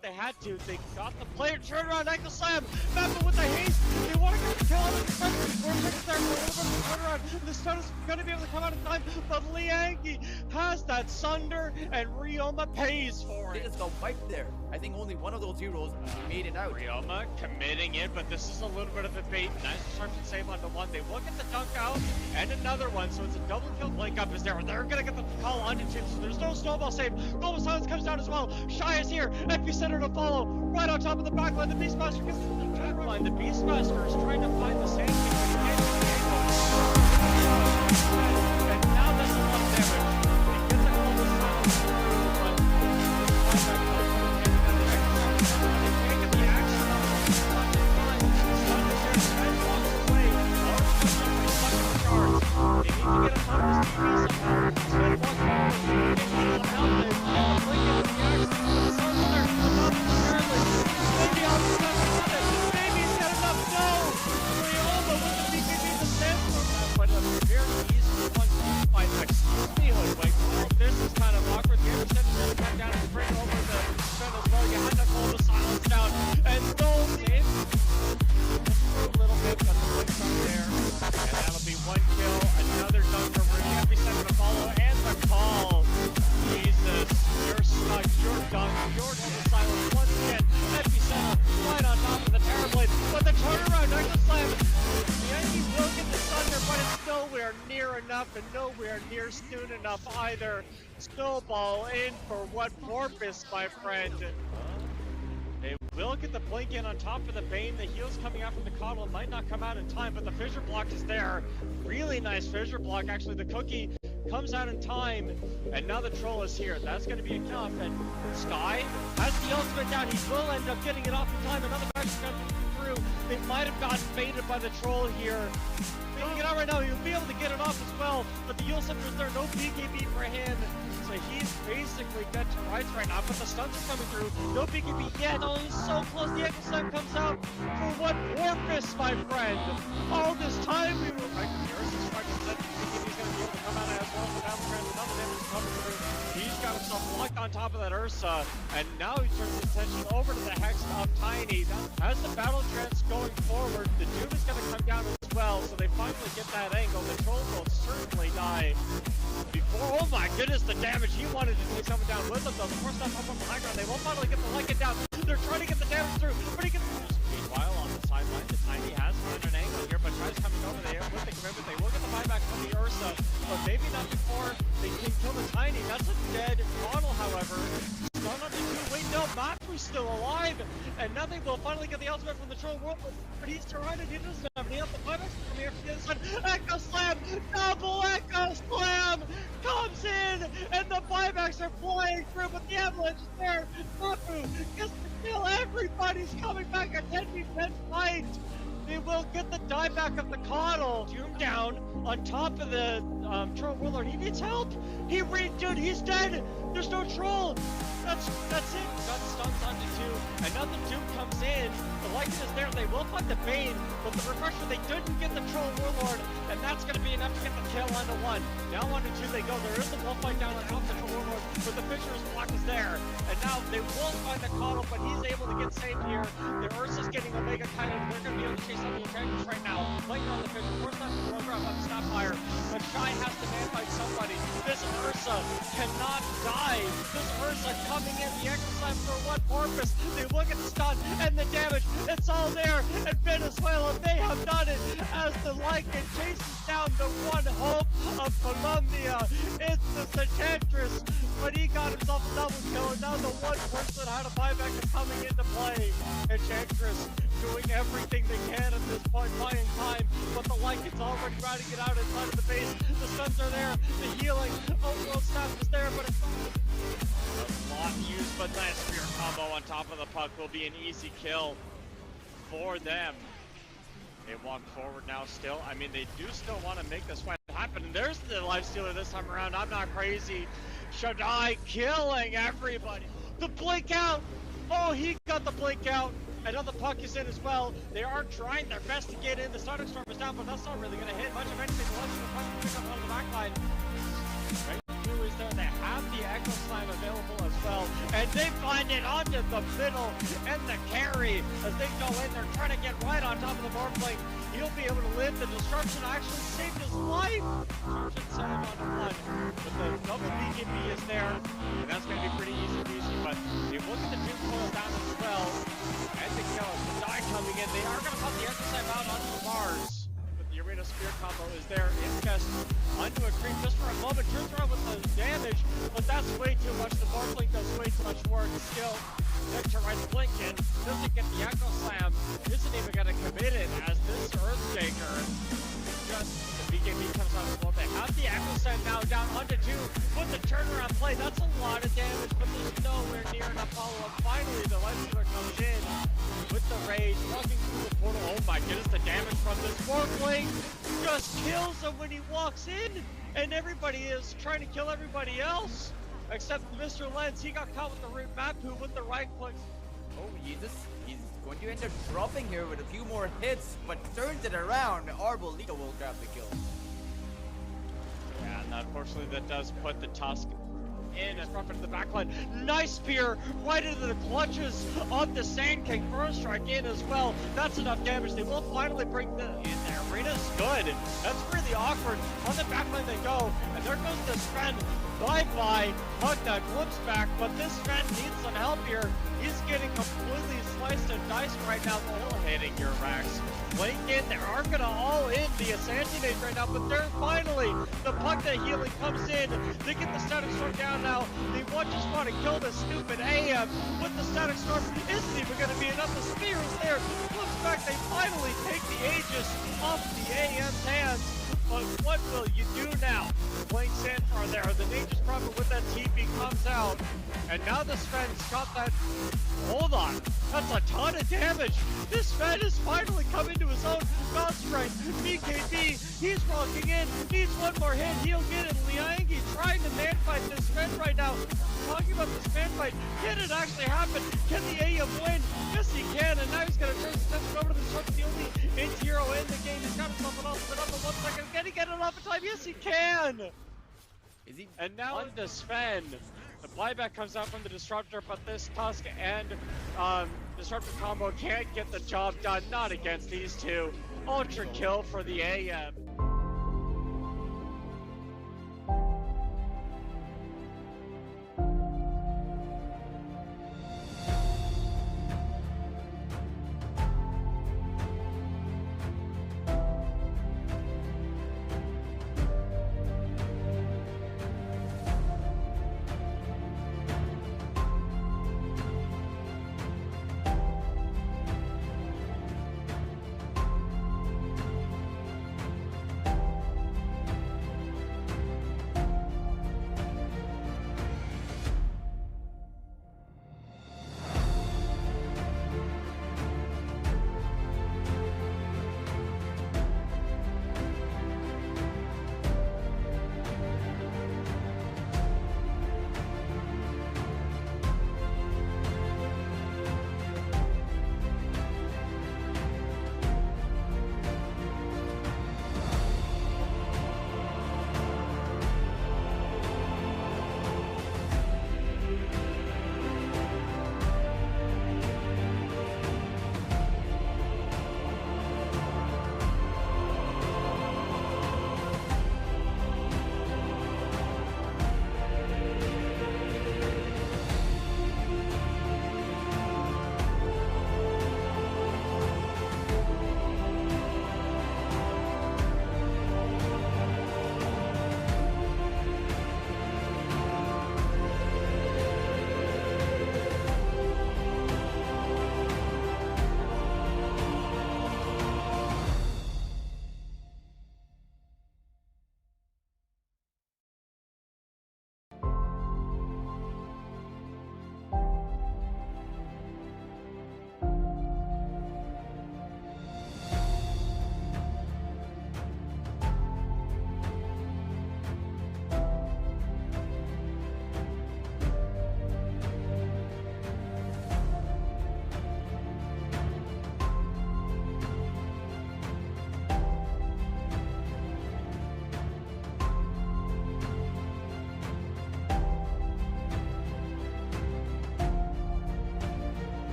what they had to. They got the player turnaround ankle slam. Mappa with the haste. They want to get the kill on the front. Vortex there for a little bit of a turnaround. The stun is going to be able to come out in time, but Liangi has that Sunder, and Ryoma pays for They it. just got wiped there. I think only one of those heroes made it out. Ryoma committing it, but this is a little bit of a bait. Nice disruption save onto one. They will get the dunk out, and another one, so it's a double kill. Blink up is there. They're going to get the call onto two, so there's no snowball save. Global Silence comes down as well. Shy is here. Epicenter to follow. Right on top of the backline, the Beastmaster gets the track line. The Beastmaster is trying to find the Sand King. And now that's a lot of damage. He gets a Global Silence through, but the action on the line. Sun is here. Sky walks away. They need to get a ton of this TV somehow. Sky walks away. They need some help. They blink into the action. The Sun's there. The top is apparently. Maybe I'll just have to run it. Maybe he's got enough. No! Ryoma with the BKB, the Sandstorm. But a very easy one by excuse me, Hoodwink. Well, this is kind of awkward. The Intermission is going to come down and bring over the defend as well. You had to hold the silence down. And those in a little bit, but the blink's up there. And that'll be one kill. Another dunk for Rudy. Epicenter to follow. And the call. Jesus. You're stuck. You're done. You're double silence once again. Epicenter right on top of the Terrorblade. But the turnaround, Echo Slam. The enemy will get the Thunder, but it's nowhere near enough and nowhere near soon enough either. Snowball in for what purpose, my friend? They will get the blink in on top of the Bane. The heals coming out from the Coddle might not come out in time, but the fissure block is there. Really nice fissure block. Actually, the cookie comes out in time, and now the troll is here. That's going to be enough, and Sky has the ultimate down. He will end up getting it off in time. Another match gun through. They might have gotten baited by the troll here. They can get out right now. He'll be able to get it off as well, but the Yule Scepter is there. No BKB for him. So he's basically dead to rights right now, but the stuns are coming through. No BKB yet. Oh, he's so close. The Echo Slam comes out. For what purpose, my friend? All this time we were right. Here's his right to set. BKB's going to be able to come out as well. So now the trend, another damage coming through. He's got himself locked on top of that Ursa, and now he turns his attention over to the Hex of Tiny. As the battle trends going forward, the Doom is going to come down as well, so they finally get that angle. The Troll will certainly die before. Oh my goodness, the damage. He wanted to take someone down with him, though. Of course, that's up on the high ground. They won't finally get the Lycan down. They're trying to get the damage through, but he gets. Meanwhile, on the sideline, the Tiny has found an angle here, but tries coming over there with the commitment. They will get the buyback from the Ursa, but maybe not before they can kill the Tiny. That's a dead model, however. Stun on the two. Wait, no, Matru's still alive, and nothing will finally get the ultimate from the Troll World, but he's surrounded. He doesn't have any help. The buybacks from here from the other side. Echo Slam! Double Echo Slam! Comes in, and the buybacks are flying through, but the Avalanche is there. Matru gets the kill. Everybody's coming back. A 10v10 fight. They will get the dieback of the Coddle. Doom down on top of the Troll Warlord. He needs help. Dude, he's dead. There's no Troll. That's it. Got stuns onto two. Another Doom comes in. The Lycan is there. They will find the Bane, but the Refresher, they didn't get the Troll Warlord, and that's going to be enough to get the kill onto one. Now onto two they go. There is the wolf fight down on top of the Troll Warlord, but the Fisher's block is there. And now they will find the Coddle, but he's able to get saved here. The Ursa's getting Omega kind of. They're going to be able to chase some of the Dragons right now. Lycan on the Fisher. Force that to throw grab on the Snapfire, but Shy has to man fight somebody. This Ursa cannot die. This Ursa coming in, the Echo Slam for what purpose? They look at the stun and the damage. It's all there. And Venezuela, they have done it as the Lycan chases down the one hope of Colombia. It's the Enchantress, but he got himself a double kill, and now the one person had a buyback is coming into play. Enchantress doing everything they can at this point, buying time, but the Lycan's already routing it out inside of the base. The stuns are there, the healing, overworld staff is there, but it's not. A lot used, but nice spear combo on top of the puck will be an easy kill for them. They walk forward now still. I mean, they do still want to make this fight happen. And there's the lifestealer this time around. I'm not crazy. Shadai killing everybody. The blink out. Oh, he got the blink out. Another puck is in as well. They are trying their best to get in. The Sonic Storm is down, but that's not really going to hit much of anything. The puck pick up on the back line. Right, two is there. They have the Echo Slam available as well. And they find it onto the middle and the carry as they go in. They're trying to get right on top of the board plate. He'll be able to live. The disruption actually saved his life. Disruption set him on one. But the double BKB is there. And that's going to be pretty easy peasy. But they look at the Jim Coil down as well. And the kill. The die coming in. They are going to put the Echo Slam out onto the bars. The Arena Spear combo is there. Incest onto a creep just for a moment. Turns around with the damage, but that's way too much. The board blink does way too much work. Still, Nick to right Blinken doesn't get the Echo Slam. Isn't even going to commit it as this Earthshaker. Just the BKB comes out as well. They have the Echo Slam now down onto 2 with the turnaround play. That's a lot of damage, but there's nowhere near enough follow-up. Finally, the Lightsealer comes in with the rage, walking through the portal. Oh my goodness, the damage from this Warblink just kills him when he walks in, and everybody is trying to kill everybody else, except Mr. Lenz. He got caught with the root Mapu with the right click. Oh, he's going to end up dropping here with a few more hits, but turns it around. Arbolito will grab the kill. Yeah, and unfortunately that does put the Tusk in and front of the backline. Nice spear right into the clutches of the Sand King. First strike in as well. That's enough damage. They will finally bring the in there. Arena's good. That's really awkward. On the backline they go, and there goes the Sven. Bye-bye. Hugna glimpse back, but this Sven needs some help here. He's getting completely sliced and diced right now. The whole hitting your Rax. Blinken, they are gonna all in the Assassinate right now, but they're finally, the Pugna healing comes in. They get the Static Storm down now. They just want to kill this stupid AM with the Static Storm. Isn't even gonna be enough. The spear is there. Looks back, they finally take the Aegis off the AM's hands. But what will you do now? Playing Sandfar there. The Nature's Prophet with that TP comes out. And now the Sven's got that. Hold on. That's a ton of damage. This Sven is finally coming to his own. God strength. BKB. He's walking in. Needs one more hit. He'll get it. Liangi trying to man fight this Sven right now. Talking about this man fight. Can it actually happen? Can the AM win? Yes, he can. And now he's going to turn his attention over to the Shark. The only anti-hero in the game. He's got himself an ultimate up in 1 second. Can he get it off in time? Yes, he can. Is he? And now on the Sven. The buyback comes out from the Disruptor, but this Tusk and Disruptor combo can't get the job done. Not against these two. Ultra kill for the AM.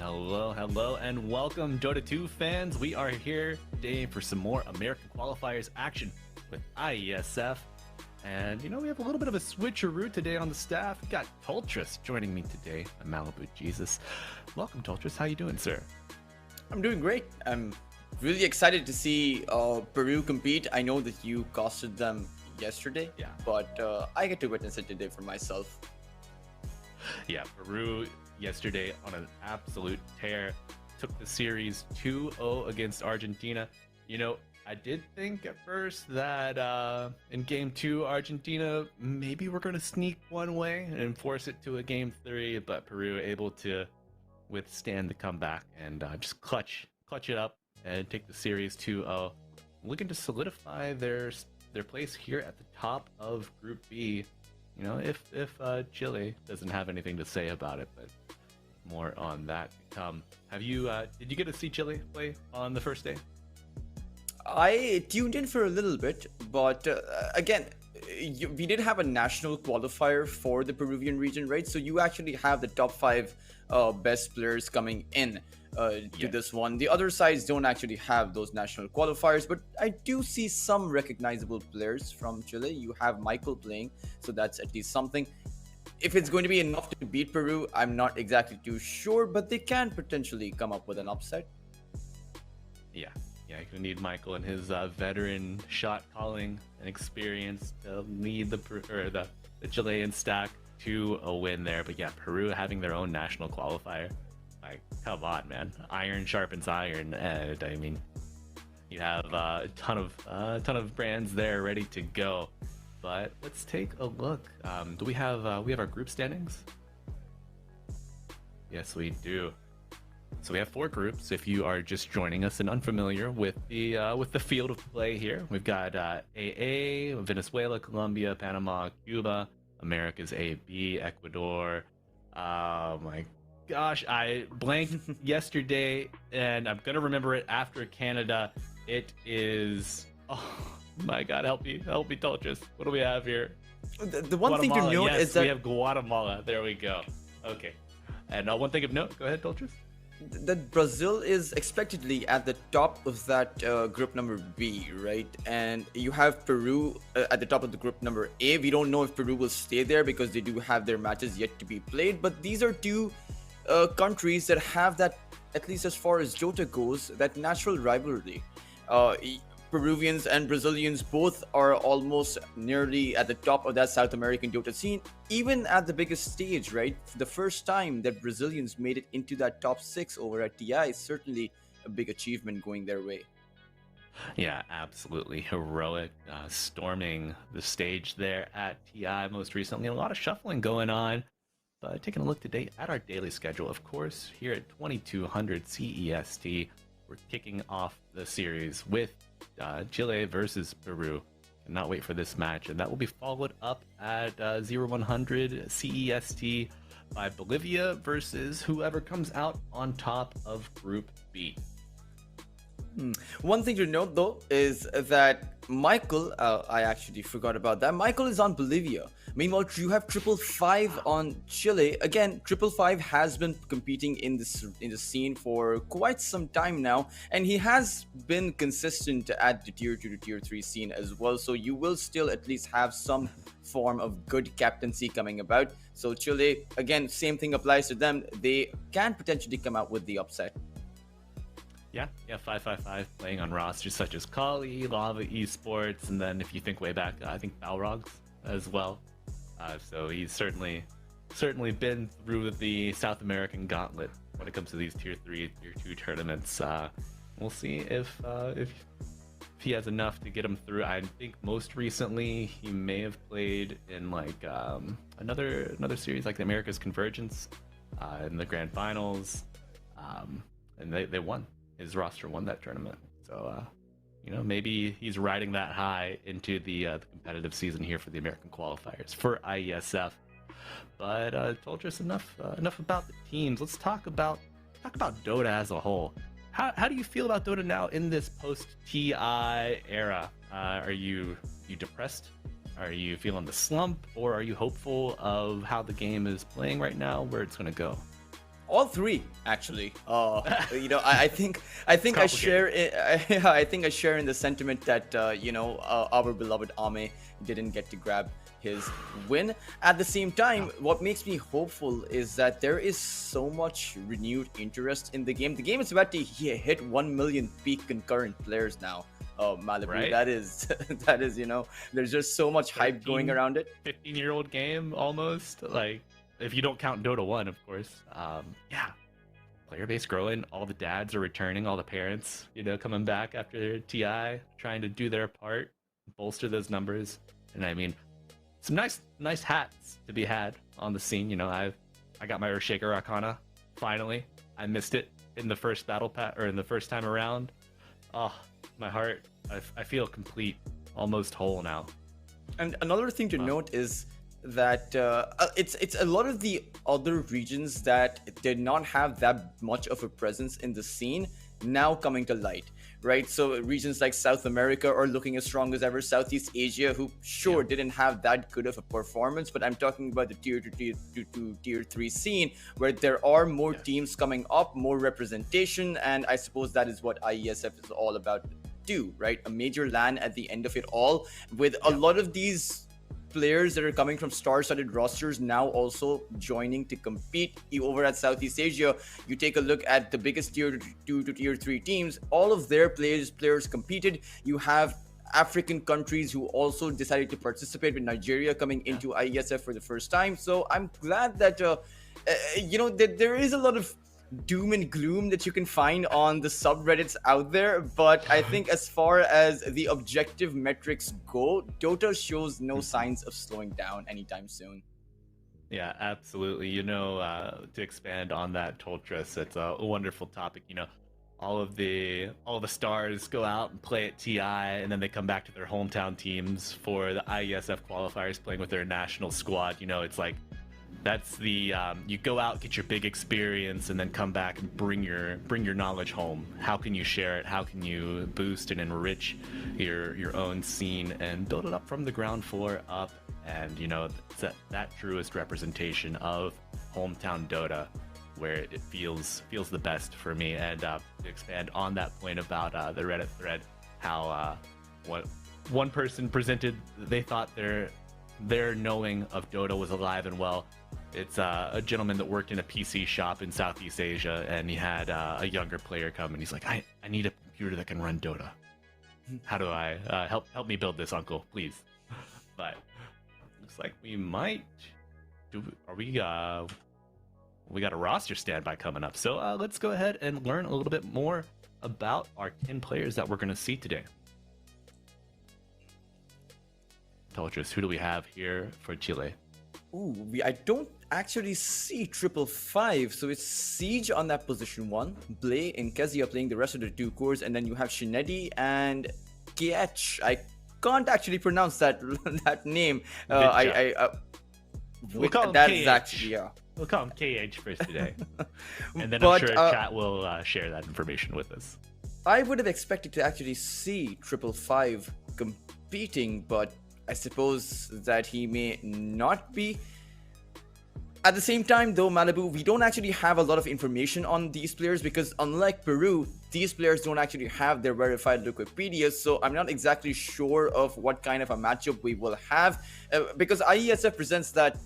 Hello, and welcome, Dota 2 fans. We are here today for some more American Qualifiers action with Iesf. And, we have a little bit of a switcheroo today on the staff. We've got Toltris joining me today, a Malibu Jesus. Welcome, Toltris. How you doing, sir? I'm doing great. I'm really excited to see Peru compete. I know that you costed them yesterday, but I get to witness it today for myself. Yeah, Peru yesterday on an absolute tear. Took the series 2-0 against Argentina. I did think at first that in Game 2, Argentina maybe we're going to sneak one way and force it to a Game 3, but Peru able to withstand the comeback and just clutch it up and take the series 2-0. Looking to solidify their place here at the top of Group B. If Chile doesn't have anything to say about it, but more on that to come. Did you get to see Chile play on the first day? I tuned in for a little bit, but again, we did have a national qualifier for the Peruvian region, right? So you actually have the top 5 best players coming in to this one. The other sides don't actually have those national qualifiers, but I do see some recognizable players from Chile. You have Michael playing, so that's at least something. If it's going to be enough to beat Peru, I'm not exactly too sure, but they can potentially come up with an upset. Yeah, you're gonna need Michael and his veteran shot calling and experience to lead the Chilean stack to a win there. But yeah, Peru having their own national qualifier. Like, come on, man! Iron sharpens iron, and I mean, you have a ton of brands there ready to go. But let's take a look. Do we have our group standings? Yes, we do. So we have 4 groups. If you are just joining us and unfamiliar with the field of play here, we've got AA, Venezuela, Colombia, Panama, Cuba, America's AB, Ecuador. Oh my gosh, I blanked yesterday, and I'm gonna remember it after Canada. It is. Oh my God, help me, Toltris. What do we have here? The one thing to note is that we have Guatemala. There we go. Okay. And one thing of note. Go ahead, Toltris. That Brazil is expectedly at the top of that group number B, right? And you have Peru at the top of the group number A. We don't know if Peru will stay there because they do have their matches yet to be played. But these are two countries that have that, at least as far as Dota goes, that natural rivalry. Peruvians and Brazilians both are almost nearly at the top of that South American Dota scene, even at the biggest stage, right? For the first time that Brazilians made it into that top 6 over at TI is certainly a big achievement going their way. Yeah, absolutely heroic, storming the stage there at TI most recently. A lot of shuffling going on. But taking a look today at our daily schedule, of course, here at 2200 CEST, we're kicking off the series with Chile versus Peru. Cannot wait for this match, and that will be followed up at 0100 CEST by Bolivia versus whoever comes out on top of Group B. One thing to note though is that Michael, I actually forgot about that. Michael is on Bolivia. Meanwhile, you have 555 on Chile. Again, 555 has been competing in the scene for quite some time now, and he has been consistent at the tier 2 to tier 3 scene as well. So you will still at least have some form of good captaincy coming about. So Chile, again, same thing applies to them. They can potentially come out with the upset. Yeah, 555 playing on rosters such as Kali, Lava Esports, and then if you think way back, I think Balrogs as well. So he's certainly been through the South American gauntlet when it comes to these tier 3, tier 2 tournaments. We'll see if he has enough to get him through. I think most recently he may have played in like another series like the America's Convergence in the grand finals, and they won. His roster won that tournament. So maybe he's riding that high into the competitive season here for the American qualifiers for Iesf. But told us enough about the teams. Let's talk about Dota as a whole. How do you feel about Dota now in this post TI era? Are you depressed? Are you feeling the slump, or are you hopeful of how the game is playing right now, where it's going to go? All three, actually. I think I share I think I share in the sentiment that our beloved Ame didn't get to grab his win. At the same time, what makes me hopeful is that there is so much renewed interest in the game. The game is about to hit 1 million peak concurrent players now. Malibu, Right? that is there's just so much hype going around it. 15-year-old game almost. Like, if you don't count Dota 1, of course. Yeah. Player base growing. All the dads are returning. All the parents, coming back after TI, trying to do their part, bolster those numbers. And I mean, some nice hats to be had on the scene. I got my Earthshaker Arcana finally. I missed it in the first in the first time around. Oh, my heart. I feel complete, almost whole now. And another thing to note is that it's a lot of the other regions that did not have that much of a presence in the scene now coming to light, right? So regions like South America are looking as strong as ever. Southeast Asia, who didn't have that good of a performance, but I'm talking about the tier 2, tier 3 scene, where there are more teams coming up, more representation, and I suppose that is what IESF is all about too, right? A major LAN at the end of it all, with a lot of these players that are coming from star-studded rosters now also joining to compete over at Southeast Asia. You take a look at the biggest tier 2 to tier 3 teams, all of their players competed. You have African countries who also decided to participate, with Nigeria coming into IESF for the first time. So I'm glad that that there is a lot of doom and gloom that you can find on the subreddits out there, but I think as far as the objective metrics go, Dota shows no signs of slowing down anytime soon. Yeah, absolutely. To expand on that, Toltris, it's a wonderful topic. All of the stars go out and play at TI, and then they come back to their hometown teams for the IESF qualifiers, playing with their national squad. It's like, that's the you go out, get your big experience, and then come back and bring your knowledge home. How can you share it? How can you boost and enrich your own scene and build it up from the ground floor up? And it's that truest representation of hometown Dota, where it feels the best for me. And to expand on that point about the Reddit thread, how what one person presented, they thought their knowing of Dota was alive and well. It's a gentleman that worked in a PC shop in Southeast Asia, and he had a younger player come, and he's like, I need a computer that can run Dota. How do I help me build this, uncle, please? But looks like we might we got a roster standby coming up, so let's go ahead and learn a little bit more about our 10 players that we're going to see today. Toltris, who do we have here for Chile? Ooh, I don't actually see 555, so it's Siege on that position 1, Blay and Kezia playing the rest of the 2 cores, and then you have Shinedi and Kiech. I can't actually pronounce that name. We'll call him that KH. Is actually, We'll call him KH first today. And then I'm sure chat will share that information with us. I would have expected to actually see 555 competing, but I suppose that he may not be. At the same time, though, Malibu, we don't actually have a lot of information on these players, because unlike Peru, these players don't actually have their verified Wikipedia, so I'm not exactly sure of what kind of a matchup we will have, because IESF presents that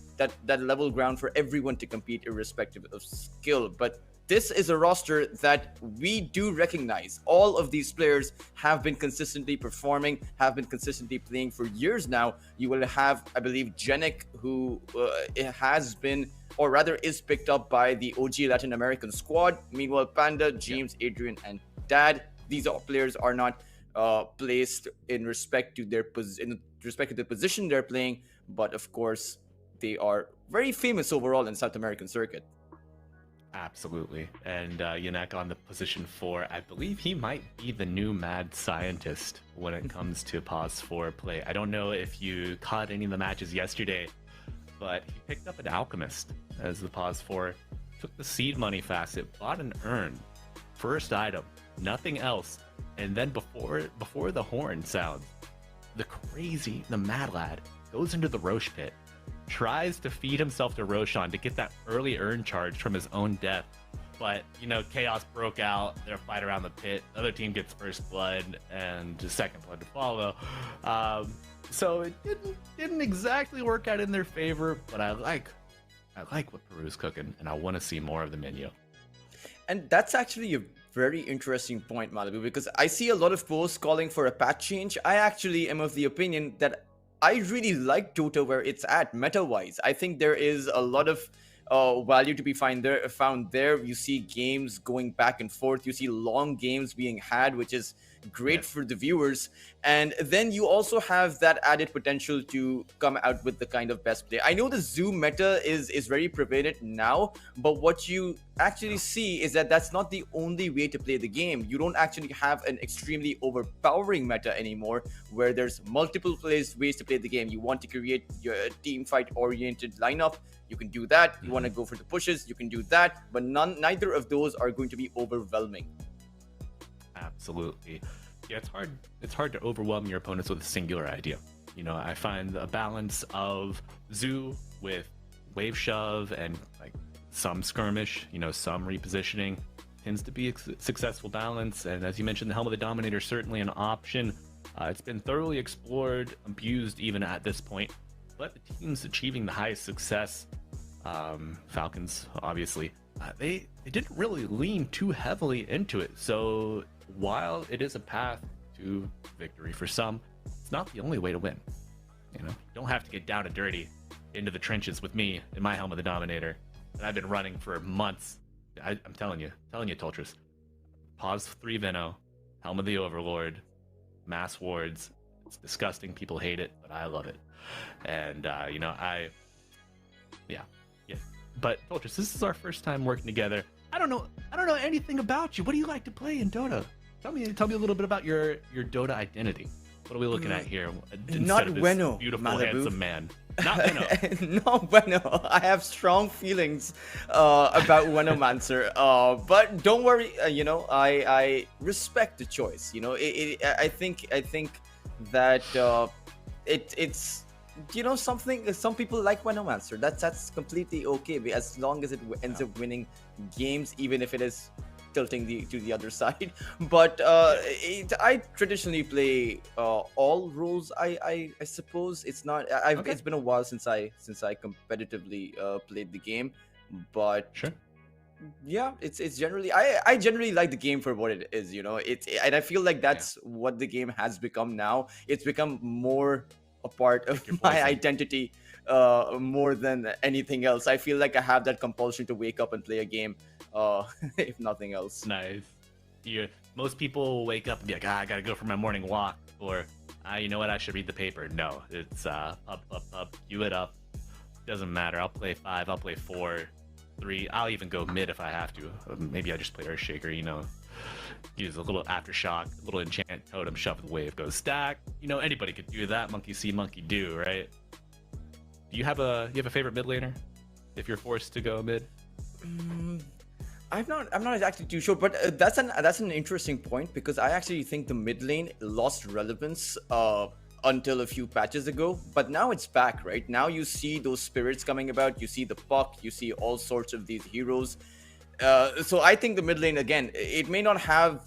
level ground for everyone to compete irrespective of skill. But this is a roster that we do recognize. All of these players have been consistently performing, have been consistently playing for years now. You will have, I believe, Genic, who has been, or rather is picked up by the OG Latin American squad. Meanwhile, Panda, James, Adrian, and Dad, these players are not placed in respect to their position they're playing, but of course, they are very famous overall in South American circuit. Absolutely. And Yanek on the position 4, I believe he might be the new mad scientist when it comes to pause 4 play. I don't know if you caught any of the matches yesterday, but he picked up an alchemist as the pause 4, took the seed money facet, bought an urn, first item, nothing else. And then before the horn sounds, the mad lad goes into the Roche pit, tries to feed himself to Roshan to get that early earn charge from his own death. But, you know, chaos broke out. They're fight around the pit. The other team gets first blood and second blood to follow. So it didn't exactly work out in their favor, but I like what Peru's cooking, and I want to see more of the menu. And that's actually a very interesting point, Malibu, because I see a lot of posts calling for a patch change. I actually am of the opinion that I really like Dota where it's at meta-wise. I think there is a lot of value to be found there. You see games going back and forth. You see long games being had, which is great for the viewers. And then you also have that added potential to come out with the kind of best play. I know the zoo meta is very prevalent now, but what you actually see is that that's not the only way to play the game. You don't actually have an extremely overpowering meta anymore where there's multiple ways to play the game. You want to create your team fight oriented lineup, you can do that. You want to go for the pushes, you can do that, but neither of those are going to be overwhelming. Absolutely. Yeah, it's hard to overwhelm your opponents with a singular idea. You know, I find a balance of zoo with wave shove and like some skirmish, you know, some repositioning tends to be a successful balance. And as you mentioned, the Helm of the Dominator is certainly an option. It's been thoroughly explored, abused even at this point, but the teams achieving the highest success, Falcons obviously, they didn't really lean too heavily into it. So while it is a path to victory for some, it's not the only way to win. You know, you don't have to get down and dirty into the trenches with me in my Helm of the Dominator that I've been running for months. I'm telling you, Toltris. Pause 3 Veno, Helm of the Overlord, mass wards. It's disgusting. People hate it, but I love it. And you know, yeah. But Toltris, this is our first time working together. I don't know anything about you. What do you like to play in Dota? Tell me a little bit about your Dota identity. What are we looking at here? Not bueno, beautiful, Malibu. handsome man. Not bueno. No bueno. I have strong feelings about Wenomancer. But don't worry. You know, I respect the choice. You know, I think that it's, you know, something. Some people like Wenomancer. That's completely okay, as long as it ends up winning games, even if it is tilting to the other side. But I traditionally play all roles. I suppose it's not. It's been a while since I competitively played the game, but Sure. yeah, it's generally I generally like the game for what it is. You know, and I feel like that's what the game has become now. It's become more a part of my identity more than anything else. I feel like I have that compulsion to wake up and play a game, if nothing else. Nice. Most people wake up and be like, I gotta go for my morning walk, or you know what, I should read the paper. No, it's up, queue it up. Doesn't matter. I'll play 5, I'll play 4, 3. I'll even go mid if I have to. Maybe I just play Earthshaker, you know. Use a little aftershock, a little enchant totem, shove the wave, goes stack. You know, anybody could do that. Monkey see, monkey do, right? Do you have a favorite mid laner if you're forced to go mid? I'm not actually too sure, but that's an interesting point, because I actually think the mid lane lost relevance until a few patches ago, but now it's back. Right now you see those spirits coming about, you see the puck, you see all sorts of these heroes. So I think the mid lane, again, it may not have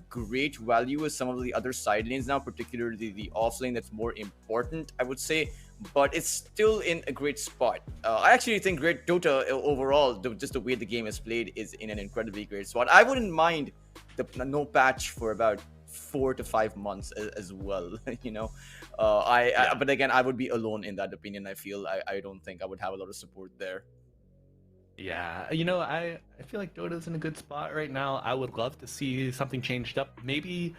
great value as some of the other side lanes now, particularly the off lane that's more important, I would say, but it's still in a great spot. I actually think great Dota overall, just the way the game is played, is in an incredibly great spot. I wouldn't mind the no patch for about 4 to 5 months as well. You know, but again, I would be alone in that opinion. I feel I don't think I would have a lot of support there. Yeah, you know, I feel like Dota's in a good spot right now. I would love to see something changed up. Maybe,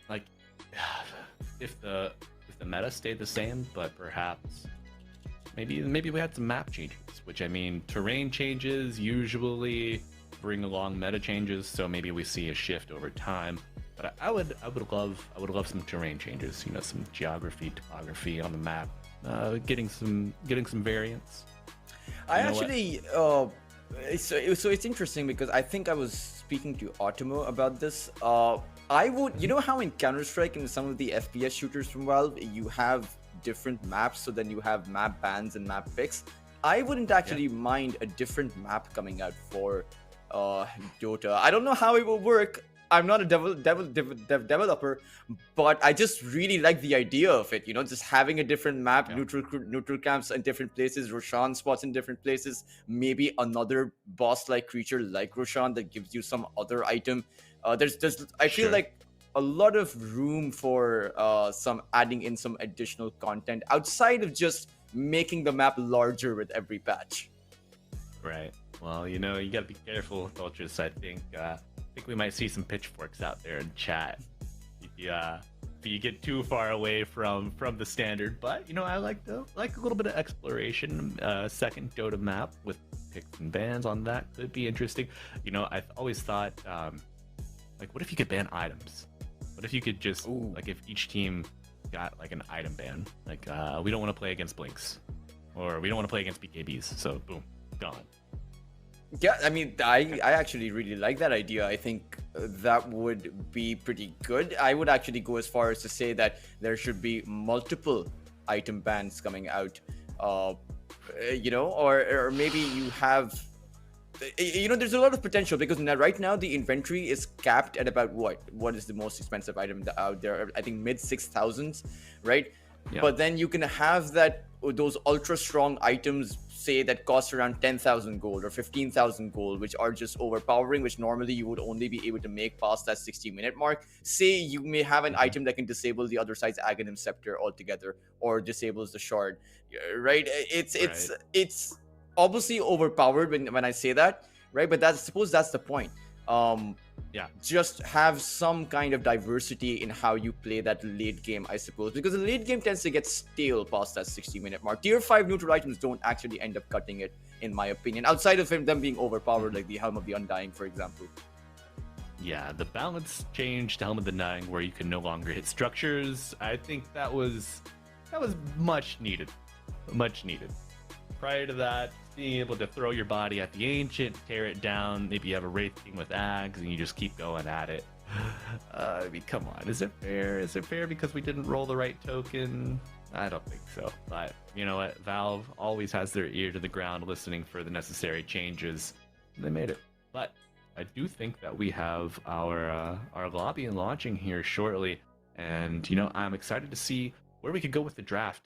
like, if the meta stayed the same, but perhaps maybe we had some map changes. Which, I mean, terrain changes usually bring along meta changes, so maybe we see a shift over time. But I would love some terrain changes. You know, some geography, topography on the map, getting some variance. I actually, so it's interesting, because I think I was speaking to Automo about this. I would, you know how in Counter-Strike and some of the FPS shooters from Valve, you have different maps, so then you have map bans and map picks. I wouldn't actually mind a different map coming out for Dota. I don't know how it will work. I'm not a developer, but I just really like the idea of it. You know, just having a different map, neutral camps in different places, Roshan spots in different places, maybe another boss-like creature like Roshan that gives you some other item. I feel like a lot of room for some adding in some additional content outside of just making the map larger with every patch. Right. Well, you know, you gotta be careful with Ultras. I think we might see some pitchforks out there in chat if you get too far away from the standard. But you know, I like a little bit of exploration. Second Dota map with picks and bans on that could be interesting. You know, I've always thought, like, what if you could ban items? What if you could just like, if each team got like an item ban, like we don't want to play against Blinks, or we don't want to play against BKBs, so boom, gone. Yeah, I mean, I actually really like that idea. I think that would be pretty good. I would actually go as far as to say that there should be multiple item bans coming out, you know, or maybe you have, you know, there's a lot of potential because right now the inventory is capped at about what is the most expensive item out there? I think mid 6,000s, right? Yeah. But then you can have those ultra strong items, say, that cost around 10,000 gold or 15,000 gold, which are just overpowering, which normally you would only be able to make past that 60-minute mark. Say you may have an item that can disable the other side's Aghanim Scepter altogether, or disables the shard, right? It's obviously overpowered when I say that, right? But I suppose that's the point. Just have some kind of diversity in how you play that late game, I suppose, because the late game tends to get stale past that 60-minute mark. Tier 5 neutral items don't actually end up cutting it, in my opinion, outside of them being overpowered, like the Helm of the Undying, for example. Yeah, the balance changed to Helm of the Undying, where you can no longer hit structures. I think that was much needed. Prior to that, being able to throw your body at the Ancient, tear it down, maybe you have a Wraith King with Ags, and you just keep going at it. I mean, come on, is it fair? Is it fair because we didn't roll the right token? I don't think so. But you know what? Valve always has their ear to the ground listening for the necessary changes. They made it. But I do think that we have our lobby launching here shortly. And, you know, I'm excited to see where we could go with the draft.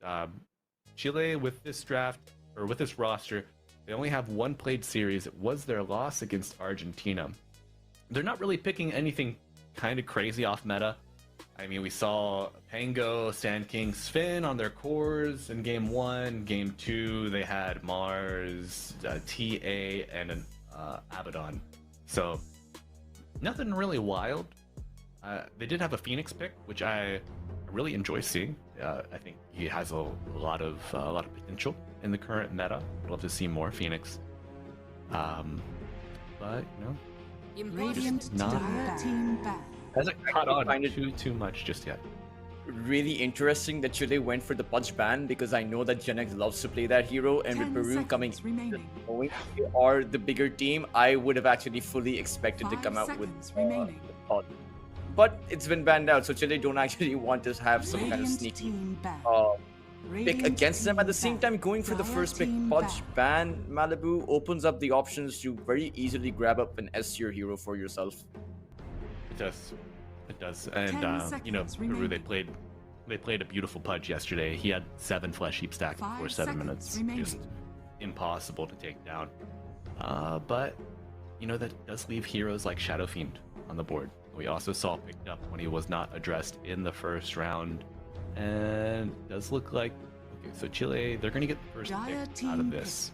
Chile, with this draft, or with this roster, they only have one played series. It was their loss against Argentina. They're not really picking anything kind of crazy off meta. I mean, we saw Pango, Sand King, Sven on their cores in Game 1. Game 2, they had Mars, TA, and an Abaddon. So, nothing really wild. They did have a Phoenix pick, which I really enjoy seeing. I think he has a lot of potential in the current meta. I'd love to see more Phoenix. But you know, Radiant not hasn't caught on too much just yet. Really interesting that Chile went for the punch ban, because I know that Gen X loves to play that hero, and with Peru coming or the bigger team, I would have actually fully expected to come out with punch. But it's been banned out, so Chile don't actually want to have some kind of sneaky pick against them. At the same time, going for the first pick punch ban, Malibu opens up the options to very easily grab up an S tier hero for yourself. It does. And you know, Peru, they played a beautiful Pudge yesterday. He had 7 flesh heap stacked for 7 minutes. Just impossible to take down. But you know, that does leave heroes like Shadow Fiend on the board. We also saw picked up when he was not addressed in the first round. And it does look like, okay, so Chile, they're going to get the first pick out of this.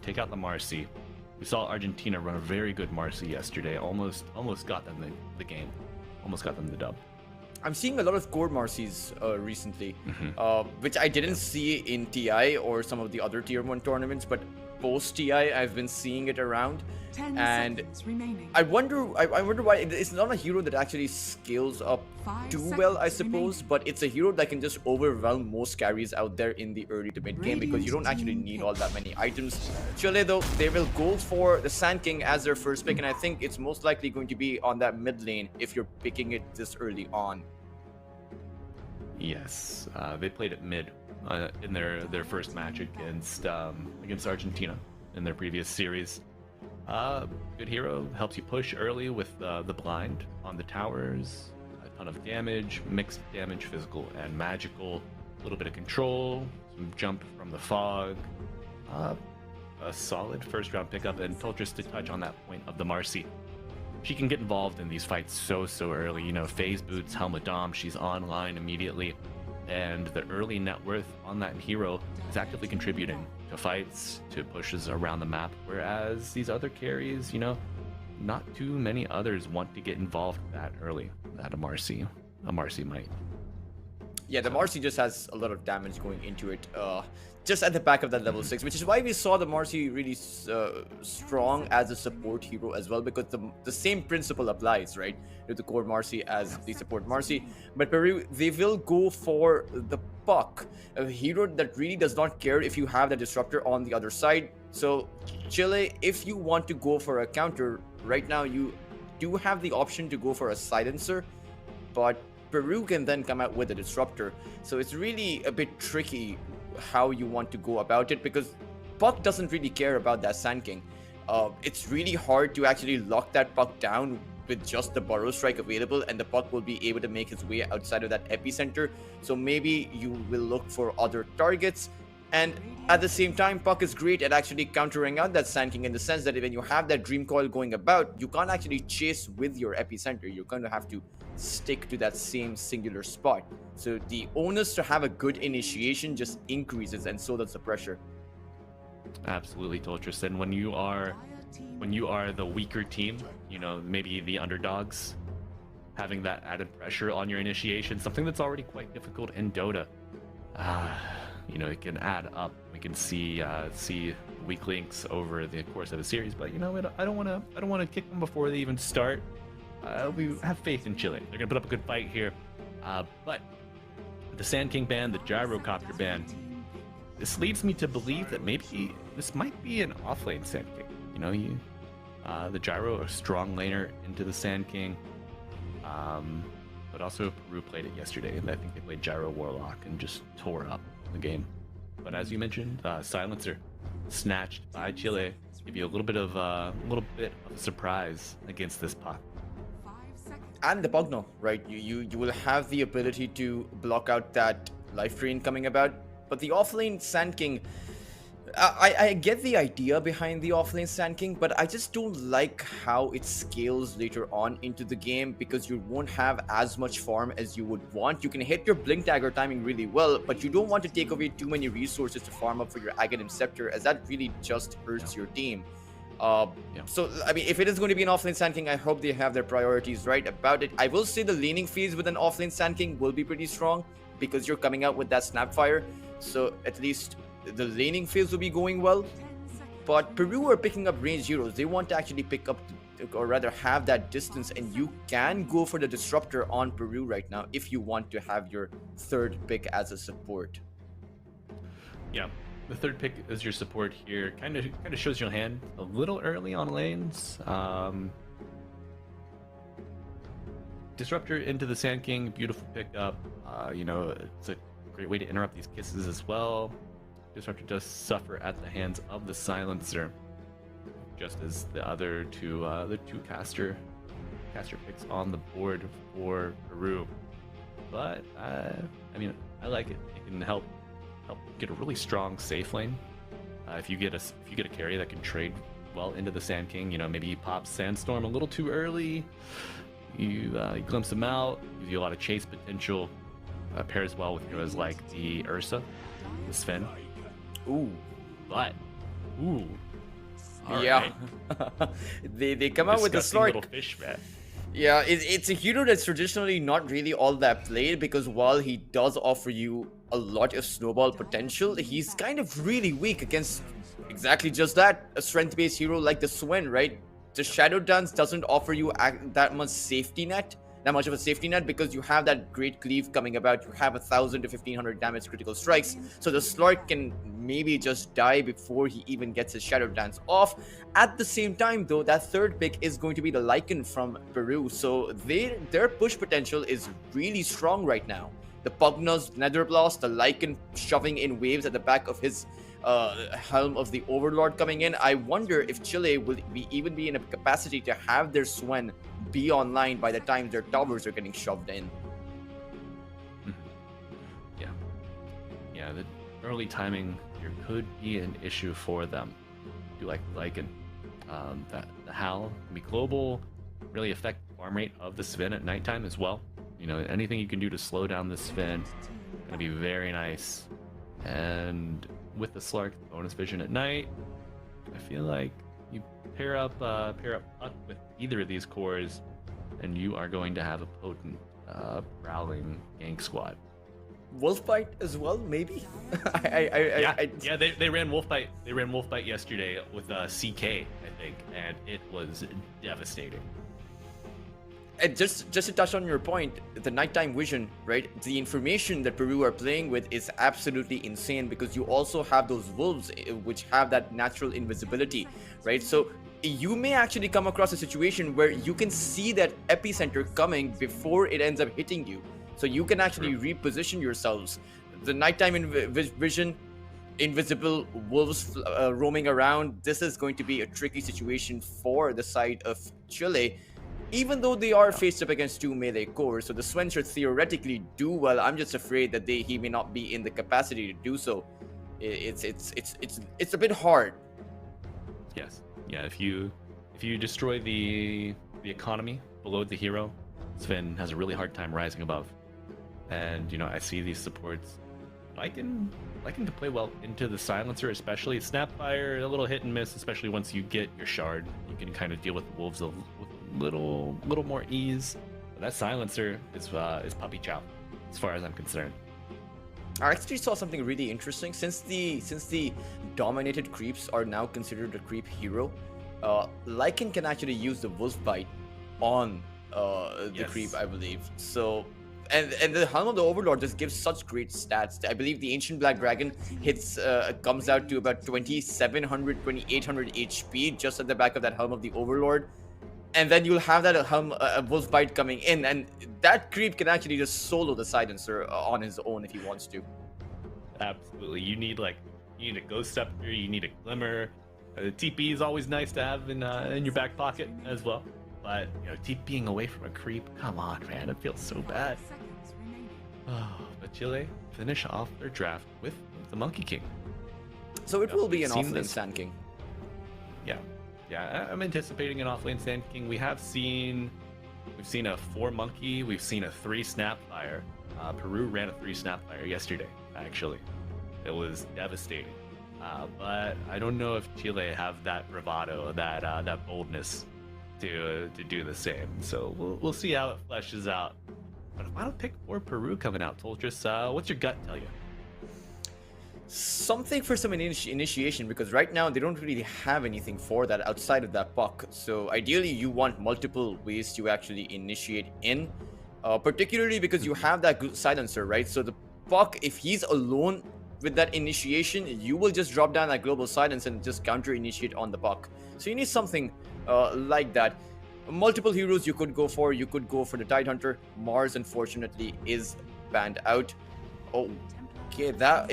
Take out the Marcy. We saw Argentina run a very good Marcy yesterday. Almost got them the game. Almost got them the dub. I'm seeing a lot of core Marcies recently, which I didn't see in TI or some of the other Tier 1 tournaments, but post TI, I've been seeing it around. And I wonder why it's not a hero that actually scales up too well, I suppose, but it's a hero that can just overwhelm most carries out there in the early to mid game, because you don't actually need all that many items. Chile, though, they will go for the Sand King as their first pick, and I think it's most likely going to be on that mid lane if you're picking it this early on. Yes, they played it mid in their first match against Argentina in their previous series. Good hero, helps you push early with the blind on the towers. A ton of damage, mixed damage, physical and magical. A little bit of control, some jump from the fog. A solid first round pickup, and Toltris to touch on that point of the Marcy. She can get involved in these fights so early. You know, phase boots, helmet dom, she's online immediately. And the early net worth on that hero is actively contributing to fights, to pushes around the map. Whereas these other carries, you know, not too many others want to get involved that early. That a Marcy might. Yeah, the Marcy just has a lot of damage going into it, just at the back of that level 6, which is why we saw the Marcy really strong as a support hero as well, because the same principle applies, right, to the core Marcy as the support Marcy. But Peru, they will go for the Puck, a hero that really does not care if you have the Disruptor on the other side. So Chile, if you want to go for a counter, right now you do have the option to go for a Silencer, but Peru can then come out with a Disruptor. So it's really a bit tricky how you want to go about it, because Puck doesn't really care about that Sand King. It's really hard to actually lock that Puck down with just the Burrow Strike available, and the Puck will be able to make his way outside of that epicenter. So maybe you will look for other targets. And at the same time, Puck is great at actually countering out that Sand King, in the sense that when you have that Dream Coil going about, you can't actually chase with your epicenter. You're going to have to stick to that same singular spot. So the onus to have a good initiation just increases, and so does the pressure. Absolutely, Toltris. And when you are the weaker team, you know, maybe the underdogs, having that added pressure on your initiation, something that's already quite difficult in Dota, you know, it can add up. We can see weak links over the course of a series, but you know, I don't want to kick them before they even start. We have faith in Chile. They're gonna put up a good fight here. But the Sand King ban, the Gyrocopter ban, this leads me to believe that maybe this might be an offlane Sand King. You know, the Gyro, a strong laner into the Sand King. But also Peru played it yesterday, and I think they played Gyro Warlock and just tore up the game. But as you mentioned, Silencer snatched by Chile, give you a little bit of a surprise against this Puck. And the Pugno, right? You will have the ability to block out that life drain coming about. But the offlane Sand King, I get the idea behind the offlane Sand King, but I just don't like how it scales later on into the game, because you won't have as much farm as you would want. You can hit your Blink Dagger timing really well, but you don't want to take away too many resources to farm up for your Aghanim Scepter, as that really just hurts your team. So, I mean, if it is going to be an offlane Sand King, I hope they have their priorities right about it. I will say the laning phase with an offlane Sand King will be pretty strong, because you're coming out with that Snapfire. So at least the laning phase will be going well. But Peru are picking up range heroes. They want to actually pick up, or rather have that distance, and you can go for the Disruptor on Peru right now if you want to have your third pick as a support. Yeah. The third pick as your support here kind of shows your hand a little early on lanes. Disruptor into the Sand King, beautiful pickup. You know, it's a great way to interrupt these kisses as well. Disruptor does suffer at the hands of the Silencer, just as the other two, the two caster picks on the board for Peru. But I mean, I like it. It can help get a really strong safe lane. If you get a carry that can trade well into the Sand King, you know, maybe he pops Sandstorm a little too early. You glimpse him out, gives you a lot of chase potential. Pairs well with heroes like the Ursa, the Sven. Ooh. But ooh. Yeah. Right. they come out with the Disgusting Slark. little fish, man. Yeah, it's a hero that's traditionally not really all that played, because while he does offer you a lot of snowball potential, he's kind of really weak against exactly just that, a strength-based hero like the Swen, right? The Shadow Dance doesn't offer you that much of a safety net, because you have that great cleave coming about. You have 1,000 to 1,500 damage critical strikes, so the Slark can maybe just die before he even gets his Shadow Dance off. At the same time, though, that third pick is going to be the Lycan from Peru, so their push potential is really strong right now. The Pugna's Nether Blast, the Lycan shoving in waves at the back of his helm of the Overlord coming in. I wonder if Chile will even be in a capacity to have their Swen be online by the time their towers are getting shoved in. Yeah, the early timing here could be an issue for them. Do like Lycan. That the Howl can be global, really affect farm rate of the Sven at nighttime as well. You know, anything you can do to slow down the Sven gonna be very nice. And with the Slark bonus vision at night, I feel like you pair up Puck with either of these cores, and you are going to have a potent prowling gank squad. Wolfbite as well, maybe. They ran Wolfbite. They ran Wolfbite yesterday with CK, I think, and it was devastating. And just to touch on your point, the nighttime vision, right? The information that Peru are playing with is absolutely insane, because you also have those wolves which have that natural invisibility, right? So you may actually come across a situation where you can see that epicenter coming before it ends up hitting you. So you can actually reposition yourselves. The nighttime vision, invisible wolves roaming around, this is going to be a tricky situation for the side of Chile. Even though they are faced up against two melee cores, so the Swen should theoretically do well. I'm just afraid that he may not be in the capacity to do so. It's a bit hard. Yes. Yeah. If you destroy the economy below the hero, Sven has a really hard time rising above. And you know, I see these supports. I can play well into the silencer, especially Snapfire, a little hit and miss, especially once you get your shard. You can kind of deal with the wolves with a little more ease. But that silencer is puppy chow, as far as I'm concerned. I actually saw something really interesting. Since the dominated creeps are now considered a creep hero, Lycan can actually use the wolf bite on the creep, I believe. So. And the Helm of the Overlord just gives such great stats. I believe the Ancient Black Dragon hits comes out to about 2700, 2800 HP just at the back of that Helm of the Overlord. And then you'll have that Wolf Bite coming in, and that creep can actually just solo the Silencer on his own if he wants to. Absolutely. You need a Ghost Scepter, you need a Glimmer. TP is always nice to have in your back pocket as well. But, you know, TPing away from a creep, come on, man, it feels so bad. Oh, but Chile finish off their draft with the Monkey King. So it will be an offlane Sand King. Yeah, I'm anticipating an offlane Sand King. We've seen a 4 Monkey, we've seen a 3 Snapfire. Peru ran a 3 Snapfire yesterday, actually. It was devastating. But I don't know if Chile have that bravado, that boldness to do the same. So we'll see how it fleshes out. But if I don't pick for Peru coming out, Toltris, what's your gut tell you? Something for some initiation, because right now they don't really have anything for that outside of that puck. So ideally you want multiple ways to actually initiate in, particularly because you have that silencer, right? So the puck, if he's alone with that initiation, you will just drop down that global silence and just counter initiate on the puck. So you need something like that. Multiple heroes you could go for. You could go for the Tidehunter. Mars, unfortunately, is banned out. Okay, that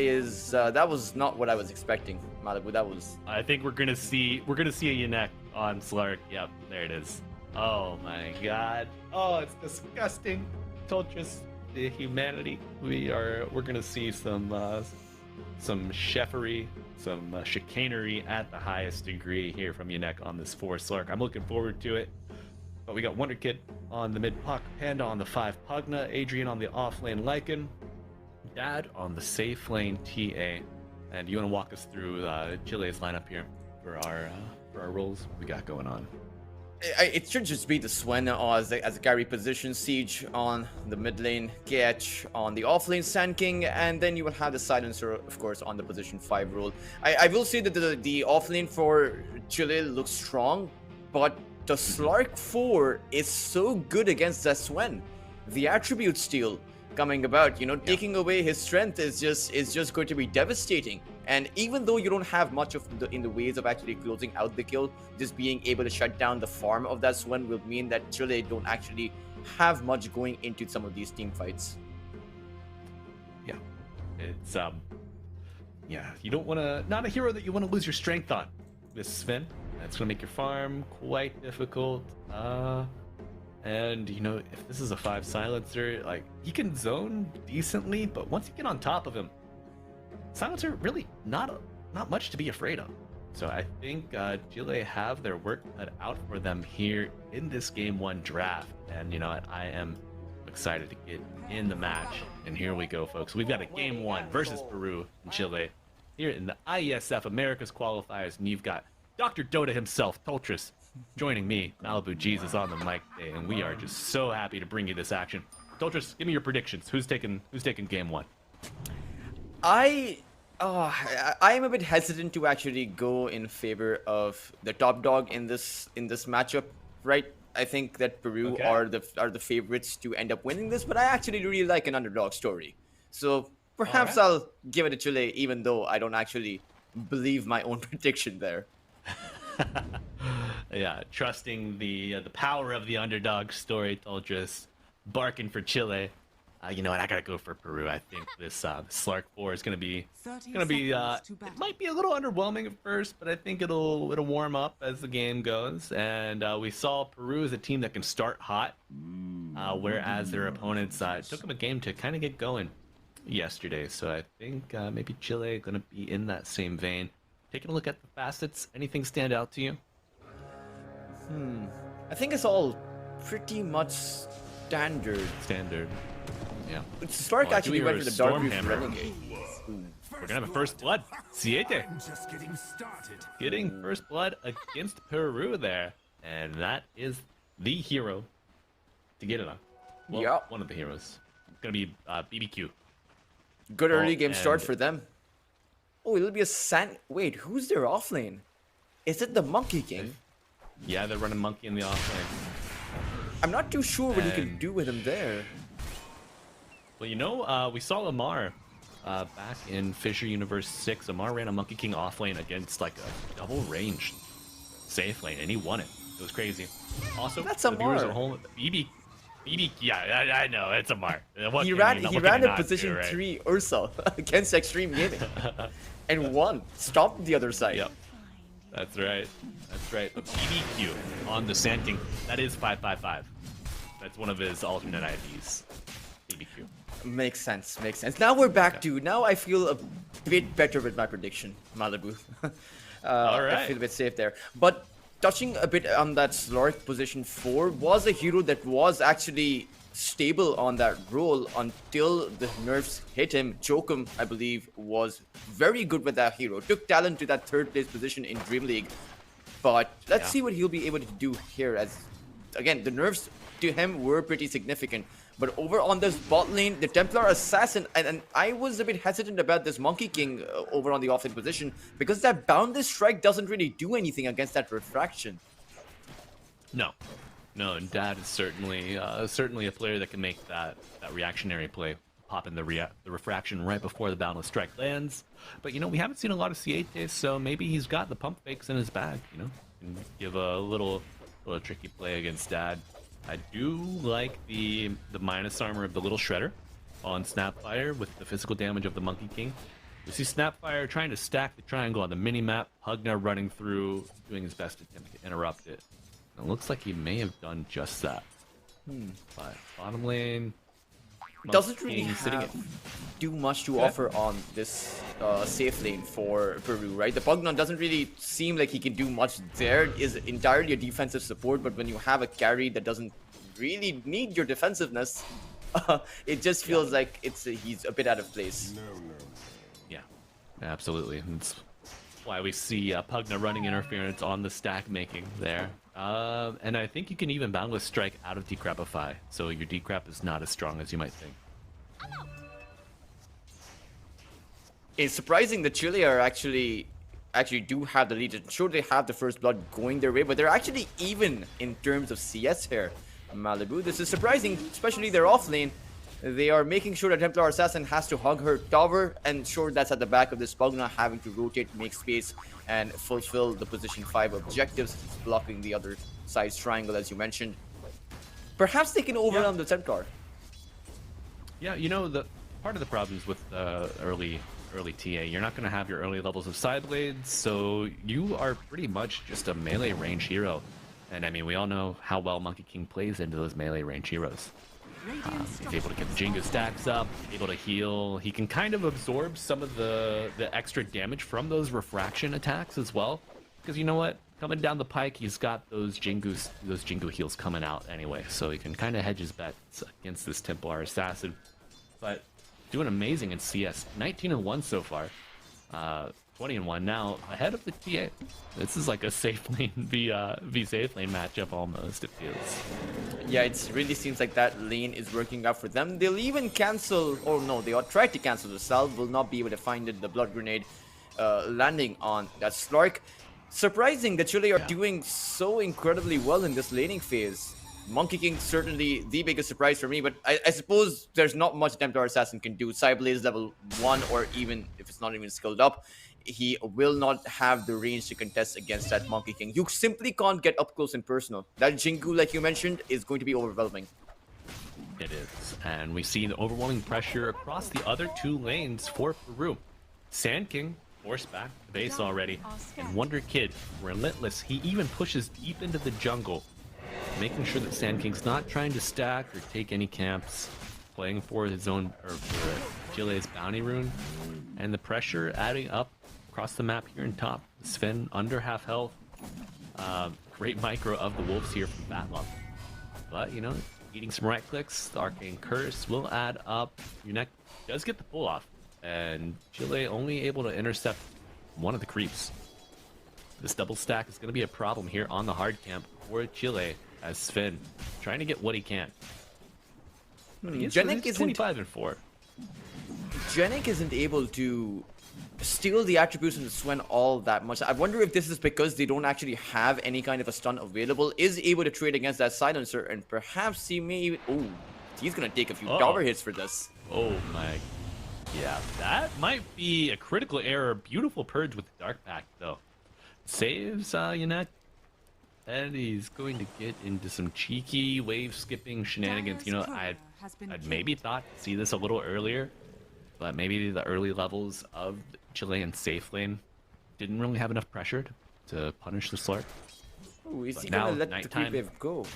was not what I was expecting, Malibu. That was. I think we're gonna see a Yanek on Slark. Yep, there it is. Oh my God. Oh, it's disgusting. Toltris, the humanity. We're gonna see some chefery, some chicanery at the highest degree here from Yanek on this 4 Slark. I'm looking forward to it. But we got Wonder Kid on the mid Puck, Panda on the 5 Pugna, Adrian on the off lane Lycan, Dad on the safe lane TA. And you want to walk us through Chile's lineup here for our roles we got going on? It should just be the Swen as a carry position, Siege on the mid lane, KH on the off lane, Sand King, and then you will have the Silencer, of course, on the position 5 role. I will say that the off lane for Chile looks strong, but the Slark 4 is so good against the Swen. The attribute steal coming about, taking away his strength is just going to be devastating. And even though you don't have much in the ways of actually closing out the kill, just being able to shut down the farm of that Swen will mean that Chile don't actually have much going into some of these team fights. It's yeah, you don't want to, not a hero that you want to lose your strength on with Sven. That's going to make your farm quite difficult. And you know, if this is a 5 silencer, like, he can zone decently, but once you get on top of him, silencer really not much to be afraid of. So I think Chile have their work cut out for them here in this game 1 draft. And you know what, I am excited to get in the match. And here we go, folks. We've got a game 1 versus Peru and Chile here in the Iesf America's Qualifiers. And you've got Dr. Dota himself, Toltris, joining me, Malibu Jesus, on the mic today. And we are just so happy to bring you this action. Toltris, give me your predictions. Who's taking game 1? I am a bit hesitant to actually go in favor of the top dog in this matchup, right? I think that Peru are the favorites to end up winning this, but I actually really like an underdog story. So perhaps I'll give it to Chile, even though I don't actually believe my own prediction there. Yeah, trusting the power of the underdog story, Toltris, barking for Chile. You know what? I gotta go for Peru. I think this Slark 4 is gonna be it might be a little underwhelming at first, but I think it'll warm up as the game goes. And we saw Peru as a team that can start hot, whereas their opponents took them a game to kind of get going yesterday. So I think maybe Chile gonna be in that same vein. Taking a look at the facets, anything stand out to you? I think it's all pretty much standard. Yeah. Stark actually went for the Dark Reef Stormhammer. Renegade. We're gonna have a first blood. Siete. Just getting started. Getting first blood against Peru there. And that is the hero to get it on. Well, Yeah. one of the heroes. It's gonna be BBQ. Good early game and- start for them. Oh, it'll be a sand. Wait, who's their offlane? Is it the Monkey King? Yeah, they're running monkey in the offlane. I'm not too sure what you can And- do with him there. Well, you know, we saw Amar back in Fisher Universe 6. Amar ran a Monkey King offlane against like a double ranged safe lane, and he won it. It was crazy. Also, That's the viewers Amar. at home, BB, yeah, I know, it's Amar. What He can ran you- he what can ran you a not do, position right? 3 Ursa against Extreme Gaming and won. Stopped the other side. Yep. That's right. That's right. But BBQ on the Sand King, that is 555. That's one of his alternate IDs. BBQ. Makes sense. Makes sense. Now we're back to. Now I feel a bit better with my prediction, Malibu. All right. I feel a bit safe there. But touching a bit on that Slark position 4 was a hero that was actually stable on that role until the nerfs hit him. Jokum, I believe, was very good with that hero. Took talent to that 3rd place position in Dream League. But let's see what he'll be able to do here. As again, the nerfs to him were pretty significant. But over on this bot lane, the Templar Assassin, and I was a bit hesitant about this Monkey King over on the offlane position because that Boundless Strike doesn't really do anything against that Refraction. No, and Dad is certainly a player that can make that reactionary play, pop in the refraction right before the Boundless Strike lands. But you know, we haven't seen a lot of Siete, so maybe he's got the pump fakes in his bag. You know, and give a little tricky play against Dad. I do like the minus armor of the little shredder on Snapfire with the physical damage of the Monkey King. We see Snapfire trying to stack the triangle on the mini-map, Hugna running through, doing his best attempt to interrupt it. It looks like he may have done just that. But bottom lane, Doesn't Monkey really King sitting have do much to offer on this safe lane for Peru, right? The Pugnon doesn't really seem like he can do much there. It is entirely a defensive support, but when you have a carry that doesn't really need your defensiveness, it just feels like he's a bit out of place. Yeah, absolutely. That's why we see Pugna running interference on the stack making there. And I think you can even Boundless Strike out of Decrapify, so your Decrap is not as strong as you might think. It's surprising that Chile are actually do have the lead. Sure, they have the first blood going their way, but they're actually even in terms of CS here. Malibu, this is surprising, especially their offlane. They are making sure that Templar Assassin has to hug her tower, and sure, that's at the back of this Pugna having to rotate, make space, and fulfill the position 5 objectives, blocking the other side's triangle, as you mentioned. Perhaps they can overwhelm the Templar. Yeah, you know, part of the problems with early TA. You're not going to have your early levels of side blades, so you are pretty much just a melee range hero. And I mean, we all know how well Monkey King plays into those melee range heroes. He's able to get the Jingu stacks up, able to heal. He can kind of absorb some of the extra damage from those refraction attacks as well. Because you know what? Coming down the pike, he's got those Jingu heals coming out anyway. So he can kind of hedge his bets against this Templar Assassin. But doing amazing in CS. 19-1 so far. 20-1 now, ahead of the TA. This is like a safe lane v safe lane matchup almost, it feels. Yeah, it really seems like that lane is working out for them. They'll even cancel, or no, they try to cancel the salve, will not be able to find it, the blood grenade landing on that Slark. Surprising that Chile are doing so incredibly well in this laning phase. Monkey King certainly the biggest surprise for me, but I suppose there's not much Templar Assassin can do. Cyblade is level 1, or even if it's not even skilled up, he will not have the range to contest against that Monkey King. You simply can't get up close and personal. That Jingu, like you mentioned, is going to be overwhelming. It is, and we see the overwhelming pressure across the other two lanes for Peru. Sand King forced back to base already, and Wonder Kid, relentless. He even pushes deep into the jungle, making sure that Sand King's not trying to stack or take any camps, playing for his own, or for Chile's bounty rune, and the pressure adding up across the map here in top. Sven under half health. Great micro of the wolves here from Batlop. But, you know, eating some right clicks, the Arcane Curse will add up. Your neck does get the pull off, and Chile only able to intercept one of the creeps. This double stack is going to be a problem here on the hard camp for Chile, as Sven trying to get what he can. Genic isn't 25-4. Genic isn't able to steal the attributes from the Sven all that much. I wonder if this is because they don't actually have any kind of a stun available. Is able to trade against that silencer, and perhaps he may. Oh, he's gonna take a few tower hits for this. Oh my. Yeah, that might be a critical error. Beautiful purge with the Dark Pact, though. Saves Yanek. And he's going to get into some cheeky wave skipping shenanigans. You know, I'd maybe thought to see this a little earlier, but maybe the early levels of Chilean safe lane didn't really have enough pressure to punish the Slark. Ooh, is But he now, gonna let nighttime. the creep wave go?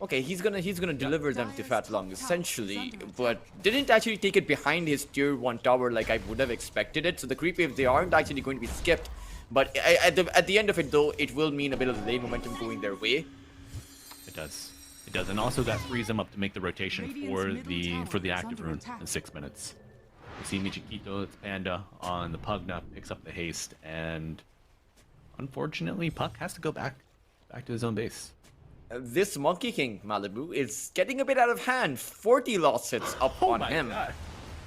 Okay, he's gonna deliver them to Fat Long essentially, but didn't actually take it behind his tier 1 tower like I would have expected it. So the creep wave, they aren't actually going to be skipped. But at the end of it, though, it will mean a bit of lane momentum going their way. It does. It does, and also that frees them up to make the rotation for the active rune in 6 minutes. We see Michiquito, it's Panda on the Pugna, picks up the haste, and unfortunately, Puck has to go back to his own base. This Monkey King, Malibu, is getting a bit out of hand. 40 loss hits up on him. God.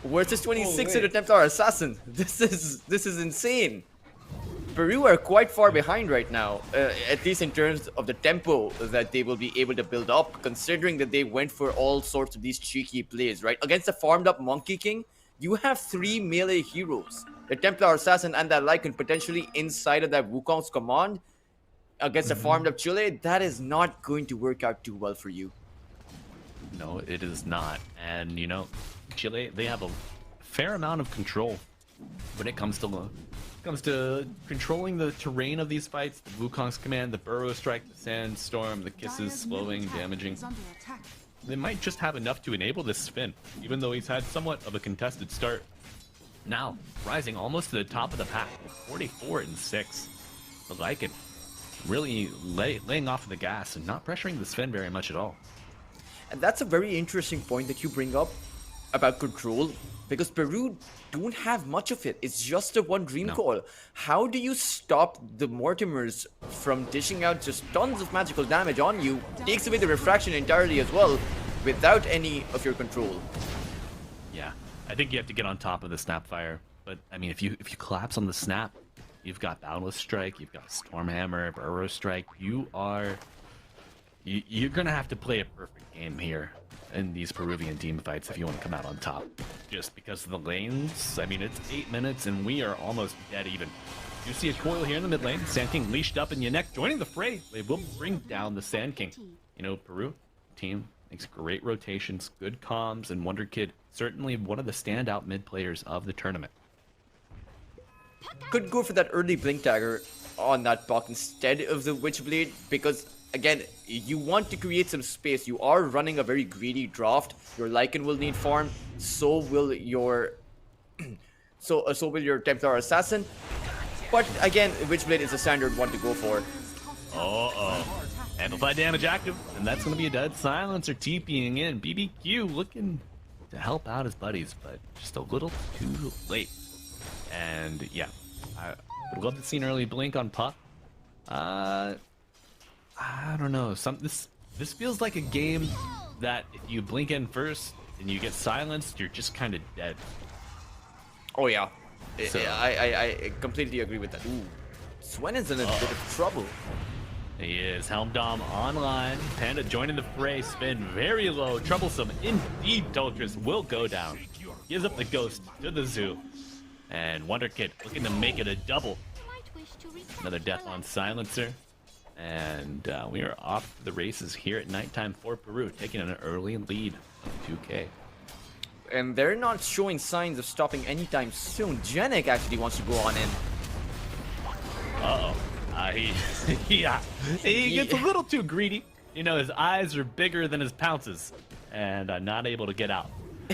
Versus 26 in the Templar Assassin. This is insane. Peru are quite far behind right now, at least in terms of the tempo that they will be able to build up, considering that they went for all sorts of these cheeky plays, right? Against a farmed up Monkey King, you have 3 melee heroes. The Templar Assassin and that Lycan potentially inside of that Wukong's command. Against a farmed up Chile, that is not going to work out too well for you. No, it is not. And, you know, Chile, they have a fair amount of control when it comes to controlling the terrain of these fights. The Wukong's command, the Burrow Strike, the Sandstorm, the Kisses, slowing, damaging. They might just have enough to enable this spin, even though he's had somewhat of a contested start. Now, rising almost to the top of the pack, 44-6. The Lycan really laying off the gas and not pressuring the Sven very much at all. And that's a very interesting point that you bring up about control, because Peru don't have much of it. It's just a one Dream Coil. How do you stop the Mortimers from dishing out just tons of magical damage on you? Takes away the refraction entirely as well, without any of your control. Yeah, I think you have to get on top of the Snapfire. But I mean, if you collapse on the Snap, you've got Boundless Strike, you've got Stormhammer, Burrow Strike. You're gonna have to play a perfect game here in these Peruvian team fights if you want to come out on top. Just because of the lanes, I mean, it's 8 minutes and we are almost dead even. You see a coil here in the mid lane, Sand King leashed up, and Yanek joining the fray. They will bring down the Sand King. You know, Peru team Makes great rotations, good comms, and Wonder Kid certainly one of the standout mid players of the tournament. Could go for that early blink dagger on that Puck instead of the Witchblade, because again, you want to create some space. You are running a very greedy draft. Your Lycan will need farm, so will your so will your Templar Assassin. But again, Witchblade is a standard one to go for. Amplify damage active, and that's going to be a dead silencer TPing in. BBQ looking to help out his buddies, but just a little too late. And yeah, I would love to see an early blink on Puck. I don't know. This feels like a game that if you blink in first and you get silenced, you're just kind of dead. Oh yeah, So- I completely agree with that. Ooh, Swen is in a bit of trouble. He is. Helm Dom online. Panda joining the fray. Spin very low. Troublesome indeed. Doltrus will go down. Gives up the ghost to the zoo. And Wonder Kid looking to make it a double. Another death on Silencer. And we are off to the races here at nighttime for Peru, taking an early lead of 2K. And they're not showing signs of stopping anytime soon. Janek actually wants to go on in. He gets a little too greedy. You know, his eyes are bigger than his pounces. And not able to get out.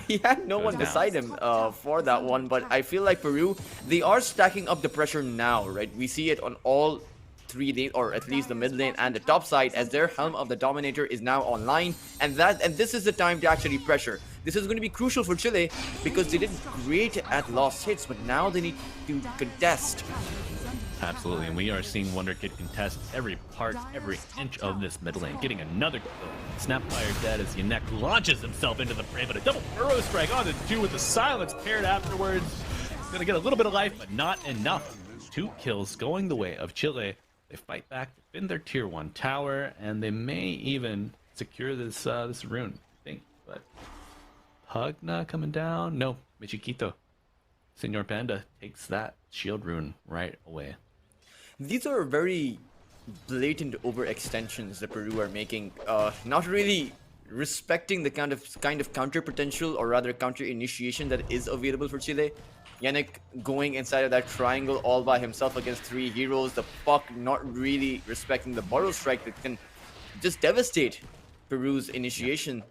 He had no one down. beside him for that one, but I feel like Peru, they are stacking up the pressure now, right? We see it on all three lanes, or at least the mid lane and the top side, as their Helm of the Dominator is now online, and this is the time to actually pressure. This is going to be crucial for Chile because they did great at lost hits, but now they need to contest. Absolutely, and we are seeing Wonder Kid contest every part, every inch of this mid lane, getting another kill. Snapfire dead as Yanek launches himself into the fray, but a double burrow strike on the two with the silence paired afterwards. He's gonna get a little bit of life, but not enough. 2 kills going the way of Chile. They fight back, defend their tier 1 tower, and they may even secure this this rune, I think. But Pugna coming down. No, Michiquito. Senor Panda takes that shield rune right away. These are very blatant overextensions that Peru are making, not really respecting the kind of counter potential, or rather counter initiation, that is available for Chile. Yannick going inside of that triangle all by himself against 3 heroes. The Puck not really respecting the burrow strike that can just devastate Peru's initiation.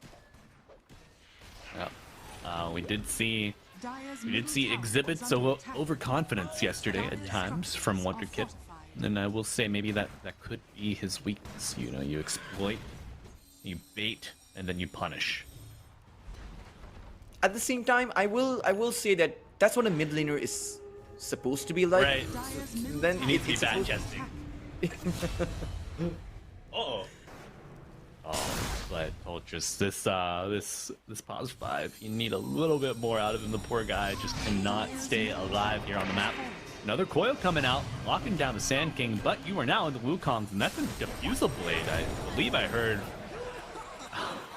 Yeah. We did see exhibits of overconfidence yesterday at times from Wonder Kid. And I will say maybe that could be his weakness. You know, you exploit, you bait, and then you punish. At the same time, I will say that that's what a mid laner is supposed to be like. Right. Then You need to be it's bad supposed- chesting. Uh-oh. Oh, but Ultras, this pause 5, you need a little bit more out of him. The poor guy just cannot stay alive here on the map. Another coil coming out, locking down the Sand King, but you are now in the Wukongs, and that's a diffusal blade. I believe I heard.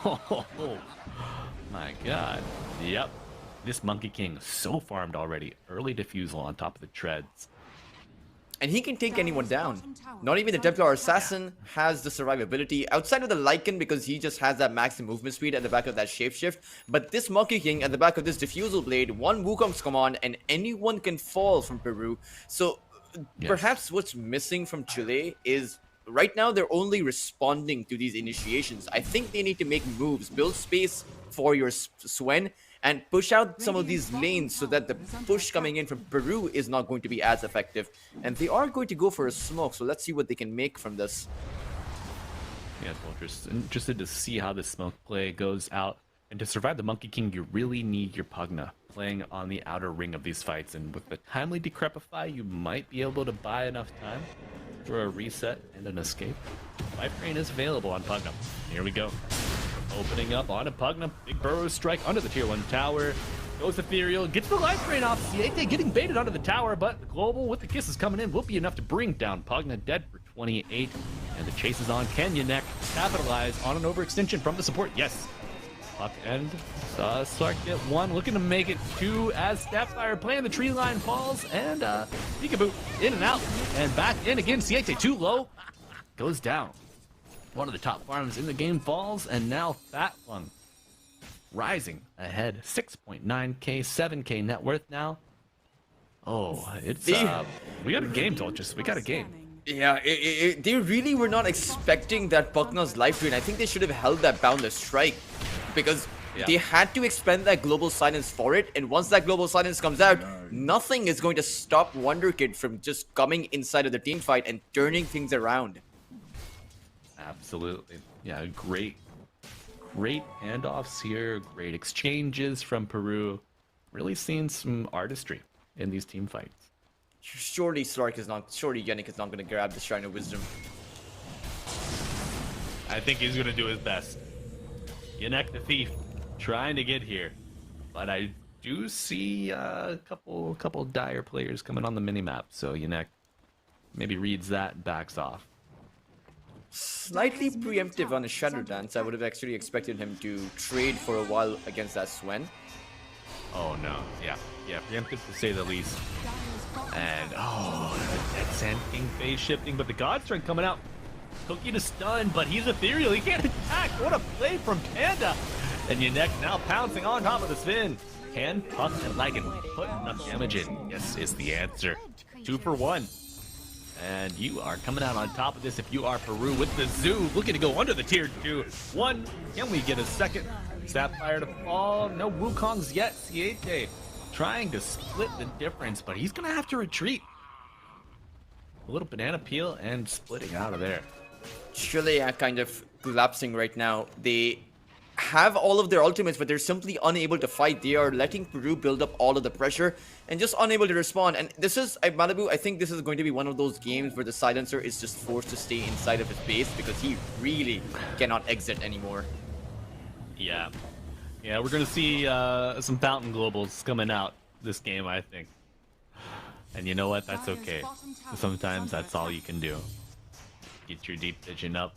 Oh my god. Yep. This Monkey King so farmed already. Early diffusal on top of the treads. And he can take anyone down. Not even the Templar Assassin has the survivability outside of the Lycan, because he just has that max movement speed at the back of that shapeshift. But this Monkey King at the back of this diffusal blade, one Wukong's command, and anyone can fall from Peru. So perhaps what's missing from Chile is right now they're only responding to these initiations. I think they need to make moves, build space for your Swen, and push out some of these lanes so that the push coming in from Peru is not going to be as effective. And they are going to go for a smoke, so let's see what they can make from this. Yeah, Ultras, interested to see how this smoke play goes out. And to survive the Monkey King, you really need your Pugna playing on the outer ring of these fights. And with the timely Decrepify, you might be able to buy enough time for a reset and an escape. Life Drain is available on Pugna. Here we go. Opening up on a Pugna. Big burrow strike under the tier 1 tower. Goes Ethereal. Gets the life drain off. Siete getting baited onto the tower, but the Global with the kisses coming in will be enough to bring down Pugna, dead for 28. And the chase is on. Can Yanek capitalize on an overextension from the support? Yes. Puck and Sark get 1. Looking to make it 2 as Snapfire playing the tree line falls. And Peekaboo in and out. And back in again. Siete too low. Goes down. One of the top farms in the game falls, and now Fat Lung rising ahead. 6.9k, 7k net worth now. Oh, it's we got a game, Dolchus. We got a game. Yeah, they really were not expecting that Bucknell's life drain. I think they should have held that boundless strike because they had to expend that global silence for it. And once that global silence comes out, nothing is going to stop Wonder Kid from just coming inside of the team fight and turning things around. Absolutely. Yeah, great handoffs here. Great exchanges from Peru. Really seeing some artistry in these team fights. Surely Yannick is not going to grab the Shrine of Wisdom. I think he's going to do his best. Yannick the Thief trying to get here. But I do see a couple dire players coming on the minimap. So Yannick maybe reads that and backs off. Slightly preemptive on his Shadow Dance. I would have actually expected him to trade for a while against that Swen. Oh no, yeah, preemptive to say the least. And that Sand King phase shifting, but the God Strength coming out. Cookie to stun, but he's ethereal. He can't attack. What a play from Panda. And Yannick now pouncing on top of the Sven. Can Puck and Lagan put enough damage in? Yes, is the answer. 2 for 1. And you are coming out on top of this if you are Peru with the Zoo, looking to go under the tier 2. 1, can we get a second? Sapphire to fall, no Wukongs yet. Siete trying to split the difference, but he's gonna have to retreat. A little banana peel and splitting out of there. Chile are kind of collapsing right now. They have all of their ultimates, but they're simply unable to fight. They are letting Peru build up all of the pressure and just unable to respond. And this is, Malibu, I think this is going to be one of those games where the Silencer is just forced to stay inside of his base because he really cannot exit anymore. Yeah, we're gonna see some Fountain Globals coming out this game, I think. And you know what? That's okay. Sometimes that's all you can do. Get your deep vision up,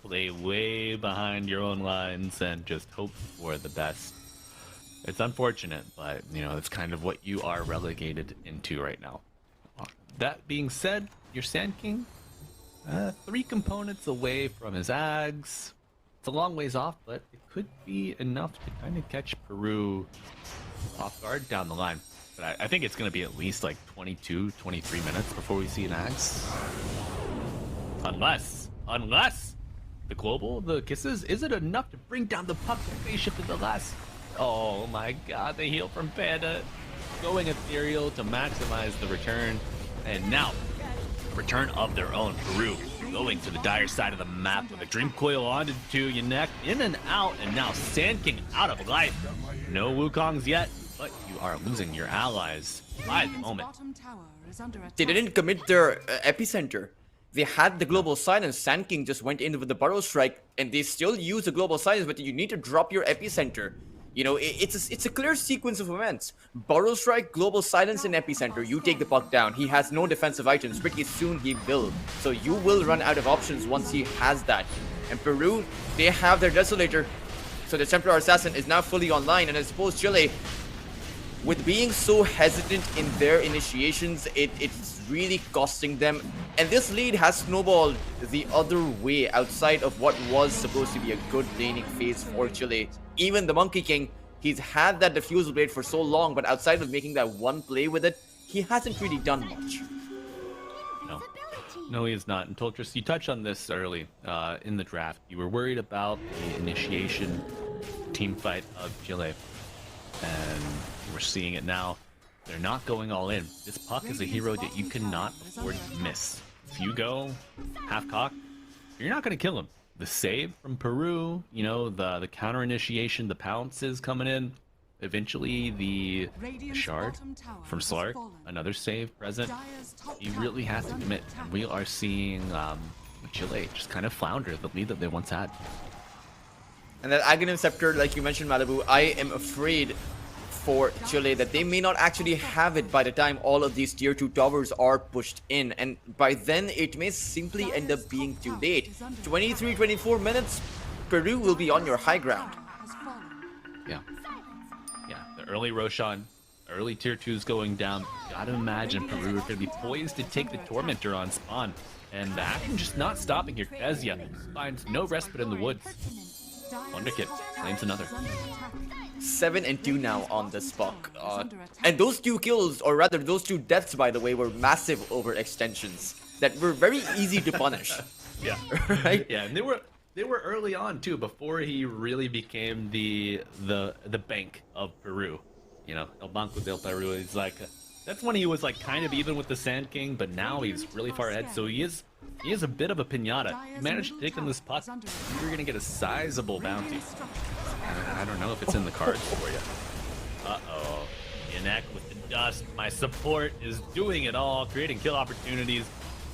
play way behind your own lines, and just hope for the best. It's unfortunate, but you know, it's kind of what you are relegated into right now. That being said, your Sand King, 3 components away from his Ags. It's a long ways off, but it could be enough to kind of catch Peru off guard down the line. But I think it's going to be at least like 22, 23 minutes before we see an Axe. Unless the global, the kisses, is it enough to bring down the Puck spaceship in the last? Oh my god, the heal from Panda. Going ethereal to maximize the return. And now, return of their own. Peru going to the dire side of the map with a Dream Coil onto Yannick, in and out, and now Sand King out of life. No Wukongs yet, but you are losing your allies by the moment. They didn't commit their epicenter. They had the global silence. Sand King just went in with the Burrow Strike, and they still use the global silence, but you need to drop your epicenter. You know, it's a clear sequence of events. Burrow Strike, global silence, and epicenter. You take the puck down. He has no defensive items. Pretty soon he will. So you will run out of options once he has that. And Peru, they have their Desolator. So the Templar Assassin is now fully online. And I suppose Chile, with being so hesitant in their initiations, it's really costing them. And this lead has snowballed the other way outside of what was supposed to be a good laning phase for Chile. Even the Monkey King, he's had that Diffusal Blade for so long, but outside of making that one play with it, he hasn't really done much. No, he is not. And Toltris, you touched on this early in the draft. You were worried about the initiation team fight of Chile. And we're seeing it now. They're not going all in. This Puck is a hero that you cannot afford to miss. If you go half-cock, you're not going to kill him. The save from Peru, you know, the counter initiation, the pounces coming in. Eventually, the shard from Slark, another save present. He really has to commit. And we are seeing Chile just kind of flounder the lead that they once had. And that Aghanim Scepter, like you mentioned, Malibu, I am afraid for Chile that they may not actually have it by the time all of these tier 2 towers are pushed in, and by then it may simply end up being too late. 23-24 minutes, Peru will be on your high ground. Yeah, the early Roshan, early tier 2s going down. Gotta imagine Peru are gonna be poised to take the Tormentor on spawn. And the action just not stopping here. Kezia finds no respite in the woods. Wonder Kid claims another. 7 and 2 now on this puck. And those 2 kills, or rather those 2 deaths, by the way, were massive overextensions that were very easy to punish. Yeah. Right? Yeah, and they were early on too, before he really became the bank of Peru. You know, El Banco del Peru is like, that's when he was like kind of even with the Sand King, but now he's really far ahead. So he is a bit of a pinata. He managed to take in this puck. You're gonna get a sizable bounty. I don't know if it's in the cards for you. Uh-oh. Inek with the dust. My support is doing it all, creating kill opportunities.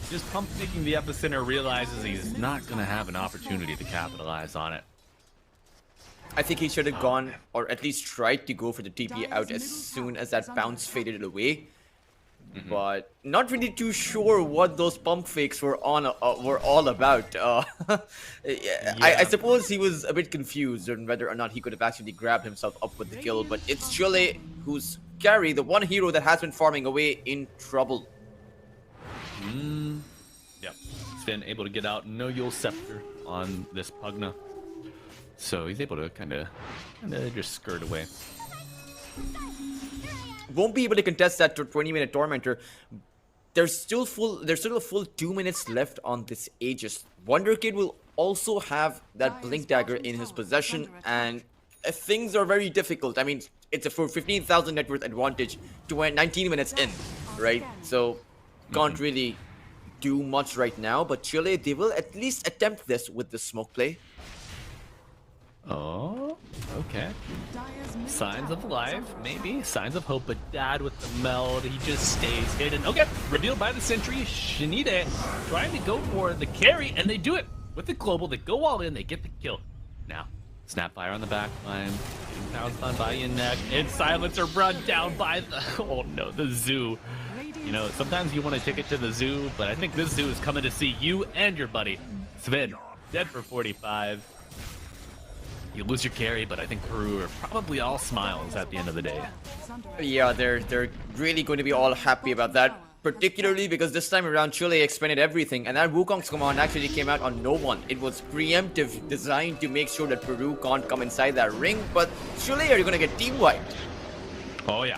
Just pump faking the epicenter, realizes he's not gonna have an opportunity to capitalize on it. I think he should have gone, or at least tried to go for the TP out as soon as that bounce faded away. But not really too sure what those pump fakes were all about. I suppose he was a bit confused on whether or not he could have actually grabbed himself up with the kill. But it's Chile who's carry, the one hero that has been farming away, in trouble. Yep. Sven able to get out no Yule Scepter on this Pugna. So he's able to kind of just skirt away. Won't be able to contest that 20-minute Tormentor. There's still a full 2 minutes left on this Aegis. Wonder Kid will also have that Blink Dagger in his possession, and things are very difficult. I mean, it's a 15,000 net worth advantage to 19 minutes in, right? So can't really do much right now, but Chile, they will at least attempt this with the smoke play. Oh, okay. Signs of life, maybe. Signs of hope, but Dad with the meld, he just stays hidden. Okay, revealed by the sentry. Shinide trying to go for the carry, and they do it with the global. They go all in, they get the kill. Now, Snapfire on the back line, getting pounced on by Inek, and Silencer run down by the, oh no, the zoo. You know, sometimes you want to take it to the zoo, but I think this zoo is coming to see you and your buddy. Sven, dead for 45. You lose your carry, but I think Peru are probably all smiles at the end of the day. Yeah, they're really going to be all happy about that. Particularly because this time around Chile expended everything, and that Wukong's command actually came out on no one. It was preemptive, designed to make sure that Peru can't come inside that ring, but Chile are going to get team wiped. Oh yeah.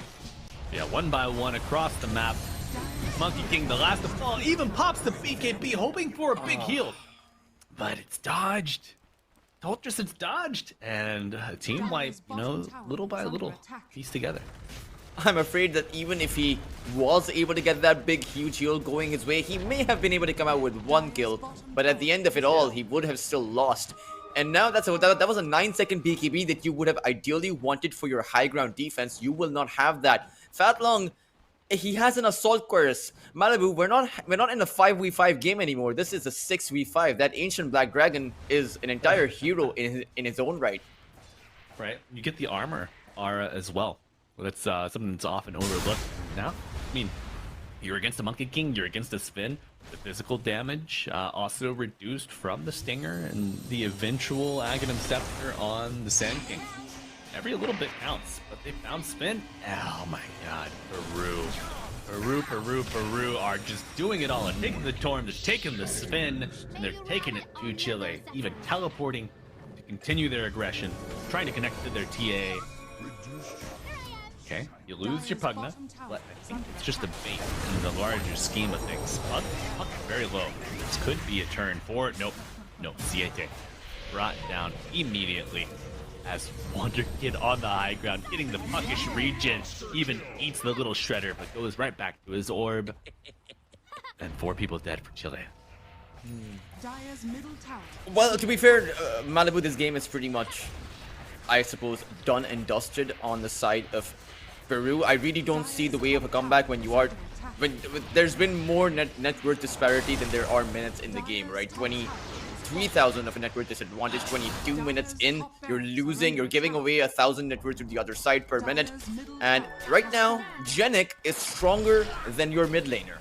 Yeah, one by one across the map. Monkey King, the last to fall, even pops the BKB, hoping for a big heal. But it's dodged. Ultras, it's dodged, and team wipe, you know, little by little, piece together. I'm afraid that even if he was able to get that big, huge heal going his way, he may have been able to come out with 1 kill, but at the end of it all, he would have still lost. And now that was a 9-second BKB that you would have ideally wanted for your high ground defense. You will not have that. Fatlong, he has an assault chorus. Malibu, we're not in a 5v5 game anymore. This is a 6v5. That ancient black dragon is an entire hero in his own right. Right. You get the armor aura as well. That's something that's often overlooked. Now, I mean, you're against a Monkey King, you're against a Spin. The physical damage also reduced from the Stinger and the eventual Aghanim Scepter on the Sand King. Every little bit counts, but they found Spin. Oh my god, Peru are just doing it all. They're taking the Torm, they're taking the Spin, and they're taking it to Chile, even teleporting to continue their aggression, trying to connect to their TA. Okay, you lose your Pugna, but I think it's just a bait in the larger scheme of things. Puck very low. This could be a turn for it. Nope. No, Siete brought down immediately as Wonder Kid on the high ground, getting the puckish regen, even eats the little shredder, but goes right back to his orb. And 4 people dead for Chile. Well, to be fair, Malibu, this game is pretty much, I suppose, done and dusted on the side of Peru. I really don't see the way of a comeback when there's been more net worth disparity than there are minutes in the game, right? 23,000 of a net worth disadvantage, 22 minutes in, you're losing, you're giving away 1,000 net worth to the other side per minute. And right now, Genic is stronger than your mid laner.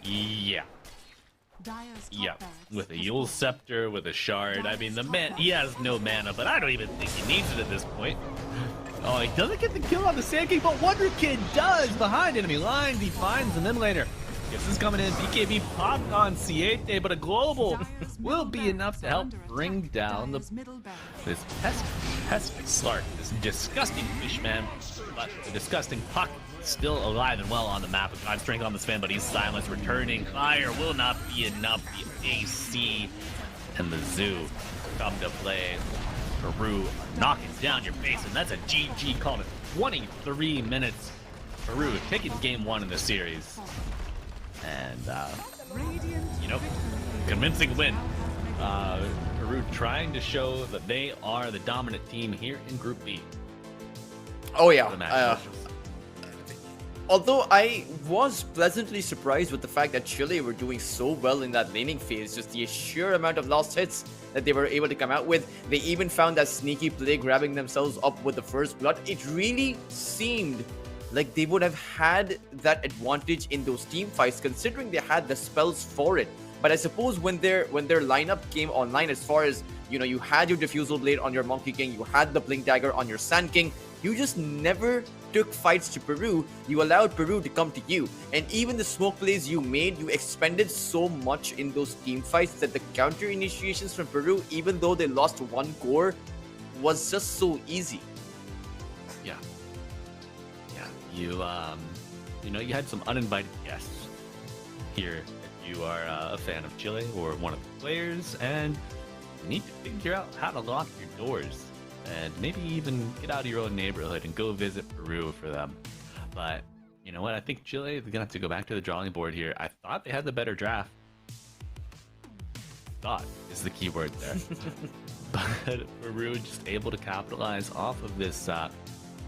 Yeah. Yeah, with a Yule Scepter, with a Shard. I mean, the man, he has no mana, but I don't even think he needs it at this point. Oh, he doesn't get the kill on the Sand King, but Wonder Kid does behind enemy lines. He finds the mid laner. This is coming in. BKB popped on Siete, but a global will be enough to help bring down this pestic Slark, this disgusting fishman. But the disgusting puck still alive and well on the map. God strength on this fan, but he's silenced. Returning fire will not be enough. The AC and the Zoo come to play. Peru knocking down your face, and that's a GG call. 23 minutes. Peru taking game 1 in the series. And, convincing win. Peru trying to show that they are the dominant team here in Group B. Oh yeah. Although I was pleasantly surprised with the fact that Chile were doing so well in that laning phase, just the sheer amount of lost hits that they were able to come out with. They even found that sneaky play, grabbing themselves up with the first blood. It really seemed like they would have had that advantage in those team fights, considering they had the spells for it. But I suppose when their lineup came online, as far as, you had your Diffusal Blade on your Monkey King, you had the Blink Dagger on your Sand King, you just never took fights to Peru. You allowed Peru to come to you. And even the smoke plays you made, you expended so much in those team fights that the counter initiations from Peru, even though they lost one core, was just so easy. Yeah. You you had some uninvited guests here. If you are a fan of Chile or one of the players, and you need to figure out how to lock your doors, and maybe even get out of your own neighborhood and go visit Peru for them. But you know what? I think Chile is gonna have to go back to the drawing board here. I thought they had the better draft. Thought is the key word there. But Peru just able to capitalize off of this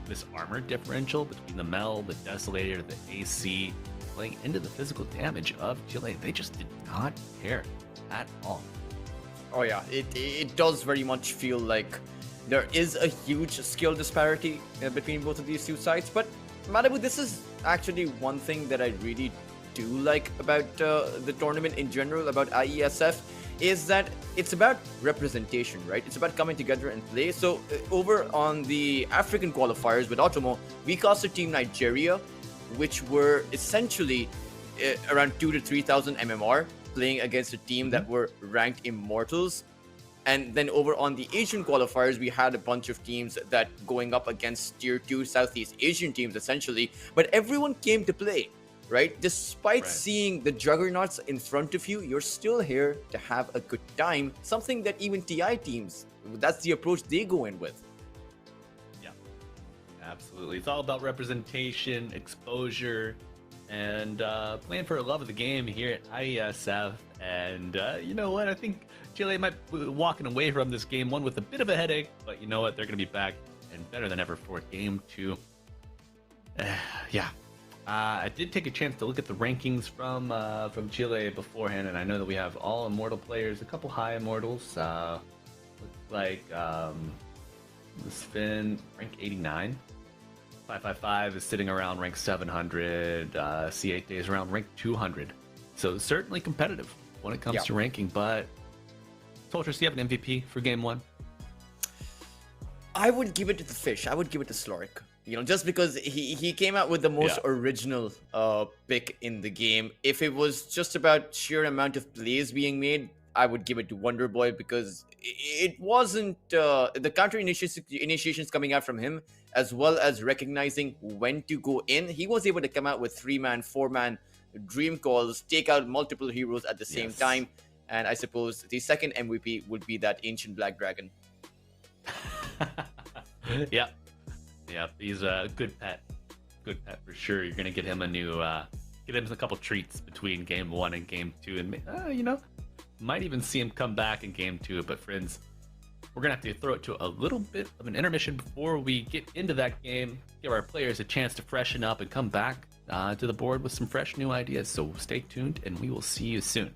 this armor differential between the Mel, the Desolator, the AC, playing into the physical damage of Chile. They just did not care at all. Oh yeah, it does very much feel like there is a huge skill disparity between both of these two sides. But Malibu, this is actually one thing that I really do like about the tournament in general, about IESF, is that it's about representation, right? It's about coming together and play. So over on the African qualifiers with Otomo, we casted Team Nigeria, which were essentially around 2,000 to 3,000 MMR, playing against a team that were ranked Immortals. And then over on the Asian qualifiers, we had a bunch of teams that going up against Tier 2 Southeast Asian teams, essentially. But everyone came to play, right? Despite seeing the juggernauts in front of you, you're still here to have a good time. Something that even TI teams, that's the approach they go in with. Yeah, absolutely. It's all about representation, exposure, and playing for the love of the game here at IESF. And you know what? I think Chile might be walking away from this game one with a bit of a headache, but you know what? They're going to be back and better than ever for game 2. I did take a chance to look at the rankings from Chile beforehand, and I know that we have all Immortal players, a couple high Immortals. Looks like the Spin rank 89. 555 is sitting around rank 700. C8 is around rank 200. So certainly competitive when it comes to ranking. But Soldiers, do you have an MVP for game 1? I would give it to the Fish. I would give it to Sloric. Just because he came out with the most original pick in the game. If it was just about sheer amount of plays being made, I would give it to Wonder Boy, because it wasn't the counter initiations coming out from him, as well as recognizing when to go in. He was able to come out with 3-man, 4-man dream calls, take out multiple heroes at the same time. And I suppose the second MVP would be that Ancient Black Dragon. Yeah, he's a good pet for sure. You're gonna get him get him a couple treats between game 1 and game 2, and might even see him come back in game 2. But friends, we're gonna have to throw it to a little bit of an intermission before we get into that game. Give our players a chance to freshen up and come back to the board with some fresh new ideas. So stay tuned, and we will see you soon.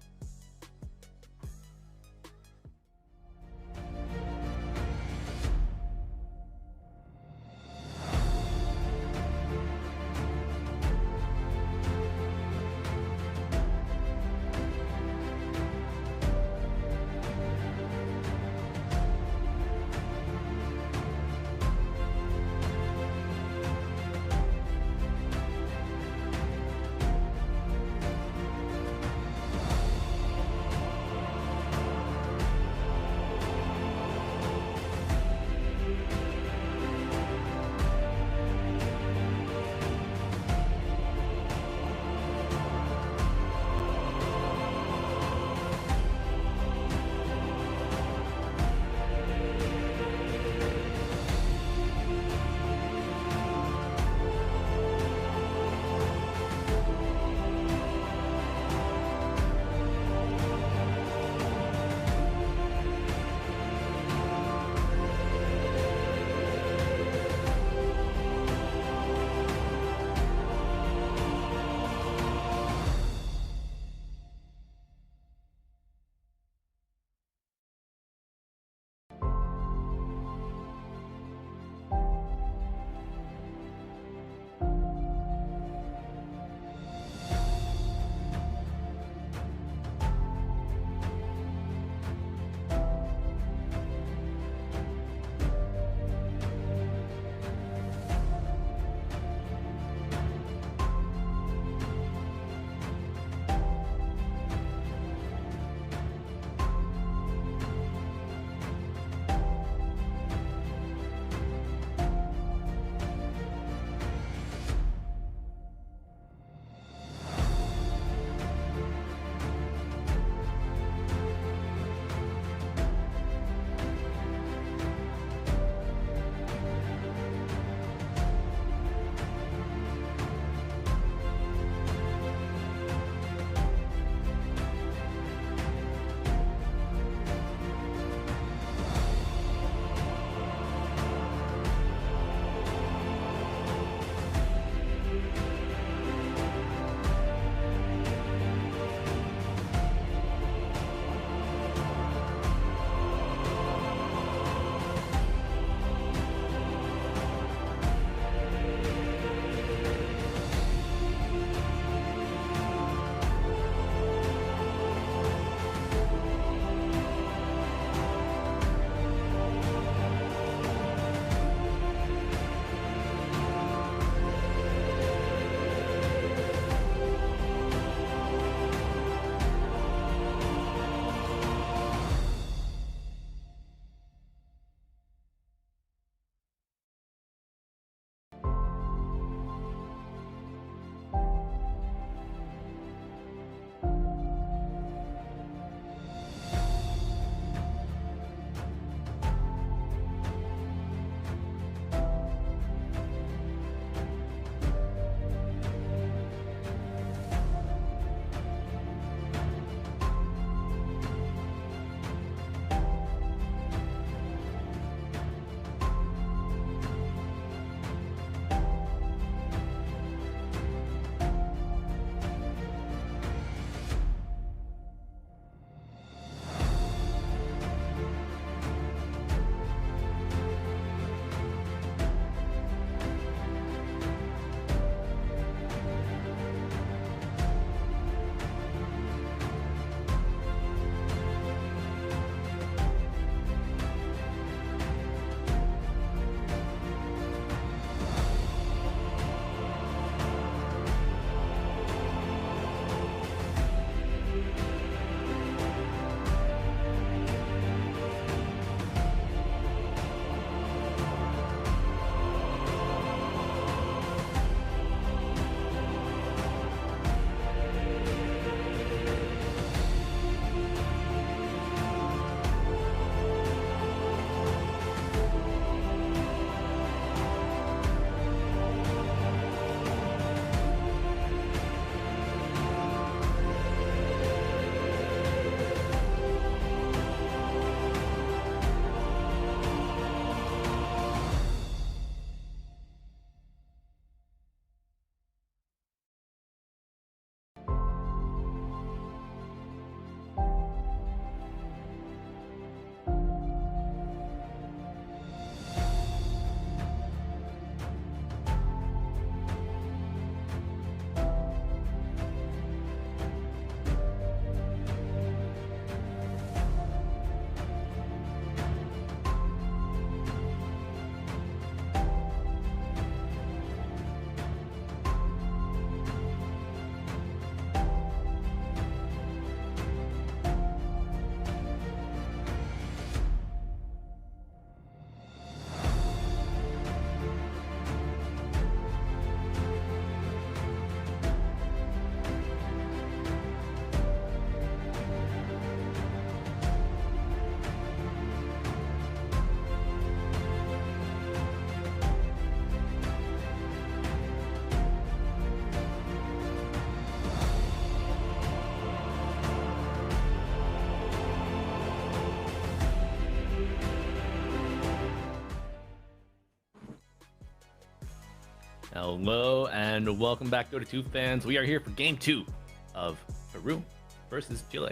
Hello and welcome back, Dota 2 fans. We are here for Game 2 of Peru versus Chile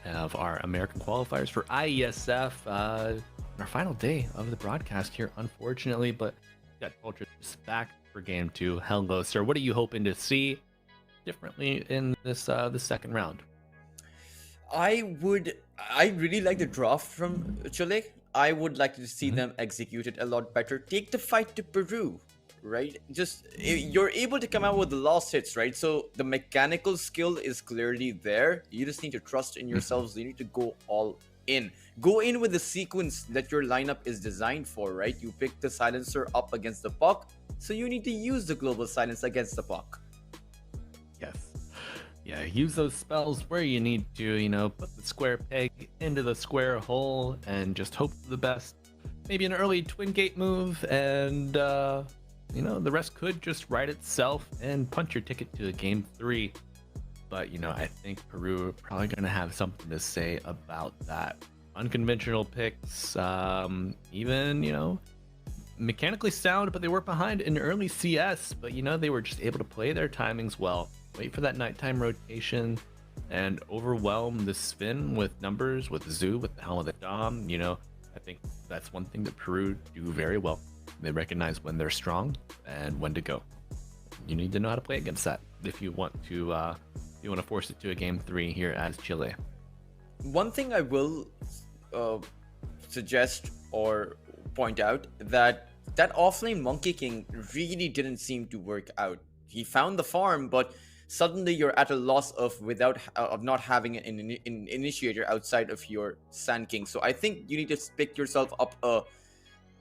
of our American qualifiers for Iesf. Our final day of the broadcast here, unfortunately, but got Ultras back for Game 2. Hello, sir. What are you hoping to see differently in this second round? I really like the draft from Chile. I would like to see them execute it a lot better. Take the fight to Peru, right? You're able to come out with the lost hits, right? So the mechanical skill is clearly there. You just need to trust in yourselves. You need to go all in. Go in with the sequence that your lineup is designed for, right? You pick the silencer up against the puck, so you need to use the global silence against the puck. Yes. Yeah, use those spells where you need to, put the square peg into the square hole and just hope for the best. Maybe an early twin gate move and, the rest could just write itself and punch your ticket to Game 3. But, I think Peru are probably going to have something to say about that. Unconventional picks, even, mechanically sound, but they were behind in early CS. But, they were just able to play their timings well. Wait for that nighttime rotation and overwhelm the spin with numbers, with Zoo, with the Helm of the Dom. I think that's one thing that Peru do very well. They recognize when they're strong and when to go. You need to know how to play against that if you want to force it to a Game 3 here as Chile. One thing I will suggest or point out that offlane Monkey King really didn't seem to work out. He found the farm, but suddenly you're at a loss of not having an initiator outside of your Sand King. So I think you need to pick yourself up a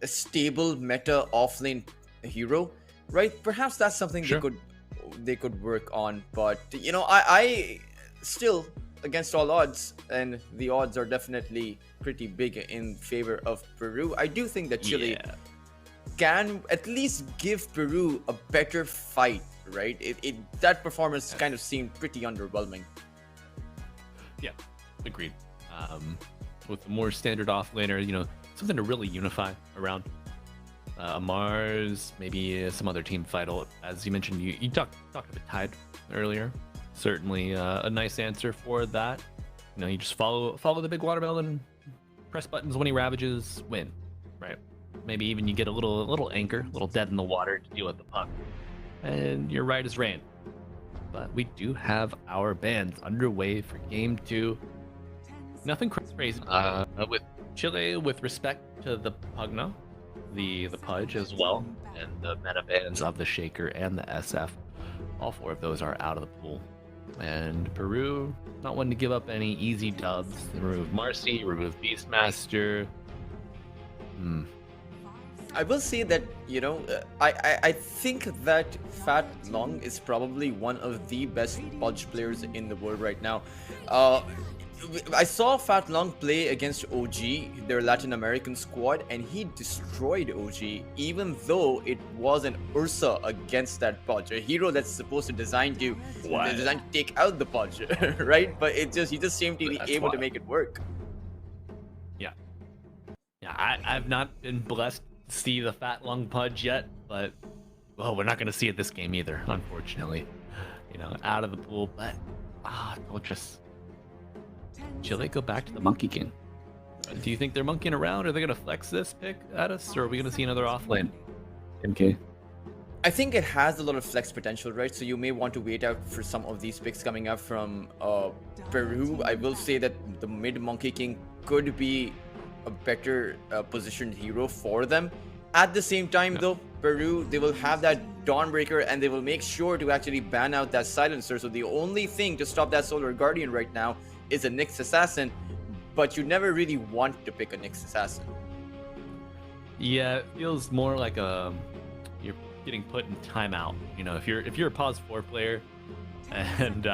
stable meta offlane hero, right? Perhaps that's something Sure. they could work on. But I still, against all odds, and the odds are definitely pretty big in favor of Peru, I do think that Chile can at least give Peru a better fight, right? That performance kind of seemed pretty underwhelming. Yeah, agreed. With a more standard offlaner, something to really unify around. Mars, maybe some other team fight. As you mentioned, you talked about Tide earlier. Certainly a nice answer for that. You just follow the big watermelon, press buttons when he ravages, win, right? Maybe even you get a little anchor, a little dead in the water to deal with the puck, and you're right as rain. But we do have our bans underway for Game 2. Nothing crazy. With Chile, with respect to the Pugna, the Pudge as well, and the meta bans of the Shaker and the SF. All 4 of those are out of the pool. And Peru, not wanting to give up any easy dubs. They removed Marcy, removed Beastmaster. I will say that, I think that Fat Long is probably one of the best Pudge players in the world right now. I saw Fat Long play against OG, their Latin American squad, and he destroyed OG, even though it was an Ursa against that Pudge, a hero that's supposed to design to take out the Pudge, right? But he just seemed to be able to make it work. Yeah, I've not been blessed to see the Fat Long Pudge yet, but we're not going to see it this game either, unfortunately. Out of the pool, but Ultras. Chile go back to the Monkey King. Do you think they're monkeying around? Are they going to flex this pick at us, or are we going to see another offlane? MK. I think it has a lot of flex potential, right? So you may want to wait out for some of these picks coming up from Peru. I will say that the mid Monkey King could be a better positioned hero for them. At the same time, though, Peru, they will have that Dawnbreaker, and they will make sure to actually ban out that Silencer. So the only thing to stop that Solar Guardian right now is a Nyx Assassin, but you never really want to pick a Nyx Assassin. Yeah, it feels more like you're getting put in timeout. If you're a pause 4 player and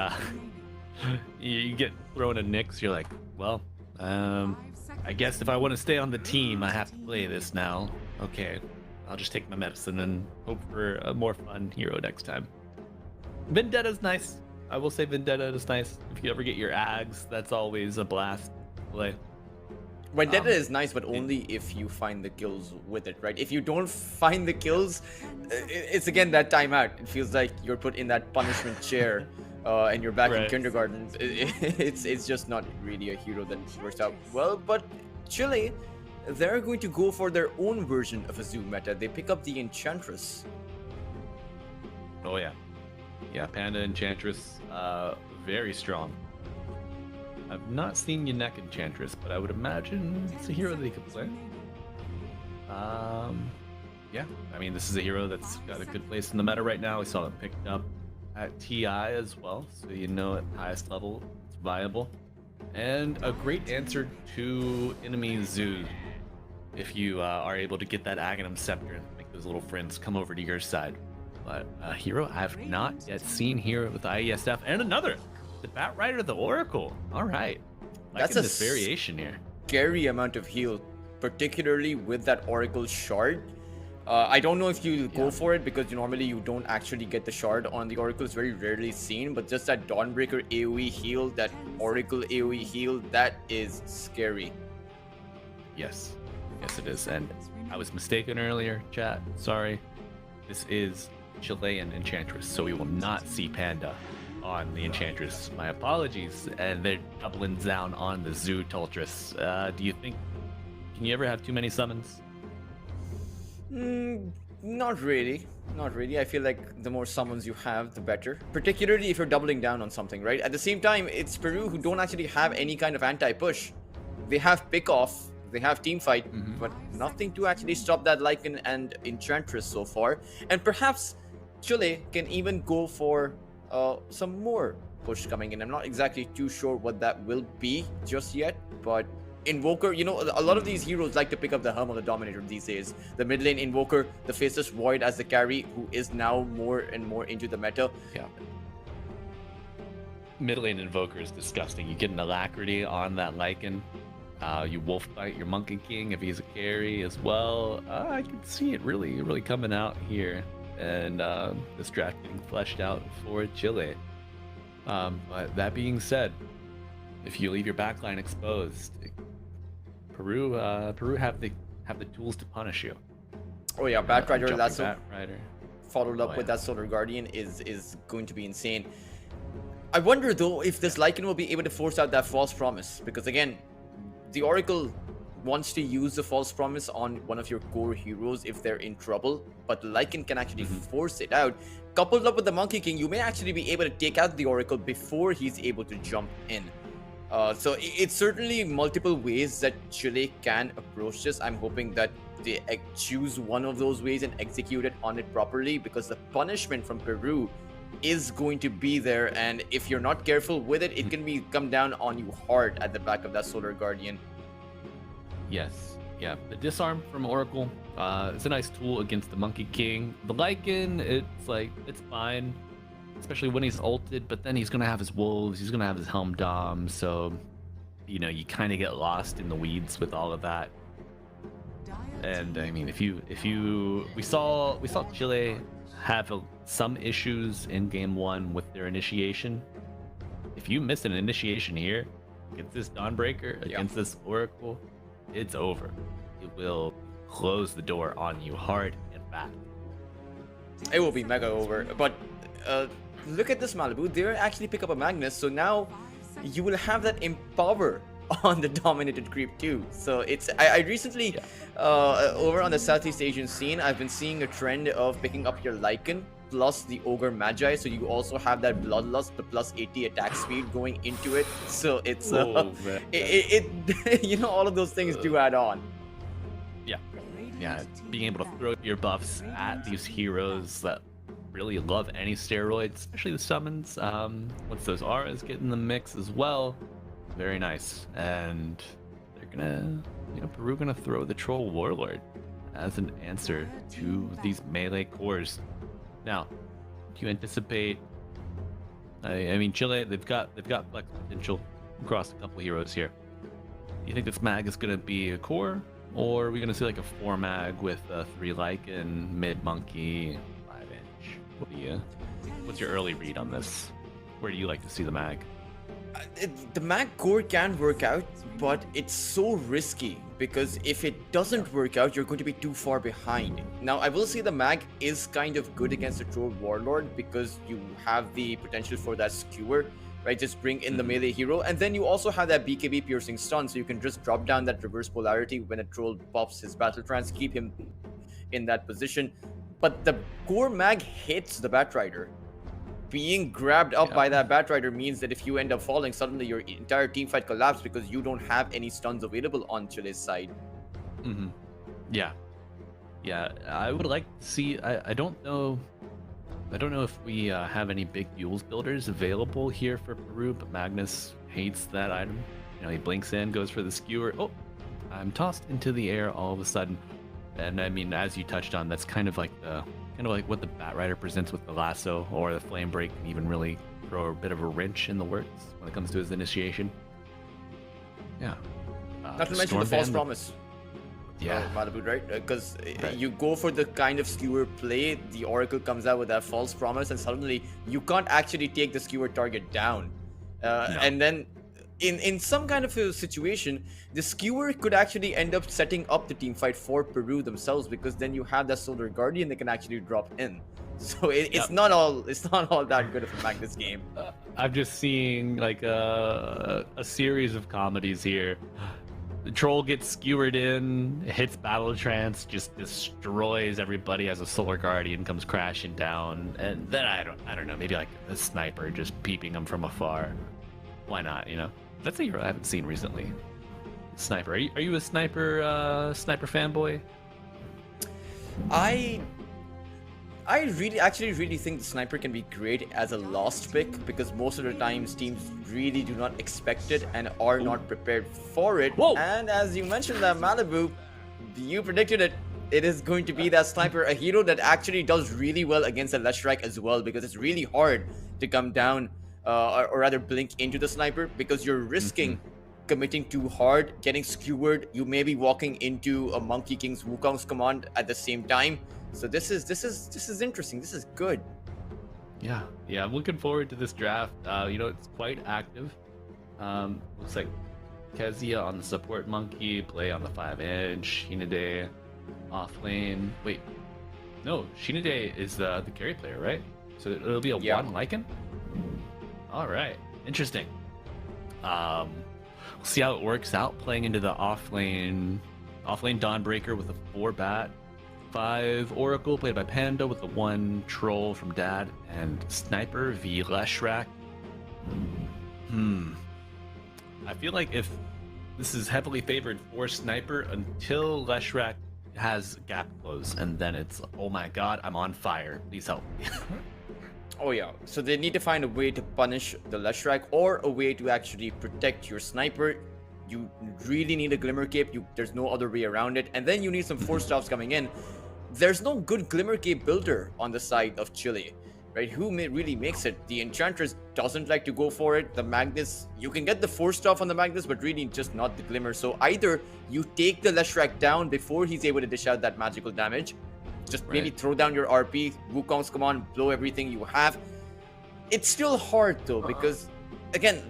you get thrown a Nyx, you're like, well, I guess if I want to stay on the team, I have to play this now. Okay, I'll just take my medicine and hope for a more fun hero next time. Vendetta's nice. I will say Vendetta is nice. If you ever get your Ags, that's always a blast to play. Vendetta is nice, but only if you find the kills with it, right? If you don't find the kills, it's again that timeout. It feels like you're put in that punishment chair, and you're back in Right. kindergarten. It's just not really a hero that works out well. But Chile, they're going to go for their own version of a zoo meta. They pick up the Enchantress. Oh yeah, yeah. Panda Enchantress, very strong. I've not seen Yannick Enchantress, but I would imagine it's a hero that he could play. Yeah, I mean, this is a hero that's got a good place in the meta right now. We saw it picked up at TI as well, so you know at highest level it's viable. And a great answer to enemy zoos if you are able to get that Aghanim Scepter and make those little friends come over to your side. But a hero I've not yet seen here with Iesf, and another, the Bat Rider, the Oracle. All right, That's liking a this variation here. Scary amount of heal, particularly with that Oracle Shard. I don't know if you go for it because normally you don't actually get the shard on the Oracle. It's very rarely seen, but just that Dawnbreaker AoE heal, that Oracle AoE heal, that is scary. Yes, yes it is. And I was mistaken earlier, chat. Sorry. This is Chilean Enchantress, so we will not see Panda on the Enchantress. My apologies. And they're doubling down on the Zoo Tultress. Do you think, can you ever have too many summons? Not really. Not really. I feel like the more summons you have, the better. Particularly if you're doubling down on something, right? At the same time, it's Peru who don't actually have any kind of anti-push. They have pick-off, they have team fight, but nothing to actually stop that Lycan and Enchantress so far. And perhaps Chile can even go for some more push coming in. I'm not exactly too sure what that will be just yet, but Invoker, you know, a lot of these heroes like to pick up the Helm of the Dominator these days. The mid lane Invoker, the Faceless Void as the carry, who is now more and more into the meta. Yeah. Mid lane Invoker is disgusting. You get an Alacrity on that Lycan. You wolf bite your Monkey King if he's a carry as well. I can see it really coming out here. And this draft getting fleshed out for Chile. But that being said, if you leave your backline exposed, Peru have the tools to punish you. Oh yeah, Bat Rider, Jumping that's Bat Rider. followed up with that Solar Guardian is going to be insane. I wonder though if this Lycan will be able to force out that False Promise, because again, the Oracle wants to use the False Promise on one of your core heroes if they're in trouble, but Lycan can actually force it out. Coupled up with the Monkey King, you may actually be able to take out the Oracle before he's able to jump in. So it's certainly multiple ways that Chile can approach this. I'm hoping that they choose one of those ways and execute it on it properly, because the punishment from Peru is going to be there, and if you're not careful with it, it can come down on you hard at the back of that Solar Guardian. Yes, yeah. The disarm from Oracle, it's a nice tool against the Monkey King. The Lycan, it's fine, especially when he's ulted, but then he's gonna have his wolves, he's gonna have his Helm Dom, so you know, you kind of get lost in the weeds with all of that. And I mean, we saw Chile have some issues in game 1 with their initiation. If you miss an initiation here against this Dawnbreaker, against this Oracle, it's over. It will close the door on you hard and fast. It will be mega over. But look at this Malibu. They actually pick up a Magnus, so now you will have that Empower on the dominated creep too. So it's I recently over on the Southeast Asian scene, I've been seeing a trend of picking up your Lycan plus the Ogre Magi, so you also have that Bloodlust, the plus 80 attack speed going into it. So it's it you know, all of those things do add on. Yeah, being able to throw your buffs at these heroes that really love any steroids, especially the summons. Once those auras get in the mix as well, very nice. And they're gonna, you know, Peru gonna throw the Troll Warlord as an answer to these melee cores. Now, do you anticipate? I mean, Chile, they've got flex potential across a couple heroes here. Do you think this mag is gonna be a core, or are we gonna see like a 4 mag with 3 Lycan, mid monkey, 5-inch? What's your early read on this? Where do you like to see the mag? The mag core can work out, but it's so risky because if it doesn't work out, you're going to be too far behind. Now, I will say the mag is kind of good against the troll warlord because you have the potential for that skewer, right? Just bring in the melee hero, and then you also have that BKB piercing stun, so you can just drop down that reverse polarity when a troll pops his battle trance, keep him in that position. But the core mag hits the Batrider. Being grabbed up by that Batrider means that if you end up falling, suddenly your entire team fight collapses because you don't have any stuns available on Chile's side. Yeah. Yeah, I would like to see. I don't know. I don't know if we have any big Yules builders available here for Peru, but Magnus hates that item. You know, he blinks in, goes for the skewer. Oh, I'm tossed into the air all of a sudden. And I mean, as you touched on, that's kind of like what the Batrider presents with the lasso, or the flame break can even really throw a bit of a wrench in the works when it comes to his initiation. Yeah. Not to mention the false promise. Yeah. Malibu, right? Because you go for the kind of skewer play, the Oracle comes out with that false promise, and suddenly you can't actually take the skewer target down. And then in some kind of a situation, the skewer could actually end up setting up the team fight for Peru themselves, because then you have that Solar Guardian that can actually drop in. So it's not all that good of a Magnus game. I'm just seeing like a series of comedies here. The troll gets skewered in, hits battle trance, just destroys everybody as a Solar Guardian comes crashing down, and then I don't know, maybe like a sniper just peeping them from afar. Why not? You know, that's a hero I haven't seen recently. Sniper, are you a sniper fanboy? I really think the sniper can be great as a last pick, because most of the times teams really do not expect it and are not prepared for it. Whoa. And as you mentioned that Malibu, you predicted it. It is going to be that sniper, a hero that actually does really well against the Leshrac as well, because it's really hard to come down or rather blink into the sniper, because you're risking committing too hard, getting skewered. You may be walking into a Monkey King's Wukong's command at the same time. So this is interesting. This is good. Yeah, I'm looking forward to this draft. You know, it's quite active. Looks like Kezia on the support monkey, play on the 5-inch, Shinade off lane. Wait, no, Shinade is the carry player, right? So it'll be a one Lycan? All right, interesting. We'll see how it works out, playing into the off lane Dawnbreaker with a 4 bat. 5 Oracle played by Panda with the 1 Troll from Dad, and Sniper v Leshrac. I feel like if this is heavily favored for Sniper until Leshrac has gap close, and then it's, oh my god, I'm on fire, please help me. Oh yeah, so they need to find a way to punish the Leshrac, or a way to actually protect your Sniper. You really need a Glimmer Cape, there's no other way around it, and then you need some Force Staffs coming in. There's no good Glimmer Cape builder on the side of Chile, right? Who really makes it? The Enchantress doesn't like to go for it. The Magnus, you can get the Force Staff on the Magnus, but really just not the Glimmer. So either you take the Leshrac down before he's able to dish out that magical damage, just maybe throw down your RP, Wukong's command, blow everything you have. It's still hard though, because again,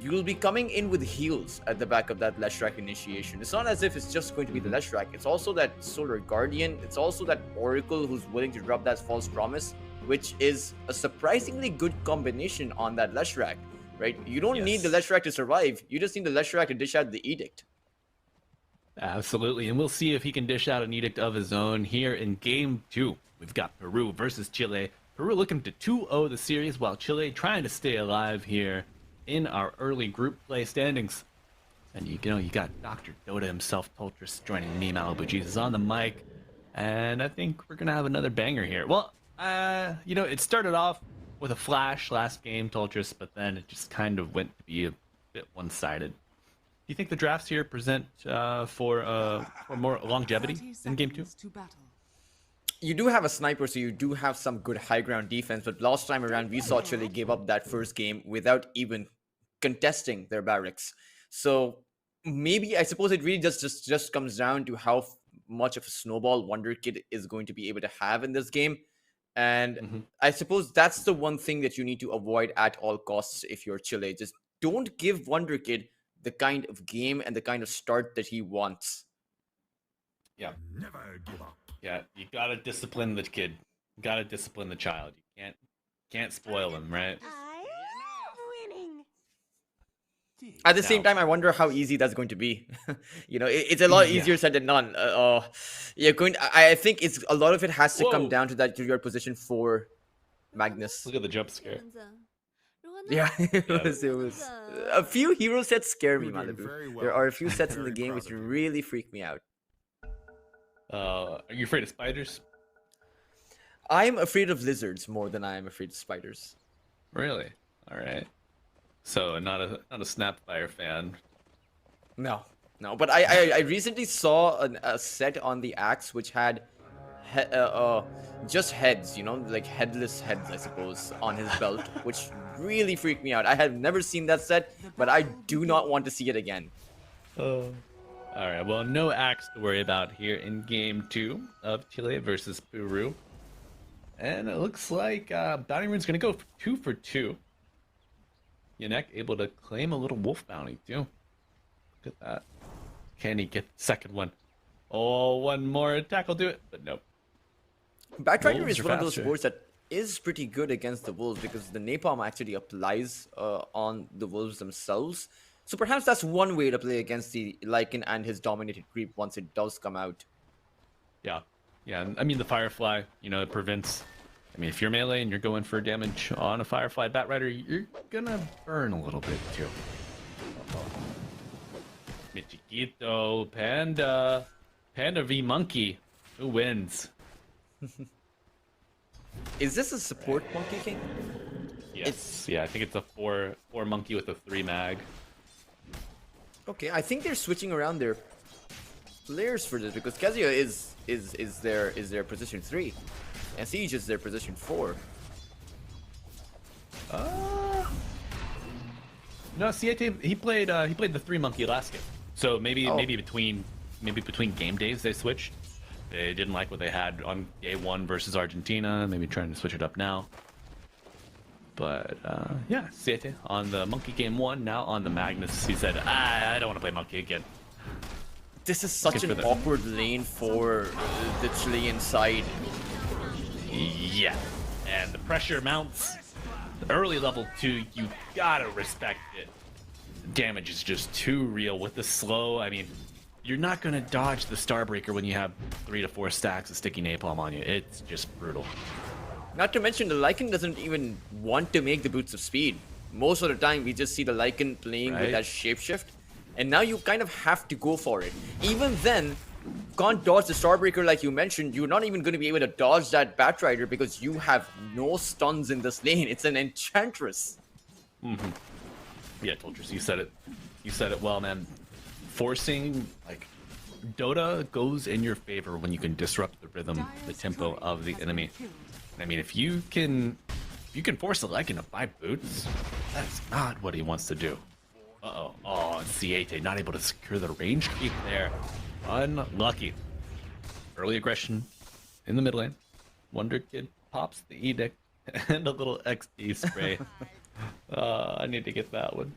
you'll be coming in with heals at the back of that Leshrac initiation. It's not as if it's just going to be the Leshrac. It's also that Solar Guardian. It's also that Oracle who's willing to drop that False Promise, which is a surprisingly good combination on that Leshrac, right? You don't need the Leshrac to survive. You just need the Leshrac to dish out the Edict. Absolutely, and we'll see if he can dish out an Edict of his own here in Game 2. We've got Peru versus Chile. Peru looking to 2-0 the series, while Chile trying to stay alive here in our early group play standings. And you got Dr. Dota himself, Toltris, joining me, Malibu Jesus, on the mic. And I think we're gonna have another banger here. Well, it started off with a flash last game, Toltris, but then it just kind of went to be a bit one-sided. Do you think the drafts here present for more longevity in Game 2? You do have a sniper, so you do have some good high ground defense, but last time around we saw Chile give up that first game without even contesting their barracks. So maybe, I suppose it really just comes down to how much of a snowball Wonder Kid is going to be able to have in this game. And I suppose that's the one thing that you need to avoid at all costs if you're Chile. Just don't give Wonder Kid the kind of game and the kind of start that he wants. Yeah. Yeah, you gotta discipline the kid. You gotta discipline the child. You can't spoil him, right? I love winning. At the same Now- time, I wonder how easy that's going to be. It's a lot Yeah. easier said than done. You're going. I think it's a lot of it has to come Whoa. down to your position for Magnus. Look at the jump scare. Yeah, it was a few hero sets scare me, You were doing Malibu. very well. There are a few sets in the Very game proud which of you. really freak me out. Are you afraid of spiders? I'm afraid of lizards more than I am afraid of spiders. Really? All right. So not a Snapfire fan. No. But I recently saw a set on the Axe which had just heads, like headless heads, I suppose, on his belt, which really freaked me out. I have never seen that set, but I do not want to see it again. All right. Well, no axe to worry about here in Game 2 of Chile versus Peru. And it looks like Bounty Rune's going to go 2 for 2. Yannick able to claim a little wolf bounty, too. Look at that. Can he get the second one? Oh, one more attack will do it, but nope. Batrider Wolves is are one of those faster. boards that is pretty good against the wolves because the napalm actually applies on the wolves themselves. So perhaps that's one way to play against the Lycan and his dominated creep once it does come out. Yeah. And I mean, the Firefly, it prevents... I mean, if you're melee and you're going for damage on a Firefly Batrider, you're gonna burn a little bit, too. Michiquito, Panda v Monkey. Who wins? Is this a support Monkey King? Yes. Yeah, I think it's a 4 monkey with a 3 mag. Okay, I think they're switching around their players for this because Kezia is their position 3, and Siege is their position 4. No, Siete, he played the 3 monkey last game. So maybe Oh. between game days they switched. They didn't like what they had on day 1 versus Argentina. Maybe trying to switch it up now. But yeah, Siete on the monkey game 1. Now on the Magnus, he said, I don't want to play monkey again. This is such Looking an for the- awkward lane for the Chilean side. Yeah, and the pressure mounts. Early level 2, you gotta respect it. Damage is just too real with the slow. I mean, you're not gonna dodge the Starbreaker when you have 3 to 4 stacks of sticky napalm on you. It's just brutal. Not to mention the Lycan doesn't even want to make the boots of speed. Most of the time we just see the Lycan playing with Right. that shapeshift, and now you kind of have to go for it. Even then, can't dodge the Starbreaker like you mentioned. You're not even going to be able to dodge that Batrider because you have no stuns in this lane. It's an Enchantress. Yeah, Toltris, you said it. You said it well, man. Forcing, like, Dota goes in your favor when you can disrupt the rhythm, the tempo of the enemy. I mean, if you can force the Lycan to buy boots, that's not what he wants to do. Uh-oh. Oh, and Siete not able to secure the range creep there. Unlucky. Early aggression in the mid lane. Wonder Kid pops the edict and a little XP spray. I need to get that one.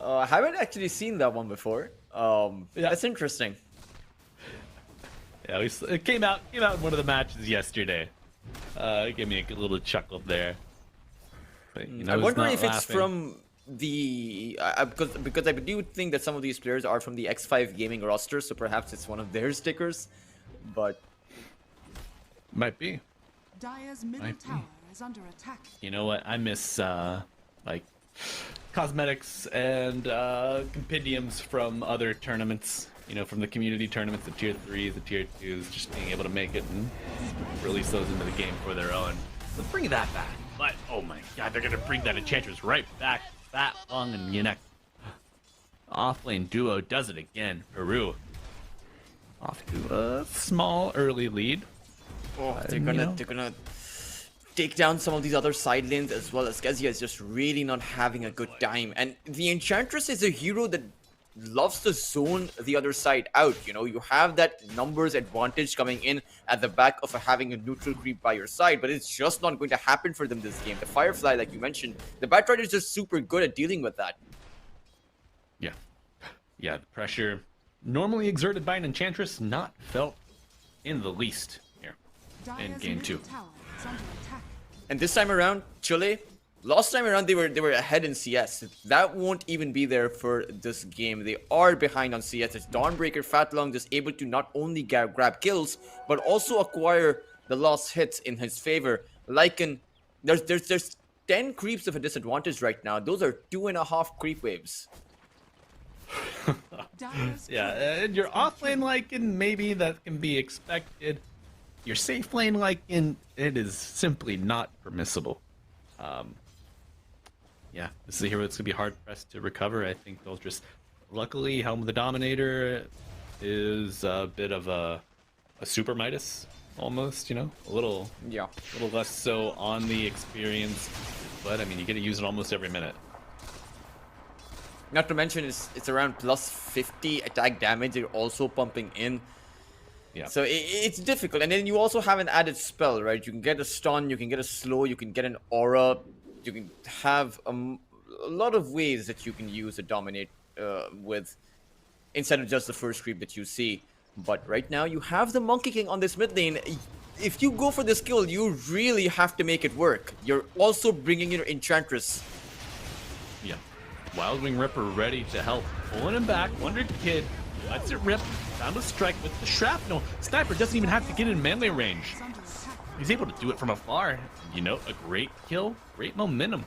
I haven't actually seen that one before. Yeah. That's interesting. Yeah, it came out in one of the matches yesterday. It gave me a little chuckle there. But, I was wonder not if it's laughing. from the because I do think that some of these players are from the X5 gaming roster, so perhaps it's one of their stickers. But Might be. Dire's middle Might be. tower is under attack. You know what? I miss like cosmetics and compendiums from other tournaments. From the community tournaments, the tier 3s, the tier 2s, just being able to make it and release those into the game for their own. Let's bring that back. But oh my god, they're gonna bring that Enchantress right back. That Long and Yannick. Offlane duo does it again. Peru off to a small early lead. they're gonna take down some of these other side lanes as well as Kezia is just really not having a good time. And the Enchantress is a hero that loves to zone the other side out. You know, you have that numbers advantage coming in at the back of having a neutral creep by your side, but it's just not going to happen for them this game. The Firefly, like you mentioned, the Batrider is just super good at dealing with that. Yeah. Yeah, the pressure normally exerted by an Enchantress, not felt in the least here in Dire's game 2. middle tower is under attack. And this time around, Chile, last time around they were ahead in CS. That won't even be there for this game. They are behind on CS. It's Dawnbreaker Fatlong just able to not only grab kills, but also acquire the last hits in his favor. Lycan, there's 10 creeps of a disadvantage right now. Those are 2.5 creep waves. Dire's Yeah, and your offlane Lycan, maybe that can be expected. Your safe lane Lycan, it is simply not permissible. Yeah, this is a hero that's going to be hard-pressed to recover. I think they'll just... Luckily, Helm of the Dominator is a bit of a Super Midas, almost, you know? A little less so on the experience, but, I mean, you get to use it almost every minute. Not to mention, it's around plus 50 attack damage they're also pumping in. Yeah. So it's difficult. And then you also have an added spell, right? You can get a stun, you can get a slow, you can get an aura. You can have a lot of ways that you can use to dominate with, instead of just the first creep that you see. But right now, you have the Monkey King on this mid lane. If you go for this kill, you really have to make it work. You're also bringing your Enchantress. Yeah. Wild Wing Ripper ready to help. Pulling him back. Wonder Kid lets it rip. Found a strike with the shrapnel. Sniper doesn't even have to get in melee range. under attack. He's able to do it from afar. You know, a great kill, great momentum.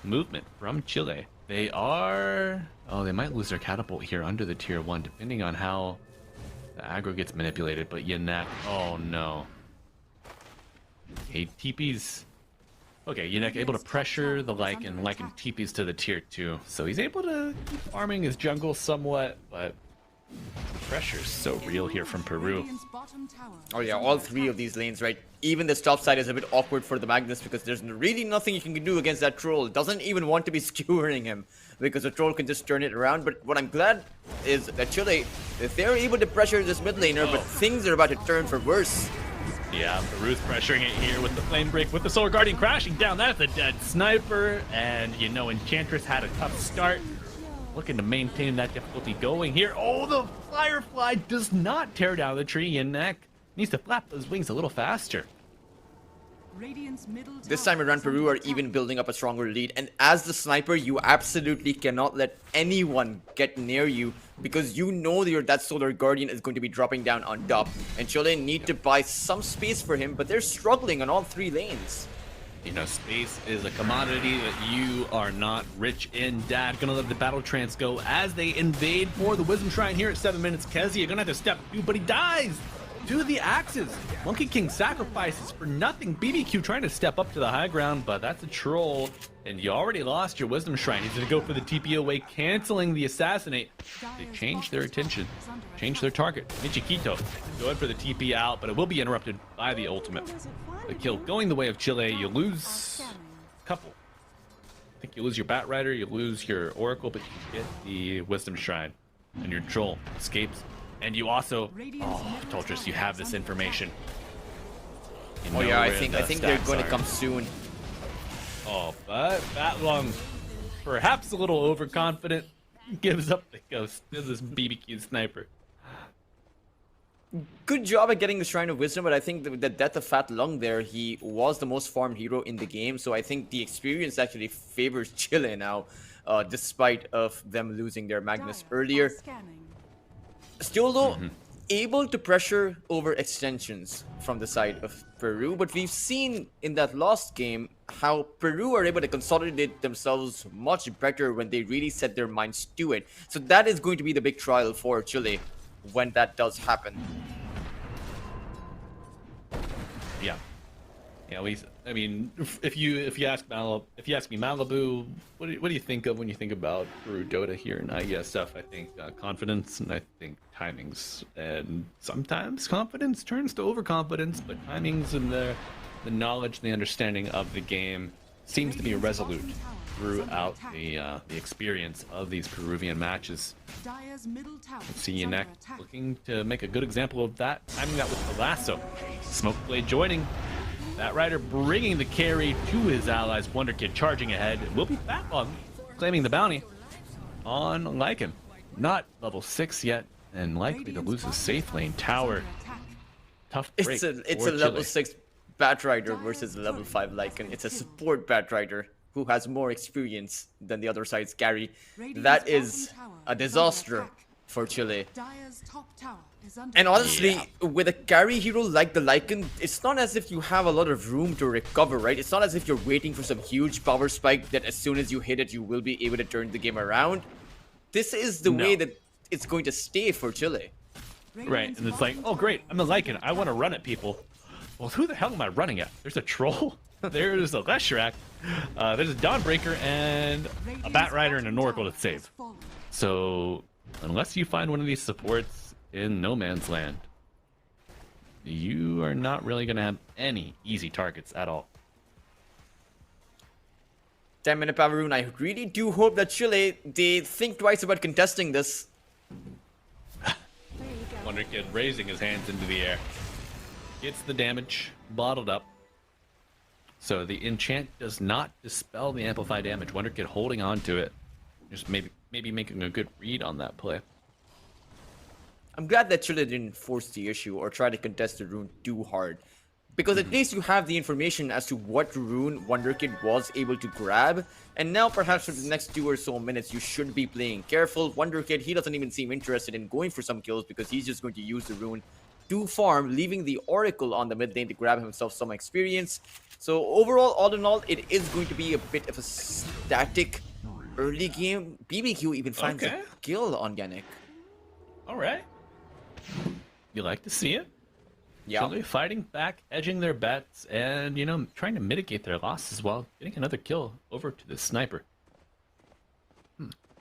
Movement from Chile. They are... Oh, they might lose their catapult here under the tier 1, depending on how the aggro gets manipulated. But Yanek... Oh, no. Okay, TP's... Okay, Yanek able to pressure the Lycan. Lycan TP's to the tier 2. So he's able to keep farming his jungle somewhat, but... The pressure is so real here from Peru. Radiant's bottom tower Oh is yeah, under all attack. 3 of these lanes, right? Even this top side is a bit awkward for the Magnus because there's really nothing you can do against that troll. Doesn't even want to be skewering him because the troll can just turn it around. But what I'm glad is that Chile, if they're able to pressure this mid laner, but things are about to turn for worse. Yeah, Peru's pressuring it here with the Flame Break, with the Solar Guardian crashing down. That's a dead sniper. And, you know, Enchantress had a tough start. Looking to maintain that difficulty going here. Oh, the Firefly does not tear down the tree. Yanek needs to flap those wings a little faster. Radiant's middle This tower time around, is under Peru are attack. even building up a stronger lead. And as the sniper, you absolutely cannot let anyone get near you because you know that Solar Guardian is going to be dropping down on top. And Chile need to buy some space for him, but they're struggling on all 3 lanes. You know, space is a commodity that you are not rich in. Dad gonna let the battle trance go as they invade for the Wisdom Shrine here at 7 minutes. Kezia gonna have to step through, but he dies to the axes. Monkey King sacrifices for nothing. BBQ trying to step up to the high ground, but that's a troll. And you already lost your Wisdom Shrine. He's gonna go for the TP away, canceling the assassinate. They changed their attention, changed their target. Michikito going for the TP out, but it will be interrupted by the ultimate. The kill going the way of Chile. You lose a couple. I think you lose your Batrider, you lose your Oracle, but you get the Wisdom Shrine. And your troll escapes. And you also... Oh, Toltrus, you have this information. You Oh know yeah, I where think the they're stats going to are. come soon. Oh, but Fatlong, perhaps a little overconfident, gives up the ghost to this BBQ sniper. Good job at getting the Shrine of Wisdom, but I think the death of Fat Lung there, he was the most farmed hero in the game, so I think the experience actually favors Chile now, despite of them losing their Magnus Dire earlier. are scanning. Still though, able to pressure over extensions from the side of Peru, but we've seen in that last game how Peru are able to consolidate themselves much better when they really set their minds to it. So that is going to be the big trial for Chile when that does happen. Yeah. Yeah, I mean, if you ask me Malibu, what do you think of when you think about Peru Dota here in Iesf? I think confidence, and I think timings, and sometimes confidence turns to overconfidence, but timings and the knowledge and the understanding of the game seems to be resolute throughout the experience of these Peruvian matches. Dire's middle tower See is under Yanek attack. looking to make a good example of that. Timing that with the lasso. Smoke Blade joining. That rider bringing the carry to his allies. Wonder Kid charging ahead. Will be back on claiming the bounty on Lycan. Not level 6 yet, and likely to lose his safe lane tower. Under attack. Tough break. It's for a level Chile. 6 Bat Rider versus a level 5 Lycan. It's a support Bat Rider who has more experience than the other side's carry. That is a disaster for Chile. Dire's top tower is under And honestly, Yeah. with a carry hero like the Lycan, it's not as if you have a lot of room to recover, right? It's not as if you're waiting for some huge power spike that as soon as you hit it, you will be able to turn the game around. This is the way that it's going to stay for Chile. Right, and it's like, oh great, I'm a Lycan, I want to run at people. Well, who the hell am I running at? There's a troll, there's a Leshrac, there's a Dawnbreaker, and a Bat Rider and an Oracle to save. So, unless you find one of these supports in no man's land, you are not really going to have any easy targets at all. 10-minute power rune. I really do hope that Chile, they think twice about contesting this. Wonder Kid raising his hands into the air. Gets the damage bottled up. So the enchant does not dispel the amplified damage. Wonder Kid holding on to it. Just maybe making a good read on that play. I'm glad that Chile didn't force the issue or try to contest the rune too hard. Because at least you have the information as to what rune Wonder Kid was able to grab. And now perhaps for the next 2 or so minutes, you should be playing careful. Wonder Kid, he doesn't even seem interested in going for some kills because he's just going to use the rune to farm, leaving the Oracle on the mid lane to grab himself some experience. So overall, all in all, it is going to be a bit of a static early game. BBQ even finds a kill on Yannick. All right. You like to see it. Yeah. Chile fighting back, edging their bets, and, you know, trying to mitigate their losses while getting another kill over to the sniper.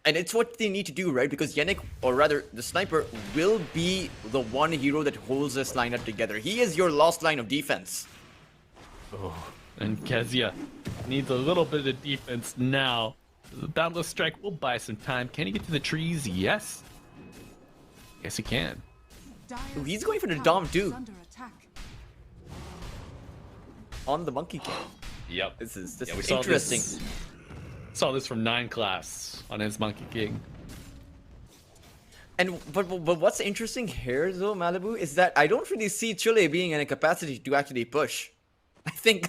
And it's what they need to do, right? Because Yannick, or rather, the sniper, will be the one hero that holds this lineup together. He is your last line of defense. Oh, and Kezia needs a little bit of defense now. The Boundless Strike will buy some time. Can he get to the trees? Yes. Yes, he can. Dire's He's going for the tower Dom is too. under attack. On the Monkey King. Yep. This is we interesting. Saw this from 9 class on his Monkey King. And but what's interesting here though, Malibu, is that I don't really see Chile being in a capacity to actually push. I think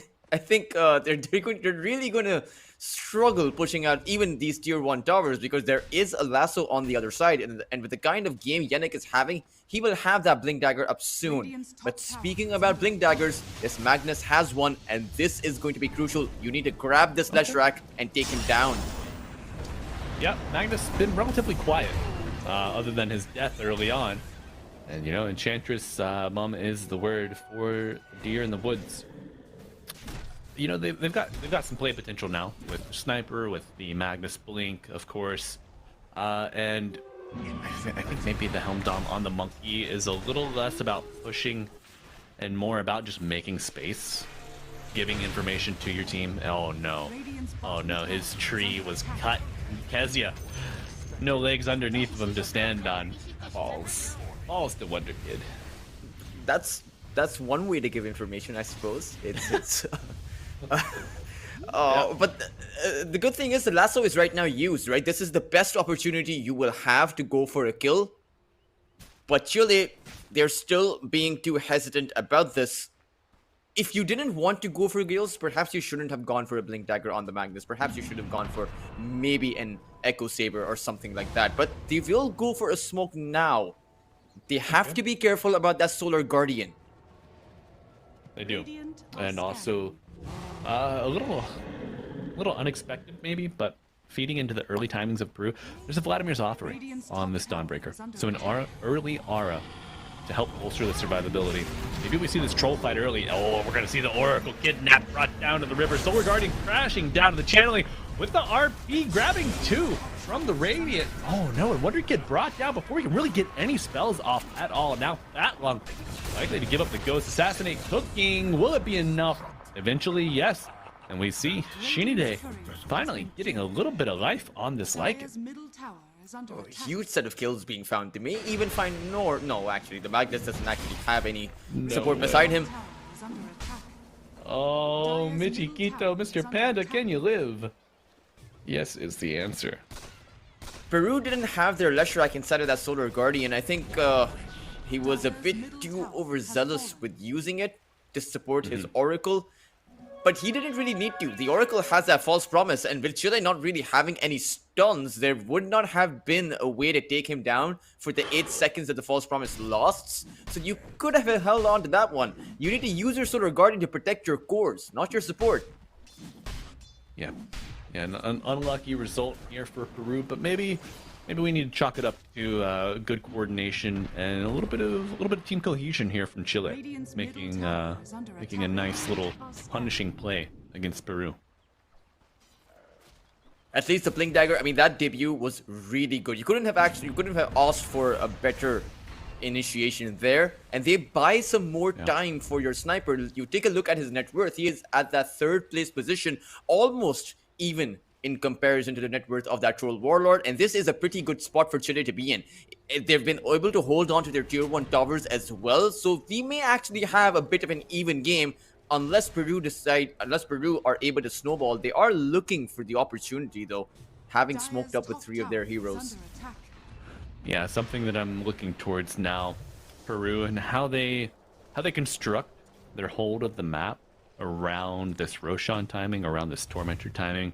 they're really going to struggle pushing out even these tier 1 towers because there is a lasso on the other side, and with the kind of game Yannick is having, he will have that Blink Dagger up soon. But speaking about Blink Daggers, this Magnus has one, and this is going to be crucial. You need to grab this Leshrac and take him down. Yep, Magnus been relatively quiet, other than his death early on. And, you know, Enchantress Mum is the word for deer in the woods. You know, they've got some play potential now with the sniper, with the Magnus Blink, of course, and I think maybe the Helm Dom on the Monkey is a little less about pushing and more about just making space, giving information to your team. Oh no, his tree was cut. Kezia, no legs underneath of him to stand on. Falls to Wonder Kid. That's one way to give information, I suppose. It's but the good thing is the lasso is right now used, right? This is the best opportunity you will have to go for a kill. But Chile, they're still being too hesitant about this. If you didn't want to go for kills, perhaps you shouldn't have gone for a Blink Dagger on the Magnus. Perhaps you should have gone for maybe an Echo Saber or something like that. But they will go for a smoke now. They have to be careful about that Solar Guardian. They do, Radiant and are also a little unexpected maybe, but feeding into the early timings of Peru, there's a Vladimir's offering on this Dawnbreaker. So an early aura to help bolster the survivability. Maybe we see this troll fight early. Oh, we're gonna see the Oracle kidnapped, brought down to the river. Solar Guardian crashing down to the channeling with the RP, grabbing 2 from the Radiant. Oh no, and Wonder Kid brought down before he can really get any spells off at all. Now that long, likely to give up the Ghost Assassinate. Cooking, will it be enough? Eventually, yes. And we see Shinide finally getting a little bit of life on this Lycan. Dire's middle tower is under A attack. huge set of kills being found. They may even find no, actually, the Magnus doesn't actually have any support beside him. Tower is under attack. Oh, Michikito, Mr. Panda, can you live? Yes is the answer. Peru didn't have their Leshrac inside of that Solar Guardian. I think he was a bit too overzealous with using it to support his Oracle. But he didn't really need to. The Oracle has that false promise, and with Chile not really having any stuns, there would not have been a way to take him down for the 8 seconds that the false promise lasts. So you could have held on to that one. You need to use your Solar Guardian to protect your cores, not your support. Yeah, an unlucky result here for Peru, but maybe we need to chalk it up to good coordination and a little bit of team cohesion here from Chile, making a nice little punishing play against Peru. At least the Blink Dagger, I mean, that debut was really good. You couldn't have asked for a better initiation there. And they buy some more time for your sniper. You take a look at his net worth. He is at that 3rd place position, almost even in comparison to the net worth of that Troll Warlord. And this is a pretty good spot for Chile to be in. They've been able to hold on to their tier 1 towers as well. So we may actually have a bit of an even game unless Peru are able to snowball. They are looking for the opportunity though, having smoked up with 3 of their heroes. Yeah, something that I'm looking towards now, Peru, and how they construct their hold of the map around this Roshan timing, around this Tormentor timing.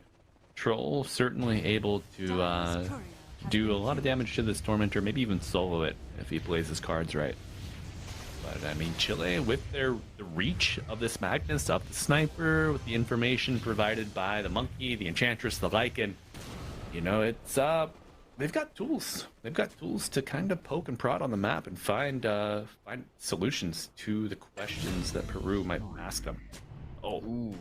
Troll certainly able to do a lot of damage to this Tormentor, maybe even solo it if he plays his cards right. But I mean, Chile, with the reach of this Magnus, of the Sniper, with the information provided by the Monkey, the Enchantress, the Lycan, you know, it's they've got tools. They've got tools to kind of poke and prod on the map and find solutions to the questions that Peru might ask them. Oh. Ooh.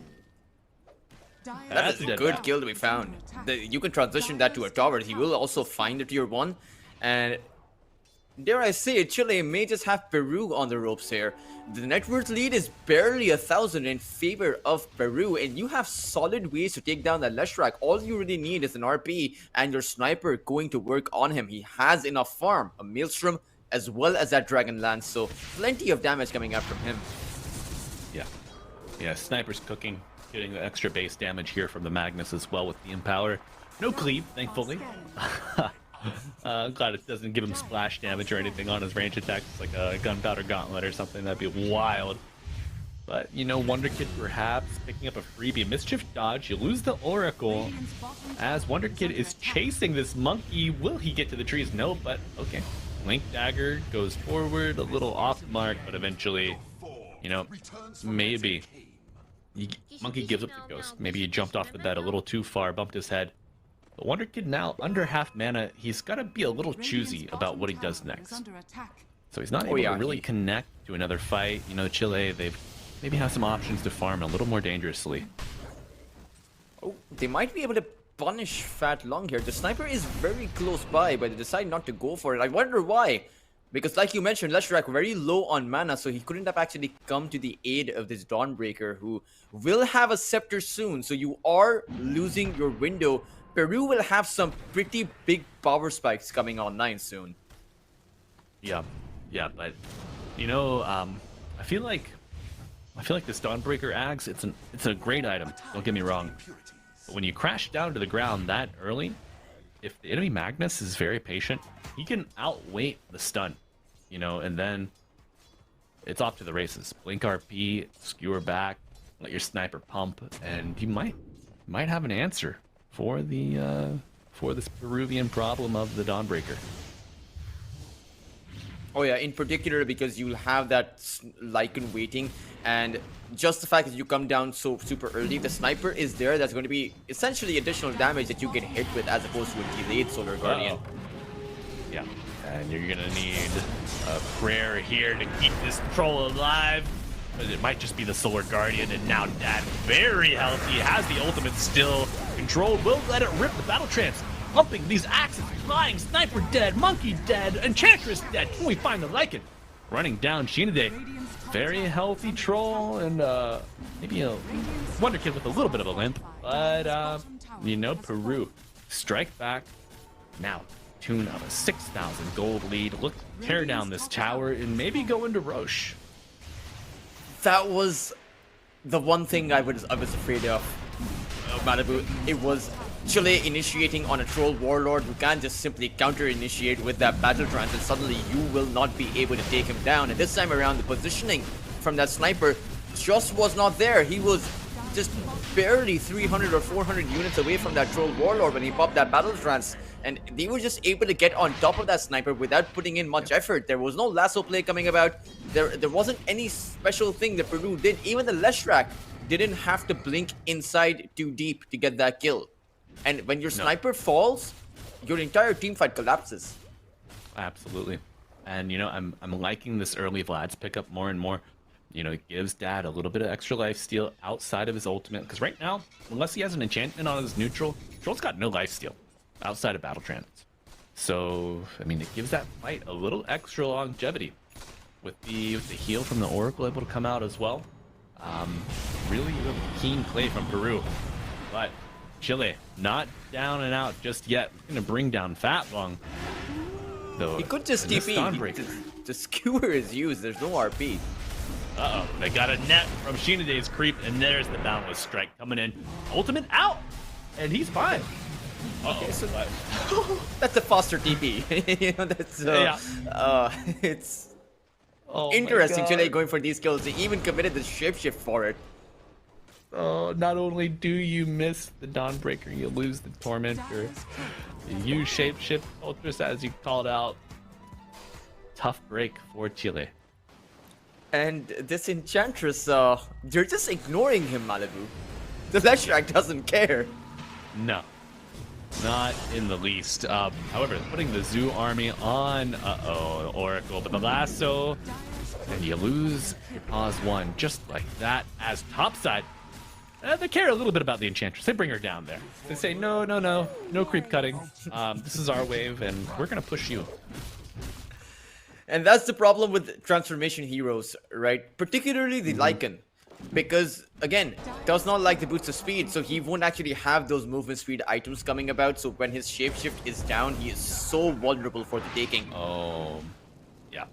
That is a good kill that we found. You can transition that to a tower. He will also find the tier 1. And dare I say it, Chile may just have Peru on the ropes here. The net worth lead is barely 1,000 in favor of Peru. And you have solid ways to take down that Leshrac. All you really need is an RP and your sniper going to work on him. He has enough farm, a Maelstrom, as well as that Dragon Lance. So plenty of damage coming out from him. Yeah, Sniper's cooking. Getting the extra base damage here from the Magnus as well with the Empower. No cleave, thankfully. Glad it doesn't give him splash damage or anything on his range attacks. It's like a Gunpowder Gauntlet or something. That'd be wild. But, you know, Wonder Kid perhaps picking up a freebie. Mischief Dodge. You lose the Oracle as Wonder Kid is chasing this Monkey. Will he get to the trees? No, but okay. Link Dagger goes forward, a little off mark, but eventually, you know, maybe. Monkey gives up the ghost. Maybe he jumped off the bed a little too far, bumped his head. But Wonder Kid now under half mana, he's got to be a little choosy about what he does next. So he's not able to really connect to another fight. You know, Chile, they've maybe have some options to farm a little more dangerously. Oh, they might be able to punish Fat Long here. The Sniper is very close by, but they decide not to go for it. I wonder why. Because like you mentioned, Leshrac very low on mana, so he couldn't have actually come to the aid of this Dawnbreaker, who will have a Scepter soon. So you are losing your window. Peru will have some pretty big power spikes coming online soon. Yeah, but you know, I feel like this Dawnbreaker axe, it's a great item. Don't get me wrong, but when you crash down to the ground that early, if the enemy Magnus is very patient, he can outweight the stun, you know, and then it's off to the races. Blink RP, skewer back, let your sniper pump, and you might have an answer for this Peruvian problem of the Dawnbreaker. Oh yeah, in particular because you'll have that Lycan waiting, and just the fact that you come down so super early, the Sniper is there. That's going to be essentially additional damage that you get hit with as opposed to a delayed Solar Guardian. Yeah, and you're gonna need a prayer here to keep this troll alive. But it might just be the Solar Guardian, and now Dad very healthy, has the ultimate still controlled, will let it rip the battle trance. Pumping these axes, flying, Sniper dead, Monkey dead, Enchantress dead. Can we find the Lycan? running down Shinade. Very healthy troll and maybe a Wonder Kid with a little bit of a limp. But, you know, Peru strike back. Now, tune of a 6,000 gold lead. Look, tear down this tower and maybe go into Roche. That was the one thing I was afraid of, Malibu. It was Chile initiating on a troll warlord who can't just simply counter-initiate with that battle trance, and suddenly you will not be able to take him down. And this time around, the positioning from that sniper just was not there. He was just barely 300 or 400 units away from that troll warlord when he popped that battle trance, and they were just able to get on top of that sniper without putting in much effort. There was no lasso play coming about. There wasn't any special thing that Peru did. Even the Leshrak didn't have to blink inside too deep to get that kill. And when your sniper falls, your entire team fight collapses. Absolutely. And, you know, I'm liking this early Vlad's pickup more and more. You know, it gives Dad a little bit of extra life steal outside of his ultimate. Because right now, unless he has an enchantment on his neutral, Troll's got no life steal outside of battle trance. So, I mean, it gives that fight a little extra longevity. With the heal from the Oracle able to come out as well. Really keen play from Peru. But Chile not down and out just yet. Gonna bring down Fatlong. Though He could just TP. The skewer is used. There's no RP. Uh-oh, they got a net from Shinade's creep, and there's the boundless strike coming in. Ultimate out, and he's fine. Okay, so that's a faster TP. You know, that's it's interesting. Chile going for these kills. They even committed the shapeshift for it. Oh, not only do you miss the Dawnbreaker, you lose the Tormentor. You use shapeshift ultras as you called out. Tough break for Chile. And this Enchantress, they're just ignoring him, Malibu. The Leshrak doesn't care. No, not in the least. However, putting the Zoo army on, Oracle, but the lasso, and you lose your pause one just like that as topside. They care a little bit about the Enchantress. They bring her down there. They say, no creep cutting. This is our wave, and we're gonna push you. And that's the problem with transformation heroes, right? Particularly the Lycan. Because, again, does not like the boots of speed, so he won't actually have those movement speed items coming about. So when his shapeshift is down, he is so vulnerable for the taking. Oh, yeah,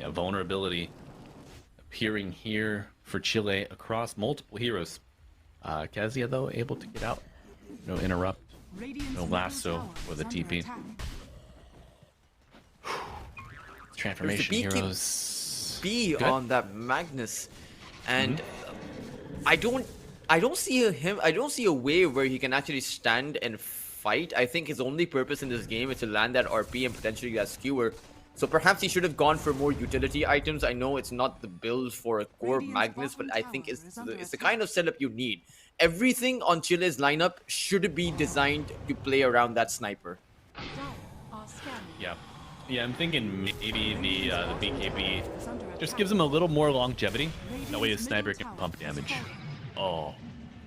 vulnerability appearing here for Chile across multiple heroes. Kezia, though, able to get out. No interrupt, no lasso for the TP. Transformation heroes. B on that Magnus, and I don't see a way where he can actually stand and fight. I think his only purpose in this game is to land that RP and potentially that skewer. So perhaps he should have gone for more utility items. I know it's not the build for a core Magnus, but I think it's the kind of setup you need. Everything on Chile's lineup should be designed to play around that sniper. Yeah, I'm thinking maybe the BKB just gives him a little more longevity. That way his sniper can pump damage. Oh,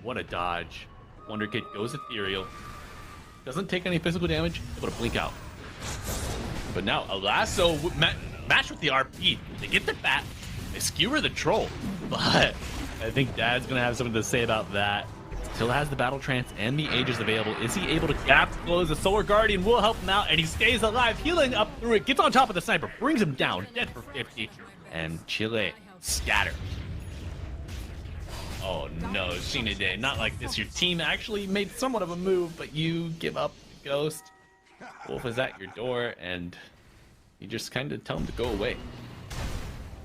what a dodge. Wonder Kid goes ethereal. Doesn't take any physical damage, able to blink out. But now a lasso matched with the RP. They get the bat, they skewer the troll. But I think Dad's gonna have something to say about that. Still has the battle trance and the Aegis available. Is he able to gap close? The Solar Guardian will help him out, and he stays alive, healing up through it. Gets on top of the sniper, brings him down, dead for 50. And Chile scatter. Oh no, Shinade, not like this. Your team actually made somewhat of a move, but you give up the ghost. Wolf is at your door, and you just kind of tell him to go away.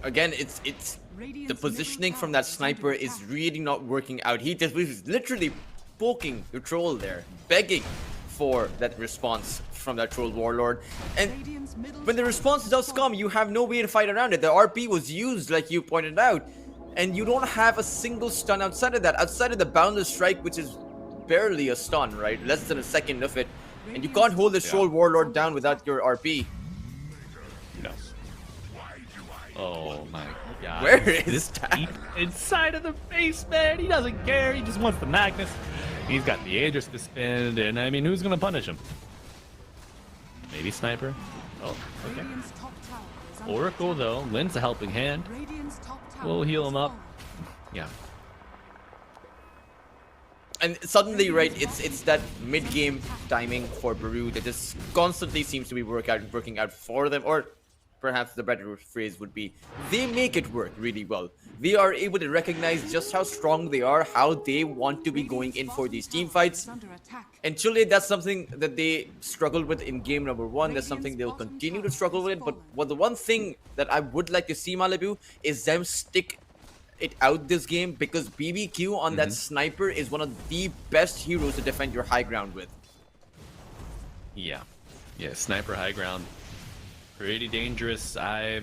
Again, it's the positioning from that sniper is really not working out. He was literally poking your troll there, begging for that response from that troll warlord. And when the response does come, you have no way to fight around it. The RP was used, like you pointed out, and you don't have a single stun outside of that. Outside of the boundless strike, which is barely a stun, right? Less than a second of it. And you can't hold the troll warlord down without your RP. No. Oh my god. Where is that? Deep inside of the face, man. He doesn't care. He just wants the Magnus. He's got the Aegis to spend, and I mean, who's gonna punish him? Maybe Sniper? Oh, okay. Oracle though lends a helping hand. Radiant's top tower We'll heal has him up. fallen. Yeah. And suddenly, right, it's that mid-game timing for Peru that just constantly seems to be working out for them, or perhaps the better phrase would be, they make it work really well. They are able to recognize just how strong they are, how they want to be going in for these team fights. Is under attack. And Chile, that's something that they struggled with in game number 1. That's something they'll continue to struggle with. But the one thing that I would like to see, Malibu, is them stick it out this game, because BBQ on that sniper is one of the best heroes to defend your high ground with. Yeah. Yeah, sniper high ground. Pretty dangerous. I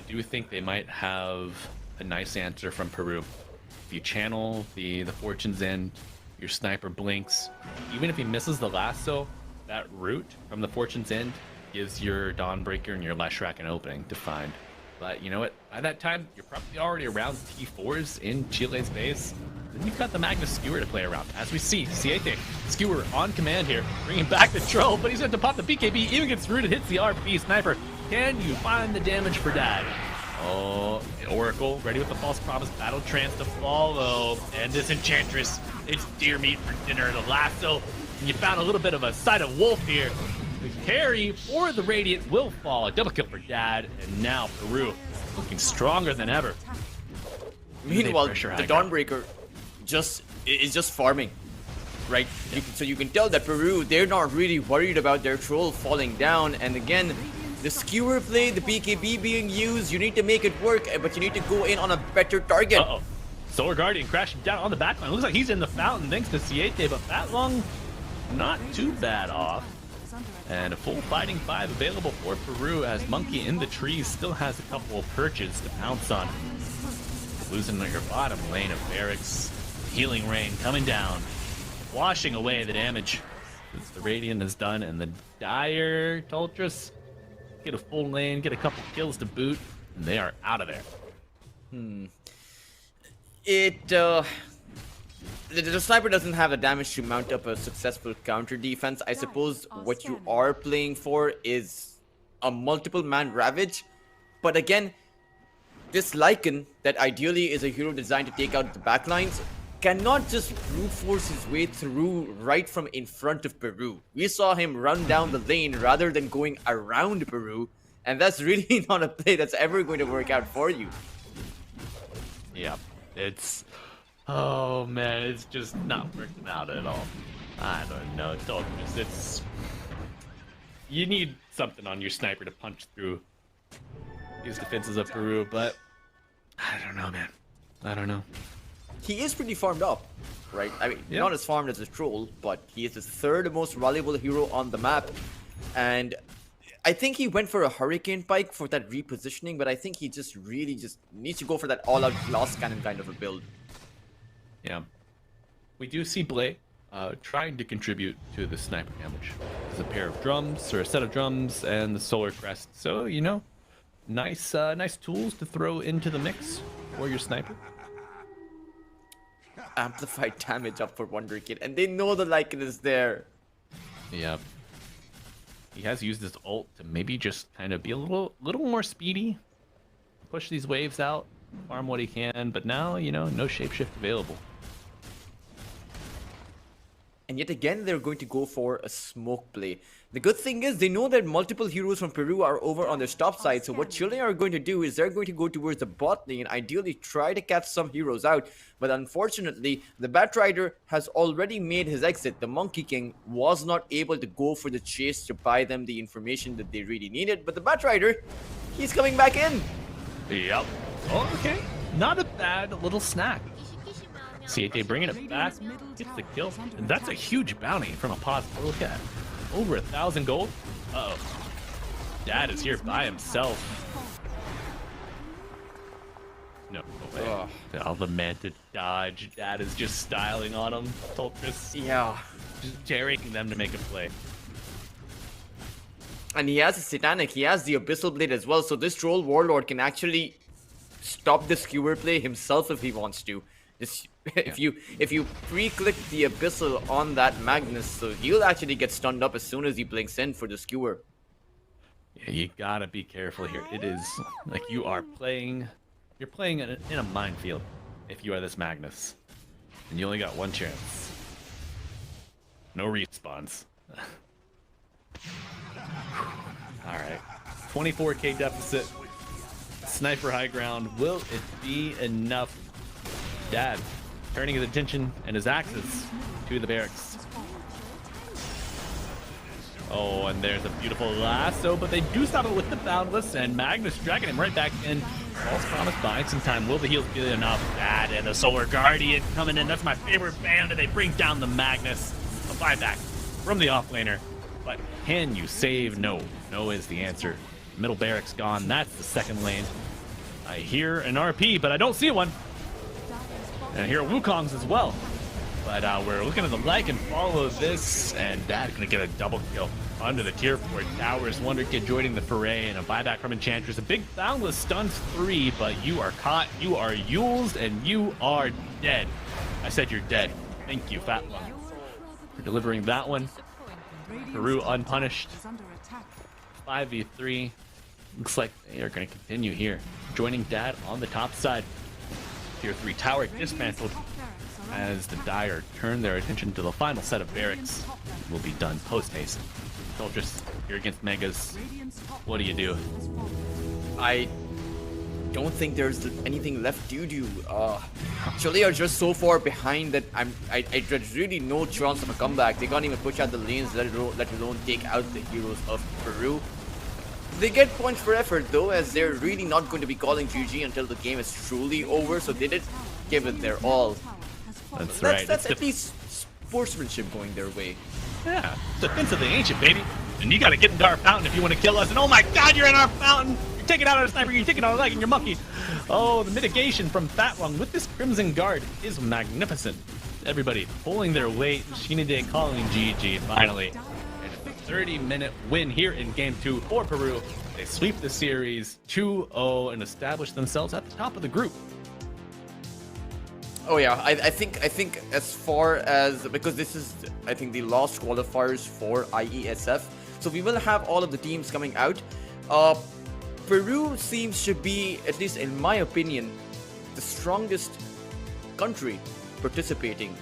do think they might have a nice answer from Peru. If you channel the Fortune's End, your sniper blinks. Even if he misses the lasso, that route from the Fortune's End gives your Dawnbreaker and your Leshrac an opening to find. But you know what? By that time, you're probably already around T4s in Chile's base. Then you've got the Magnus Skewer to play around. As we see, Siete, Skewer on command here, bringing back the troll, but he's going to pop the BKB, even gets rooted, hits the RP Sniper. Can you find the damage for Dad? Oh, Oracle, ready with the False Promise, Battle Trance to follow, and this Enchantress, it's deer meat for dinner, the lasso, and you found a little bit of a side of wolf here. The carry for the Radiant will fall. A double kill for Dad, and now Peru looking stronger than ever. Meanwhile, the Dawnbreaker is just farming, right? So you can tell that Peru, they're not really worried about their troll falling down. And again, the skewer play, the BKB being used, you need to make it work, but you need to go in on a better target. Uh-oh. Solar Guardian crashing down on the backline. Looks like he's in the fountain thanks to Siete, but that long, not too bad off. And a full fighting 5 available for Peru, as Monkey in the trees still has a couple of perches to pounce on. Losing your bottom lane of barracks. Healing rain coming down, washing away the damage that the Radiant has done, and the Dire Toltrus get a full lane, get a couple kills to boot, and they are out of there. The sniper doesn't have the damage to mount up a successful counter defense. I suppose what you are playing for is a multiple man ravage, but again, this Lycan, that ideally is a hero designed to take out the backlines, cannot just brute force his way through right from in front of Peru. We saw him run down the lane rather than going around Peru, and that's really not a play that's ever going to work out for you. Yeah, oh man, it's just not working out at all. I don't know, you need something on your sniper to punch through these defenses of Peru, but I don't know, man. I don't know. He is pretty farmed up, right? I mean, not as farmed as a troll, but he is the third most valuable hero on the map. And I think he went for a Hurricane Pike for that repositioning, but I think he just really needs to go for that all-out glass cannon kind of a build. Yeah. We do see Blay trying to contribute to the sniper damage. There's a pair of drums, or a set of drums, and the Solar Crest. So, you know, nice tools to throw into the mix for your sniper. Amplified damage up for Wonder Kid, and they know the Lycan is there. Yeah. He has used his ult to maybe just kind of be a little more speedy, push these waves out, farm what he can, but now, you know, no shapeshift available. And yet again, they're going to go for a smoke play. The good thing is they know that multiple heroes from Peru are over on their top side. So what Chile are going to do is they're going to go towards the bot lane and ideally try to catch some heroes out. But unfortunately, the Batrider has already made his exit. The Monkey King was not able to go for the chase to buy them the information that they really needed. But the Batrider, he's coming back in. Yep. Oh, okay. Not a bad little snack. Siete bringing it back, gets the kill, and that's a huge bounty from a pause. Look at over 1,000 gold. Uh-oh. Dad is here by himself. No way. All the Manta dodge. Dad is just styling on him. Toltrus. Yeah. Just daring them to make a play. And he has a Satanic, he has the Abyssal Blade as well, so this Troll Warlord can actually stop the skewer play himself if he wants to. Just, if you pre-click the Abyssal on that Magnus, so he'll actually get stunned up as soon as he blinks in for the skewer. Yeah, you gotta be careful here. It is like you're playing in a minefield if you are this Magnus. And you only got one chance. No respawns. Alright. 24k deficit. Sniper high ground. Will it be enough? Dad turning his attention and his axes to the barracks. Oh, and there's a beautiful lasso, but they do stop it with the Boundless, and Magnus dragging him right back in. False Promise buying some time. Will the heals be enough? That and the Solar Guardian coming in. That's my favorite band, and they bring down the Magnus. A buyback from the offlaner. But can you save? No. No is the answer. Middle barracks gone. That's the second lane. I hear an RP, but I don't see one. And I hear Wukong's as well. But we're looking at the like and follow this, and Dad's gonna get a double kill under the tier 4 towers. Wonder Kid joining the foray, and a buyback from Enchantress. A big Boundless stuns 3, but you are caught, you are Yuled, and you are dead. I said you're dead. Thank you, Fat Lung, for delivering that one. Peru unpunished. 5v3. Looks like they are gonna continue here. Joining Dad on the top side. Tier 3 tower dismantled. As the Dire turn their attention to the final set of barracks, will be done post-haste. Soldiers, you're against Megas. What do you do? I don't think there's anything left to do. Chile are just so far behind that there's really no chance of a comeback. They can't even push out the lanes, let alone take out the heroes of Peru. They get points for effort though, as they're really not going to be calling GG until the game is truly over, so they did give it their all. That's right. That's at least sportsmanship going their way. Yeah, Defense of the Ancient, baby. And you gotta get into our fountain if you want to kill us. And oh my god, you're in our fountain! You're taking out our sniper, you're taking out our leg, and you're monkey. Oh, the mitigation from Fat Lung with this Crimson Guard is magnificent. Everybody pulling their weight. Sheena Day calling GG finally. And it's a 30-minute win here in Game 2 for Peru. They sweep the series 2-0 and establish themselves at the top of the group. Oh yeah, I think as far as, because this is I think the last qualifiers for Iesf, so we will have all of the teams coming out. Peru seems to be, at least in my opinion, the strongest country participating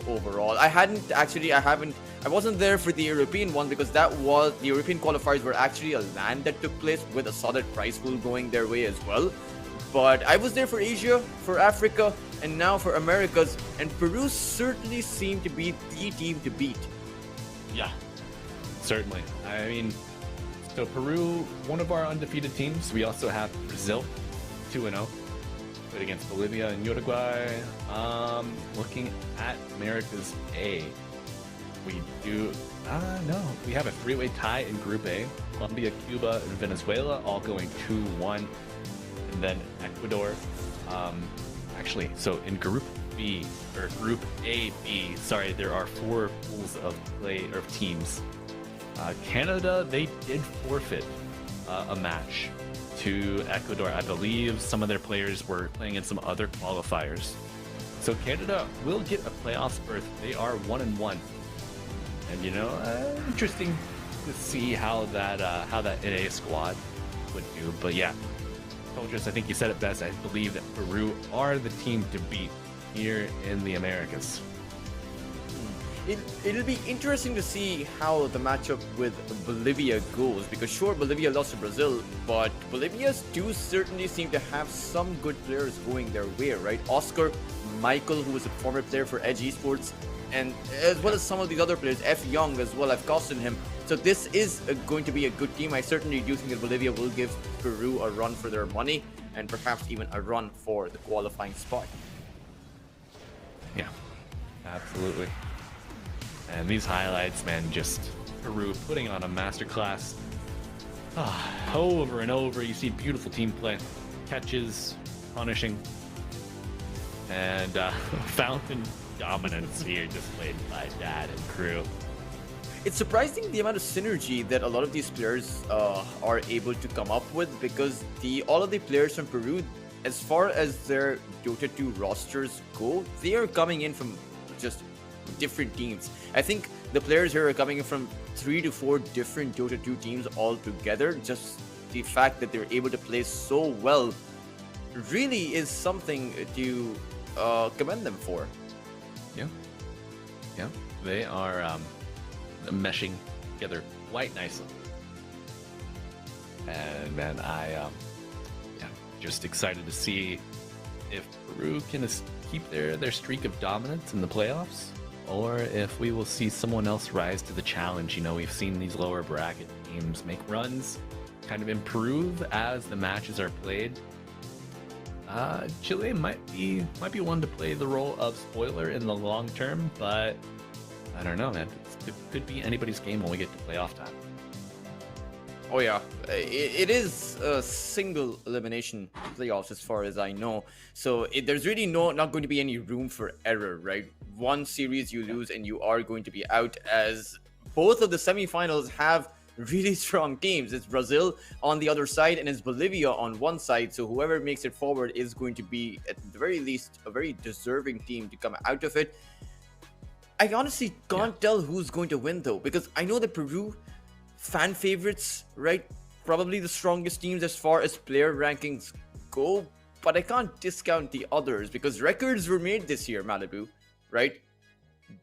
overall. I wasn't there for the European one because the European qualifiers were actually a LAN that took place with a solid prize pool going their way as well. But I was there for Asia, for Africa, and now for Americas, and Peru certainly seemed to be the team to beat. Yeah, certainly. I mean, so Peru, one of our undefeated teams. We also have Brazil, 2-0. Played against Bolivia and Uruguay. Looking at America's A, we do, no, we have a 3-way tie in Group A. Colombia, Cuba, and Venezuela all going 2-1. And then Ecuador, actually, so in Group B, or Group A, B, sorry, there are 4 pools of play, or teams. Canada, they did forfeit a match to Ecuador. I believe some of their players were playing in some other qualifiers. So Canada will get a playoffs berth. They are 1-1. And you know, interesting to see how that NA squad would do. But yeah, Soldiers, I think you said it best. I believe that Peru are the team to beat here in the Americas. It'll be interesting to see how the matchup with Bolivia goes, because sure, Bolivia lost to Brazil, but Bolivia's do certainly seem to have some good players going their way, right? Oscar, Michael, who was a former player for Edge Esports, and as well as some of these other players, F Young as well, I've costed him. So this is going to be a good team. I certainly do think that Bolivia will give Peru a run for their money, and perhaps even a run for the qualifying spot. Yeah, absolutely. And these highlights, man, just Peru putting on a masterclass. Over and over, you see beautiful team play, catches, punishing, and fountain dominance here displayed by Dad and crew. It's surprising the amount of synergy that a lot of these players are able to come up with, because all of the players from Peru, as far as their Dota 2 rosters go, they are coming in from just different teams. I think the players here are coming in from 3 to 4 different Dota 2 teams all together. Just the fact that they're able to play so well really is something to commend them for. Yeah. Yeah. They are meshing together quite nicely. And man, just excited to see if Peru can keep their streak of dominance in the playoffs, or if we will see someone else rise to the challenge. You know, we've seen these lower bracket teams make runs, kind of improve as the matches are played. Chile might be one to play the role of spoiler in the long term, but I don't know, man. It could be anybody's game when we get to playoff time. Oh yeah, it is a single elimination playoffs as far as I know. So there's really not going to be any room for error, right? One series you lose and you are going to be out, as both of the semifinals have really strong teams. It's Brazil on the other side and it's Bolivia on one side. So whoever makes it forward is going to be, at the very least, a very deserving team to come out of it. I honestly can't tell who's going to win though, because I know that Peru, fan favorites, right? Probably the strongest teams as far as player rankings go, but I can't discount the others because records were made this year, Malibu, right?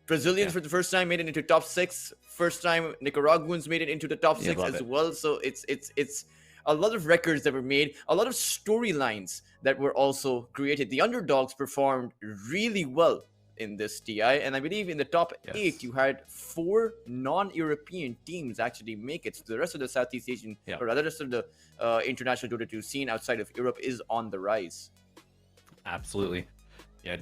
Brazilians for the first time made it into top 6. First time Nicaraguans made it into the top 6 as well. So it's a lot of records that were made, a lot of storylines that were also created. The underdogs performed really well in this TI, and I believe in the top 8 you had 4 non-European teams actually make it. So the rest of the Southeast Asian, or rather the rest of the international Dota 2 scene outside of Europe is on the rise. Absolutely. Yeah,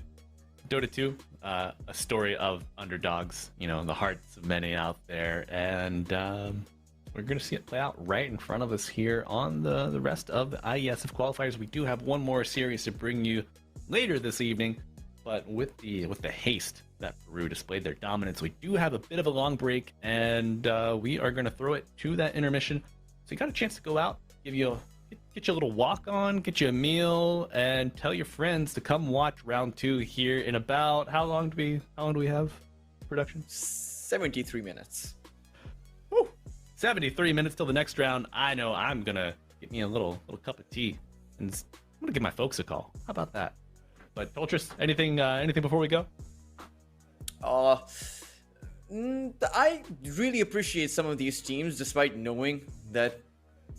Dota 2, a story of underdogs, you know, in the hearts of many out there, and we're going to see it play out right in front of us here on the rest of the Iesf qualifiers. We do have one more series to bring you later this evening, but with the haste that Peru displayed their dominance, we do have a bit of a long break, and we are going to throw it to that intermission. So you got a chance to go out, get you a little walk on, get you a meal, and tell your friends to come watch round 2 here in about how long do we have production? 73 minutes. Woo! 73 minutes till the next round. I know I'm gonna get me a little cup of tea, and I'm gonna give my folks a call. How about that? But Toltris, anything before we go? I really appreciate some of these teams, despite knowing that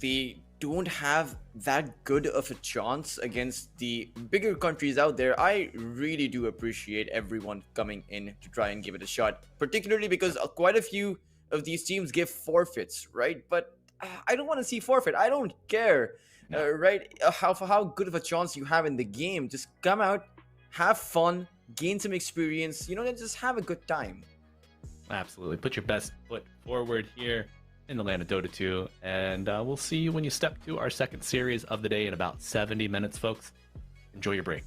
they don't have that good of a chance against the bigger countries out there. I really do appreciate everyone coming in to try and give it a shot, particularly because quite a few of these teams give forfeits, right? But I don't want to see forfeit. I don't care, right? How good of a chance you have in the game. Just come out, have fun, gain some experience, you know, and just have a good time. Absolutely. Put your best foot forward here in the land of Dota 2, and we'll see you when you step to our second series of the day in about 70 minutes, folks. Enjoy your break.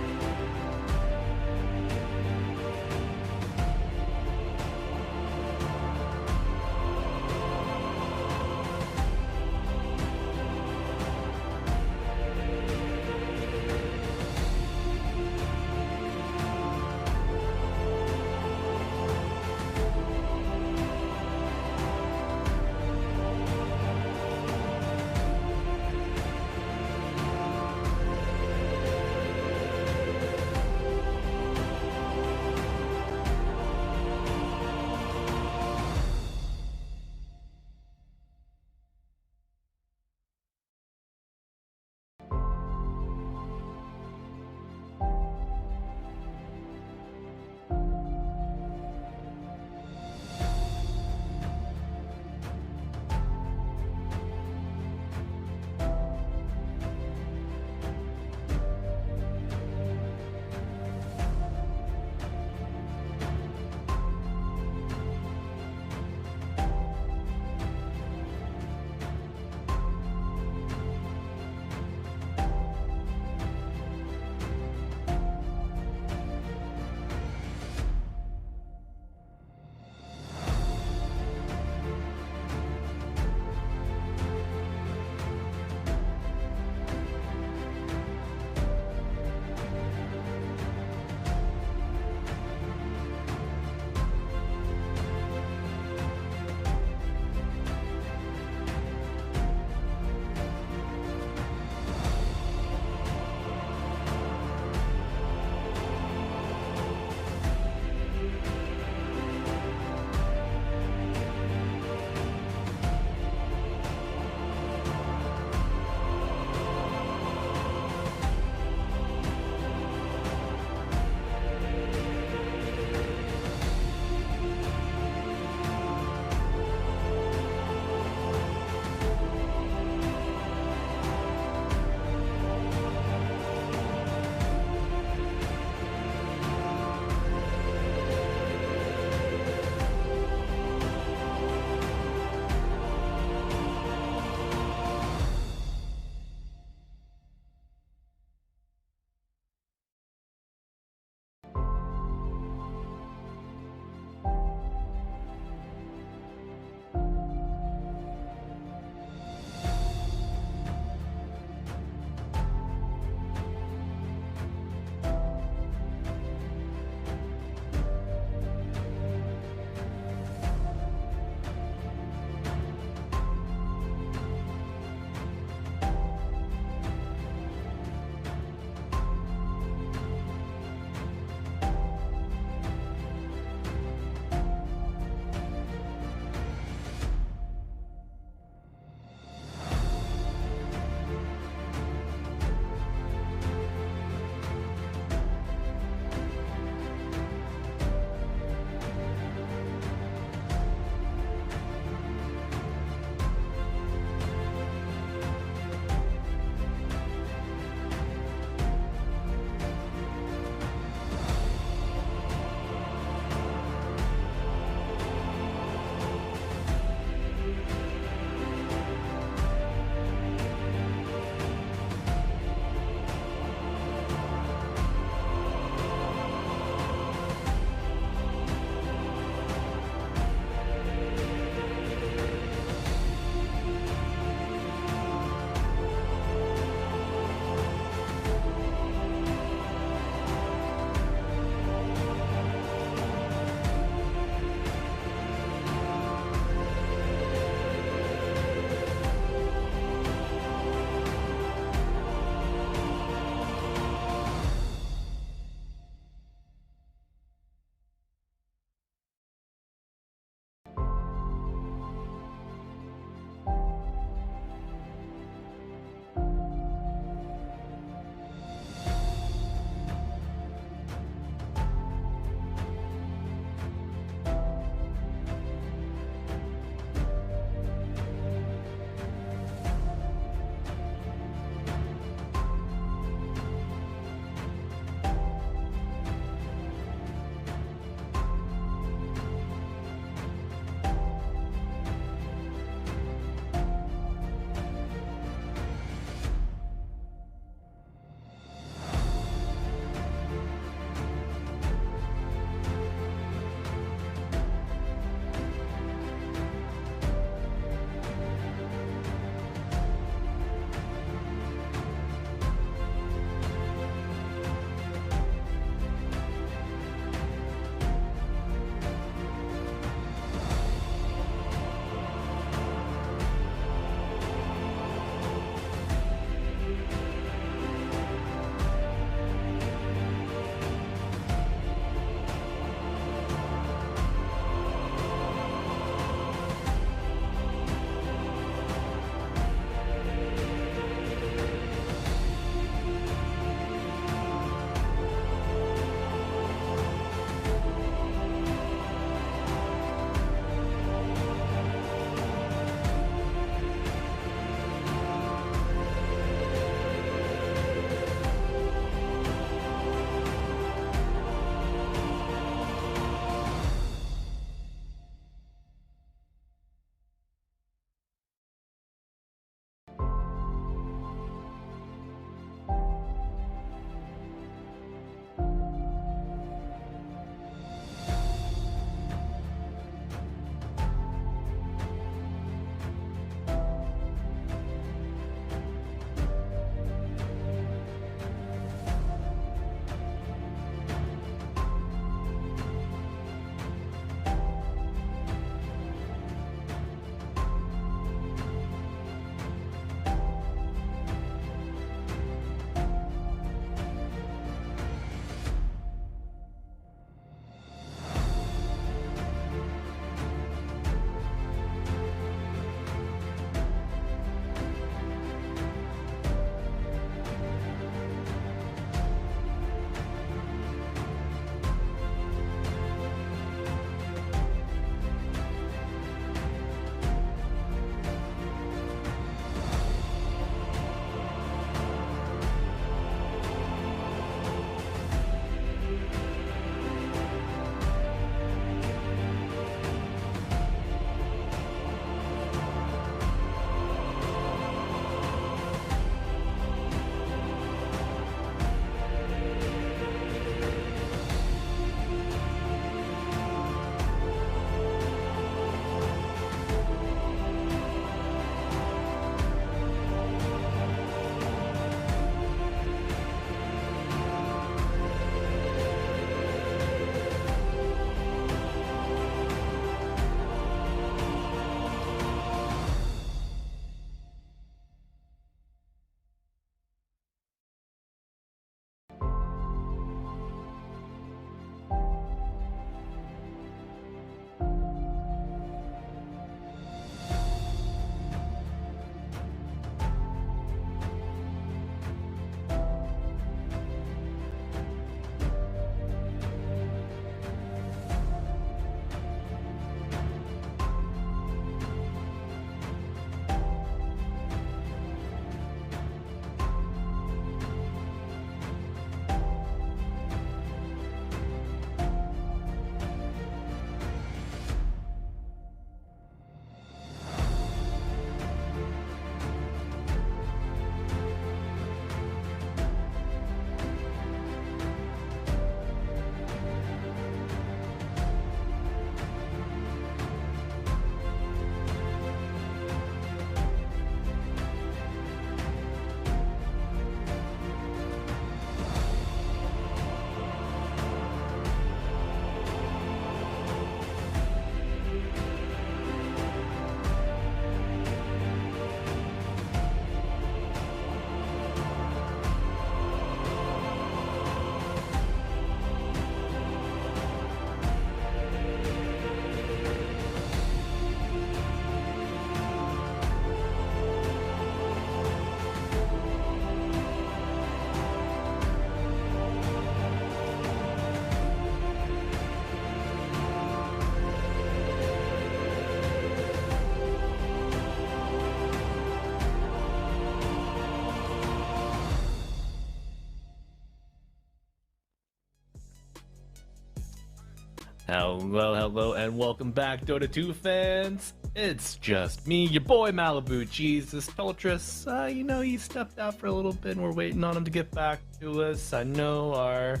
Hello, and welcome back, Dota 2 fans. It's just me, your boy Malibu Jesus Toltris. He stepped out for a little bit, and we're waiting on him to get back to us. I know our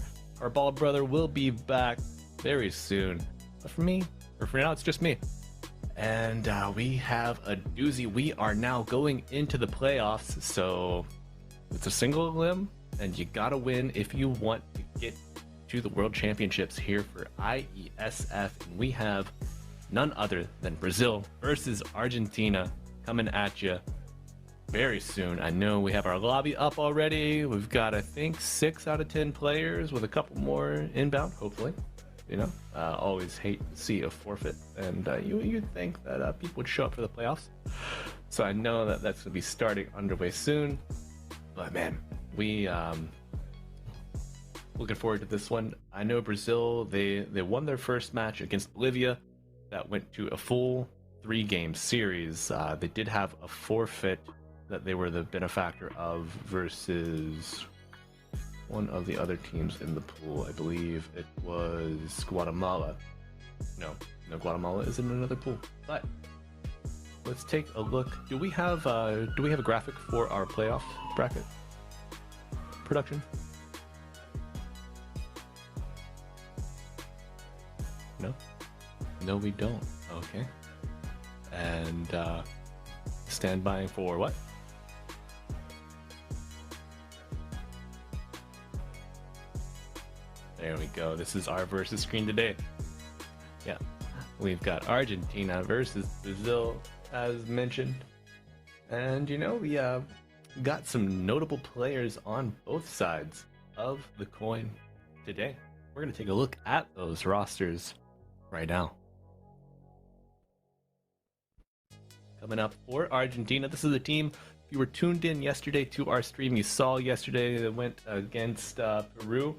bald brother will be back very soon, but for now, it's just me. And we have a doozy. We are now going into the playoffs, so it's a single limb, and you gotta win if you want to get to the World Championships here for Iesf, and we have none other than Brazil versus Argentina coming at you very soon. I know we have our lobby up already. We've got, I think, 6 out of 10 players with a couple more inbound, hopefully. Always hate to see a forfeit, and you'd think that people would show up for the playoffs. So I know that that's going to be starting underway soon. But man, we looking forward to this one. I know Brazil, they won their first match against Bolivia that went to a full 3-game series. They did have a forfeit that they were the benefactor of versus one of the other teams in the pool. I believe it was Guatemala. No, Guatemala is in another pool. But let's take a look. Do we have a graphic for our playoff bracket production? No, we don't. Okay. And stand by for what? There we go. This is our versus screen today. Yeah. We've got Argentina versus Brazil, as mentioned. And we got some notable players on both sides of the coin today. We're going to take a look at those rosters right now. Coming up for Argentina, this is the team. If you were tuned in yesterday to our stream, you saw yesterday that went against Peru,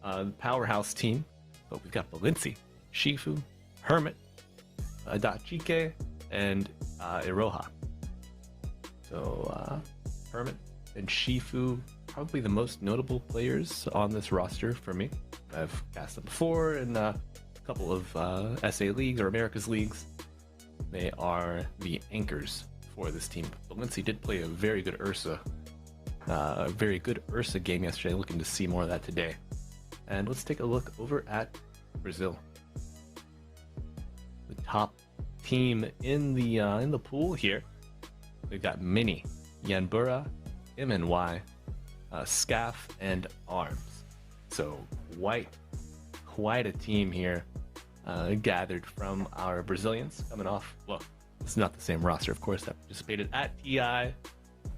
the powerhouse team. But we've got Valenci, Shifu, Hermit, Dachike, and Iroha. So Hermit and Shifu, probably the most notable players on this roster for me. I've cast them before in a couple of SA leagues or America's leagues. They are the anchors for this team. Valenci did play a very good Ursa game yesterday. Looking to see more of that today. And let's take a look over at Brazil. The top team in the pool here. We've got Mini, Yanbura, MNY, Scaff, and Arms. So quite a team here gathered from our Brazilians coming off. Well, it's not the same roster, of course, that participated at TI,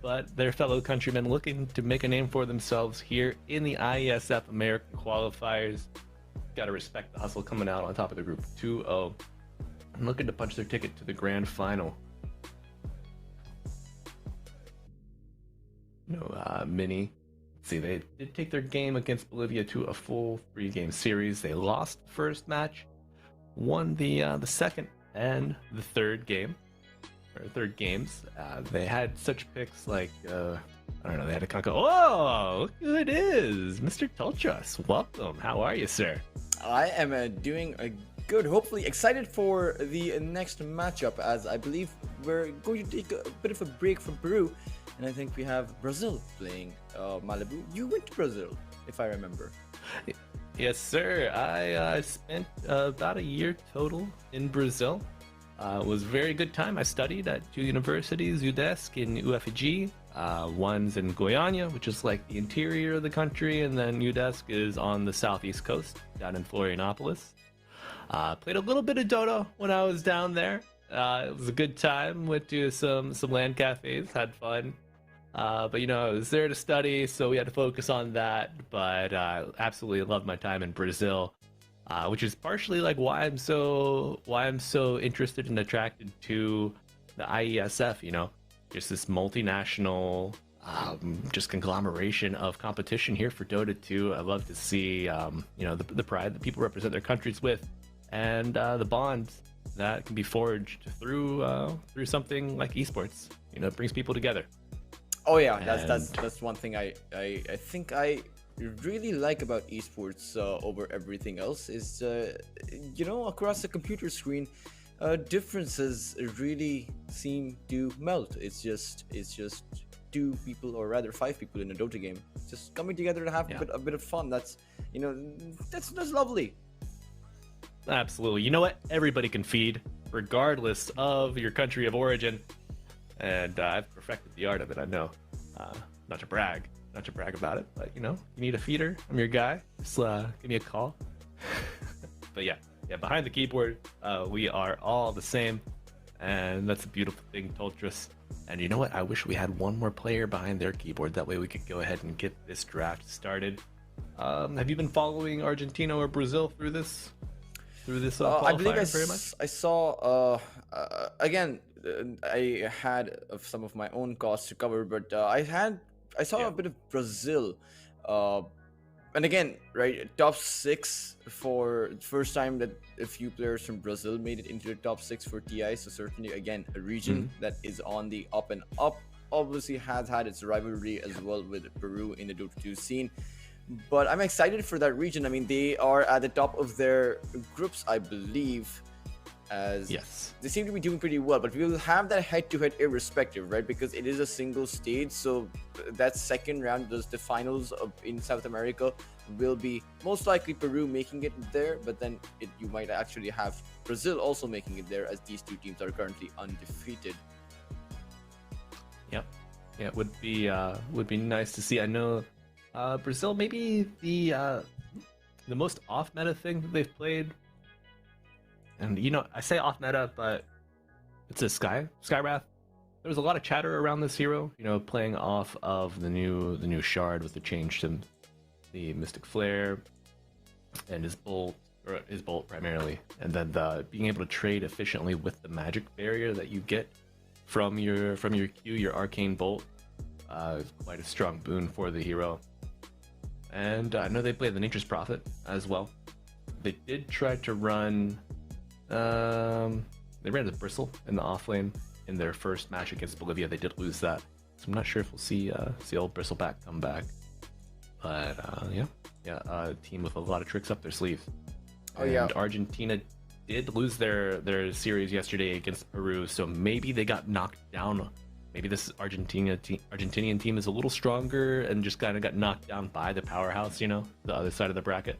but their fellow countrymen looking to make a name for themselves here in the IESF American Qualifiers. Got to respect the hustle coming out on top of the group 2-0 and looking to punch their ticket to the grand final. Mini. See, they did take their game against Bolivia to a full 3-game series. They lost the first match, won the second and the third games. They had such picks like they had to kind of go, oh, look who it is, Mr. Toltras. Welcome. How are you, sir? I am doing good. Hopefully excited for the next matchup, as I believe we're going to take a bit of a break from Peru, and I think we have Brazil playing Malibu. You went to Brazil, if I remember. Yes, sir. I spent about a year total in Brazil. It was a very good time. I studied at 2 universities, UDESC and UFG. One's in Goiânia, which is like the interior of the country, and then UDESC is on the southeast coast, down in Florianopolis. Played a little bit of Dota when I was down there. It was a good time. Went to some LAN cafes, had fun. But I was there to study, so we had to focus on that. But absolutely loved my time in Brazil, which is partially like why I'm so interested and attracted to the IESF. Just this multinational, just conglomeration of competition here for Dota 2. I love to see, the pride that people represent their countries with, and the bonds that can be forged through something like esports. It brings people together. Oh yeah, that's one thing I think I really like about esports over everything else is, across the computer screen, differences really seem to melt. It's just two people, or rather five people in a Dota game, just coming together to have a bit of fun. That's lovely. Absolutely. You know what? Everybody can feed, regardless of your country of origin. And I've perfected the art of it, I know. Not to brag about it, but you need a feeder, I'm your guy. Just give me a call. But yeah, behind the keyboard, we are all the same. And that's a beautiful thing, Toltris. And you know what? I wish we had one more player behind their keyboard. That way we could go ahead and get this draft started. Have you been following Argentina or Brazil through this I believe qualifier very much? I saw again. I had some of my own costs to cover, but I saw a bit of Brazil, and again, right, top 6 for the first time that a few players from Brazil made it into the top 6 for TI. So certainly, again, a region that is on the up and up. Obviously, has had its rivalry as well with Peru in the Dota 2 scene. But I'm excited for that region. I mean, they are at the top of their groups, I believe, as they seem to be doing pretty well. But we will have that head-to-head irrespective, right? Because it is a single stage, so that second round, the finals in South America, will be most likely Peru making it there. But then you might actually have Brazil also making it there, as these two teams are currently undefeated. Yep. Yeah, it would be nice to see. I know. Brazil, maybe the most off-meta thing that they've played, and I say off-meta, but it's a Skywrath. There was a lot of chatter around this hero, playing off of the new shard with the change to the Mystic Flare and his bolt primarily, and then being able to trade efficiently with the magic barrier that you get from your Q, your arcane bolt, is quite a strong boon for the hero. And I know they played the Nature's Prophet as well. They did try to run... they ran the Bristle in the offlane in their first match against Bolivia. They did lose that. So I'm not sure if we'll see old Bristleback come back. But a team with a lot of tricks up their sleeves. And Argentina did lose their series yesterday against Peru, so maybe they got knocked down. Maybe this Argentinian team is a little stronger and just kind of got knocked down by the powerhouse, the other side of the bracket.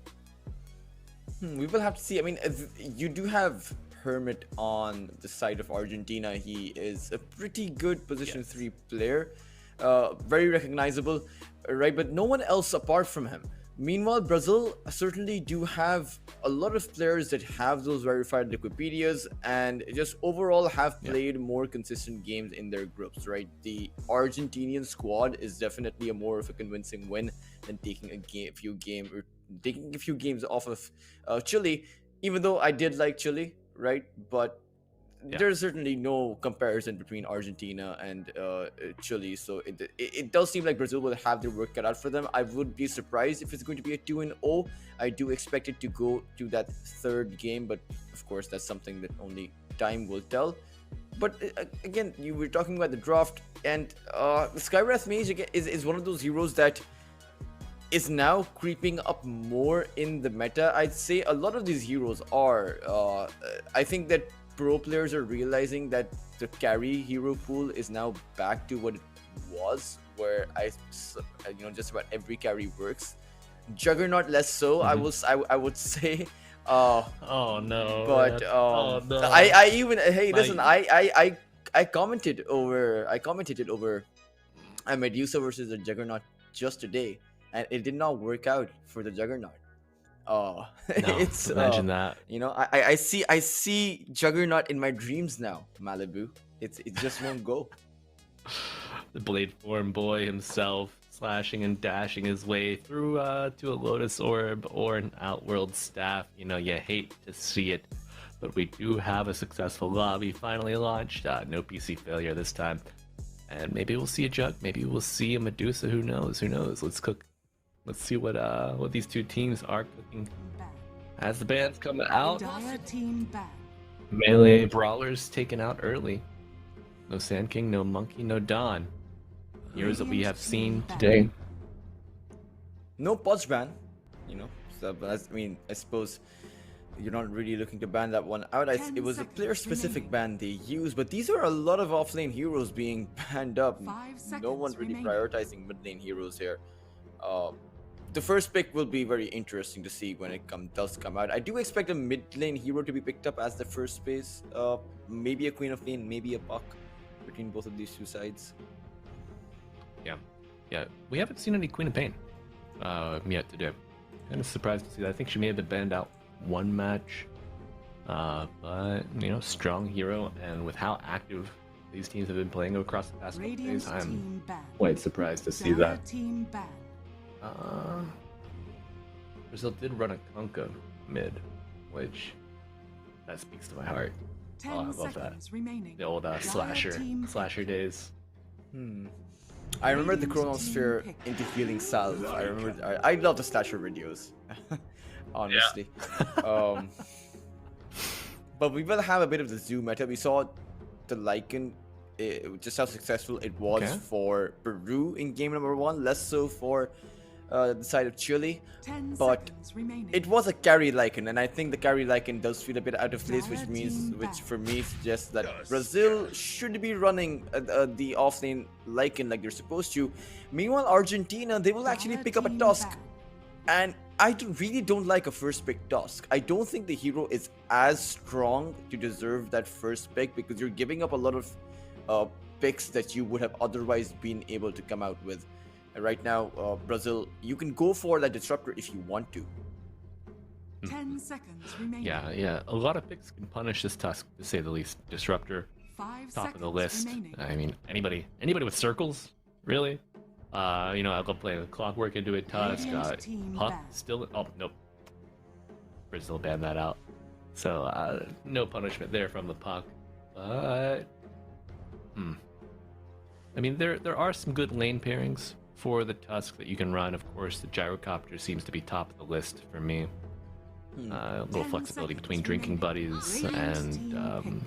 We will have to see. I mean, you do have Hermit on the side of Argentina. He is a pretty good position 3 player, very recognizable, right? But no one else apart from him. Meanwhile, Brazil certainly do have a lot of players that have those verified Wikipedias and just overall have played more consistent games in their groups, right? The Argentinian squad is definitely more of a convincing win than taking a few games off of Chile, even though I did like Chile, right? But there's certainly no comparison between Argentina and Chile, so it does seem like Brazil will have their work cut out for them. I would be surprised if it's going to be a 2-0. I do expect it to go to that third game, but of course that's something that only time will tell. But again, you were talking about the draft, and the Skywrath Mage again is one of those heroes that is now creeping up more in the meta. I'd say a lot of these heroes are. I think that pro players are realizing that the carry hero pool is now back to what it was, where just about every carry works. Juggernaut less so. I would say. Oh no! But no. I even listen. I commented over Medusa versus the Juggernaut just today, and it did not work out for the Juggernaut. No, it's imagine that. I see Juggernaut in my dreams now, Malibu. It just won't go. The blade form boy himself, slashing and dashing his way through to a Lotus Orb or an Outworld Staff. You hate to see it, but we do have a successful lobby finally launched. No PC failure this time, and maybe we'll see a Jug. Maybe we'll see a Medusa. Who knows? Let's cook. Let's see what these two teams are cooking as the bands come out. Melee brawlers taken out early. No Sand King, no Monkey, no Dawn. Heroes that we have seen today. No pause ban, you know. So, but I mean, I suppose you're not really looking to ban that one out. It was a player-specific ban they used, but these are a lot of offlane heroes being banned up. 5 No one seconds really remaining. prioritizing mid lane heroes here. Uh, the first pick will be very interesting to see when it does come out. I do expect a mid lane hero to be picked up as the first space. Maybe a Queen of Lane, maybe a Puck between both of these two sides. Yeah, we haven't seen any Queen of Pain yet today. Kind of surprised to see that. I think she may have been banned out one match, but strong hero, and with how active these teams have been playing across the past couple Radiant days, I'm team ban. quite surprised to see Dire that. team ban. Brazil did run a Conka mid, which that speaks to my heart. 10 I love that. seconds remaining. The old Dire team slasher days. I remember the Radiant Chronosphere team pick. into healing salve. I love the slasher videos, honestly. But we will have a bit of the zoo meta. We saw the Lycan, just how successful it was Okay. for Peru in game number 1, less so for the side of Chile. 10 But seconds remaining. it was a carry Lycan, and I think the carry Lycan does feel a bit out of place, Dire which team for me suggests that Brazil should be running the offlane Lycan like they're supposed to. Meanwhile, Argentina, they will actually Dire pick up a team Tusk, ban. and really don't like a first pick Tusk. I don't think the hero is as strong to deserve that first pick, because you're giving up a lot of picks that you would have otherwise been able to come out with. And right now, Brazil, you can go for that disruptor if you want to. 10 seconds remaining. Yeah. A lot of picks can punish this Tusk, to say the least. Disruptor, 5 top seconds of the list. remaining. I mean, anybody with circles, really. I love playing with Clockwork into it. Tusk, Radiant team Puck ban. still. Oh nope. Brazil banned that out. So no punishment there from the Puck. But I mean, there are some good lane pairings for the Tusk that you can run. Of course, the Gyrocopter seems to be top of the list for me. A little 10 flexibility seconds between drinking remaining. buddies Radiant and team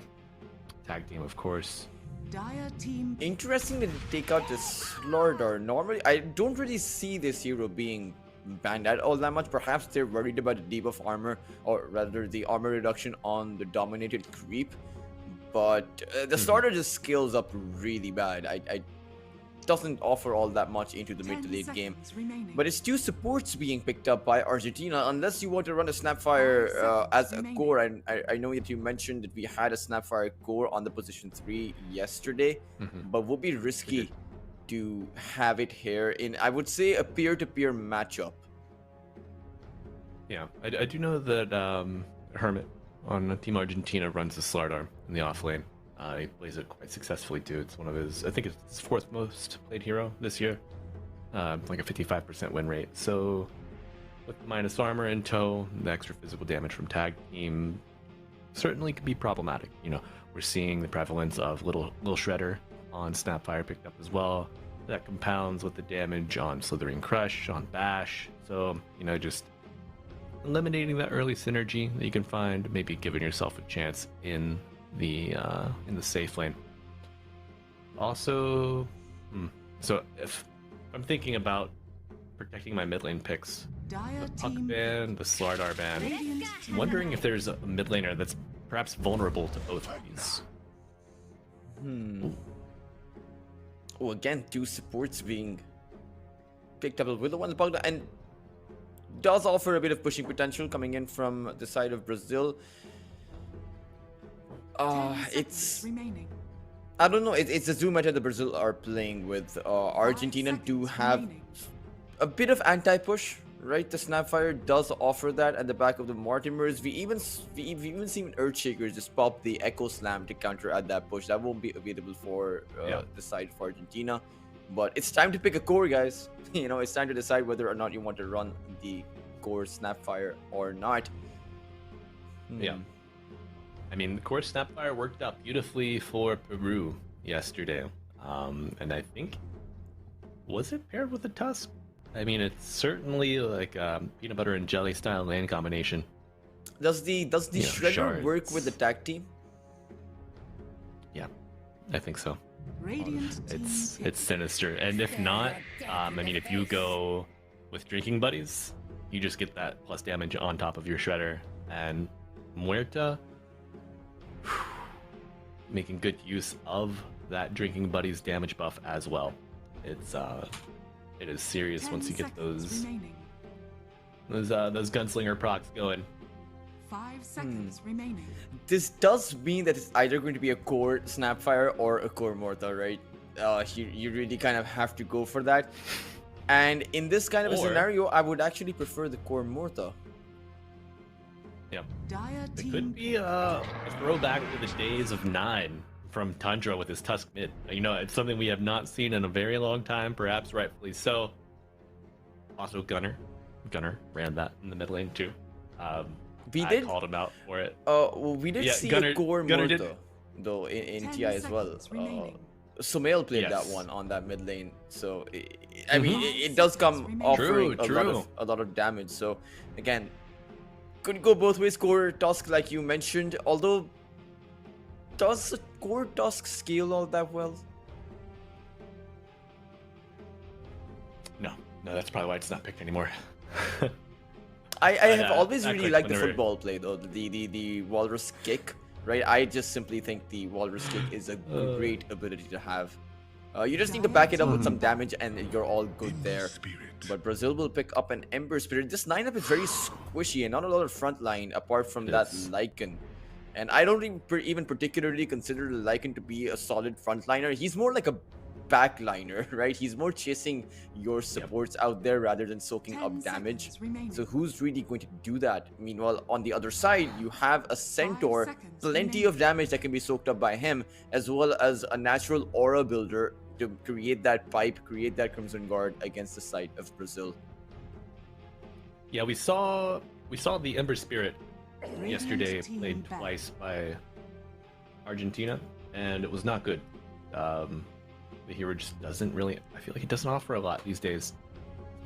tag team, of course. Dire team Interesting that they take out this Slaughter. Normally, I don't really see this hero being banned out all that much. Perhaps they're worried about the debuff armor, or rather the armor reduction on the dominated creep. But the Slaughter just scales up really bad. I doesn't offer all that much into the mid to 10 late game. seconds remaining. But it's two supports being picked up by Argentina, unless you want to run a Snapfire as a core. I know that you mentioned that we had a Snapfire core on the position 3 yesterday, but would be risky to have it here in, I would say, a peer-to-peer matchup. Yeah, I do know that Hermit on Team Argentina runs the Slardar in the off lane. He plays it quite successfully too. It's one of I think it's his 4th most played hero this year. Like a 55% win rate. So with the minus armor in tow, the extra physical damage from tag team certainly could be problematic. We're seeing the prevalence of little Shredder on Snapfire picked up as well. That compounds with the damage on Slithering Crush, on Bash. So, just eliminating that early synergy that you can find, maybe giving yourself a chance in the safe lane. Also, so if I'm thinking about protecting my mid lane picks, Dire the Puck team ban, the Slardar ban, Radiant I'm wondering if there's a mid laner that's perhaps vulnerable to both of these. Oh, again, two supports being picked up with the one Pogda, and does offer a bit of pushing potential coming in from the side of Brazil. 10 It's seconds remaining. I don't know. It's a Zoom meta that Brazil are playing with. Argentina 5 do seconds have remaining. a bit of anti-push, right? The Snapfire does offer that at the back of the Mortimers. We even seen Earthshakers just pop the Echo Slam to counter at that push. That won't be available for the side for Argentina. But it's time to pick a core, guys. It's time to decide whether or not you want to run the core Snapfire or not. Yeah. I mean, the core Snapfire worked out beautifully for Peru yesterday. And I think, was it paired with a Tusk? I mean, it's certainly like a peanut butter and jelly style lane combination. Does the Shredder work shards. with the tag team? Yeah, I think so. Radiant team It's pick. sinister, and if not, I mean, if you go with drinking buddies, you just get that plus damage on top of your shredder. And Muerta, making good use of that drinking buddies damage buff as well. It is serious 10 once you get seconds those remaining. gunslinger procs going. 5 seconds remaining. This does mean that it's either going to be a core Snapfire or a core Mortar, right? You really kind of have to go for that. And in this kind of a Or- scenario, I would actually prefer the core Mortar. Yeah, Dire it team could be a throwback to the days of 9 from Tundra with his Tusk mid. You know, it's something we have not seen in a very long time, perhaps rightfully so. Also, Gunner ran that in the mid lane too. I called him out for it. Well, we did Yeah, see Gunner- a core Gunner Mortar, did- though, in 10 TI as well. seconds remaining. Sumail played Yes. that one on that mid lane, so I mean, it does come offering True. a lot of damage. So again, could go both ways. Core Tusk, like you mentioned, although does the core Tusk scale all that well? No, that's probably why it's not picked anymore. I But, have always I really clicked liked the whenever- football play though, the walrus kick, right? I just simply think the walrus kick is a great ability to have. You just need to back it up with some damage and you're all good there. But Brazil will pick up an Ember Spirit. This lineup is very squishy and not a lot of front line apart from that Yes. Lycan. And I don't even particularly consider Lycan to be a solid frontliner. He's more like a backliner, right? He's more chasing your supports out there rather than soaking 10 up damage. seconds remaining. So who's really going to do that? Meanwhile, on the other side, you have a Centaur, seconds plenty remaining. of damage that can be soaked up by him, as well as a natural aura builder to create that pipe, create that Crimson Guard against the side of Brazil. Yeah, we saw the Ember Spirit yesterday team played back. twice by Argentina, and it was not good. The hero just doesn't really. I feel like he doesn't offer a lot these days.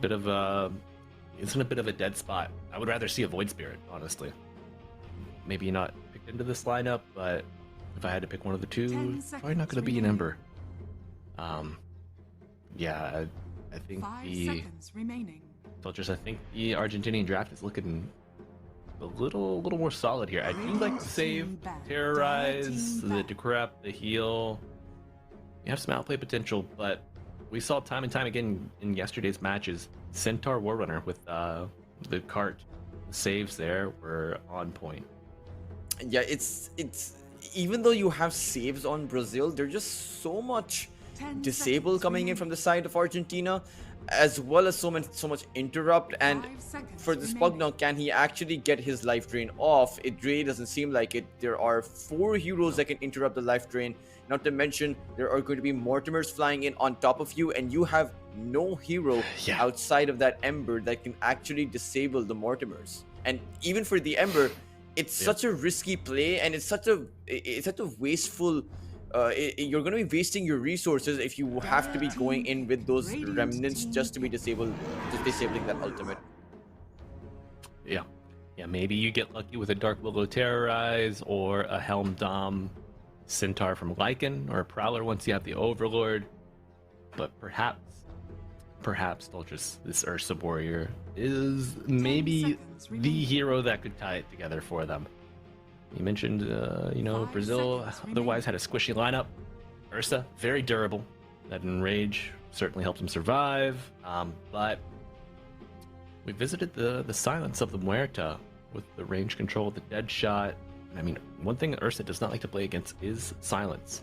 It's in a bit of a dead spot. I would rather see a Void Spirit, honestly. Maybe not picked into this lineup, but if I had to pick one of the 10 two, seconds probably not going to be an remaining. Ember. Yeah, I think 5 the seconds remaining. Soldiers. I think the Argentinian draft is looking a little more solid here. I do like to save, terrorize, the decrep, the heal. You have some outplay potential, but we saw time and time again in yesterday's matches, Centaur Warrunner with the cart saves there were on point. Yeah, it's even though you have saves on Brazil, there's just so much 10 disable seconds coming in remaining. from the side of Argentina, as well as so much interrupt. And 5 seconds for this remaining. Pugna, can he actually get his life drain off? It really doesn't seem like it. There are 4 heroes that can interrupt the life drain. Not to mention, there are going to be Mortimers flying in on top of you, and you have no hero Yeah. outside of that Ember that can actually disable the Mortimers. And even for the Ember, it's such a risky play, and it's such a wasteful. You're going to be wasting your resources if you have to be going in with those remnants just to be disabling that ultimate. Yeah, maybe you get lucky with a Dark Willow Terrorize or a Helm Dom Centaur from Lycan or a Prowler once you have the Overlord. But perhaps Dolchus, this Ursa Warrior, is maybe seconds the remaining. hero that could tie it together for them. You mentioned, 5 Brazil seconds otherwise had a squishy lineup. Ursa, very durable. That Enrage certainly helped him survive. But we visited the silence of the Muerta with the range control of the dead shot. I mean, one thing Ursa does not like to play against is silence.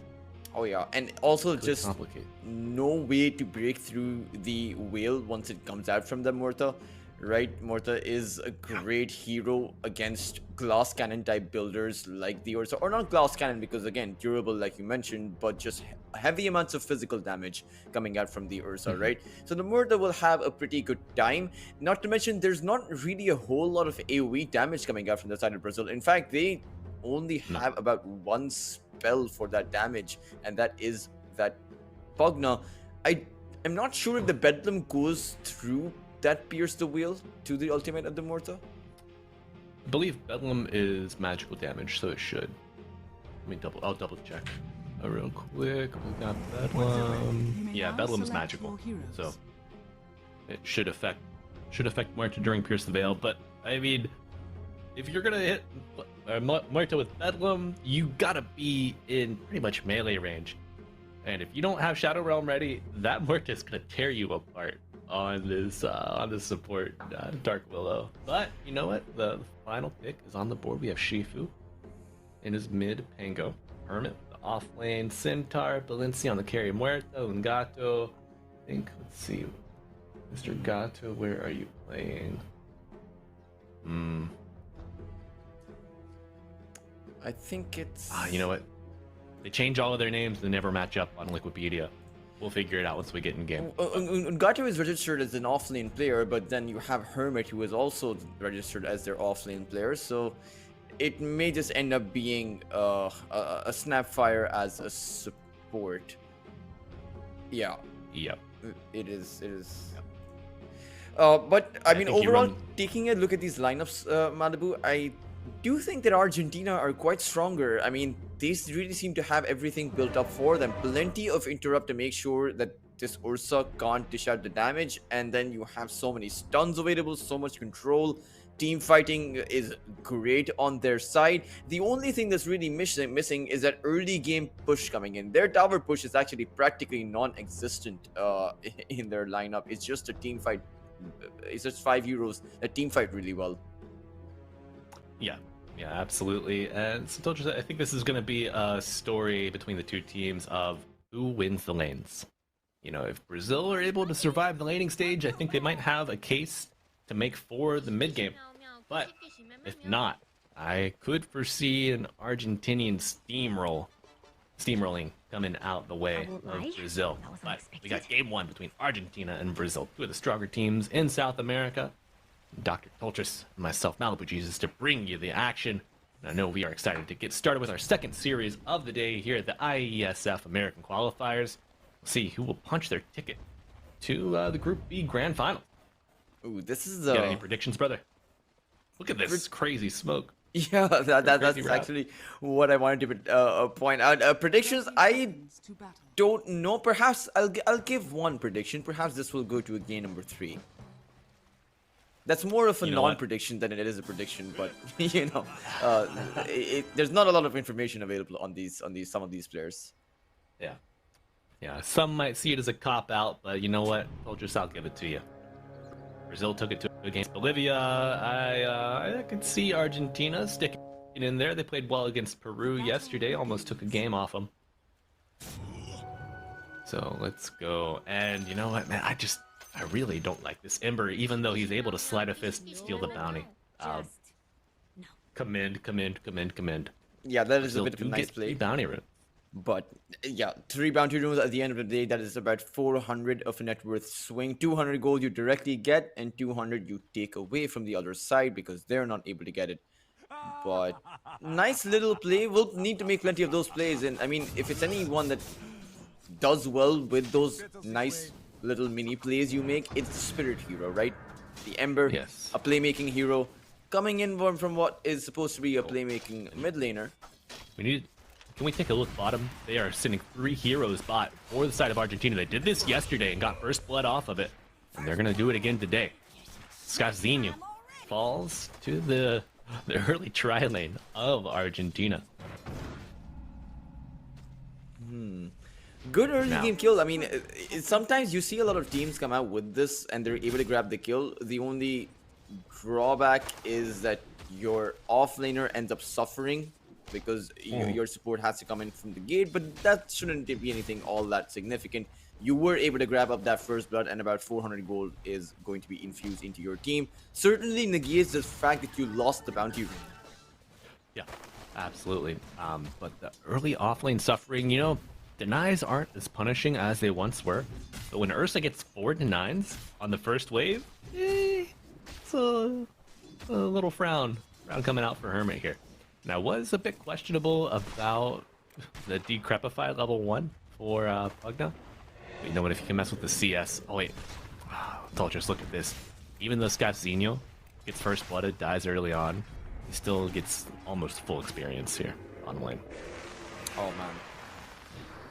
Oh yeah, and also Could just complicate. no way to break through the whale once it comes out from the Morta, right? Morta is a great hero against glass cannon type builders like the Ursa, or not glass cannon because again durable like you mentioned, but just heavy amounts of physical damage coming out from the Ursa, right? So the Morta will have a pretty good time. Not to mention there's not really a whole lot of AoE damage coming out from the side of Brazil. In fact, they only have about one spell for that damage, and that is that Pugna. I am not sure if the Bedlam goes through that pierce the wheel to the ultimate of the Morta. I believe Bedlam is magical damage, so it should. I'll double check. Real quick. We got You Bedlam. may Yeah, now Bedlam's select magical, your heroes. so it should affect should affect Muerta during Pierce the Veil, but I mean, if you're gonna hit Muerta with Bedlam, you gotta be in pretty much melee range. And if you don't have Shadow Realm ready, that Muerta is gonna tear you apart on this support Dark Willow. But you know what? The final pick is on the board. We have Shifu in his mid Pango, Hermit, the off lane, Centaur, Valencia on the carry, Muerta, Ungato. I think, let's see, Mr. Gato, where are you playing? I think it's. You know what? They change all of their names and never match up on Wikipedia. We'll figure it out once we get in game. Ungato is registered as an offlane player, but then you have Hermit, who is also registered as their offlane player. So it may just end up being a Snapfire as a support. Yeah. Yep. It is. But I mean, overall, taking a look at these lineups, Malibu, I do think that Argentina are quite stronger. I mean, they really seem to have everything built up for them. Plenty of interrupt to make sure that this Ursa can't dish out the damage, and then you have so many stuns available, so much control. Team fighting is great on their side. The only thing that's really missing is that early game push coming in. Their tower push is actually practically non-existent in their lineup. It's just a team fight. It's just 5 heroes that team fight really well. Yeah, absolutely. And so I think this is going to be a story between the two teams of who wins the lanes. You know, if Brazil are able to survive the laning stage, I think they might have a case to make for the mid game. But if not, I could foresee an Argentinian steamrolling coming out the way of Brazil. But we got game 1 between Argentina and Brazil, two of the stronger teams in South America. Dr. Toltris and myself, Malibu Jesus, to bring you the action. And I know we are excited to get started with our second series of the day here at the Iesf American Qualifiers. We'll see who will punch their ticket to the Group B Grand Final. Ooh, this is You got any predictions, brother? Look at this crazy smoke. Yeah, that's actually what I wanted to point out. Predictions, I don't know. Perhaps I'll give one prediction. Perhaps this will go to a game number 3. That's more of a non-prediction than it is a prediction, but you know, there's not a lot of information available on some of these players. Yeah. Some might see it as a cop-out, but you know what? I'll give it to you. Brazil took it to against Bolivia. I could see Argentina sticking in there. They played well against Peru yesterday. Almost took a game off them. So let's go. And you know what, man? I really don't like this Ember, even though he's able to slide a fist, steal the bounty. Commend. Yeah, that is a bit of a nice play. Bounty room. But yeah, 3 bounty rooms at the end of the day, that is about 400 of a net worth swing. 200 gold you directly get, and 200 you take away from the other side because they're not able to get it. But nice little play. We'll need to make plenty of those plays. And I mean, if it's anyone that does well with those nice little mini plays you make, it's the Spirit Hero, right? The Ember, yes. A playmaking hero, coming in from what is supposed to be a playmaking mid laner. Can we take a look bottom? They are sending 3 heroes bot for the side of Argentina. They did this yesterday and got first blood off of it. And they're going to do it again today. Scazinho falls to the early tri lane of Argentina. Good early game kill. I mean, sometimes you see a lot of teams come out with this and they're able to grab the kill. The only drawback is that your offlaner ends up suffering because your support has to come in from the gate, but that shouldn't be anything all that significant. You were able to grab up that first blood, and about 400 gold is going to be infused into your team. Certainly negates the fact that you lost the bounty room. Yeah, absolutely. But the early offlane suffering, you know, denies aren't as punishing as they once were. But when Ursa gets 4 denies on the first wave, it's a little frown coming out for Hermit here. Now, was a bit questionable about the Decrepify level 1 for Pugna. You know what, if you can mess with the CS... Oh, wait. Just look at this. Even though Scazinho gets first blooded, dies early on, he still gets almost full experience here on lane. Oh, man.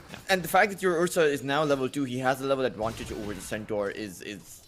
Yeah. And the fact that your Ursa is now level 2, he has a level advantage over the Centaur is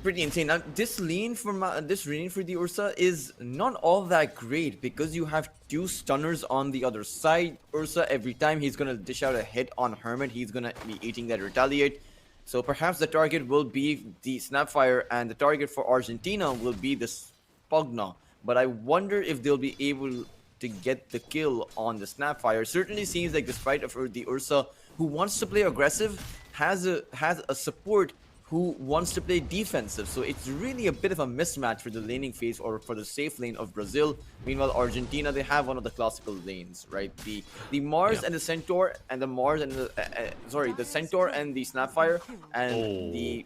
pretty insane. Now, this lane for the Ursa is not all that great because you have two stunners on the other side. Ursa, every time he's gonna dish out a hit on Hermit, he's gonna be eating that retaliate. So perhaps the target will be the Snapfire, and the target for Argentina will be the Spugna. But I wonder if they'll be able to get the kill on the Snapfire. Certainly seems like, despite of the Ursa, who wants to play aggressive, has a support who wants to play defensive. So it's really a bit of a mismatch for the laning phase or for the safe lane of Brazil. Meanwhile, Argentina, they have one of the classical lanes, right? The Mars and the Centaur and the Mars and the Centaur and the Snapfire and the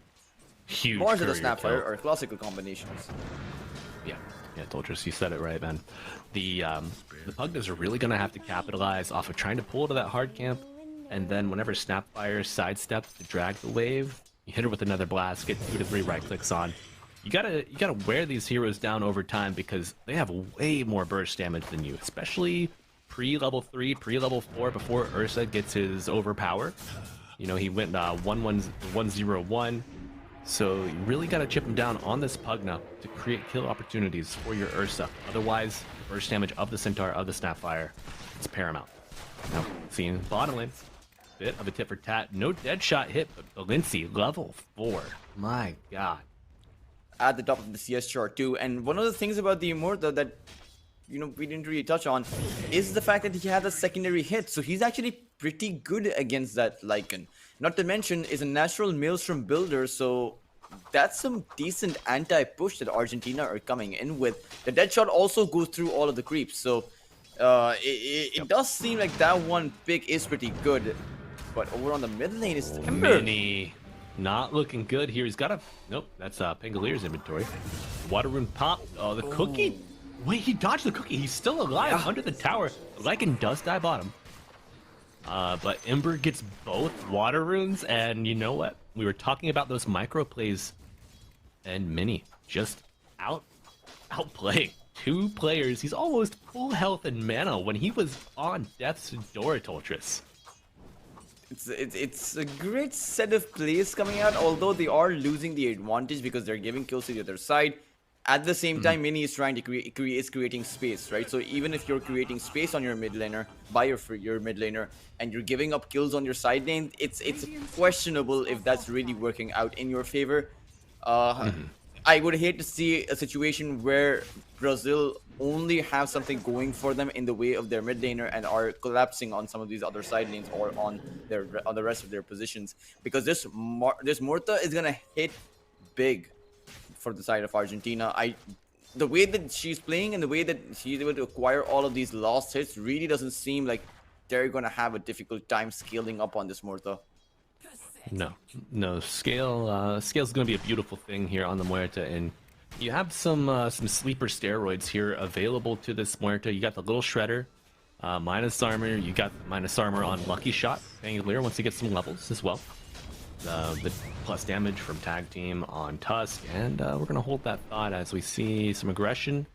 Huge Mars and the courier Snapfire kill. are classical combinations. Yeah, Doltrus, you said it right, man. The Pugnas are really gonna have to capitalize off of trying to pull to that hard camp, and then whenever Snapfire sidesteps to drag the wave, you hit her with another blast, get 2 to 3 right clicks on. You gotta wear these heroes down over time because they have way more burst damage than you, especially pre-level 3, pre-level 4, before Ursa gets his overpower. You know, he went 1-1-1-0-1. So you really got to chip him down on this Pugna to create kill opportunities for your Ursa. Otherwise, the burst damage of the Centaur, of the Snapfire, it's paramount. Now, seeing bottom lane, bit of a tit for tat. No dead shot hit, but Lindsay, level 4. My god. At the top of the CS chart too. And one of the things about the Immortal that, you know, we didn't really touch on is the fact that he had a secondary hit. So he's actually pretty good against that Lycan. Not to mention is a natural Maelstrom builder, so that's some decent anti-push that Argentina are coming in with. The dead shot also goes through all of the creeps, so it does seem like that one pick is pretty good. But over on the mid lane is Ember. Mini not looking good here. He's got a... Nope, that's Pengalier's inventory. Water Rune pop. Oh, the cookie. Wait, he dodged the cookie. He's still alive under the tower. Lycan does die bottom. But Ember gets both water runes, and you know what? We were talking about those micro plays, and Mini just outplaying 2 players. He's almost full health and mana when he was on Death's Door, Toltris. It's a great set of plays coming out, although they are losing the advantage because they're giving kills to the other side. At the same time, Mini is trying to creating space, right? So even if you're creating space on your mid laner, by your mid laner, and you're giving up kills on your side lane, it's questionable if that's really working out in your favor. I would hate to see a situation where Brazil only have something going for them in the way of their mid laner and are collapsing on some of these other side lanes or on the rest of their positions, because this Morta is gonna hit big for the side of Argentina. The way that she's playing and the way that she's able to acquire all of these lost hits really doesn't seem like they're gonna have a difficult time scaling up on this Morta. No, scale's gonna be a beautiful thing here on the Muerta, and you have some sleeper steroids here available to this Muerta. You got the little shredder, minus armor. You got minus armor on Lucky Shot, Pangolier once you get some levels as well. The plus damage from tag team on Tusk, and we're gonna hold that thought as we see some aggression.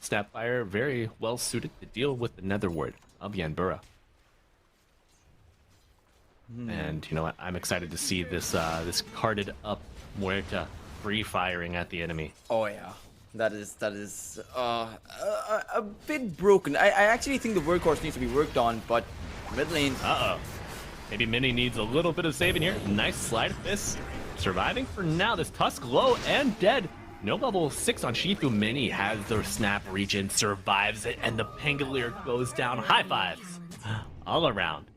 Snapfire very well suited to deal with the Netherward of Yanbura. And you know what? I'm excited to see this carded up Muerta free firing at the enemy. Oh yeah, that is a bit broken. I actually think the workhorse needs to be worked on, but mid lane. Maybe Mini needs a little bit of saving here. Nice slide of this. Surviving for now. This Tusk low and dead. No level 6 on Shifu. Mini has the snap regen, survives it, and the Pangolier goes down. High fives all around.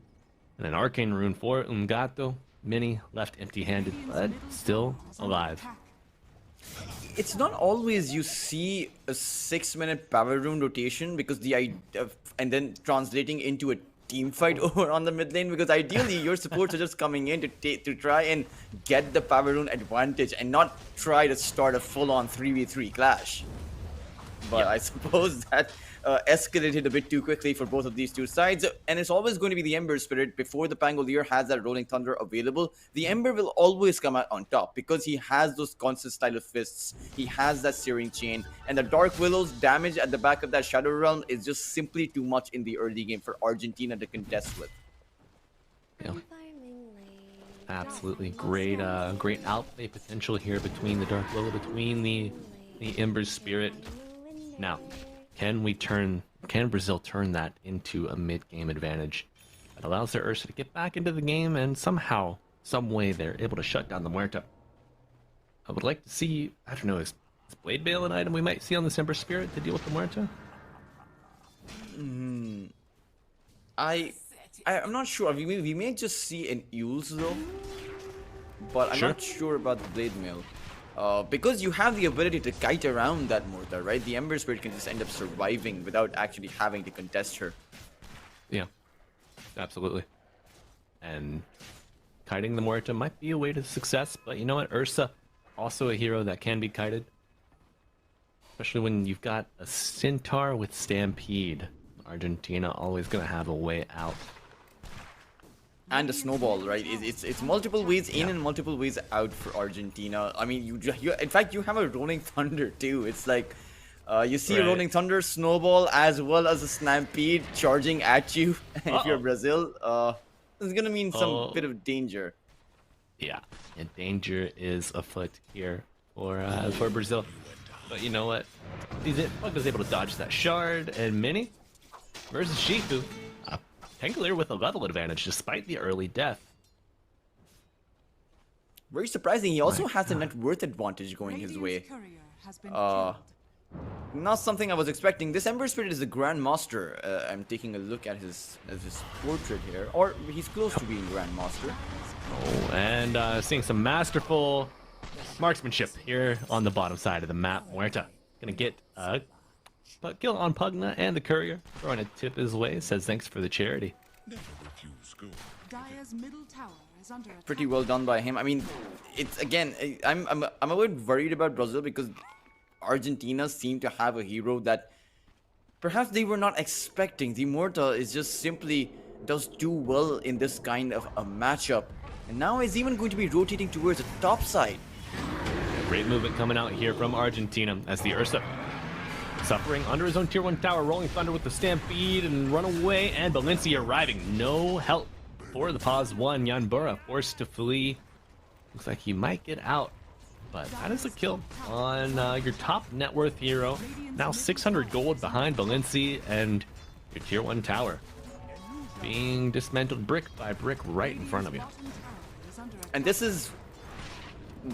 And an Arcane Rune for Umgato. Mini left empty-handed, but still alive. It's not always you see a 6-minute power rune rotation because the idea and then translating into a team fight over on the mid lane, because ideally your supports are just coming in to try and get the power rune advantage and not try to start a full-on 3v3 clash. But I suppose that escalated a bit too quickly for both of these two sides, and it's always going to be the Ember Spirit before the Pangolier has that Rolling Thunder available. The Ember will always come out on top because he has those constant style of fists, he has that Searing Chain, and the Dark Willow's damage at the back of that Shadow Realm is just simply too much in the early game for Argentina to contest with. Yeah. Absolutely great, great outplay potential here between the Dark Willow, between the Ember Spirit. Now, can Brazil turn that into a mid-game advantage that allows their Ursa to get back into the game and somehow, some way, they're able to shut down the Muerta? I would like to see, I don't know, is Blade Bale an item we might see on the Ember Spirit to deal with the Muerta? I'm not sure. We may just see an Eul's though, but I'm Sure. not sure about the Blade Mail. Because you have the ability to kite around that Mortar, right? The Ember Spirit can just end up surviving without actually having to contest her. Yeah, absolutely. And kiting the Muerta might be a way to success, but you know what? Ursa, also a hero that can be kited. Especially when you've got a Centaur with Stampede. Argentina always gonna have a way out. And a snowball, right? It's multiple ways in and multiple ways out for Argentina. I mean, you in fact you have a rolling thunder too. It's like you see a Right. rolling thunder, snowball, as well as a stampede charging at you. If you're Uh-oh. Brazil, it's gonna mean some Oh. bit of danger. Yeah, and danger is afoot here for Brazil. But you know what? Pug was able to dodge that shard, and Mini versus Shifu. Tengler with a level advantage despite the early death. Very surprising. He also My has a net worth advantage going his way. Radiant's courier has been Uh, killed. Not something I was expecting. This Ember Spirit is a Grandmaster. I'm taking a look at his portrait here, or he's close to being Grandmaster. Oh, and seeing some masterful marksmanship here on the bottom side of the map. Muerta gonna get a kill on Pugna and the courier, throwing a tip his way. Says thanks for the charity. Dire's middle tower is under attack. Pretty well done by him. I mean, it's again, I'm a bit worried about Brazil because Argentina seemed to have a hero that perhaps they were not expecting. The Morta is just simply does too well in this kind of a matchup, and now is even going to be rotating towards the top side. Great movement coming out here from Argentina as the Ursa suffering under his own tier 1 tower, rolling thunder with the stampede and run away, and Valencia arriving. No help for the pause 1. Yanbura forced to flee. Looks like he might get out, but that is a kill on your top net worth hero. Now 600 gold behind Valencia and your tier 1 tower being dismantled brick by brick right in front of you. Bottom tower is under attack. And this is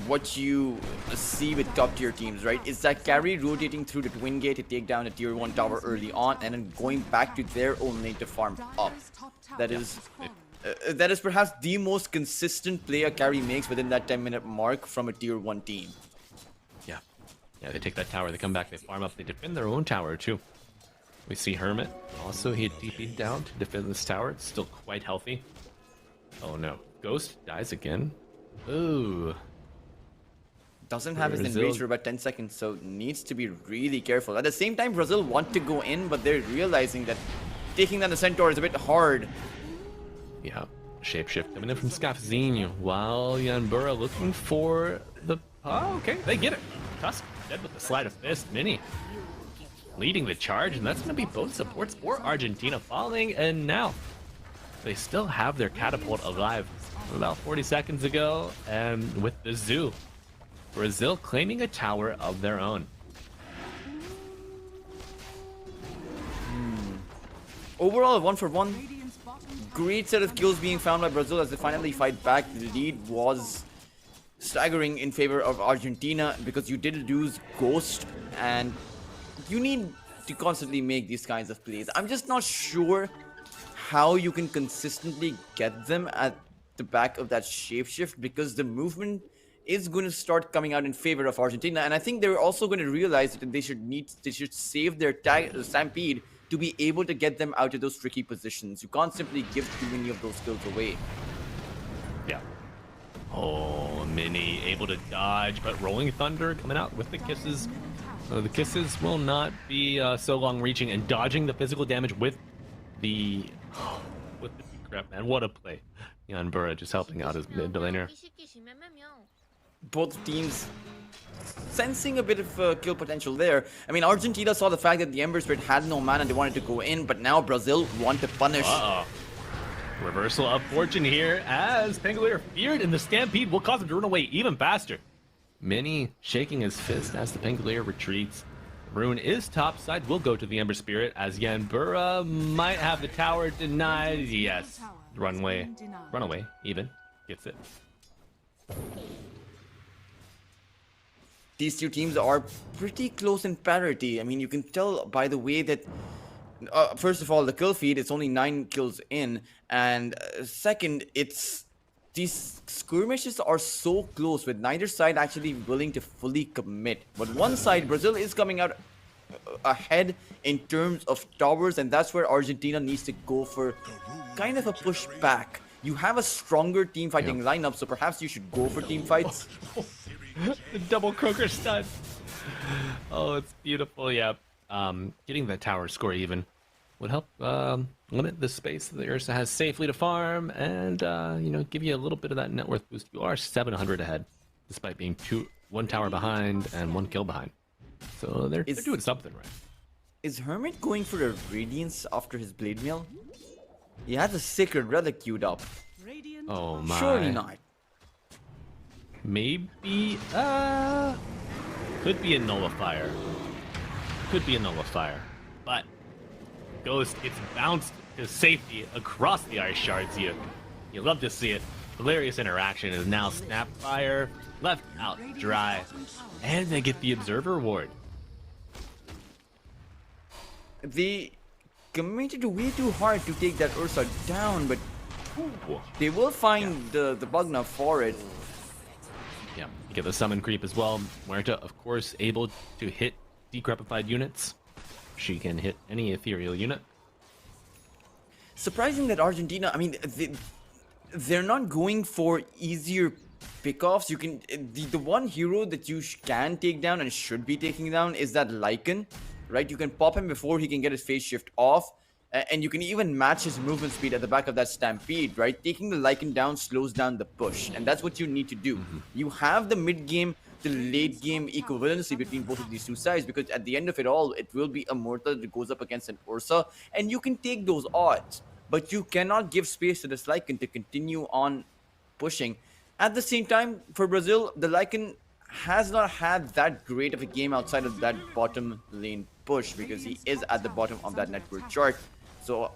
what you see with top tier teams, right? Is that carry rotating through the twin gate to take down a tier 1 tower early on and then going back to their own lane to farm up. Dire's top tower That has is fallen. that is perhaps the most consistent play a carry makes within that 10-minute mark from a tier 1 team. Yeah, they take that tower, they come back, they farm up, they defend their own tower too. We see Hermit, also he had TP'd down to defend this tower, it's still quite healthy. Oh no, Ghost dies again. Ooh. Doesn't have his Brazil- enrage for about 10 seconds, so needs to be really careful. At the same time, Brazil want to go in, but they're realizing that taking down the Centaur is a bit hard. Yeah, shapeshift coming in from Scafzinho, while Yanbura looking for the... Oh, okay, they get it. Tusk dead with the slide of fist, Mini leading the charge, and that's going to be both supports for Argentina falling, and now they still have their catapult alive from about 40 seconds ago, and with the zoo, Brazil claiming a tower of their own. Overall, 1-for-1. Radiant's bottom tower Great set of kills being found by Brazil as they finally fight back. The lead was staggering in favor of Argentina because you did lose Ghost, and you need to constantly make these kinds of plays. I'm just not sure how you can consistently get them at the back of that shapeshift because the movement is going to start coming out in favor of Argentina, and I think they're also going to realize that they should save their stampede to be able to get them out of those tricky positions. You can't simply give too many of those skills away. Yeah. Oh, Mini able to dodge, but Rolling Thunder coming out with the kisses. The kisses will not be so long reaching, and dodging the physical damage with the crap, man. What a play. Yanbura just helping out his mid laner. Both teams sensing a bit of kill potential there. I mean, Argentina saw the fact that the Ember Spirit had no mana, they wanted to go in, but now Brazil want to punish. Uh-oh. Reversal of fortune here as Pangolier feared in the Stampede will cause him to run away even faster. Mini shaking his fist as the Pangolier retreats. Rune is topside, will go to the Ember Spirit as Yanbura might have the tower denied. Yes, runway, runaway even, gets it. These two teams are pretty close in parity. I mean, you can tell by the way that, first of all, the kill feed, it's only 9 kills in, and second, it's these skirmishes are so close with neither side actually willing to fully commit. But one side, Brazil, is coming out ahead in terms of towers, and that's where Argentina needs to go for kind of a push back. You have a stronger team fighting lineup, so perhaps you should go for team fights. The double croaker stun. Oh, it's beautiful. Yeah. Getting that tower score even would help limit the space that Ursa has safely to farm and give you a little bit of that net worth boost. You are 700 ahead, despite being one tower behind and 1 kill behind. So they're doing something right. Is Hermit going for a Radiance after his Blade Mail? He has a Sacred Relic queued up. Radiant Oh my. Surely not. Maybe, could be a nullifier. Could be a nullifier. But Ghost gets bounced to safety across the ice shards. You love to see it. Hilarious interaction is now Snapfire left out dry. And they get the Observer Reward. They committed way too hard to take that Ursa down, but they will find the Bugna for it. Yeah, you get the summon creep as well. Muerta, of course, able to hit decrepified units. She can hit any ethereal unit. Surprising that Argentina, I mean, they're not going for easier pickoffs. You can the one hero that you can take down and should be taking down is that Lycan, right? You can pop him before he can get his phase shift off, and you can even match his movement speed at the back of that Stampede, right? Taking the Lycan down slows down the push, and that's what you need to do. You have the mid game to late game equivalency between both of these two sides, because at the end of it all, it will be a Mortal that goes up against an Ursa, and you can take those odds, but you cannot give space to this Lycan to continue on pushing. At the same time, for Brazil, the Lycan has not had that great of a game outside of that bottom lane push, because he is at the bottom of that network chart. So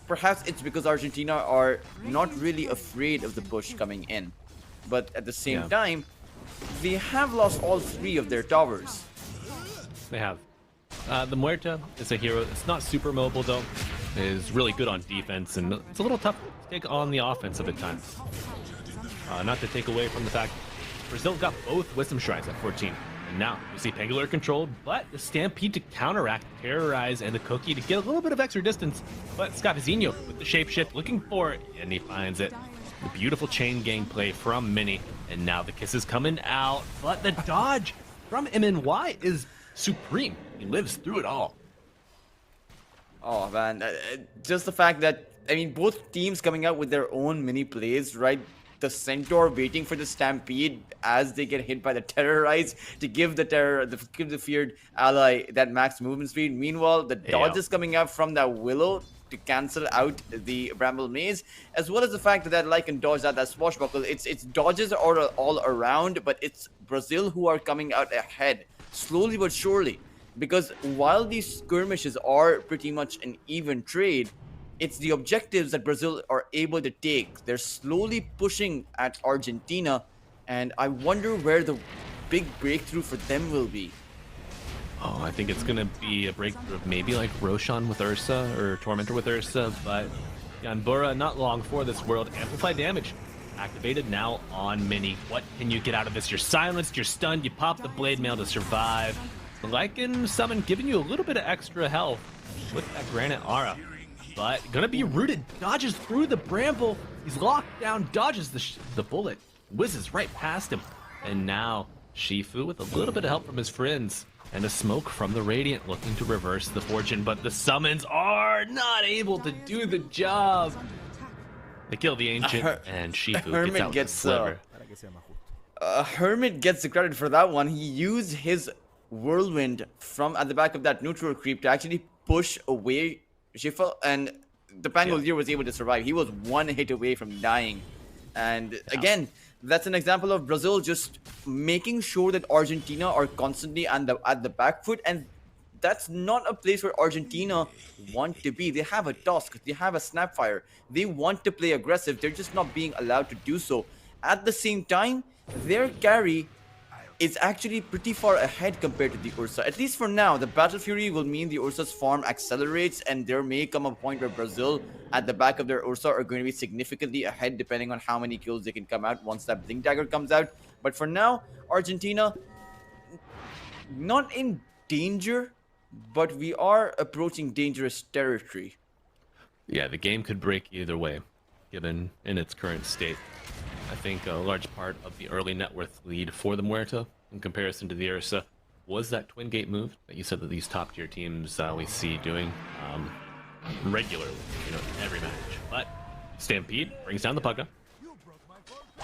perhaps it's because Argentina are not really afraid of the push coming in. But at the same time, they have lost all 3 of their towers. They have. The Muerta is a hero. It's not super mobile though. It is really good on defense, and it's a little tough to take on the offensive at times. Not to take away from the fact Brazil got both Wisdom Shrines at 14. And now you see Pangolier controlled, but the Stampede to counteract, terrorize, and the Cookie to get a little bit of extra distance. But Scapizinho with the shapeshift looking for it, and he finds it. The beautiful chain gang play from Mini, and now the kiss is coming out, but the dodge from MNY is supreme. He lives through it all. Oh man, just the fact that, I mean, both teams coming out with their own mini plays, right? The Centaur waiting for the Stampede as they get hit by the Terrorize to give the feared ally that max movement speed. Meanwhile, the dodges coming out from that Willow to cancel out the Bramble Maze, as well as the fact that Lycan dodged out that Swashbuckle. It's dodges are all around, but it's Brazil who are coming out ahead, slowly but surely. Because while these skirmishes are pretty much an even trade, it's the objectives that Brazil are able to take. They're slowly pushing at Argentina, and I wonder where the big breakthrough for them will be. Oh, I think it's going to be a breakthrough of maybe like Roshan with Ursa or Tormentor with Ursa, but Yanbura not long for this world. Amplified damage activated now on Mini. What can you get out of this? You're silenced, you're stunned, you pop the Blade Mail to survive. The Lycan summon giving you a little bit of extra health with that Granite Aura. But gonna be rooted, dodges through the Bramble. He's locked down, dodges the bullet, whizzes right past him. And now Shifu with a little bit of help from his friends and a smoke from the Radiant looking to reverse the fortune, but the summons are not able to do the job. They kill the Ancient and Shifu gets out with the sliver. Hermit gets the credit for that one. He used his Whirlwind from at the back of that neutral creep to actually push away Shifa, and the Pangolier was able to survive. He was one hit away from dying. And again, that's an example of Brazil just making sure that Argentina are constantly at the back foot, and that's not a place where Argentina want to be. They have a Tusk, they have a Snapfire, they want to play aggressive, they're just not being allowed to do so. At the same time, their carry is actually pretty far ahead compared to the Ursa. At least for now, the Battle Fury will mean the Ursa's farm accelerates, and there may come a point where Brazil at the back of their Ursa are going to be significantly ahead depending on how many kills they can come out once that Blink Dagger comes out. But for now, Argentina, not in danger, but we are approaching dangerous territory. Yeah, the game could break either way, given in its current state. I think a large part of the early net worth lead for the Muerta, in comparison to the Ursa, was that twin gate move that you said that these top tier teams we see doing regularly, every match. But Stampede brings down the Pugga,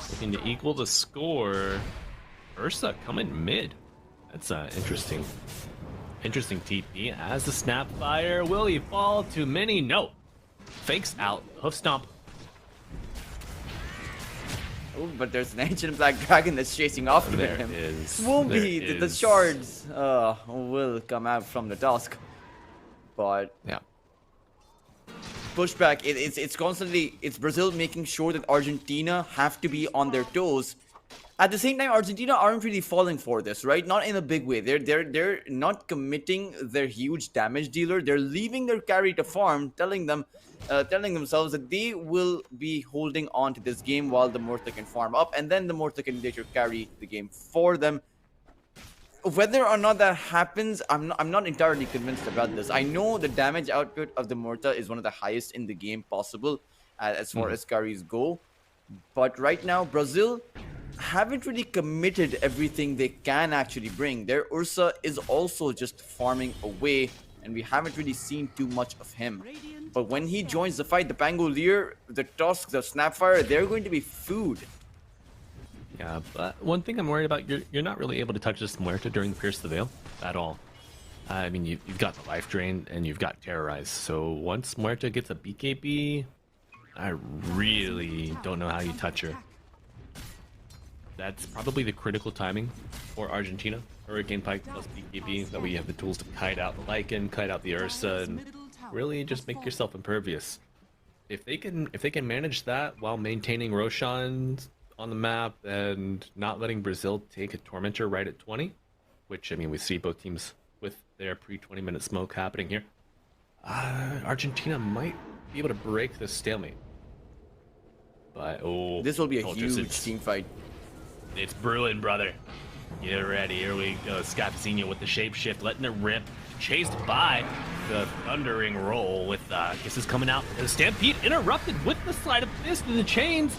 looking to equal the score. Ursa coming mid. That's interesting. Interesting TP as the Snapfire. Will he fall to many? No. Fakes out. Hoof stomp. Oh, but there's an ancient black dragon that's chasing after There him. is. Won't There be. The is. shards will come out from the Tusk. But Yeah. pushback, it's constantly, it's Brazil making sure that Argentina have to be on their toes. At the same time, Argentina aren't really falling for this, right? Not in a big way. They're not committing their huge damage dealer. They're leaving their carry to farm, telling themselves that they will be holding on to this game while the Morta can farm up, and then the Morta can later carry the game for them. Whether or not that happens, I'm not entirely convinced about this. I know the damage output of the Morta is one of the highest in the game possible, as far as carries go. But right now, Brazil haven't really committed everything they can actually bring. Their Ursa is also just farming away, and we haven't really seen too much of him. But when he joins the fight, the Pangolier, the Tusk, the Snapfire, they're going to be food. Yeah, but one thing I'm worried about, you're not really able to touch this Muerta during the Pierce the Veil at all. I mean, you've got the Life Drain and you've got Terrorize. So once Muerta gets a BKB, I really don't know how you touch her. That's probably the critical timing for Argentina. Hurricane Pike plus BKB, that way you have the tools to kite out the Lycan, kite out the Ursa, and really just make yourself impervious. If they can manage that while maintaining Roshan on the map and not letting Brazil take a Tormentor right at 20, which, I mean, we see both teams with their pre-20 minute smoke happening here, Argentina might be able to break this stalemate. But, This will be a Cultures, huge team fight. It's brewing, brother. Get ready. Here we go. Scapzino with the shapeshift, letting it rip. Chased by the thundering roll with kisses coming out. The Stampede interrupted with the slide of fist and the chains.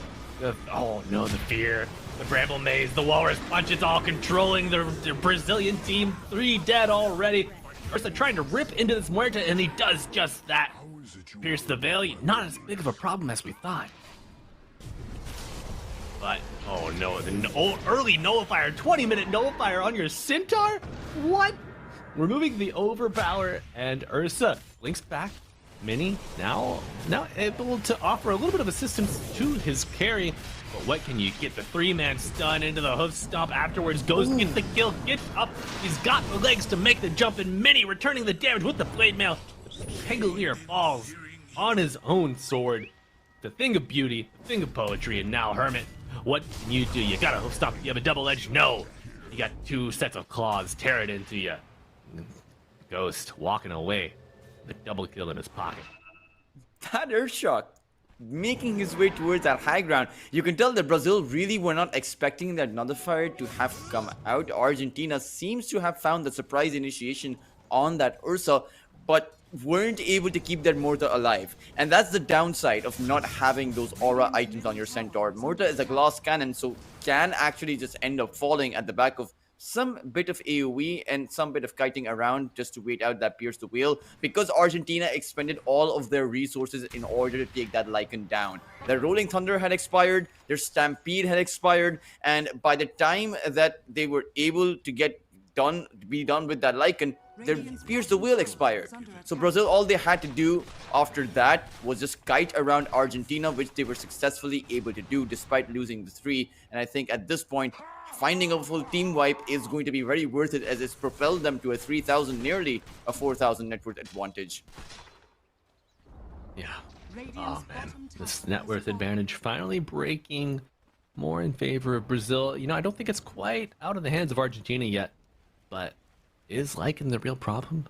Oh no, the fear. The Bramble Maze, the Walrus Punch, it's all controlling the Brazilian team. 3 dead already. Ursa trying to rip into this Muerta, and he does just that. Pierce the Veil, not as big of a problem as we thought. But, oh no, the early Nullifier, 20-minute Nullifier on your Centaur? What? Removing the overpower, and Ursa links back. Mini now able to offer a little bit of assistance to his carry. But what can you get? The 3-man stun into the hoof stomp afterwards. Goes, gets the kill, gets up. He's got the legs to make the jump, and Mini returning the damage with the blade mail. Pangolier falls on his own sword. The thing of beauty, the thing of poetry, and now Hermit. What can you do? You got a hoof stomp, you have a double edge? No. You got 2 sets of claws, tear it into you. Ghost walking away, the double kill in his pocket. That Earthshock making his way towards that high ground. You can tell that Brazil really were not expecting that Nullifier to have come out. Argentina seems to have found the surprise initiation on that Ursa, but weren't able to keep that Morta alive. And that's the downside of not having those aura items on your Centaur. Morta is a glass cannon, so can actually just end up falling at the back of some bit of AoE and some bit of kiting around just to wait out that Pierce the Wheel, because Argentina expended all of their resources in order to take that Lycan down. Their Rolling Thunder had expired, their Stampede had expired, and by the time that they were able to be done with that Lycan, their Pierce the Wheel expired. So Brazil, all they had to do after that was just kite around Argentina, which they were successfully able to do despite losing the 3. And I think at this point, finding a full team wipe is going to be very worth it, as it's propelled them to a 3,000, nearly a 4,000 net worth advantage. Yeah. Oh man, this net worth advantage finally breaking more in favor of Brazil. You know, I don't think it's quite out of the hands of Argentina yet, but is Lycan the real problem?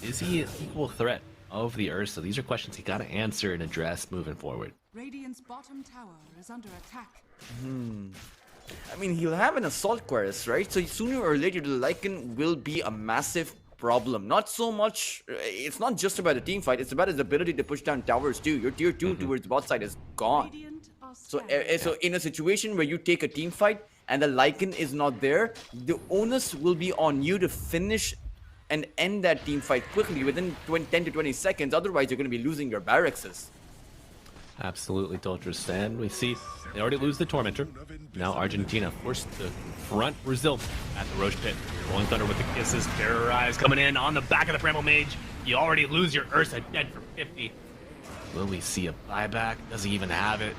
Is he an equal threat of the Ursa? These are questions he got to answer and address moving forward. Radiant's bottom tower is under attack. I mean, he'll have an assault chorus, right? So sooner or later, the Lycan will be a massive problem. Not so much, it's not just about the team fight, it's about his ability to push down towers too. Your tier 2 towards the bot side is gone. Radiant are So, scanning. so in a situation where you take a team fight and the Lycan is not there, the onus will be on you to finish and end that team fight quickly within 10 to 20 seconds. Otherwise, you're going to be losing your barracks. Absolutely, Doltrus. And we see they already lose the Tormentor. Now Argentina forced to front Brazil at the Roche pit. Rolling Thunder with the kisses, terrorize coming in on the back of the Primal Mage. You already lose your Ursa dead for 50. Will we see a buyback? Does he even have it?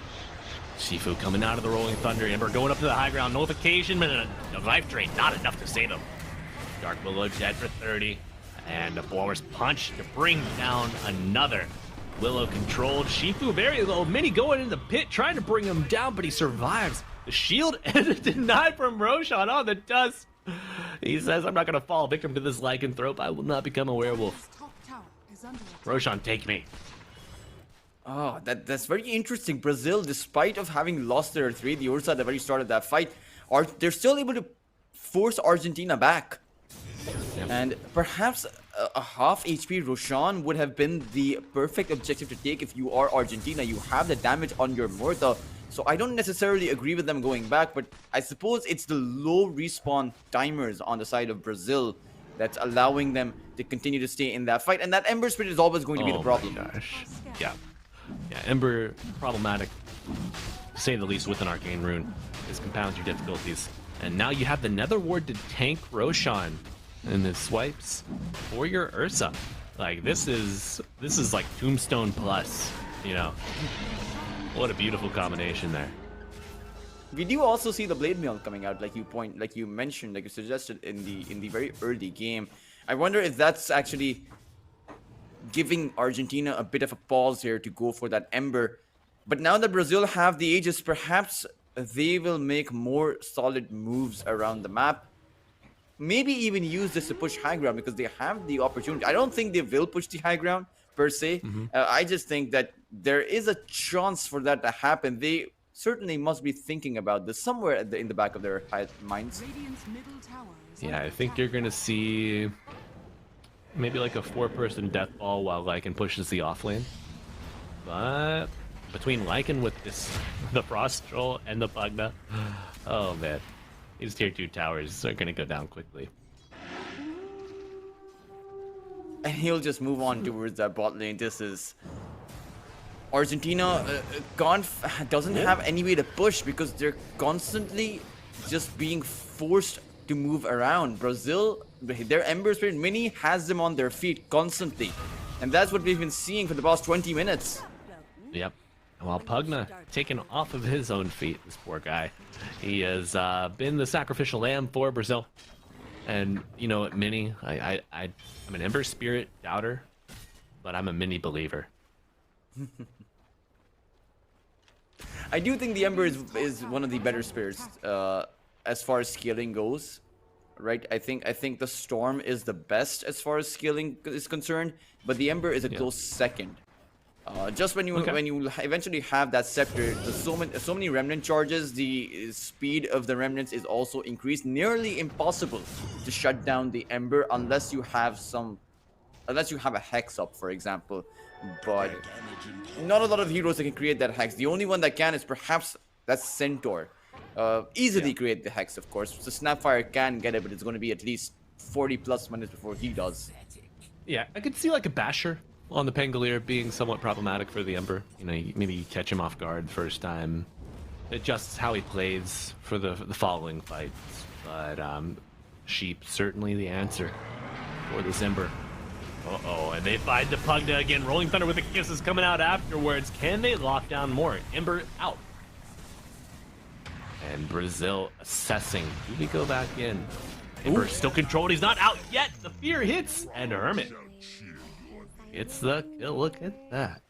Shifu coming out of the Rolling Thunder. Ember going up to the high ground. Nullification, but a life drain, not enough to save him. Dark Willow dead for 30. And a Blower's Punch to bring down another. Willow controlled. Shifu very low. Mini going in the pit, trying to bring him down, but he survives. The shield is denied from Roshan on the dust. He says, I'm not going to fall victim to this lycanthrope. I will not become a werewolf. Top tower is under attack. Roshan, take me. Oh, that's very interesting. Brazil, despite of having lost their 3, the Ursa at the very start of that fight, they're still able to force Argentina back. And perhaps a half HP Roshan would have been the perfect objective to take if you are Argentina. You have the damage on your Murtha. So I don't necessarily agree with them going back, but I suppose it's the low respawn timers on the side of Brazil that's allowing them to continue to stay in that fight. And that Ember Spirit is always going to be the problem. My gosh. Yeah. Yeah, Ember, problematic, to say the least, with an Arcane Rune. This compounds your difficulties. And now you have the Nether Ward to tank Roshan in the swipes for your Ursa. Like, this is like Tombstone plus, you know. What a beautiful combination there. We do also see the Blade Mail coming out, like you mentioned, like you suggested in the very early game. I wonder if that's actually giving Argentina a bit of a pause here to go for that Ember. But now that Brazil have the Aegis, perhaps they will make more solid moves around the map. Maybe even use this to push high ground because they have the opportunity. I don't think they will push the high ground per se. I just think that there is a chance for that to happen. They certainly must be thinking about this somewhere in the back of their minds. Radiant's middle tower is Yeah, under I think attack. you're gonna see maybe like a 4-person death ball while Lycan pushes the off lane. But between Lycan with this, the Frost Troll and the Pugna, oh man, these tier 2 towers are gonna go down quickly. And he'll just move on towards that bot lane. This is Argentina doesn't have any way to push because they're constantly just being forced to move around. Brazil, their Ember Spirit Mini has them on their feet constantly. And that's what we've been seeing for the past 20 minutes. Yep. While Pugna taken off of his own feet, this poor guy, he has been the sacrificial lamb for Brazil. And you know what, Mini, I'm an Ember Spirit doubter, but I'm a Mini believer. I do think the Ember is one of the better spirits as far as scaling goes, right? I think the Storm is the best as far as scaling is concerned, but the Ember is a close second. Just when you eventually have that scepter, there's so many remnant charges, the speed of the remnants is also increased. Nearly impossible to shut down the Ember unless you have a hex up, for example. But not a lot of heroes that can create that hex. The only one that can is perhaps that Centaur. Easily create the hex, of course. So Snapfire can get it, but it's going to be at least 40 plus minutes before he does. Yeah, I could see like a Basher on the Pangolier being somewhat problematic for the Ember. You know, maybe you catch him off guard first time. Adjusts how he plays for the following fights. But Sheep certainly the answer. for this Ember. Uh-oh, and they find the Pugna again. Rolling Thunder with the kisses coming out afterwards. Can they lock down more? Ember out. And Brazil assessing. Do we go back in? Ember still controlled. He's not out yet. The fear hits. And Hermit. It's the kill. Look at that.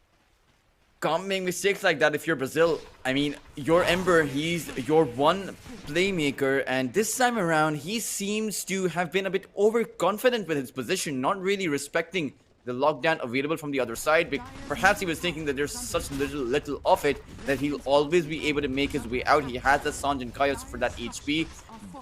Can't make mistakes like that if you're Brazil. I mean, your Ember, he's your one playmaker, and this time around, he seems to have been a bit overconfident with his position, not really respecting the lockdown available from the other side. Perhaps he was thinking that there's such little of it that he'll always be able to make his way out. He has the Sanj and Kaios for that HP,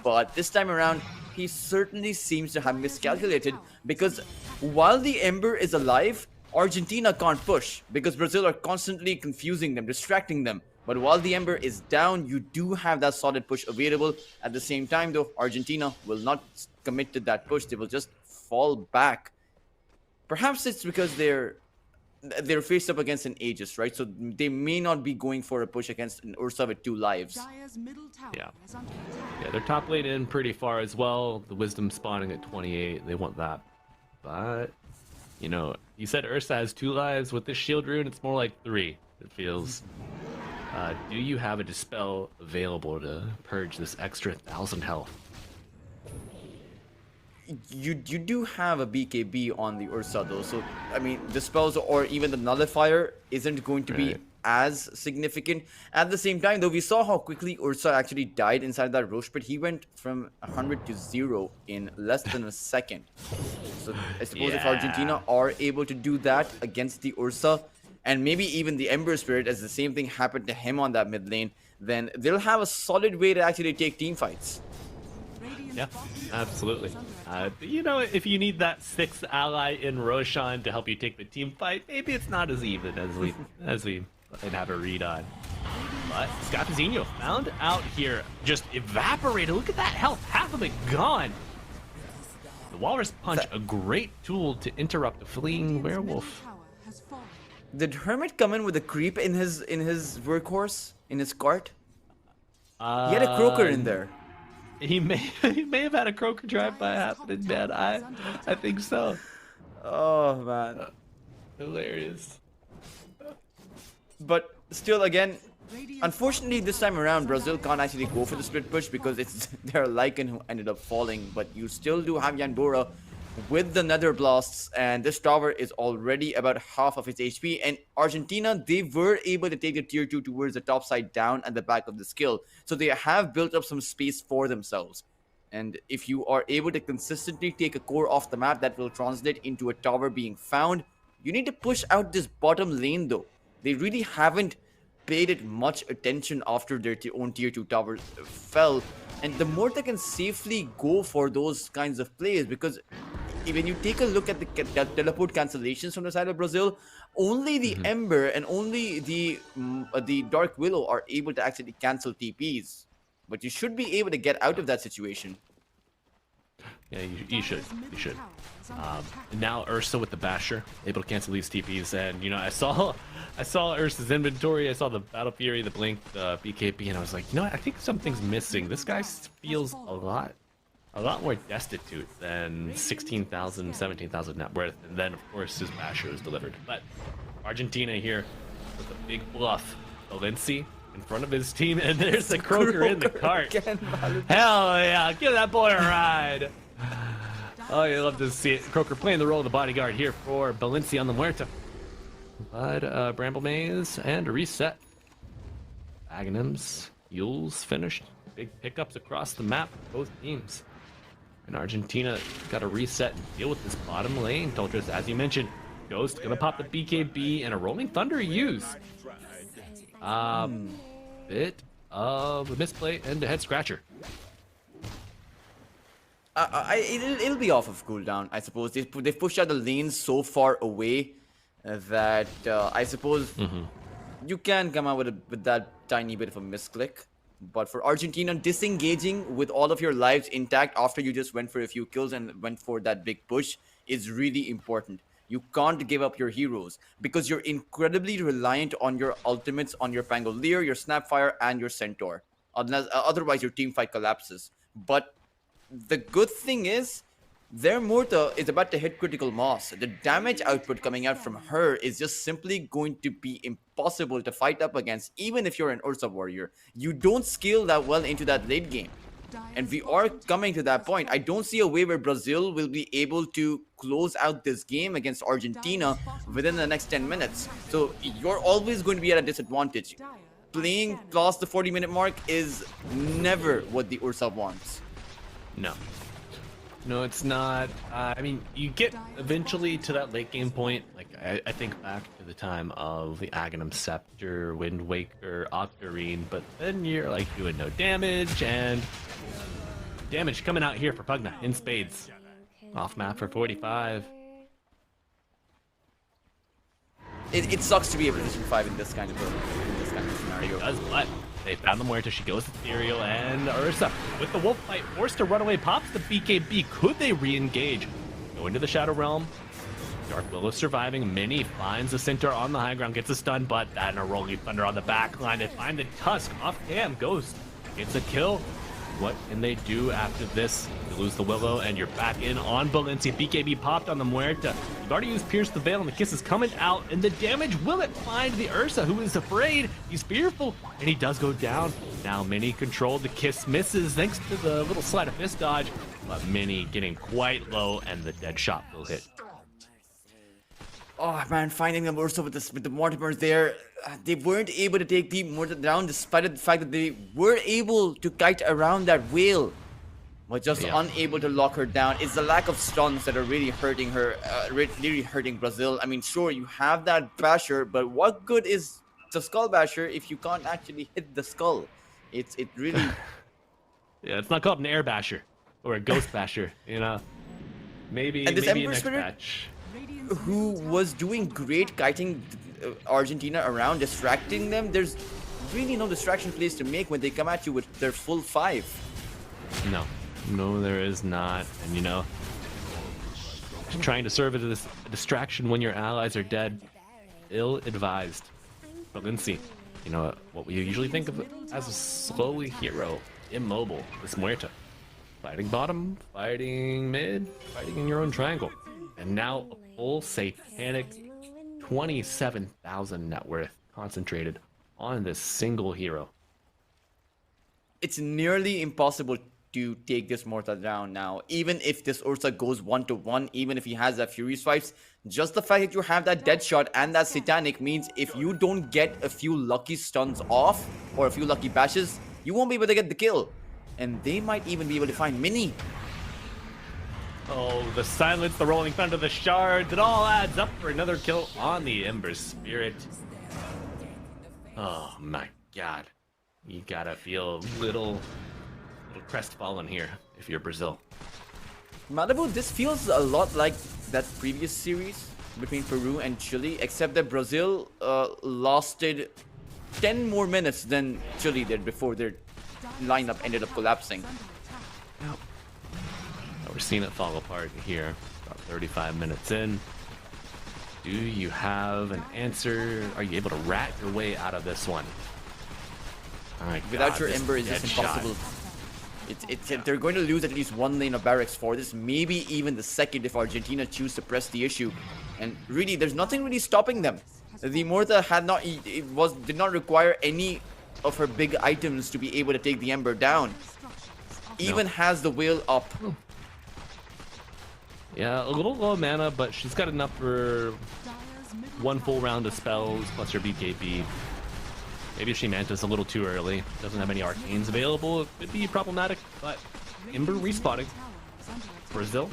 but this time around, he certainly seems to have miscalculated, because while the Ember is alive, Argentina can't push because Brazil are constantly confusing them, distracting them. But while the Ember is down, you do have that solid push available. At the same time, though, Argentina will not commit to that push. They will just fall back. Perhaps it's because they're faced up against an Aegis, right? So they may not be going for a push against an Ursa with 2 lives. Dire's middle tower Yeah. is under attack. Yeah, they're top lane in pretty far as well. The Wisdom spawning at 28. They want that. But, you know, you said Ursa has 2 lives. With this shield rune, it's more like 3. It feels. Do you have a Dispel available to purge this extra 1,000 health? You do have a BKB on the Ursa though, so I mean, Dispels or even the Nullifier isn't going to be Right. as significant. At the same time though, we saw how quickly Ursa actually died inside that Roche pit. He went from 100 to 0 in less than a second. So I suppose if Yeah. Argentina are able to do that against the Ursa, and maybe even the Ember Spirit, as the same thing happened to him on that mid lane, then they'll have a solid way to actually take team fights. Radiant's Yeah, bottom tower absolutely. is under attack. You know, if you need that 6th ally in Roshan to help you take the team fight, maybe it's not as even as we have a read on. But Scapazino found out here, just evaporated. Look at that health, half of it gone. The Walrus Punch, a great tool to interrupt the fleeing Radiant's middle werewolf. tower has fallen. Did Hermit come in with a creep in his workhorse, in his cart? He had a Croaker in there. He may have had a Croaker drive by happening, man. I think so. Oh man. Hilarious. But still, again, Radiant's unfortunately this time around, Brazil can't actually go for the split push because it's their Lycan who ended up falling. But you still do have Yanbora with the Nether Blasts, and this tower is already about half of its HP. And Argentina, they were able to take the tier 2 towards the top side down at the back of the skill. So they have built up some space for themselves. And if you are able to consistently take a core off the map, that will translate into a tower being found. You need to push out this bottom lane though. They really haven't paid it much attention after their own tier 2 tower fell. And the more they can safely go for those kinds of plays, because when you take a look at the teleport cancellations from the side of Brazil, only the Ember and only the Dark Willow are able to actually cancel TPs. But you should be able to get out of that situation. Yeah, you should. Dire's middle You should. tower is under attack. Now Ursa with the Basher, able to cancel these TPs, and you know I saw Ursa's inventory, I saw the Battle Fury, the Blink, the BKB, and I was like, you know what, I think something's missing. This guy feels a lot more destitute than 16,000, 17,000 net worth, and then of course his Basher is delivered. But Argentina here with a big bluff, Valencia in front of his team, and there's the Croaker in the cart. Again, Hell yeah, give that boy a ride. Oh, you love to see it. Croaker playing the role of the bodyguard here for Valencia on the Muerta. But Bramble Maze and a reset. Aghanims, Yules finished. Big pickups across the map for both teams. And Argentina got to reset and deal with this bottom lane. Toltras, as you mentioned, Ghost gonna pop the BKB and a Rolling Thunder use. Bit of a misplay and a head scratcher. It'll be off of cooldown, I suppose. They've pushed out the lanes so far away that I suppose you can come out with that tiny bit of a misclick. But for Argentina, disengaging with all of your lives intact after you just went for a few kills and went for that big push is really important. You can't give up your heroes because you're incredibly reliant on your ultimates, on your Pangolier, your Snapfire, and your Centaur. Otherwise, your team fight collapses. But the good thing is, their Morta is about to hit critical mass. The damage output coming out from her is just simply going to be impossible to fight up against, even if you're an Ursa warrior. You don't scale that well into that late game. And we are coming to that point. I don't see a way where Brazil will be able to close out this game against Argentina within the next 10 minutes. So you're always going to be at a disadvantage. Playing past the 40-minute mark is never what the Ursa wants. No. No, it's not. I mean, you get eventually to that late game point. Like, I think back to the time of the Aghanim Scepter, Wind Waker, Octarine, but then you're like doing no damage, and damage coming out here for Pugna in spades. Off map for 45. It sucks to be a position 5 in this kind of scenario. It does, but they found the Muerta. She goes ethereal, and Ursa with the wolf fight forced to run away. Pops the BKB. Could they re-engage? Go into the Shadow Realm. Dark Willow surviving. Mini finds the center on the high ground, gets a stun, but that and a Rolling Thunder on the back line. They find the Tusk off cam. Ghost gets a kill. What can they do after this? You lose the Willow, and you're back in on Valencia. BKB popped on the Muerta. You've already used Pierce the Veil, and the kiss is coming out, and the damage, will it find the Ursa, who is afraid? He's fearful, and he does go down. Now Mini controlled. The kiss misses thanks to the little sleight of fist dodge, but Mini getting quite low, and the dead shot will hit. Oh man, finding the Ursa with the Mortimers there, they weren't able to take the Mortar down despite the fact that they were able to kite around that whale, but just unable to lock her down. It's the lack of stuns that are really hurting her, really hurting Brazil. I mean, sure, you have that basher, but what good is the skull basher if you can't actually hit the skull? It really... Yeah, it's not called an air basher or a ghost basher, you know. Maybe, and this maybe Ember next Spirit, match. who was doing great kiting Argentina around, distracting them. There's really no distraction plays to make when they come at you with their full 5. No, there is not. And you know, trying to serve as a distraction when your allies are dead, ill-advised. Valencia, you know what we usually think of as a slowly hero, immobile. This Muerta, fighting bottom, fighting mid, fighting in your own triangle. And now a full satanic 27,000 net worth concentrated on this single hero. It's nearly impossible to take this Morta down now. Even if this Ursa goes 1-1, even if he has that Fury Swipes, just the fact that you have that dead shot and that Satanic means if you don't get a few lucky stuns off or a few lucky bashes, you won't be able to get the kill. And they might even be able to find Mini. Oh, the silence, the Rolling Thunder, the shards, it all adds up for another kill on the Ember Spirit. Oh my god. You gotta feel a little crestfallen here if you're Brazil. Malibu, this feels a lot like that previous series between Peru and Chile, except that Brazil lasted 10 more minutes than Chile did before their lineup ended up collapsing. We're seeing it fall apart here, about 35 minutes in. Do you have an answer? Are you able to rat your way out of this one? Oh my Without God, your this Ember, it's dead just shot. impossible. They're going to lose at least one lane of barracks for this, maybe even the second if Argentina choose to press the issue. And really, there's nothing really stopping them. The Morta did not require any of her big items to be able to take the Ember down. Even has the whale up. Yeah, a little low mana, but she's got enough for one full round of spells plus her BKB. Maybe she mantis a little too early. Doesn't have any arcanes available. It could be problematic, but Ember respawning. Brazil,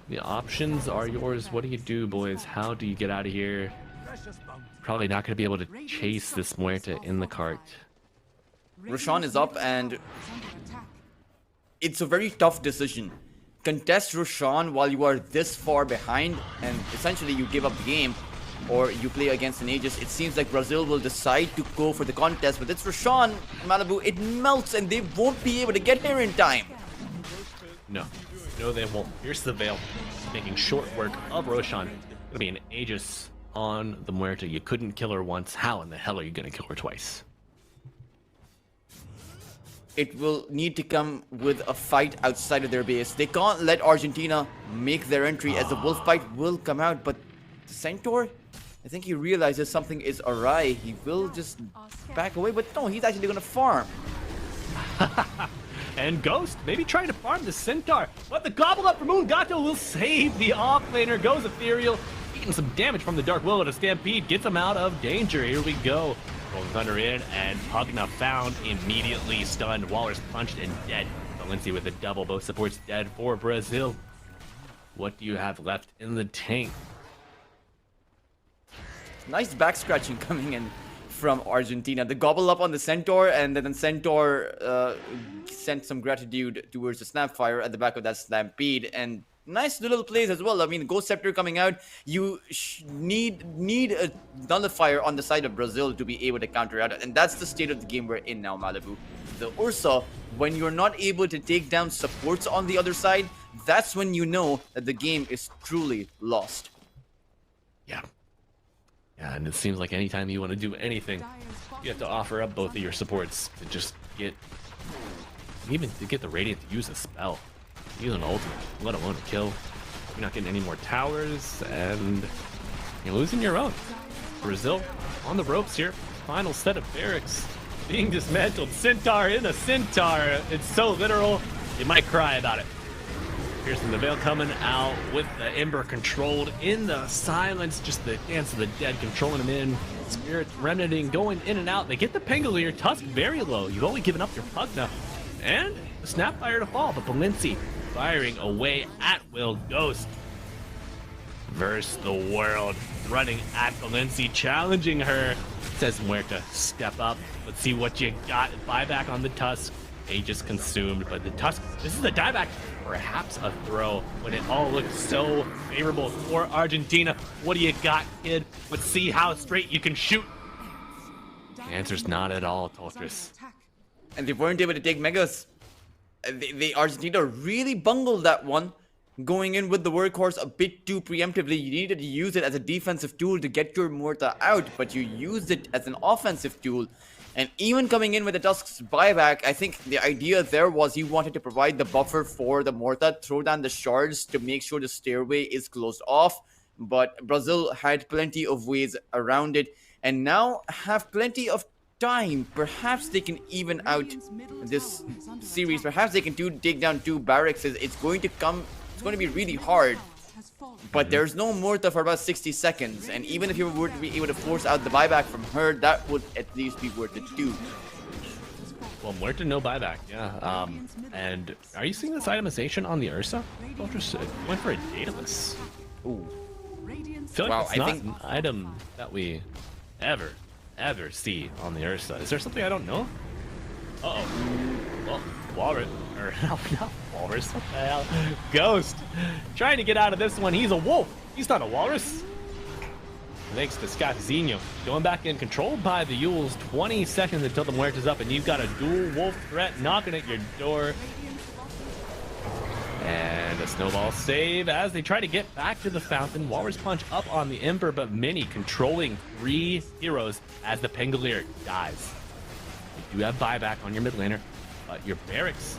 the options are yours. What do you do, boys? How do you get out of here? Probably not going to be able to chase this Muerta in the cart. Roshan is up and it's a very tough decision. Contest Roshan while you are this far behind and essentially you give up the game, or you play against an Aegis. It seems like Brazil will decide to go for the contest, but it's Roshan, Malibu, it melts and they won't be able to get here in time. No, they won't. Pierce the Veil, making short work of Roshan. Gonna be an Aegis on the Muerta. You couldn't kill her once. How in the hell are you gonna kill her twice? it will need to come with a fight outside of their base. They can't let Argentina make their entry as the wolf fight will come out, but the Centaur, I think he realizes something is awry. He will just back away, but no, he's actually gonna farm. And Ghost maybe trying to farm the Centaur, but the gobble up from Gato will save the offlaner. Goes Ethereal, eating some damage from the Dark Willow to Stampede, gets him out of danger. Here we go. Rolling Thunder in, and Pugna found, immediately stunned. Waller's punched and dead. Valencia with a double, both supports dead for Brazil. What do you have left in the tank? Nice back scratching coming in from Argentina. The gobble up on the Centaur, and then the Centaur sent some gratitude towards the Snapfire at the back of that Stampede, and nice little plays as well. I mean, Ghost Scepter coming out, you need a nullifier on the side of Brazil to be able to counter out, and that's the state of the game we're in now, Malibu. The Ursa, when you're not able to take down supports on the other side, that's when you know that the game is truly lost. Yeah. Yeah, and it seems like anytime you want to do anything, you have to offer up both of your supports to just get, even to get the Radiant to use a spell. Use an ultimate, let alone a kill. You're not getting any more towers, and you're losing your own. Brazil on the ropes here. Final set of barracks being dismantled. Centaur in a Centaur. It's so literal, you might cry about it. Piercing the Veil coming out with the Ember controlled in the silence. Just the Dance of the Dead controlling him in. Spirit remnanting, going in and out. They get the Pangolier. Tusk very low. You've only given up your Pugna. And the Snapfire to fall, but Valencia firing away at will. Ghost versus the world, running at Valencia, challenging her. Says Muerta, step up. Let's see what you got. Buyback on the Tusk. Aegis consumed, but the Tusk, this is a dieback, perhaps a throw, when it all looks so favorable for Argentina. What do you got, kid? Let's see how straight you can shoot. The answer's not at all, Toltris. And they weren't able to take Megas. Argentina really bungled that one, going in with the workhorse a bit too preemptively. You needed to use it as a defensive tool to get your Muerta out, but you used it as an offensive tool. And even coming in with the Tusk's buyback, I think the idea there was you wanted to provide the buffer for the Muerta, throw down the shards to make sure the stairway is closed off. But Brazil had plenty of ways around it, and now have plenty of time. Perhaps they can even out this series. Perhaps they can take down 2 barracks. It's going to be really hard. But there's no Muerta for about 60 seconds, and even if you were to be able to force out the buyback from her, that would at least be worth it too. Well, Muerta, no buyback, yeah. And are you seeing this itemization on the Ursa? Toltris went for a Daedalus. Ooh. I feel like Wow, it's I not think- an item that we ever see on the Ursa. Is there something I don't know? Uh-oh. Well, Walrus, or not Walrus, what the hell? Ghost, trying to get out of this one. He's a wolf. He's not a walrus. Thanks to Scott Zinho. Going back in, controlled by the Yules. 20 seconds until the Muerta's up, and you've got a dual wolf threat knocking at your door. And a snowball save as they try to get back to the fountain. Walrus punch up on the Ember, but Mini controlling 3 heroes as the Pangolier dies. You do have buyback on your mid laner, but your barracks,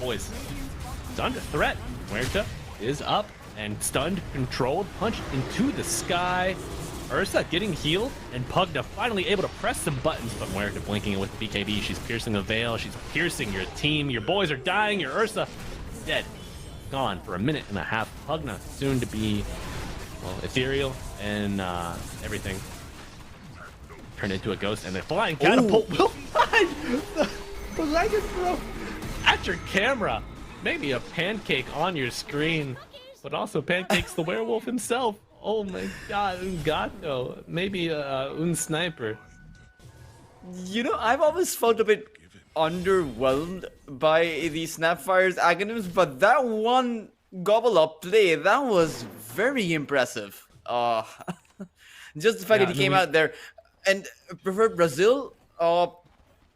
boys. Stunned threat. Muerta is up and stunned, controlled, punched into the sky. Ursa getting healed, and Pugna finally able to press some buttons, but Muerta blinking with the BKB. She's piercing the veil. She's piercing your team. Your boys are dying. Your Ursa dead. Gone for a minute and a half. Pugna soon to be, well, ethereal and everything. Turned into a ghost, and the flying catapult will find the Legged Bro at your camera. Maybe a pancake on your screen, but also Pancake's the werewolf himself. Oh my god, un gato. Maybe un sniper. You know, I've always felt a bit underwhelmed by the Snapfire's agonyms, but that one gobble up play, that was very impressive. Just the fact that he came out there. And for Brazil,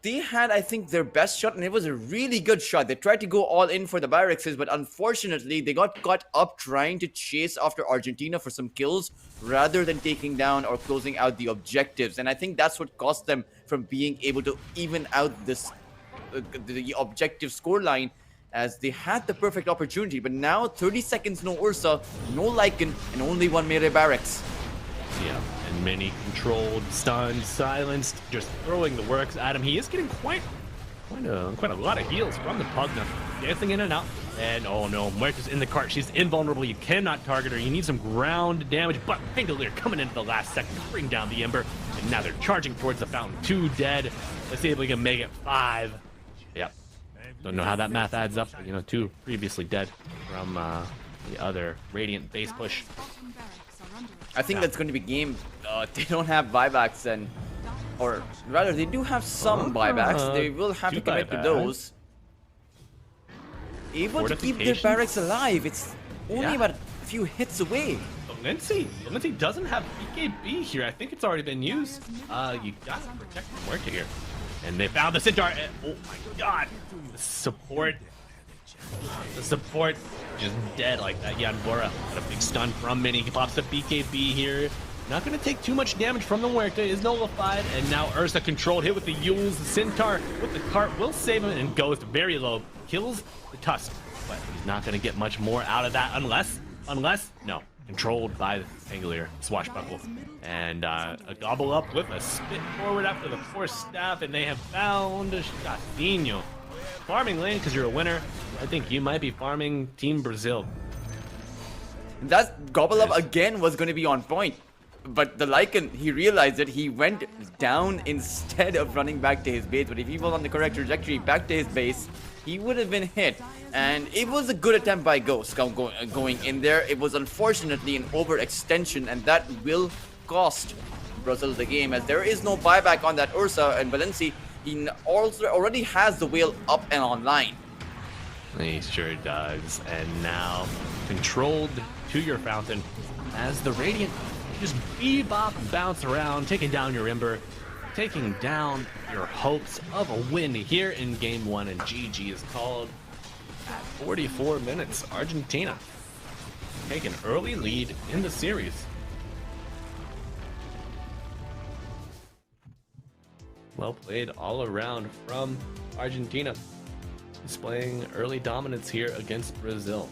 they had, I think, their best shot, and it was a really good shot. They tried to go all in for the barracks, but unfortunately, they got caught up trying to chase after Argentina for some kills rather than taking down or closing out the objectives. And I think that's what cost them from being able to even out this the objective scoreline, as they had the perfect opportunity. But now 30 seconds, no Ursa, no Lycan, and only one melee barracks. Yeah, and many controlled, stunned, silenced, just throwing the works at him. He is getting quite a lot of heals from the Pugna. Dancing in and out. And oh no, Muerta's in the cart. She's invulnerable. You cannot target her. You need some ground damage. But Pangolier coming into the last second to bring down the Ember. And now they're charging towards the fountain. 2 dead. Let's see if we can make it 5. Yep. Don't know how that math adds up. But, 2 previously dead from the other Radiant base push. I think that's going to be game. They don't have buybacks, or rather, they do have some buybacks. They will have to 2 commit to buybacks. those. Able to keep their barracks alive. It's only about a few hits away. Lindsay doesn't have BKB here. I think it's already been used. You gotta protect Muerta here. And they found the Centaur. And, oh my god. The support just dead like that. Yanbora got a big stun from Mini. He pops the BKB here. Not gonna take too much damage from the Muerta. Is nullified. And now Ursa controlled. Hit with the Yules. The Centaur with the cart will save him and goes very low. Kills the Tusk. But he's not gonna get much more out of that unless no. Controlled by the Pangolier, Swashbuckle. And a gobble up with a spit forward after the force staff, and they have found Chatinho. Farming lane because you're a winner. I think you might be farming Team Brazil. That gobble up again was going to be on point. But the Lycan, he realized that he went down instead of running back to his base. But if he was on the correct trajectory back to his base, he would have been hit. And it was a good attempt by Ghost going in there. It was unfortunately an overextension, and that will cost Brazil the game, as there is no buyback on that Ursa, and Valenci, he also already has the whale up and online. He sure does. And now controlled to your fountain as the Radiant just bebop and bounce around, taking down your Ember, taking down your hopes of a win here in game 1, and GG is called at 44 minutes. Argentina take an early lead in the series. Well played all around from Argentina, displaying early dominance here against Brazil.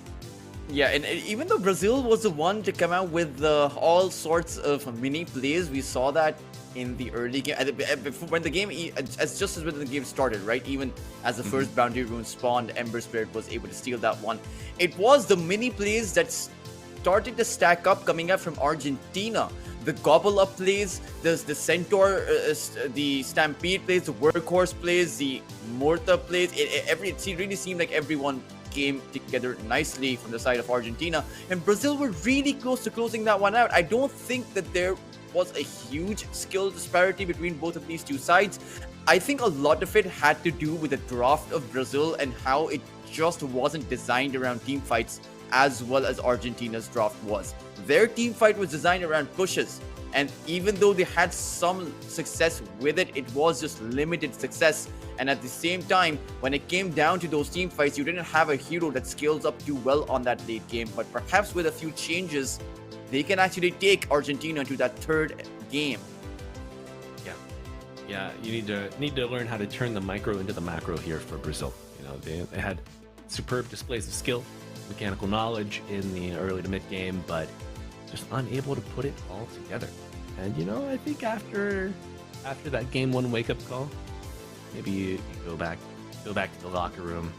Yeah, and even though Brazil was the one to come out with all sorts of mini plays, we saw that in the early game, when the game, just as when the game started, right? Even as the first boundary rune spawned, Ember Spirit was able to steal that one. It was the mini plays that started to stack up coming up from Argentina. The gobble up plays, the Centaur, the Stampede plays, the Workhorse plays, the Morta plays. It really seemed like everyone came together nicely from the side of Argentina, and Brazil were really close to closing that one out. I don't think that there was a huge skill disparity between both of these two sides. I think a lot of it had to do with the draft of Brazil and how it just wasn't designed around team fights as well as Argentina's draft was. Their team fight was designed around pushes, and even though they had some success with it, it was just limited success. And at the same time, when it came down to those team fights, you didn't have a hero that scales up too well on that late game. But perhaps with a few changes, they can actually take Argentina to that third game. Yeah, you need to learn how to turn the micro into the macro here for Brazil. They had superb displays of skill, mechanical knowledge in the early to mid game, but just unable to put it all together. And I think after that game 1 wake up call, maybe you go back to the locker room,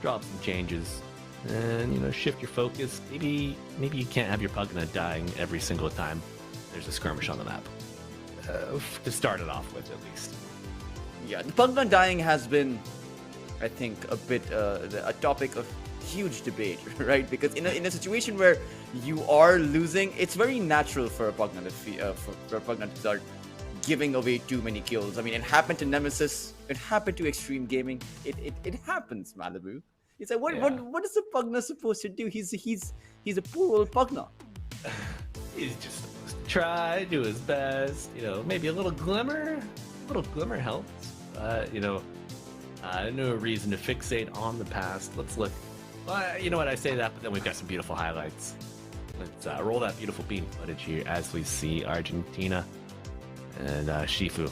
drop some changes, and shift your focus. Maybe you can't have your Pugna dying every single time there's a skirmish on the map. To start it off with, at least. Yeah, the Pugna dying has been, I think, a bit a topic of huge debate, right? Because in a situation where you are losing, it's very natural for a Pugna to start giving away too many kills. I mean, it happened to Nemesis, it happened to Extreme Gaming, it happens, Malibu. It's like, what is the Pugna supposed to do? He's a poor old Pugna. He's just supposed to try, do his best. Maybe a little glimmer helps. No reason to fixate on the past. Let's look. You know what, I say that, but then we've got some beautiful highlights. Let's roll that beautiful beam footage here as we see Argentina and Shifu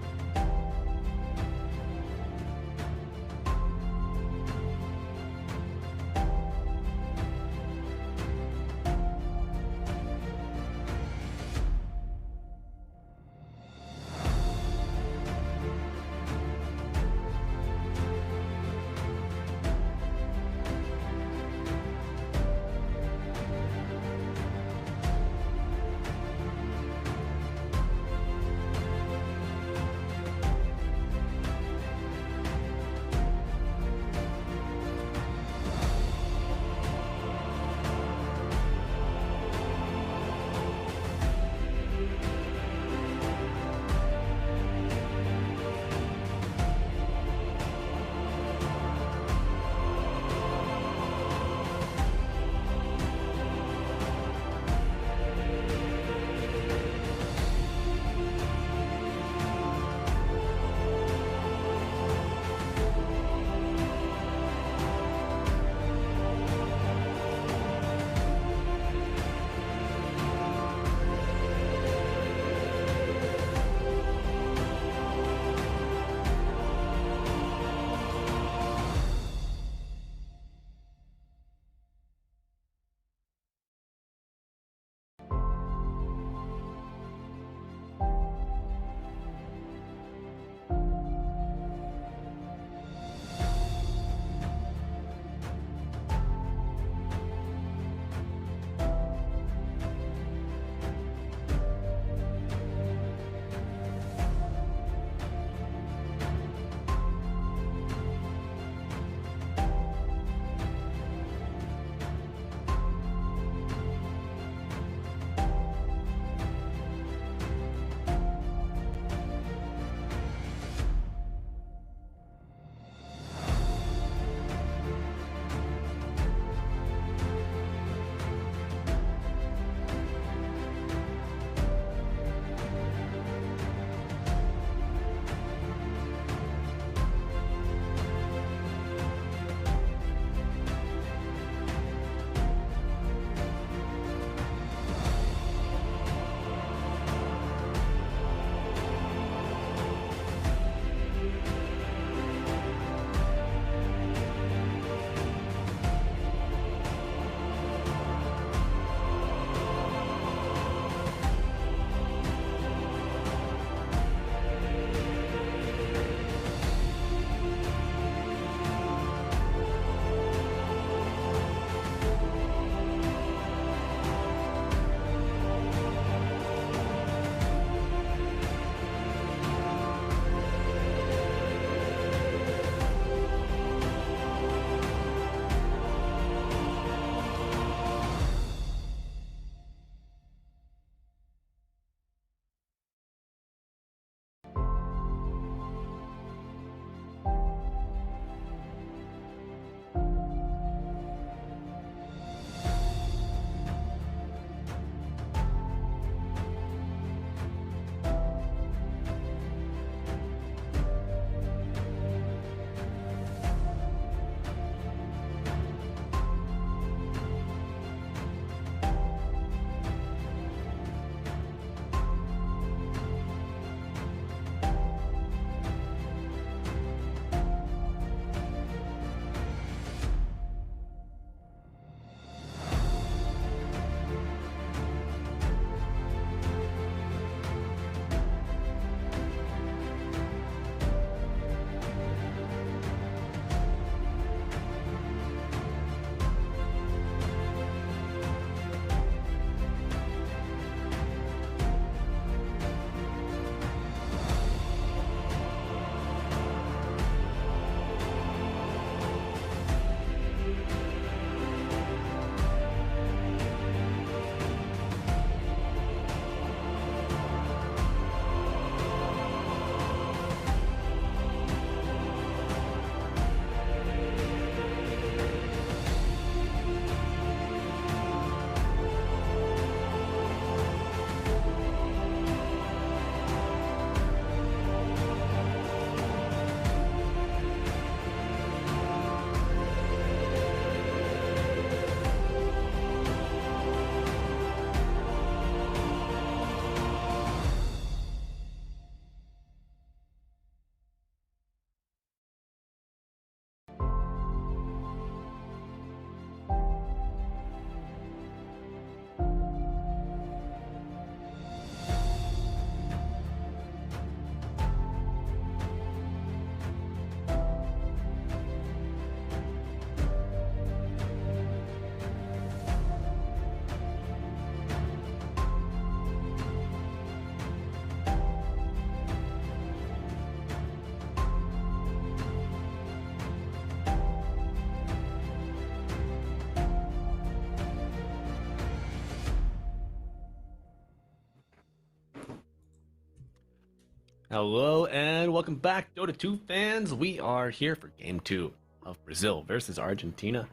Hello and welcome back, Dota 2 fans. We are here for Game 2 of Brazil versus Argentina.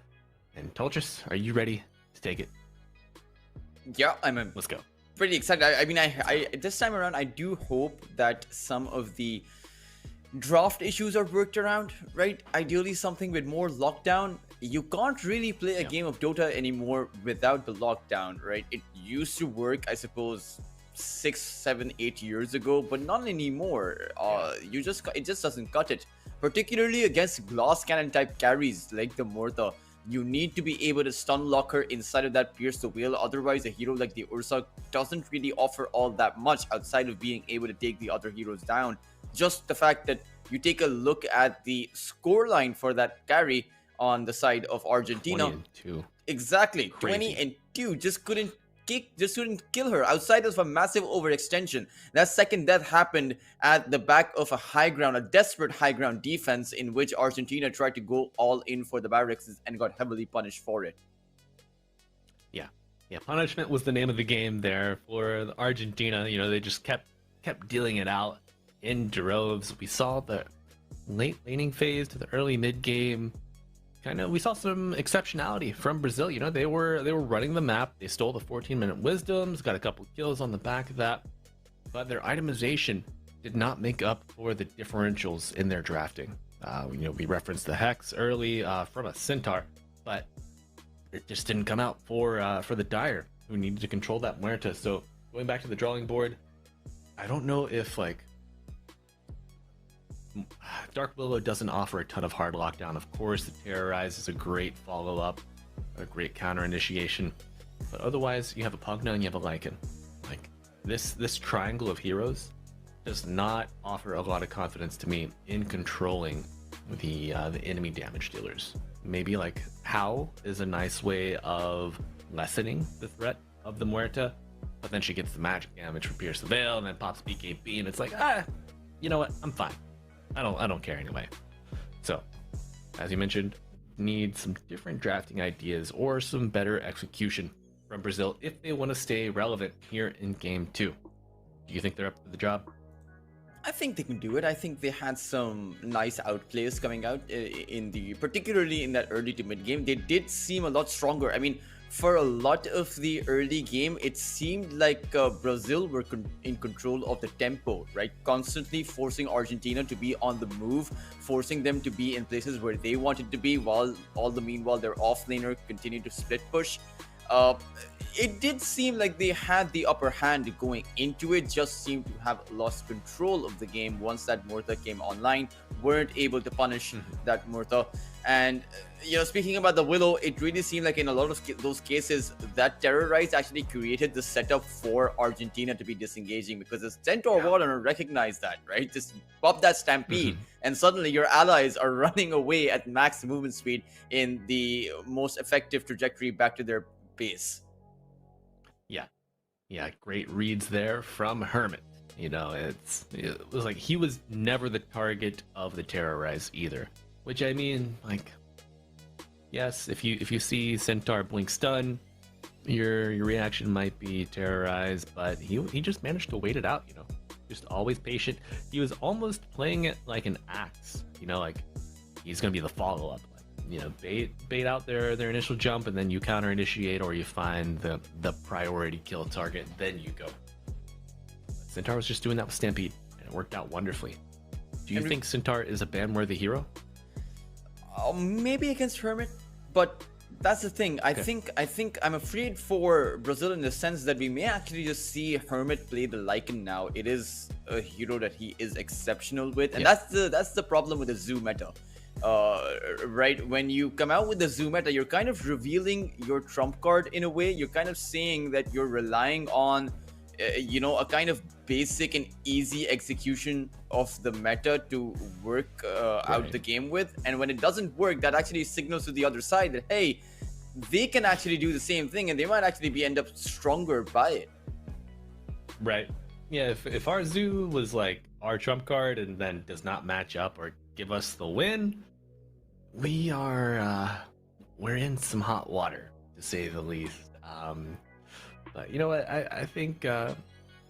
And Tolchus, are you ready to take it? Yeah, Let's go. pretty excited. I mean, I this time around, I do hope that some of the draft issues are worked around, right? Ideally, something with more lockdown. You can't really play a game of Dota anymore without the lockdown, right? It used to work, I suppose, 6, 7, 8 years ago, but not anymore. It just doesn't cut it, particularly against glass cannon type carries like the Morta. You need to be able to stun lock her inside of that Pierce the Whale. Otherwise, a hero like the Ursa doesn't really offer all that much outside of being able to take the other heroes down. Just the fact that you take a look at the scoreline for that carry on the side of Argentina. 20 and 2. Exactly. Crazy. 20 and 2 just couldn't kill her outside of a massive overextension. That second death happened at the back of a high ground, a desperate high ground defense in which Argentina tried to go all in for the barracks and got heavily punished for it. Yeah, punishment was the name of the game there for the Argentina. You know, they just kept dealing it out in droves. We saw the late laning phase to the early mid game. We saw some exceptionality from Brazil. You know, they were running the map. They stole the 14-minute wisdoms, got a couple kills on the back of that, but their itemization did not make up for the differentials in their drafting. You know, we referenced the Hex early from a Centaur, but it just didn't come out for the Dire, who needed to control that Muerta. So going back to the drawing board, I don't know if like Dark Willow doesn't offer a ton of hard lockdown. Of course, the Terrorize is a great follow-up, a great counter initiation, but otherwise you have a Pugna and you have a Lycan. Like this triangle of heroes does not offer a lot of confidence to me in controlling the enemy damage dealers. Maybe like How is a nice way of lessening the threat of the Muerta, but then she gets the magic damage from Pierce the Veil and then pops BKB, and it's like, you know what, I'm fine. I don't care anyway. So, as you mentioned, need some different drafting ideas or some better execution from Brazil if they want to stay relevant here in Game 2. Do you think they're up to the job? I think they can do it. I think they had some nice outplays coming out particularly in that early to mid game. They did seem a lot stronger. I mean, for a lot of the early game, it seemed like Brazil were in control of the tempo, right? Constantly forcing Argentina to be on the move, forcing them to be in places where they wanted to be, while meanwhile their offlaner continued to split push. It did seem like they had the upper hand going into it, just seemed to have lost control of the game once that Murtha came online, weren't able to punish that Murtha. And, you know, speaking about the Willow, it really seemed like in a lot of those cases, that Terrorize actually created the setup for Argentina to be disengaging, because the Centaur Warden recognized that, right? Just pop that Stampede, and suddenly your allies are running away at max movement speed in the most effective trajectory back to their base. Yeah, great reads there from Hermit. You know, it was like he was never the target of the Terrorize either. Which, I mean, like, yes, if you see Centaur blink stun, your reaction might be Terrorize, but he just managed to wait it out, you know. Just always patient. He was almost playing it like an Axe, you know, like he's gonna be the follow-up. You know, bait out their initial jump, and then you counter initiate, or you find the priority kill target, then you go. Centaur was just doing that with Stampede, and it worked out wonderfully. Do you think Centaur is a ban-worthy hero? Maybe against Hermit, but that's the thing. I think I'm afraid for Brazil in the sense that we may actually just see Hermit play the Lycan now. It is a hero that he is exceptional with, and that's the problem with the Zoo meta. Right, when you come out with the Zoo meta, you're kind of revealing your trump card in a way. You're kind of saying that you're relying on you know, a kind of basic and easy execution of the meta to work out the game with. And when it doesn't work, that actually signals to the other side that, hey, they can actually do the same thing, and they might actually end up stronger by it. Right. Yeah, if our Zoo was like our trump card and then does not match up or give us the win, we're in some hot water, to say the least. But you know what? I think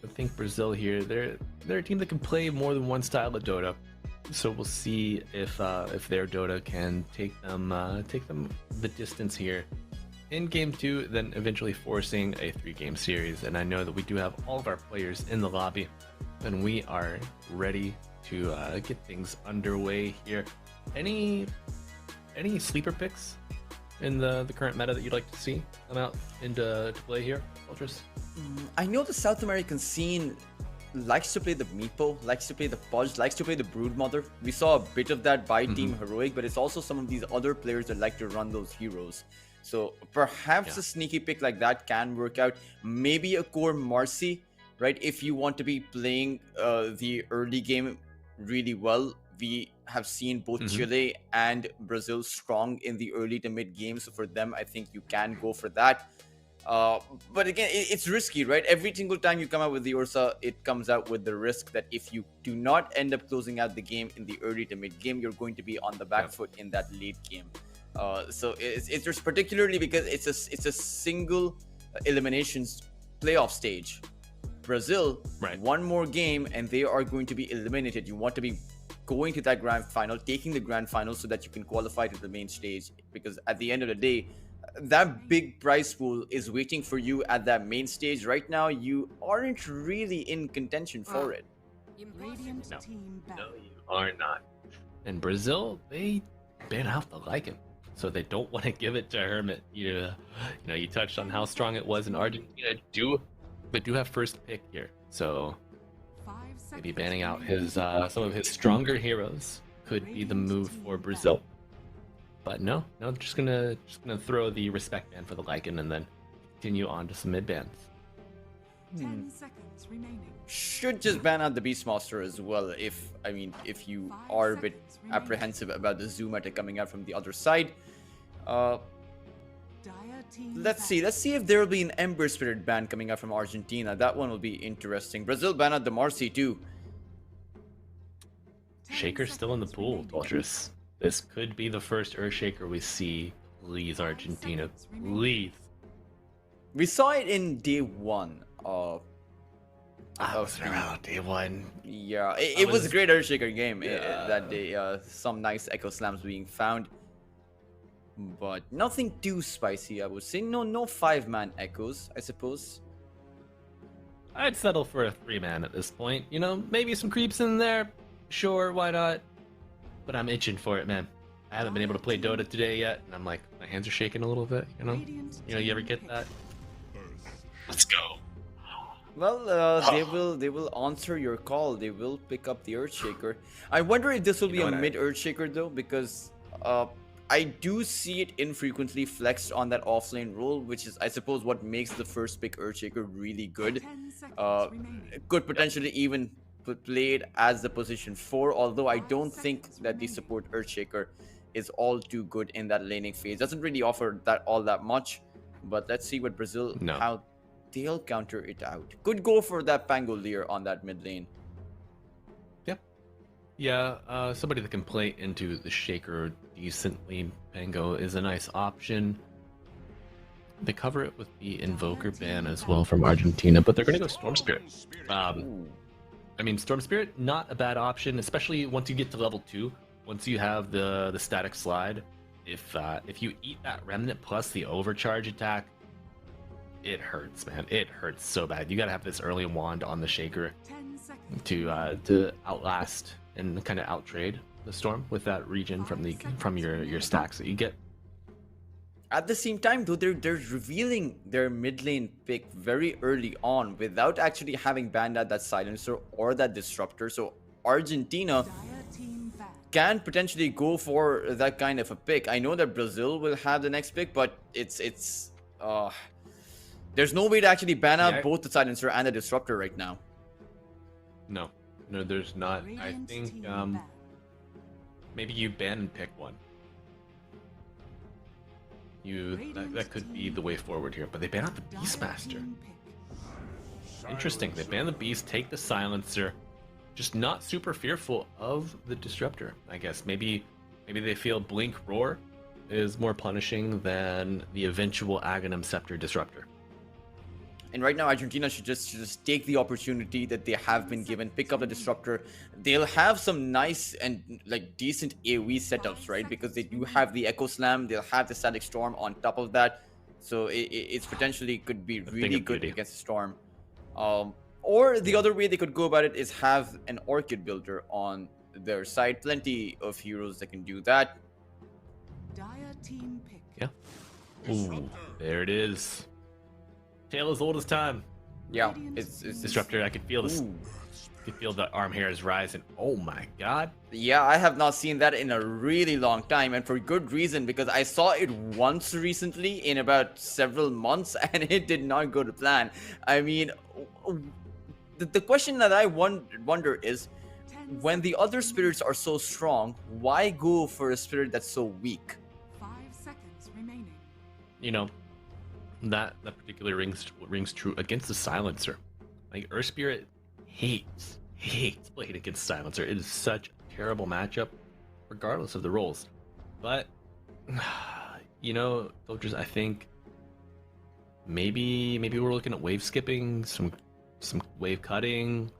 think Brazil here, they're a team that can play more than one style of Dota. So we'll see if their Dota can take them the distance here in game 2, then eventually forcing a 3-game series. And I know that we do have all of our players in the lobby, and we are ready to get things underway here. Any sleeper picks in the current meta that you'd like to see come out into play here, Ultras? I know the South American scene likes to play the Meepo, likes to play the Pudge, likes to play the Broodmother. We saw a bit of that by Team Heroic, but it's also some of these other players that like to run those heroes. So perhaps a sneaky pick like that can work out. Maybe a core Marcy, right? If you want to be playing the early game really well. We have seen both Chile and Brazil strong in the early to mid game. So for them, I think you can go for that. But again, it's risky, right? Every single time you come out with the Ursa, it comes out with the risk that if you do not end up closing out the game in the early to mid game, you're going to be on the back foot in that late game. So it's just particularly because it's a single eliminations playoff stage. Brazil, one more game and they are going to be eliminated. You want to be going to that grand final, taking the grand final so that you can qualify to the main stage, because at the end of the day, that big prize pool is waiting for you at that main stage. Right now, you aren't really in contention for it. Radiant team back. No, you are not. And Brazil, they ban out the Lycan, so they don't want to give it to Hermit. You touched on how strong it was in Argentina. They do have first pick here, so 5 maybe seconds banning out remaining. his some of his stronger heroes could be the move for Brazil. But no, just gonna throw the respect ban for the Lycan and then continue on to some mid bans. 10 seconds remaining. Should just ban out the Beastmaster as well. If you are a bit apprehensive about the Zoom meta coming out from the other side. Dire team Let's see if there will be an Ember Spirit ban coming out from Argentina. That one will be interesting. Brazil ban out the Marcy too. Shaker's still in the pool, Doltrus. This could be the first Earthshaker we see. Please, Argentina. Please. We saw it in day one. I wasn't around day one. Yeah, it was a great Earthshaker game Yeah. that day. Some nice Echo Slams being found. But nothing too spicy, I would say. No 5-man Echoes, I suppose. I'd settle for a 3-man at this point. Maybe some creeps in there. Sure, why not? But I'm itching for it, man. I haven't been able to play Dota today yet, and I'm like, my hands are shaking a little bit, You ever get that? Let's go. Well, they will answer your call. They will pick up the Earthshaker. I wonder if this will be know a what, mid Earthshaker though, because I do see it infrequently flexed on that offlane role, which is, I suppose, what makes the first pick Earthshaker really good. 10 seconds remaining. It could potentially even played as the position 4, although I don't think that the support Earthshaker is all too good in that laning phase. Doesn't really offer all that much, but let's see what Brazil, how they'll counter it out. Could go for that Pangolier on that mid lane. Yeah, somebody that can play into the Shaker decently, Pango, is a nice option. They cover it with the Invoker ban as well from Argentina, but they're going to go Storm Spirit. Storm Spirit, not a bad option, especially once you get to level 2. Once you have the static slide, if you eat that Remnant plus the overcharge attack, it hurts, man. It hurts so bad. You got to have this early wand on the Shaker 10 seconds. to outlast and kind of outtrade the Storm with that regen from your stacks that you get. At the same time, though, they're revealing their mid lane pick very early on without actually having banned out that Silencer or that Disruptor. So Argentina Dire team back. can potentially go for that kind of a pick. I know that Brazil will have the next pick, but it's there's no way to actually ban out both the Silencer and the Disruptor right now. No, there's not. I Radiant think team back. maybe you ban and pick one. That could be the way forward here, but they ban out the Dire Beastmaster. team pick. Interesting. They ban the Beast, take the Silencer, just not super fearful of the Disruptor. I guess maybe they feel Blink Roar is more punishing than the eventual Aghanim Scepter Disruptor. And right now, Argentina should just take the opportunity that they have been given, pick up the disruptor. They'll have some nice and like decent AoE setups, right? Because they do have the Echo Slam, they'll have the Static Storm on top of that. So it's potentially could be really good against the Storm. Or the other way they could go about it is have an Orchid builder on their side. Plenty of heroes that can do that. Dire team pick. Yeah. Ooh, there it is. Tale as old as time. Yeah, it's Disruptor. I could feel this. Ooh. I could feel the arm hairs rising. Oh my god. Yeah, I have not seen that in a really long time, and for good reason, because I saw it once recently in about several months, and it did not go to plan. I mean, the question that I wonder is, when the other spirits are so strong, why go for a spirit that's so weak? 5 seconds remaining. You know, that particular rings true against the Silencer. Like Earth Spirit hates playing against Silencer. It is such a terrible matchup, regardless of the roles. But you know, soldiers, I think maybe we're looking at wave skipping, some wave cutting.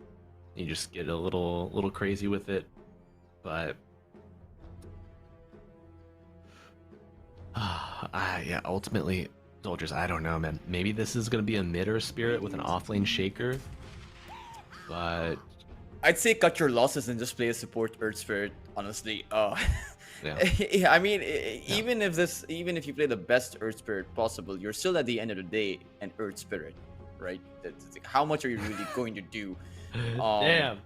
You just get a little crazy with it, but yeah, ultimately, soldiers, I don't know, man. Maybe this is gonna be a mid-Earth Spirit with an offlane shaker, but I'd say cut your losses and just play a support Earth Spirit, honestly. yeah. I mean, even if you play the best Earth Spirit possible, you're still at the end of the day an Earth Spirit, right? How much are you really going to do? Damn,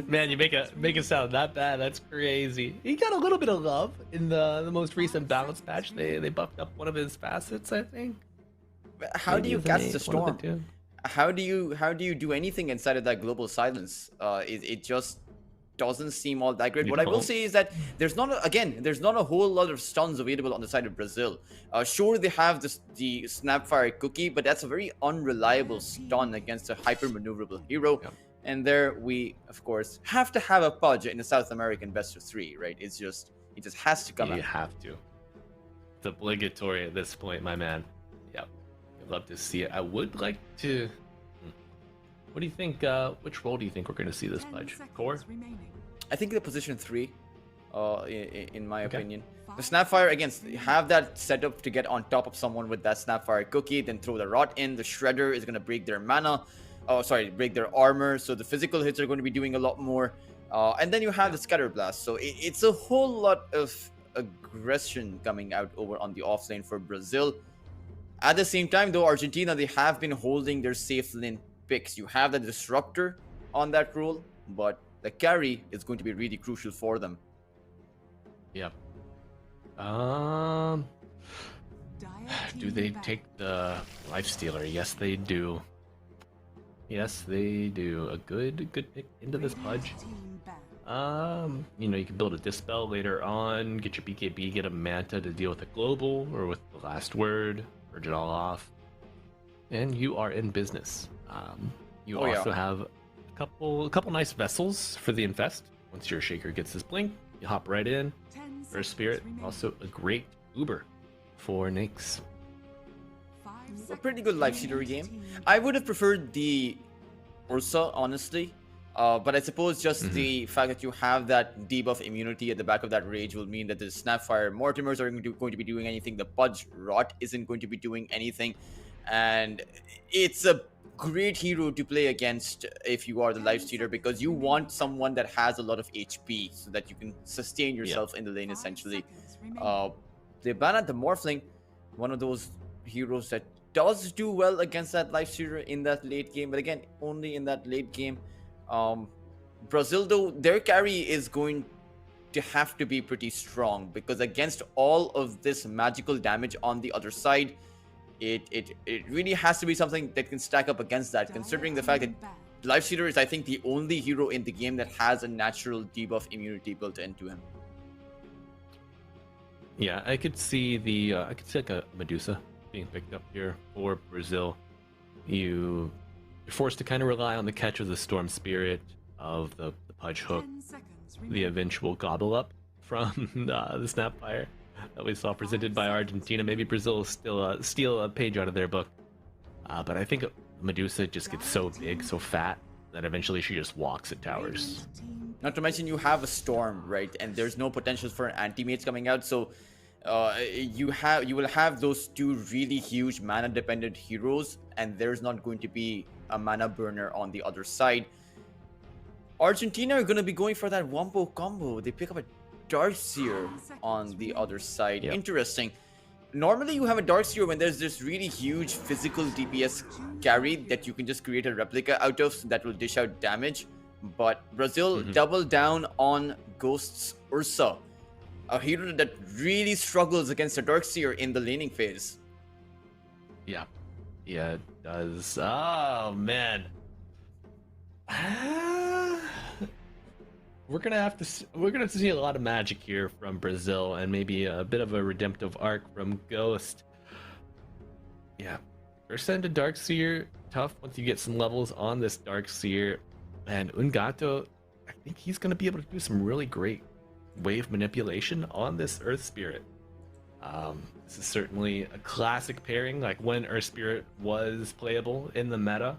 man, you make it sound that bad. That's crazy. He got a little bit of love in the most recent balance patch. They buffed up one of his facets, I think. How do you cast the storm? How do you do anything inside of that global silence? It just doesn't seem all that great. What I will say is that there's not a whole lot of stuns available on the side of Brazil. Sure, they have the Snapfire Cookie, but that's a very unreliable stun against a hyper maneuverable hero. Yep. And there we, of course, have to have a Pudge in the South American best of 3, right? It just has to come out. You have to. It's obligatory at this point, my man. Yep. I'd love to see it. I would like to. What do you think? Which role do you think we're going to see this Pudge? Core? I think the position 3, in my opinion. The Snapfire, again, have that set up to get on top of someone with that Snapfire Cookie, then throw the Rot in. The Shredder is going to break their mana. Break their armor. So the physical hits are going to be doing a lot more. And then you have the Scatter Blast. So it's a whole lot of aggression coming out over on the offlane for Brazil. At the same time, though, Argentina, they have been holding their safe lane picks. You have the Disruptor on that role, but the carry is going to be really crucial for them. Yep. Do they take the Lifestealer? Yes, they do. Yes, they do. A good pick into this Pudge. You know, you can build a Dispel later on, get your BKB, get a Manta to deal with the Global, or with the Last Word, purge it all off, and you are in business. You also have a couple nice vessels for the Infest. Once your Shaker gets this blink, you hop right in. Earth Spirit, also a great Uber for Nyx. A pretty good Lifestealer game. I would have preferred the Ursa, honestly. But I suppose just the fact that you have that debuff immunity at the back of that rage will mean that the Snapfire Mortimers are going to be doing anything. The Pudge Rot isn't going to be doing anything. And it's a great hero to play against if you are the Lifestealer, because you want someone that has a lot of HP so that you can sustain yourself in the lane, essentially. They banned the Morphling, one of those heroes that does do well against that Lifestealer in that late game, but again, only in that late game. Brazil, though, their carry is going to have to be pretty strong, because against all of this magical damage on the other side, it really has to be something that can stack up against that, considering the fact that Lifestealer is, I think, the only hero in the game that has a natural debuff immunity built into him. Yeah, I could see like a Medusa being picked up here for Brazil. You're forced to kind of rely on the catch of the Storm Spirit, of the Pudge Hook, the eventual Gobble Up from the Snapfire that we saw presented by Argentina. Maybe Brazil will still steal a page out of their book. But I think Medusa just gets so big, so fat, that eventually she just walks at towers. Team Not to mention you have a storm, right? And there's no potential for anti-mates coming out, so you will have those two really huge mana dependent heroes, and there's not going to be a mana burner on the other side. Argentina are going to be going for that wombo combo. They pick up a Darkseer on the other side. Yep. Interesting. Normally you have a Darkseer when there's this really huge physical DPS carry that you can just create a replica out of that will dish out damage. But Brazil doubled down on Ghost's Ursa, a hero that really struggles against a Darkseer in the laning phase. Yeah, it does. Oh man, we're gonna have to see a lot of magic here from Brazil, and maybe a bit of a redemptive arc from Ghost. Yeah, Ursa into Darkseer, tough once you get some levels on this Darkseer, and Ungato, I think he's gonna be able to do some really great wave manipulation on this Earth Spirit. This is certainly a classic pairing, like when Earth Spirit was playable in the meta.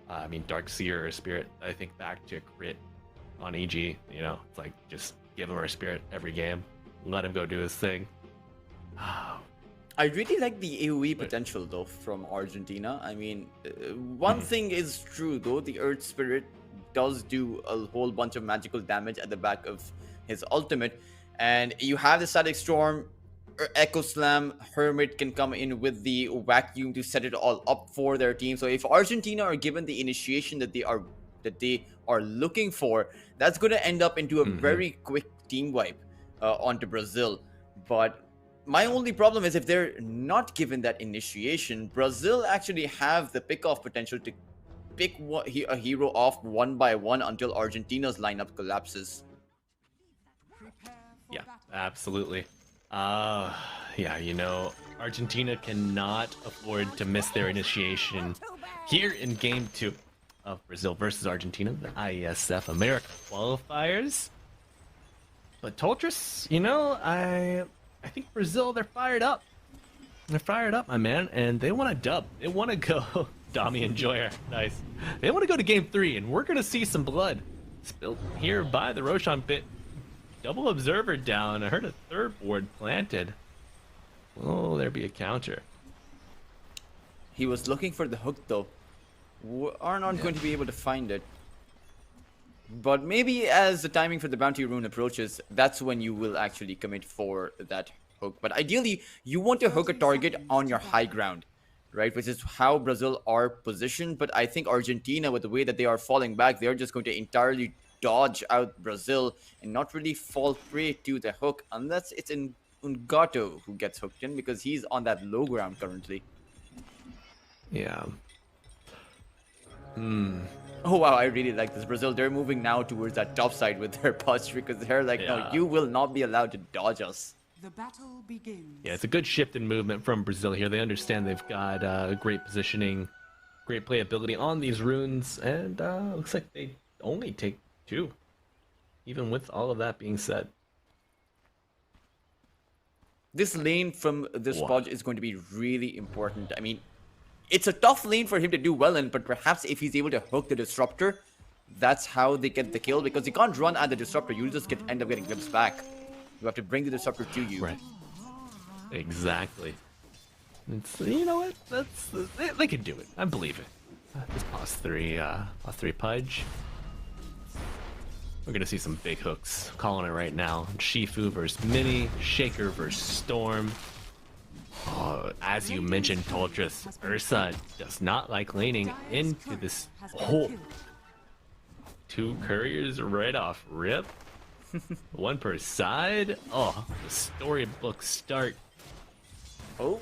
I mean, Darkseer Earth Spirit, I think back to crit on EG, you know, it's like just give him Earth Spirit every game, let him go do his thing. I really like the AoE potential though from Argentina. I mean, one thing is true though, the Earth Spirit does do a whole bunch of magical damage at the back of his ultimate, and you have the Static Storm, Echo Slam, Hermit can come in with the vacuum to set it all up for their team. So if Argentina are given the initiation that they are looking for, that's going to end up into a very quick team wipe onto Brazil. But my only problem is if they're not given that initiation, Brazil actually have the pick-off potential to pick a hero off one by one until Argentina's lineup collapses. Yeah, absolutely. Yeah, you know, Argentina cannot afford to miss their initiation here in Game 2 of Brazil versus Argentina, the Iesf America Qualifiers. But Toltris, you know, I think Brazil, they're fired up. They're fired up, my man, and they want to dub. They want to go, Dami Enjoyer, nice. They want to go to Game 3, and we're going to see some blood spilled here by the Roshan pit. Double observer down. I heard a third ward planted. Will there be a counter? He was looking for the hook though. We are not going to be able to find it. But maybe as the timing for the bounty rune approaches, that's when you will actually commit for that hook. But ideally, you want to hook a target on your high ground, right? Which is how Brazil are positioned. But I think Argentina, with the way that they are falling back, they're just going to entirely dodge out Brazil and not really fall prey to the hook unless it's in Ungato who gets hooked in, because he's on that low ground currently. Yeah. Oh wow, I really like this. Brazil, they're moving now towards that top side with their push, because they're like, no, Yeah. you will not be allowed to dodge us. The battle begins. Yeah, it's a good shift in movement from Brazil here. They understand they've got great positioning, great playability on these runes, and looks like they only take 2, even with all of that being said. This lane from this Wow. Podge is going to be really important. I mean, it's a tough lane for him to do well in, but perhaps if he's able to hook the Disruptor, that's how they get the kill, because you can't run at the Disruptor. You'll just end up getting glimpsed back. You have to bring the Disruptor to you. Right. Exactly. It's, you know what? They can do it. I believe it. Just pause 3 Pudge. We're gonna see some big hooks. Calling it right now. Shifu versus Mini, Shaker versus Storm. Oh, as you mentioned, Toltris, Ursa does not like laning into this hole. 2 couriers right off rip. 1 per side. Oh, the storybook start. Oh,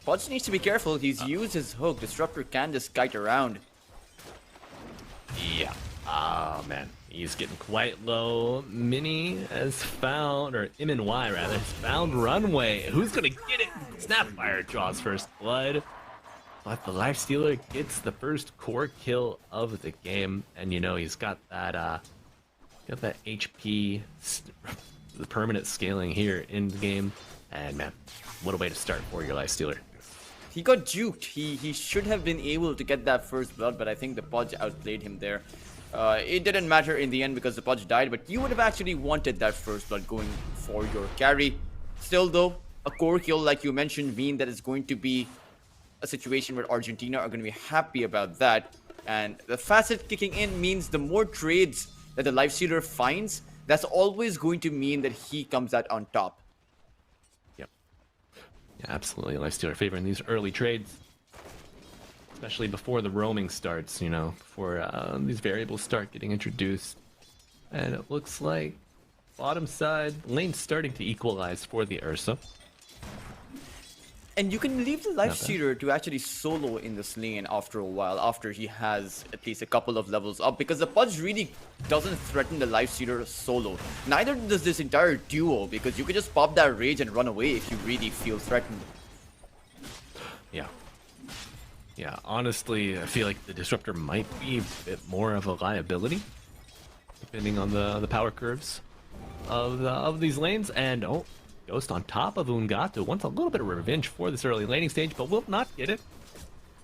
Podge needs to be careful. He's used his hook. Disruptor can just kite around. Yeah. Oh man, he's getting quite low. Mini has found, or MNY rather, has found runway. Who's gonna get it? Snapfire draws first blood, but the Lifestealer gets the first core kill of the game, and you know he's got that HP, the permanent scaling here in the game, and man, what a way to start for your Lifestealer. he got juked. He should have been able to get that first blood, but I think the Pudge outplayed him there. It didn't matter in the end because the Pudge died, but you would have actually wanted that first blood going for your carry. Still though, a core kill like you mentioned mean that it's going to be a situation where Argentina are going to be happy about that. And the facet kicking in means the more trades that the Lifestealer finds, that's always going to mean that he comes out on top. Yep. Yeah, absolutely. Lifestealer favoring these early trades. Especially before the roaming starts, you know, before these variables start getting introduced. And it looks like bottom side lane's starting to equalize for the Ursa. And you can leave the Lifestealer to actually solo in this lane after a while, after he has at least a couple of levels up, because the Pudge really doesn't threaten the Lifestealer solo. Neither does this entire duo, because you can just pop that rage and run away if you really feel threatened. Yeah. Yeah, honestly, I feel like the Disruptor might be a bit more of a liability, depending on the power curves of these lanes. And oh, Ghost on top of Ungato wants a little bit of revenge for this early laning stage, but will not get it.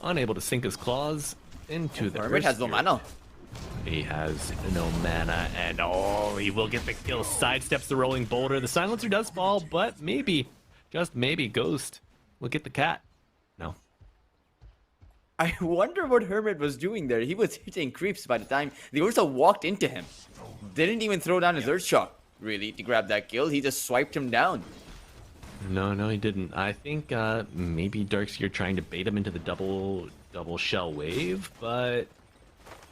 Unable to sink his claws into the Hermit has no mana. He has no mana, and oh, he will get the kill. Sidesteps the rolling boulder. The silencer does fall, but maybe, just maybe, Ghost will get the cat. No. I wonder what Hermit was doing there. He was hitting creeps by the time the Ursa walked into him. Didn't even throw down his Earth Shock, really, to grab that kill. He just swiped him down. No, he didn't. I think maybe Darkseer trying to bait him into the double shell wave, but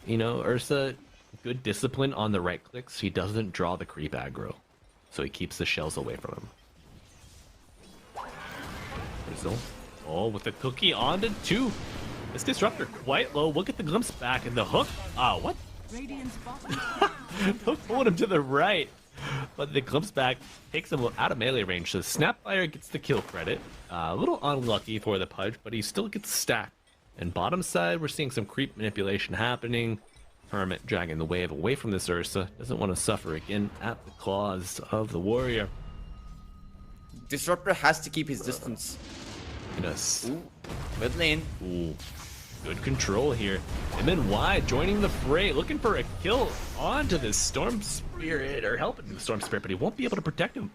you know, Ursa, good discipline on the right clicks. He doesn't draw the creep aggro, so he keeps the shells away from him. Brazil, oh, with the cookie onto two. This Disruptor quite low. We'll get the glimpse back, and the hook. What? Radiant's bottom Hook pulled him to the right, but the glimpse back takes him out of melee range. So Snapfire gets the kill credit. A little unlucky for the Pudge, but he still gets stacked. And bottom side, we're seeing some creep manipulation happening. Hermit dragging the wave away from this Ursa. Doesn't want to suffer again at the claws of the warrior. Disruptor has to keep his distance. Goodness. Ooh, mid lane. Ooh. Good control here. MNY joining the fray, looking for a kill onto this Storm Spirit, or helping the Storm Spirit, but he won't be able to protect him.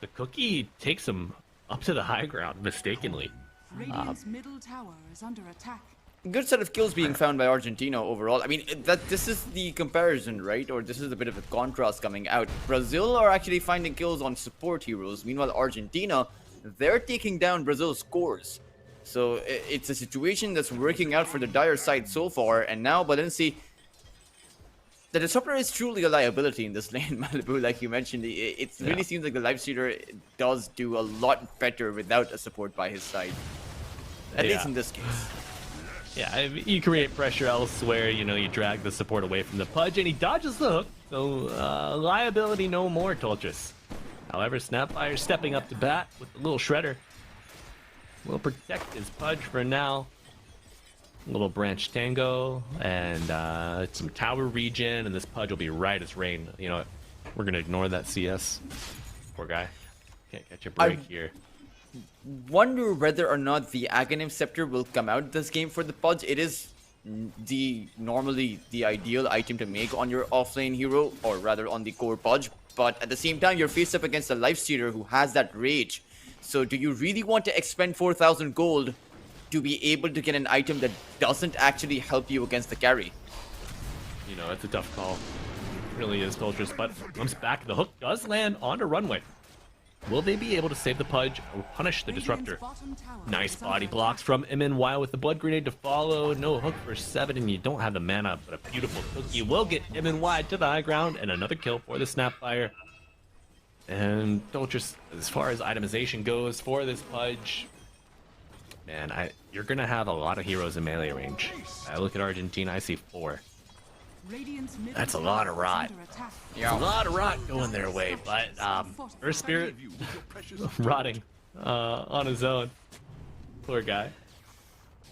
The cookie takes him up to the high ground mistakenly. Radiant's middle tower is under attack. Good set of kills being found by Argentina overall. I mean, this is the comparison, right? Or this is a bit of a contrast coming out. Brazil are actually finding kills on support heroes. Meanwhile, Argentina, they're taking down Brazil's cores. So it's a situation that's working out for the dire side so far. And now Balenci, the Disruptor is truly a liability in this lane, Malibu, like you mentioned. It really seems like the Lifestealer does do a lot better without a support by his side. At least in this case. Yeah, you create pressure elsewhere, you know, you drag the support away from the Pudge, and he dodges the hook. So, liability no more, Toltris. However, Snapfire stepping up to bat with the little shredder. Will protect his Pudge for now. Little branch tango and some tower regen, and this Pudge will be right as rain. You know what? We're gonna ignore that CS. Poor guy. Can't catch a break here. Wonder whether or not the Aghanim Scepter will come out this game for the Pudge. It is normally the ideal item to make on your offlane hero, or rather on the core Pudge. But at the same time, you're faced up against a Lifestealer who has that rage. So do you really want to expend 4,000 gold to be able to get an item that doesn't actually help you against the carry? You know, it's a tough call. It really is, Toltris, but comes back. The hook does land onto runway. Will they be able to save the Pudge or punish the Disruptor? Nice body blocks from MNY with the Blood Grenade to follow. No hook for 7, and you don't have the mana, but a beautiful cookie will get MNY to the high ground, and another kill for the Snapfire. And Toltris, as far as itemization goes for this Pudge, man, you're going to have a lot of heroes in melee range. I look at Argentina, I see 4. That's a lot of rot. Yeah, a lot of rot going their way, but Earth Spirit rotting on his own. Poor guy.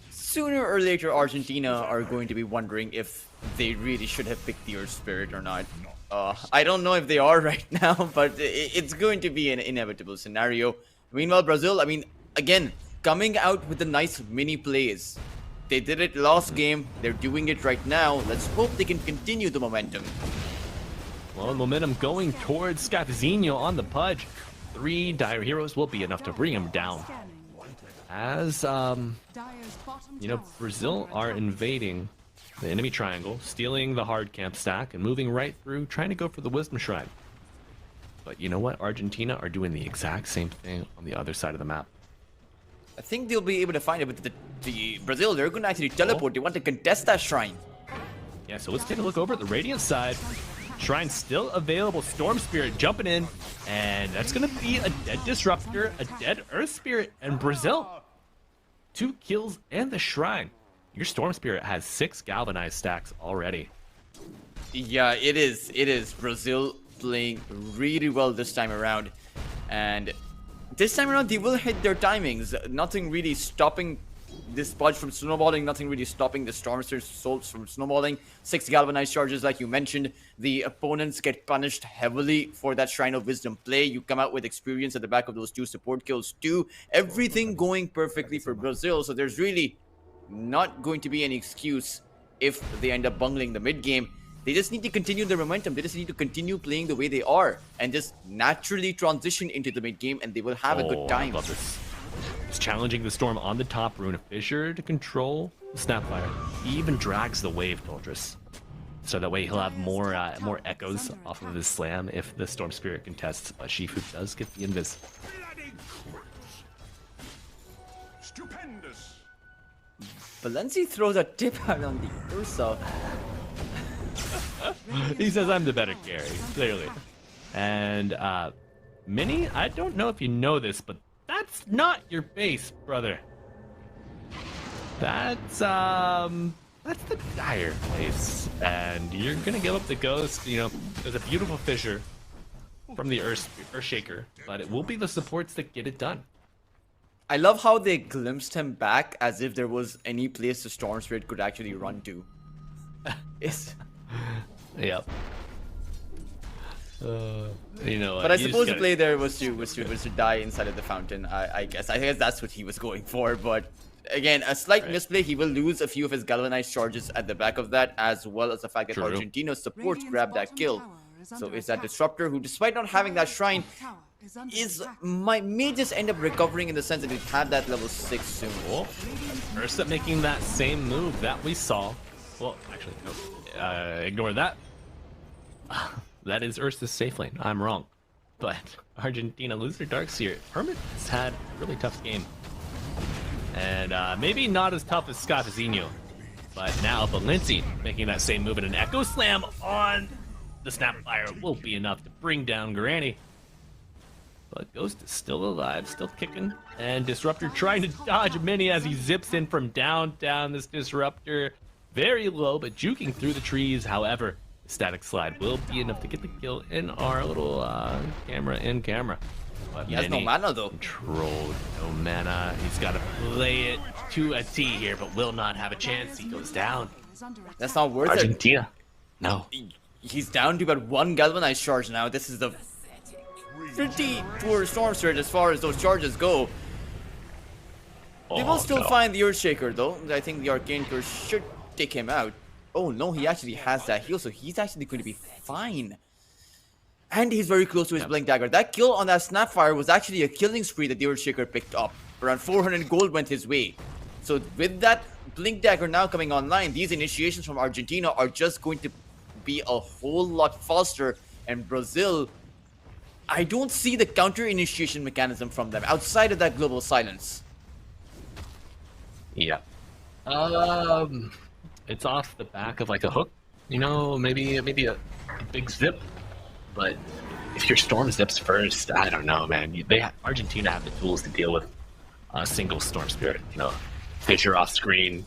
Sooner or later, Argentina are going to be wondering if they really should have picked the Earth Spirit or not. I don't know if they are right now, but it's going to be an inevitable scenario. Meanwhile, Brazil, I mean, again, coming out with the nice mini plays. They did it last game. They're doing it right now. Let's hope they can continue the momentum. Well, momentum going towards Scafazinho on the Pudge. 3 Dire Heroes will be enough to bring him down. As, you know, Brazil are invading the enemy triangle, stealing the hard camp stack, and moving right through, trying to go for the Wisdom Shrine. But you know what? Argentina are doing the exact same thing on the other side of the map. I think they'll be able to find it, but the Brazil, they're going to actually teleport. They want to contest that shrine. Yeah, so let's take a look over at the Radiant side. Shrine still available. Storm Spirit jumping in, and that's going to be a dead Disruptor, a dead Earth Spirit, and Brazil. 2 kills and the Shrine. Your Storm Spirit has 6 galvanized stacks already. Yeah, it is. It is. Brazil playing really well this time around. And this time around, they will hit their timings. Nothing really stopping this Pudge from snowballing. Nothing really stopping the Stormster's Souls from snowballing. 6 galvanized charges, like you mentioned. The opponents get punished heavily for that Shrine of Wisdom play. You come out with experience at the back of those 2 support kills too. Everything going perfectly for Brazil. So there's really not going to be any excuse if they end up bungling the mid game. They just need to continue their momentum. They just need to continue playing the way they are and just naturally transition into the mid game, and they will have a good time. I love this. He's challenging the Storm on the top rune. A Fissure to control the Snapfire. He even drags the wave, Toltris. So that way he'll have more echoes off of his slam if the Storm Spirit contests. But Shifu does get the invis. Stupendous. Valenci throws a tip out on the Ursa. He says I'm the better carry, clearly. And Mini, I don't know if you know this, but that's not your base, brother. That's the Dire place. And you're gonna give up the ghost. You know, there's a beautiful fissure from the Earthshaker, but it will be the supports that get it done. I love how they glimpsed him back as if there was any place the Storm Spirit could actually run to. It's... Yep. You know, but I suppose the play there was to die inside of the fountain. I guess that's what he was going for. But again, a slight misplay. He will lose a few of his galvanized charges at the back of that, as well as the fact that Argentina's supports grabbed that kill. So it's that Disruptor who, despite not having that shrine, may just end up recovering in the sense that it had that level 6 soon. Oh, Ursa making that same move that we saw. Well, actually, no. Ignore that. That is Ursa's safe lane. I'm wrong. But Argentina lose their Darkseer. Hermit has had a really tough game. And maybe not as tough as Scafazinho. But now Valenci making that same move, and an Echo Slam on the Snapfire will be enough to bring down Granny. But Ghost is still alive, still kicking. And Disruptor trying to dodge Mini as he zips in from downtown. This Disruptor very low, but juking through the trees. However, Static Slide will be enough to get the kill in our little camera. But he has no mana though. Controlled, no mana. He's got to play it to a T here, but will not have a chance. He goes down. That's not worth Argentina. No. He's down to about 1 galvanized charge now. This is the pretty poor Storm Spirit as far as those charges go. They will still find the Earthshaker though. I think the Arcane Curse should take him out. Oh no, he actually has that heal, so he's actually going to be fine. And he's very close to his Blink Dagger. That kill on that Snapfire was actually a killing spree that the Earthshaker picked up. Around 400 gold went his way. So with that Blink Dagger now coming online, these initiations from Argentina are just going to be a whole lot faster. And Brazil, I don't see the counter initiation mechanism from them outside of that Global Silence. Yeah. It's off the back of like a hook, you know, maybe a big zip. But if your Storm zips first, I don't know, man. Argentina have the tools to deal with a single Storm Spirit. You know, Fissure off screen,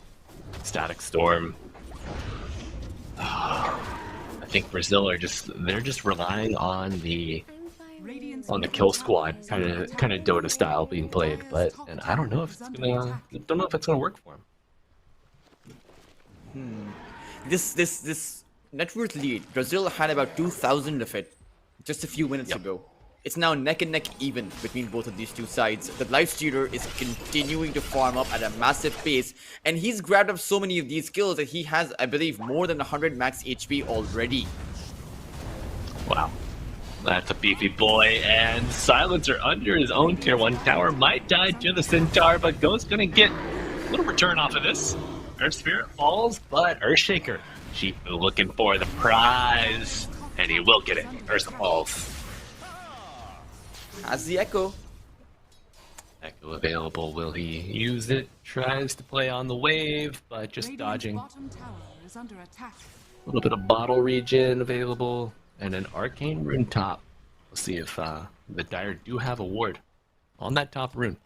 Static Storm. I think Brazil are just relying on the kill squad, kind of Dota style being played. And I don't know if it's gonna work for him. This net worth lead, Brazil had about 2,000 of it just a few minutes ago. It's now neck and neck even between both of these two sides. The Lifestealer is continuing to farm up at a massive pace, and he's grabbed up so many of these kills that he has, I believe, more than 100 max HP already. Wow. That's a beefy boy, and Silencer under his own tier 1 tower might die to the Centaur, but Ghost's gonna get a little return off of this. Earth Spirit falls, but Earthshaker, Shifu looking for the prize, and he will get it. Ursa falls. Has the Echo. Echo available, will he use it? Tries to play on the wave, but just Radiant's dodging. bottom tower is under attack. A little bit of bottle regen available, and an arcane rune top. We'll see if the Dire do have a ward on that top rune.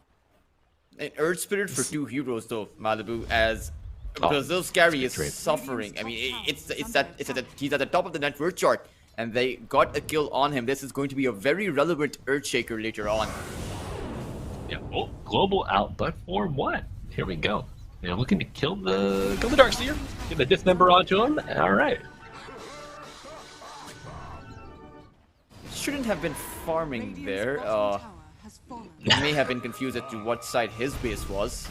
An Earth Spirit for 2 heroes though, Malibu, as Oh, Brazil's carry that's is a good trade. suffering. I mean, he's at the top of the net worth chart, and they got a kill on him. This is going to be a very relevant Earthshaker later on. Yeah. Oh, global out, but for what? Here we go. They're looking to kill the Darkseer. Get the dismember onto him. All right. Shouldn't have been farming Radiant's there. bottom tower has fallen. He may have been confused as to what side his base was.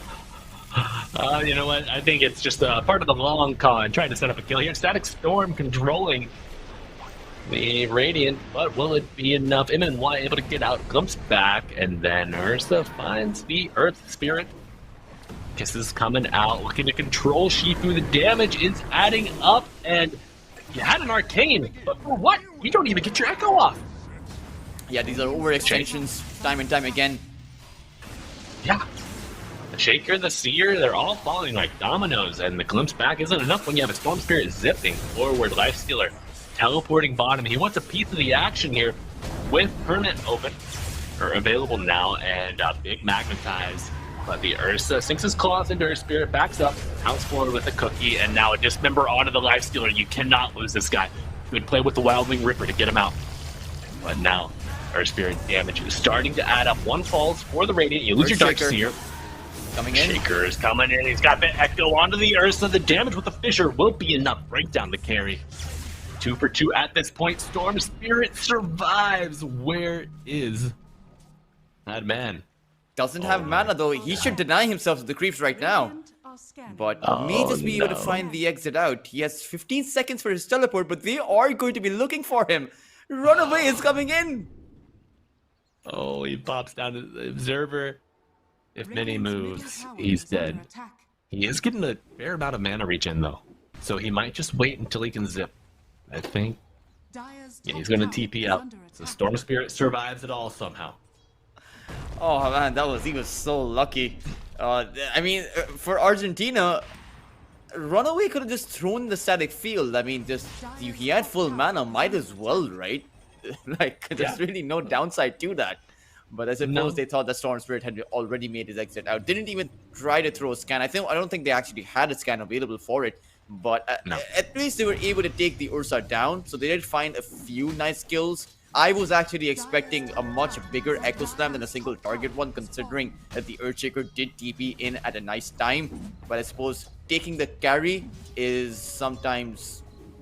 You know what? I think it's just a part of the long con, trying to set up a kill here. Static Storm controlling the Radiant, but will it be enough? MNY able to get out, glimpse back, and then Ursa finds the Earth Spirit. Kisses coming out, looking to control Shifu. The damage is adding up, and you had an Arcane, but for what? You don't even get your Echo off. Yeah, these are overextensions time and time again. Yeah. The Shaker, the Seer, they're all falling like dominoes, and the glimpse back isn't enough when you have a Storm Spirit zipping forward. Lifestealer teleporting bottom. He wants a piece of the action here with Permanent open, or available now, and big Magnetize. But the Ursa sinks his claws into her Spirit, backs up, house forward with a cookie, and now a dismember onto the Lifestealer. You cannot lose this guy. You would play with the Wildwing Ripper to get him out. But now, Earth Spirit damage is starting to add up. One falls for the Radiant. You lose your Earthshaker Darkseer. coming in. Shaker is coming in. He's got the Echo onto the Ursa. The damage with the Fissure will be enough. Break down the carry. 2 for 2 at this point. Storm Spirit survives. Where is that man? Doesn't have mana though. He should deny himself to the creeps right now. Radiant are scanning. But may just be able to no. find the exit out. He has 15 seconds for his teleport, but they are going to be looking for him. Runaway is coming in. Oh, he pops down to the Observer. If Mini Radiant's middle moves, tower he's is under dead. attack. He is getting a fair amount of mana regen though. So he might just wait until he can zip. I think. Dire's Yeah, top he's going to tower TP is out. under So attack. Storm Spirit survives it all somehow. Oh man, he was so lucky. I mean, for Argentina, Runaway could have just thrown the static field. I mean, he had full mana, might as well, right? Like, there's Yeah. really no downside to that. But I suppose No. they thought that Storm Spirit had already made his exit out. Didn't even try to throw a scan. I don't think they actually had a scan available for it. But No. at least they were able to take the Ursa down. So they did find a few nice kills. I was actually expecting a much bigger Echo Slam than a single target one, considering that the Earthshaker did TP in at a nice time. But I suppose taking the carry is sometimes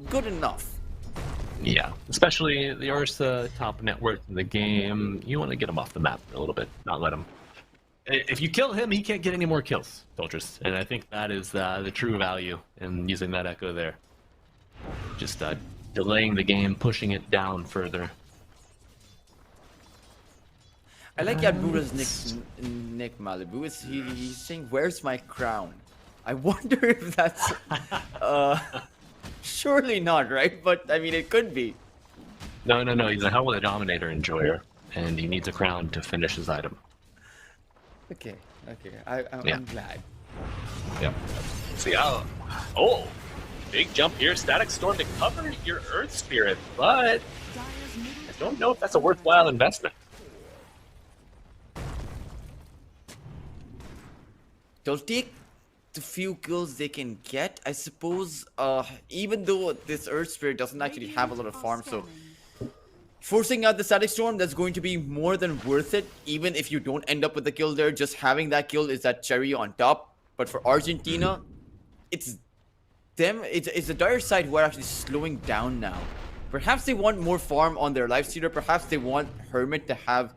good enough. Yeah, especially the Ursa top net worth in the game. You want to get him off the map a little bit, not let him. If you kill him, he can't get any more kills, Doltrus. And I think that is the true value in using that Echo there. Just delaying the game, pushing it down further. I like Yadbura's Nick Malibu. He's saying, "Where's my crown?" I wonder if that's surely not, right? But I mean, it could be. No. He's a hell of a Dominator enjoyer, and he needs a crown to finish his item. Okay. Yeah. I'm glad. Yep. See how? Oh, big jump here. Static Storm to cover your Earth Spirit, but Dire's middle I don't know if that's a worthwhile investment. They'll take the few kills they can get, I suppose. Even though this Earth Spirit doesn't actually have a lot of farm, so forcing out the Static Storm, that's going to be more than worth it. Even if you don't end up with the kill there, just having that kill is that cherry on top. But for Argentina, it's them. It's the Dire side who are actually slowing down now. Perhaps they want more farm on their Lifestealer. Perhaps they want Hermit to have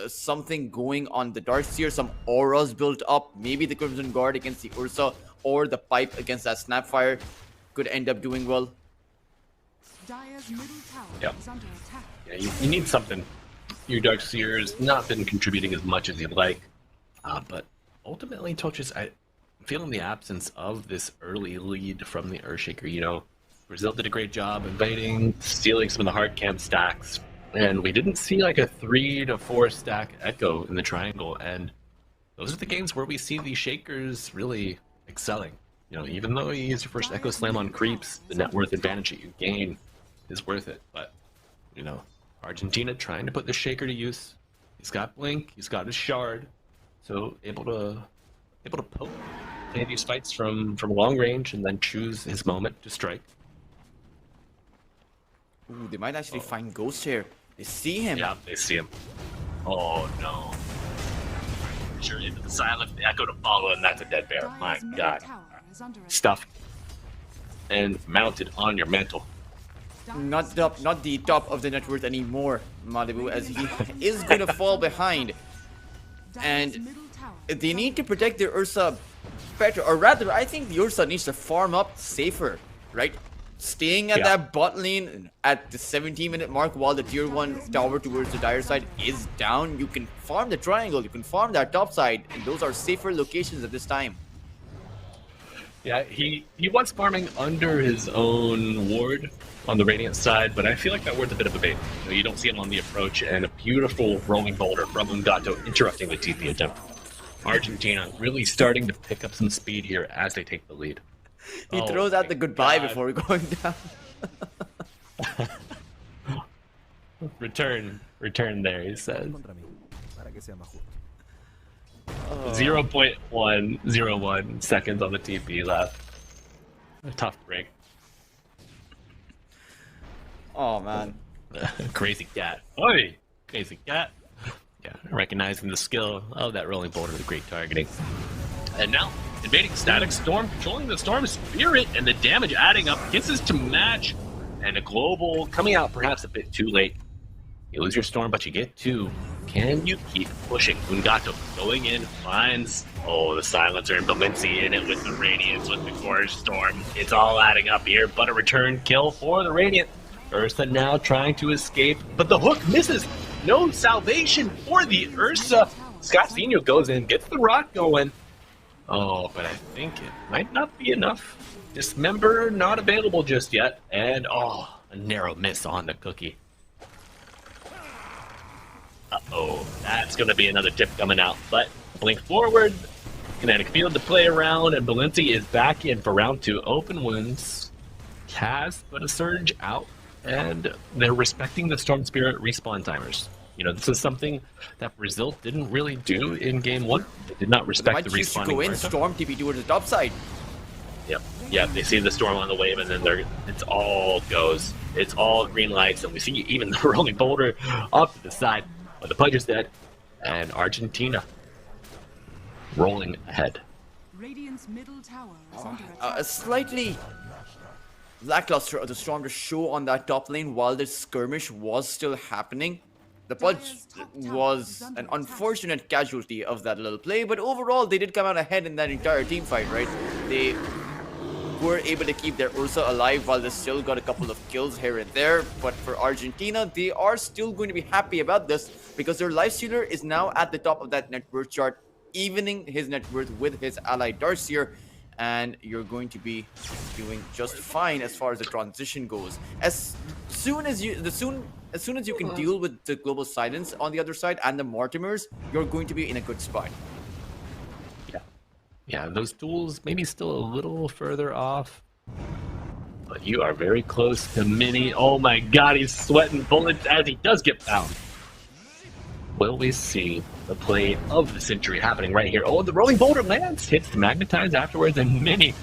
something going on the Darkseer, some auras built up. Maybe the Crimson Guard against the Ursa or the Pipe against that Snapfire could end up doing well. Dire's middle tower Yep. is under attack. Yeah, you need something. Your Darkseer's not been contributing as much as you'd like, but ultimately, Tochis, I'm feeling the absence of this early lead from the Earthshaker. You know, Brazil did a great job invading, stealing some of the hard camp stacks, and we didn't see like a 3 to 4 stack Echo in the triangle, and those are the games where we see these Shakers really excelling. You know, even though you use your first Echo Slam on creeps, the net worth advantage that you gain is worth it, but, you know, Argentina trying to put the Shaker to use. He's got Blink, he's got his Shard, so able to poke, play these fights from long range, and then choose his moment to strike. Ooh, they might actually find Ghost here. They see him. Yeah, they see him. Oh no. Sure, into the silence, the Echo to follow, and that's a dead bear. My Dire's middle god. tower is under attack. Stuffed. And mounted on your mantle. Not the top of the net worth anymore, Malibu, as he is going to fall behind. And Dire's middle tower they need to protect their Ursa better, or rather, I think the Ursa needs to farm up safer, right? Staying at Yeah. that bot lane at the 17-minute mark while the tier 1 tower towards the Dire side is down. You can farm the triangle, you can farm that top side, and those are safer locations at this time. Yeah, he was farming under his own ward on the Radiant side, but I feel like that ward's a bit of a bait. You know, you don't see him on the approach, and a beautiful rolling boulder from Ungato interrupting the TP attempt. Argentina really starting to pick up some speed here as they take the lead. He Oh throws out my the goodbye God. before going down. Return there, he says. contra mí, para que sea más justo. 0.101 seconds on the TP left. A tough break. Oh man. Crazy cat. Oi! Crazy cat. Yeah, recognizing the skill of that rolling boulder with great targeting. And now, invading Static Storm, controlling the Storm Spirit, and the damage adding up. Kisses to match. And a global coming out perhaps a bit too late. You lose your Storm, but you get 2. Can you keep pushing? Ungato going in, finds... Oh, the Silencer and Balenci in it with the Radiance, with the Gorge Storm. It's all adding up here, but a return kill for the Radiant. Ursa now trying to escape, but the hook misses. No salvation for the Ursa. Scott Senior goes in, gets the rock going. Oh, but I think it might not be enough. Dismember not available just yet. And, oh, a narrow miss on the cookie. Uh-oh, that's going to be another tip coming out. But blink forward, kinetic field to play around, and Balenci is back in for round 2. Open wounds, cast, but a surge out. And they're respecting the Storm Spirit respawn timers. You know, this is something that Brazil didn't really do in game 1. They did not They respect might the choose to respawning. go in, Ursa. storm TP towards the top side. Yep. Yeah, they see the storm on the wave, and then it's all goes. It's all green lights, and we see even the rolling boulder off to the side. But the Pudge is dead, and Argentina rolling ahead. Radiant's middle tower is under attack. A slightly lackluster of the Storm to show on that top lane while the skirmish was still happening. The Pudge was an unfortunate casualty of that little play, but overall they did come out ahead in that entire team fight, right? They were able to keep their Ursa alive while they still got a couple of kills here and there. But for Argentina, they are still going to be happy about this because their Lifestealer is now at the top of that net worth chart, evening his net worth with his ally Darkseer, and you're going to be doing just fine as far as the transition goes. As soon as you can deal with the global silence on the other side and the Mortimers, you're going to be in a good spot. Yeah, those duels maybe still a little further off. But you are very close to Mini. Oh my god, he's sweating bullets as he does get found. Will we see the play of the century happening right here? Oh, the rolling boulder lands, hits the magnetize afterwards, and Mini,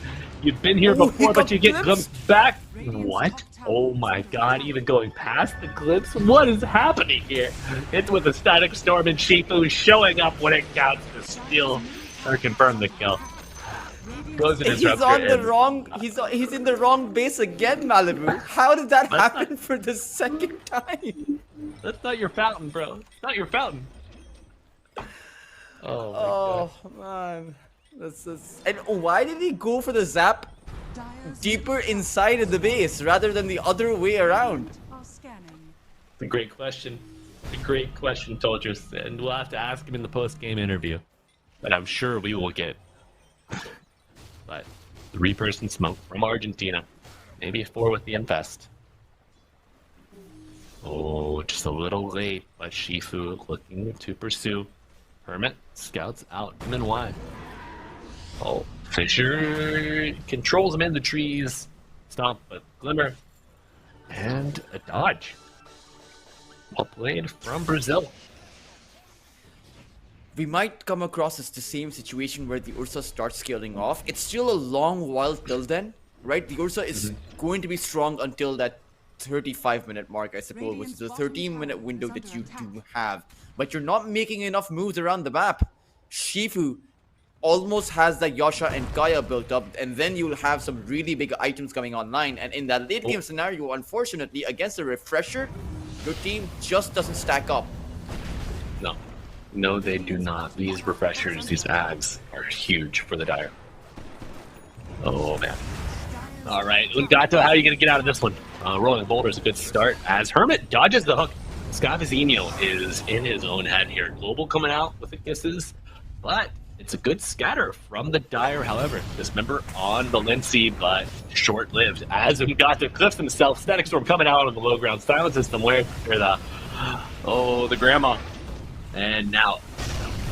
you've been here Oh, before, he but you get got glimpsed back. What? Oh my god, even going past the glimpse? What is happening here? It's with a Static Storm and Shifu showing up when it counts to steal or confirm the kill. Throws a He's disruptor on the in. wrong. He's in the wrrong base again, Malibu. How did that happen for the second time? That's not your fountain, bro. It's not your fountain. Oh my god. Oh man, that's. And why did he go for the zap Dire's deeper inside of the base rather than the other way around? are scanning. It's a great question. It's a great question, Tolchus, and we'll have to ask him in the post-game interview. But I'm sure we will get. But 3-person smoke from Argentina. Maybe a 4 with the infest. Oh, just a little late, but Shifu looking to pursue. Hermit scouts out and then wide. Oh, Fisher controls him in the trees. Stomp, but Glimmer. And a dodge. Well played from Brazil. We might come across as the same situation where the Ursa starts scaling off. It's still a long while till then, right? The Ursa is going to be strong until that 35-minute mark, I suppose, which is the 13-minute window that you do have. But you're not making enough moves around the map. Shifu almost has that Yasha and Kaya built up, and then you'll have some really big items coming online. And in that late game scenario, unfortunately, against a refresher, your team just doesn't stack up. No. No, they do not. These refreshers, these ags, are huge for the Dire. Oh, man. All right, Ungato, how are you going to get out of this one? Rolling Boulder is a good start as Hermit dodges the hook. Scavizinho is in his own head here. Global coming out with the kisses, but it's a good scatter from the Dire. However, dismember on the Lindsay, but short-lived as Ungato clips himself. Static Storm coming out on the low ground, silences them where the grandma. And now,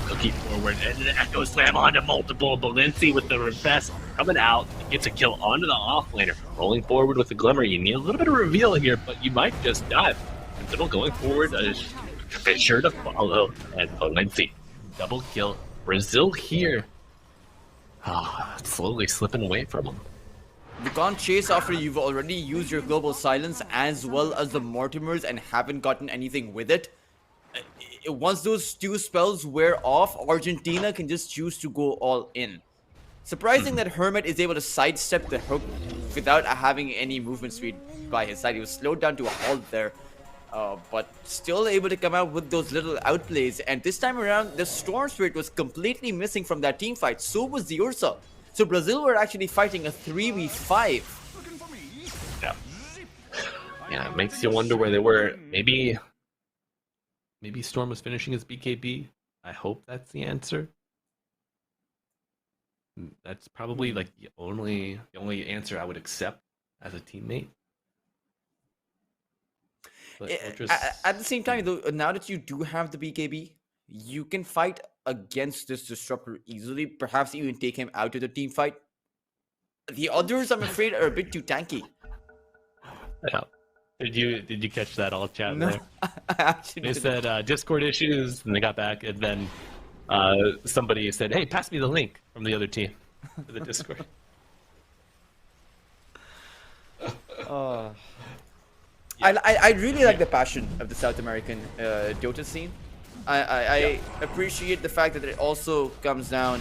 Cookie forward, and an Echo Slam onto multiple. Balenci with the refest coming out, gets a kill onto the offlaner. Rolling forward with the Glimmer, you need a little bit of reveal here, but you might just dive. Sentinel going forward, Fisher to follow, and Balenci. Double kill. Brazil here. Slowly slipping away from him. You can't chase after you've already used your global silence as well as the Mortimers and haven't gotten anything with it. Once those 2 spells wear off, Argentina can just choose to go all in. Surprising that Hermit is able to sidestep the hook without having any movement speed by his side. He was slowed down to a halt there, but still able to come out with those little outplays. And this time around, the Storm Spirit was completely missing from that team fight. So was the Ursa. So Brazil were actually fighting a 3v5. Yeah, it makes you wonder where they were. Maybe Storm was finishing his BKB. I hope that's the answer. That's probably like the only answer I would accept as a teammate. But At the same time, though, now that you do have the BKB, you can fight against this disruptor easily. Perhaps even take him out of the team fight. The others, I'm afraid, are a bit too tanky. Yeah. Did you catch that all chat No, there? I actually They didn't. said Discord issues, and they got back, and then somebody said, "Hey, pass me the link from the other team for the Discord." I really like the passion of the South American Dota scene. I appreciate the fact that it also comes down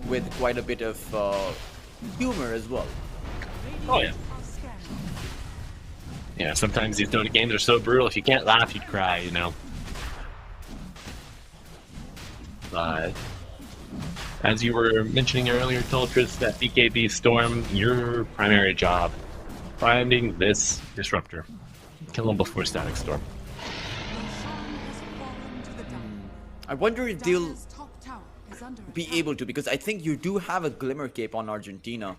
with quite a bit of humor as well. Oh yeah. Are scanning. Yeah, sometimes these Dota games are so brutal, if you can't laugh, you'd cry, you know. But as you were mentioning earlier, Toltris, that BKB Storm, your primary job, finding this disruptor. Kill him before Static Storm. Roshan has fallen to the down. I wonder if they'll Dire's top tower is under be attack. able to, because I think you do have a Glimmer Cape on Argentina.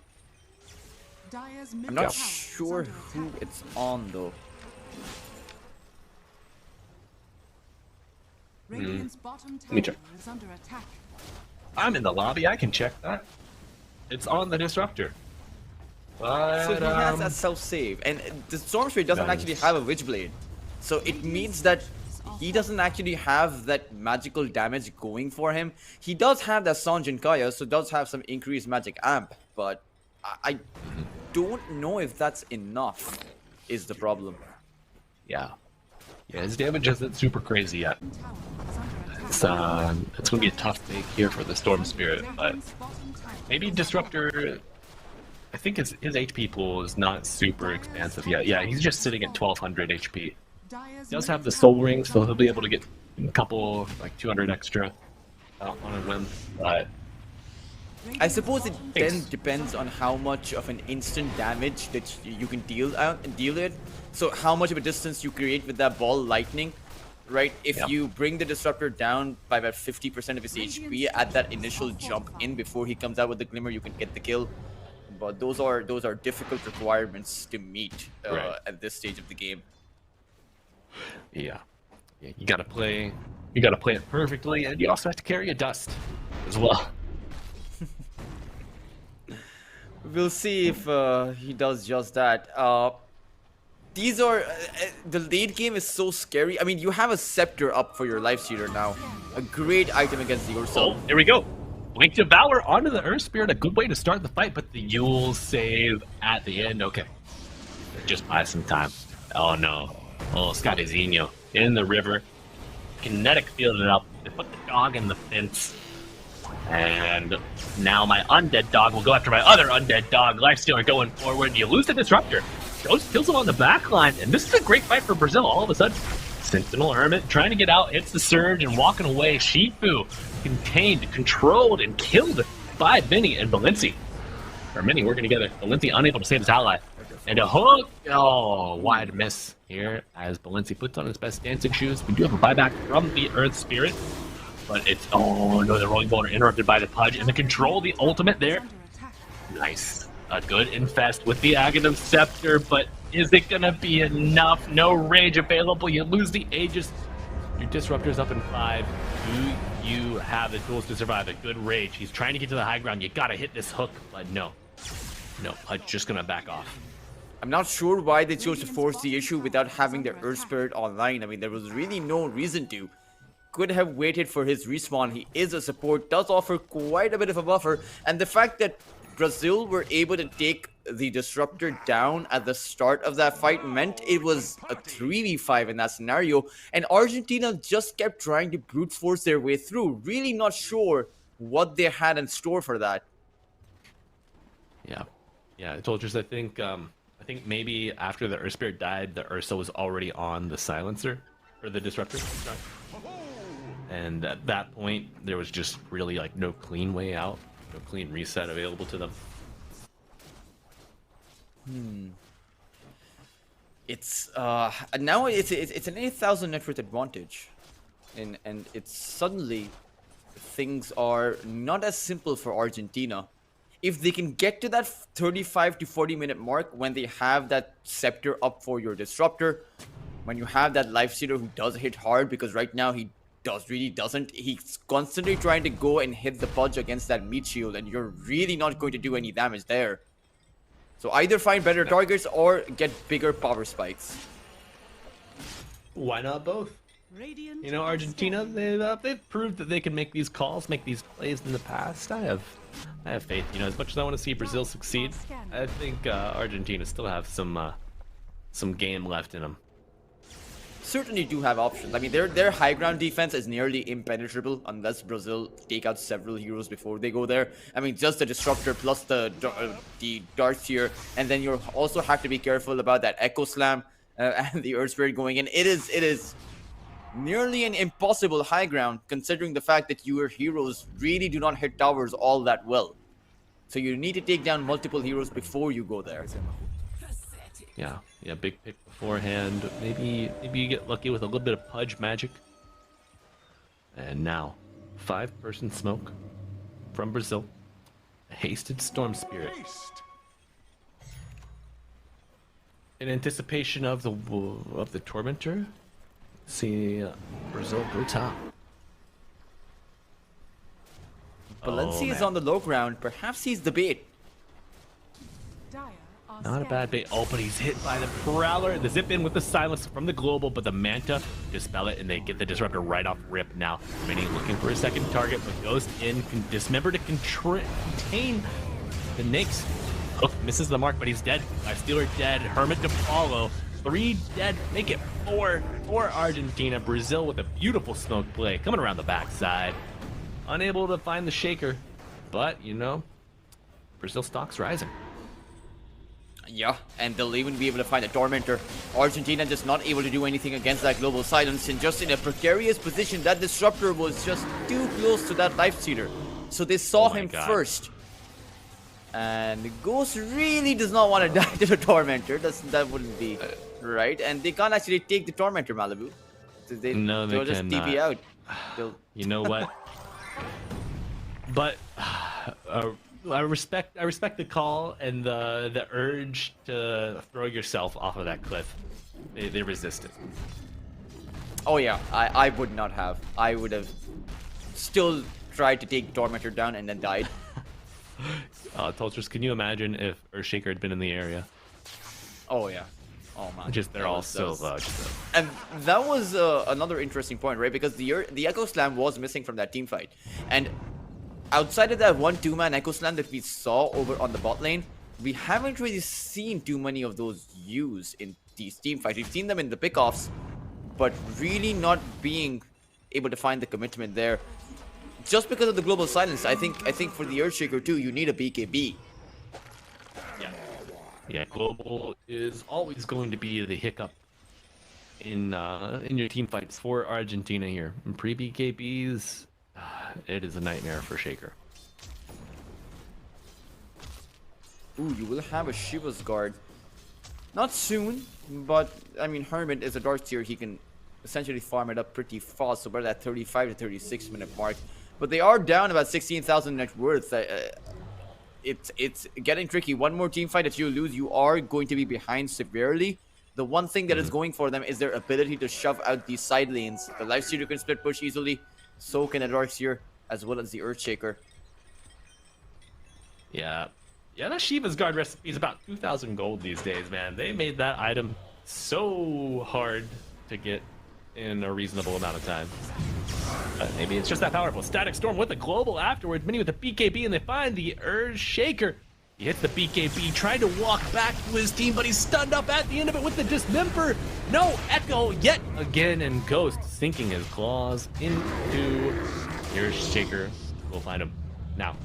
Dire's I'm middle not tower is sure under who attack. it's on though. Radiant's bottom tower me check. is under attack. I'm in the lobby, I can check that. It's on the disruptor. But, So he has a self-save, and the Storm Spirit doesn't actually have a Witchblade. So it means that he doesn't actually have that magical damage going for him. He does have that Sanjin Kaya, so does have some increased magic amp, but I don't know if that's enough, is the problem. yeah. Yeah, his damage isn't super crazy yet. Tower is under attack. it's going to be a tough take here for the Storm Spirit, but maybe Disruptor. I think his HP pool is not super expansive yet. Yeah, he's just sitting at 1200 HP. He does have the Soul Ring, so he'll be able to get a couple, like 200 extra on a whim. But I suppose it then depends on how much of an instant damage that you can deal it. So how much of a distance you create with that ball lightning, right? If you bring the Disruptor down by about 50% of his HP at that initial jump in before he comes out with the Glimmer, you can get the kill. But those are difficult requirements to meet at this stage of the game. yeah, you gotta play it perfectly, and you also have to carry a dust as well. We'll see if he does just that. These are the late game is so scary. I mean, you have a scepter up for your life stealer now, a great item against the Ursa. Oh, here we go. Blink Devour onto the Earth Spirit, a good way to start the fight, but the Yule save at the end. Okay, just buy some time. Oh no. Oh, Scottizinho in the river. Kinetic fielded up. They put the dog in the fence. And now my undead dog will go after my other undead dog. Lifestealer going forward. You lose the Disruptor. Kills him on the back line. And this is a great fight for Brazil all of a sudden. Sentinel Hermit trying to get out, hits the surge and walking away. Shifu contained, controlled, and killed by Vinny and Valenci. Or Mini working together. Valenci unable to save his ally. And a hook. Oh, wide miss here as Valenci puts on his best dancing shoes. We do have a buyback from the Earth Spirit. But it's, oh no, the rolling boulder interrupted by the Pudge. And the control, the ultimate there. Nice. A good infest with the Aghanim Scepter, but is it gonna be enough? No rage available. You lose the Aegis. Your Disruptor's up in 5. Do you have the tools to survive? A good rage. He's trying to get to the high ground. You gotta hit this hook, but no. No, Pudge just gonna back off. I'm not sure why they chose to force the issue without having the Earth Spirit online. I mean, there was really no reason to. Could have waited for his respawn. He is a support, does offer quite a bit of a buffer, and the fact that Brazil were able to take the Disruptor down at the start of that fight meant it was a 3v5 in that scenario, and Argentina just kept trying to brute force their way through, really not sure what they had in store for that. Yeah, I told you, I think maybe after the Earth Spirit died, the Ursa was already on the silencer, or the Disruptor, sorry. And at that point, there was just really like no clean way out, no clean reset available to them. It's now it's an 8,000 net worth advantage, and it's suddenly things are not as simple for Argentina. If they can get to that 35 to 40 minute mark when they have that scepter up for your Disruptor, when you have that life stealer who does hit hard, because right now he doesn't. He's constantly trying to go and hit the Pudge against that meat shield, and you're really not going to do any damage there. So either find better targets or get bigger power spikes. Why not both? You know, Argentina, they've proved that they can make these calls, make these plays in the past. I have faith. You know, as much as I want to see Brazil succeed, I think Argentina still have some game left in them. Certainly do have options. I mean, their high ground defense is nearly impenetrable unless Brazil take out several heroes before they go there. I mean, just the Disruptor plus the Darts here, and then you also have to be careful about that Echo Slam and the Earth Spirit going in. It is nearly an impossible high ground, considering the fact that your heroes really do not hit towers all that well. So you need to take down multiple heroes before you go there. Yeah, big pick beforehand. Maybe you get lucky with a little bit of Pudge magic. And now, 5-person smoke from Brazil. A hasted Storm Spirit. In anticipation of the Tormentor, see Brazil go top. Valenci is on the low ground. Perhaps he's the bait. Not a bad bait. Oh, but he's hit by the Prowler. The zip in with the silence from the global, but the Manta dispel it, and they get the Disruptor right off rip now. Mini looking for a second target, but goes in, can dismember to contain the Nyx. Hook misses the mark, but he's dead. Life Stealer dead. Hermit to follow. 3 dead, make it 4 for Argentina. Brazil with a beautiful smoke play coming around the backside. Unable to find the shaker, but you know, Brazil stock's rising. Yeah, and they'll even be able to find a Tormentor. Argentina just not able to do anything against that global silence, and just in a precarious position. That Disruptor was just too close to that Lifestealer, so they saw my him God. first. And the Ghost really does not want to die to the Tormentor. That wouldn't be right, and they can't actually take the Tormentor, Malibu. No, they they'll just cannot. TP out. They'll... You know what? But I respect the call and the urge to throw yourself off of that cliff. They resist it. Oh yeah, I would not have. I would have still tried to take Tormentor down and then died. Tolchers, can you imagine if Earthshaker had been in the area? Oh yeah. Oh man. Just they're That all was- so that low. was- And that was another interesting point, right? Because the Echo Slam was missing from that team fight, and outside of that 1-2-man Echo Slam that we saw over on the bot lane, we haven't really seen too many of those used in these team fights. We've seen them in the pickoffs, but really not being able to find the commitment there. Just because of the global silence, I think for the Earthshaker too, you need a BKB. Yeah, global is always going to be the hiccup in your team fights for Argentina here. And pre-BKBs, it is a nightmare for Shaker. Ooh, you will have a Shiva's Guard. Not soon, but I mean, Hermit is a Dark Tier. He can essentially farm it up pretty fast, so about that 35 to 36 minute mark. But they are down about 16,000 net worth. It's getting tricky. One more team fight that you lose, you are going to be behind severely. The one thing that is going for them is their ability to shove out these side lanes. The Lifestealer can split push easily, so can a Darkseer, as well as the Earthshaker. Yeah, that Shiva's Guard recipe is about 2,000 gold these days, man. They made that item so hard to get in a reasonable amount of time. Maybe it's just that powerful. Static Storm with a global afterwards. Mini with the BKB, and they find the Earthshaker. He hits the BKB, tried to walk back to his team, but he's stunned up at the end of it with the Dismember. No Echo yet again, and Ghost sinking his claws into Earthshaker. We'll find him now.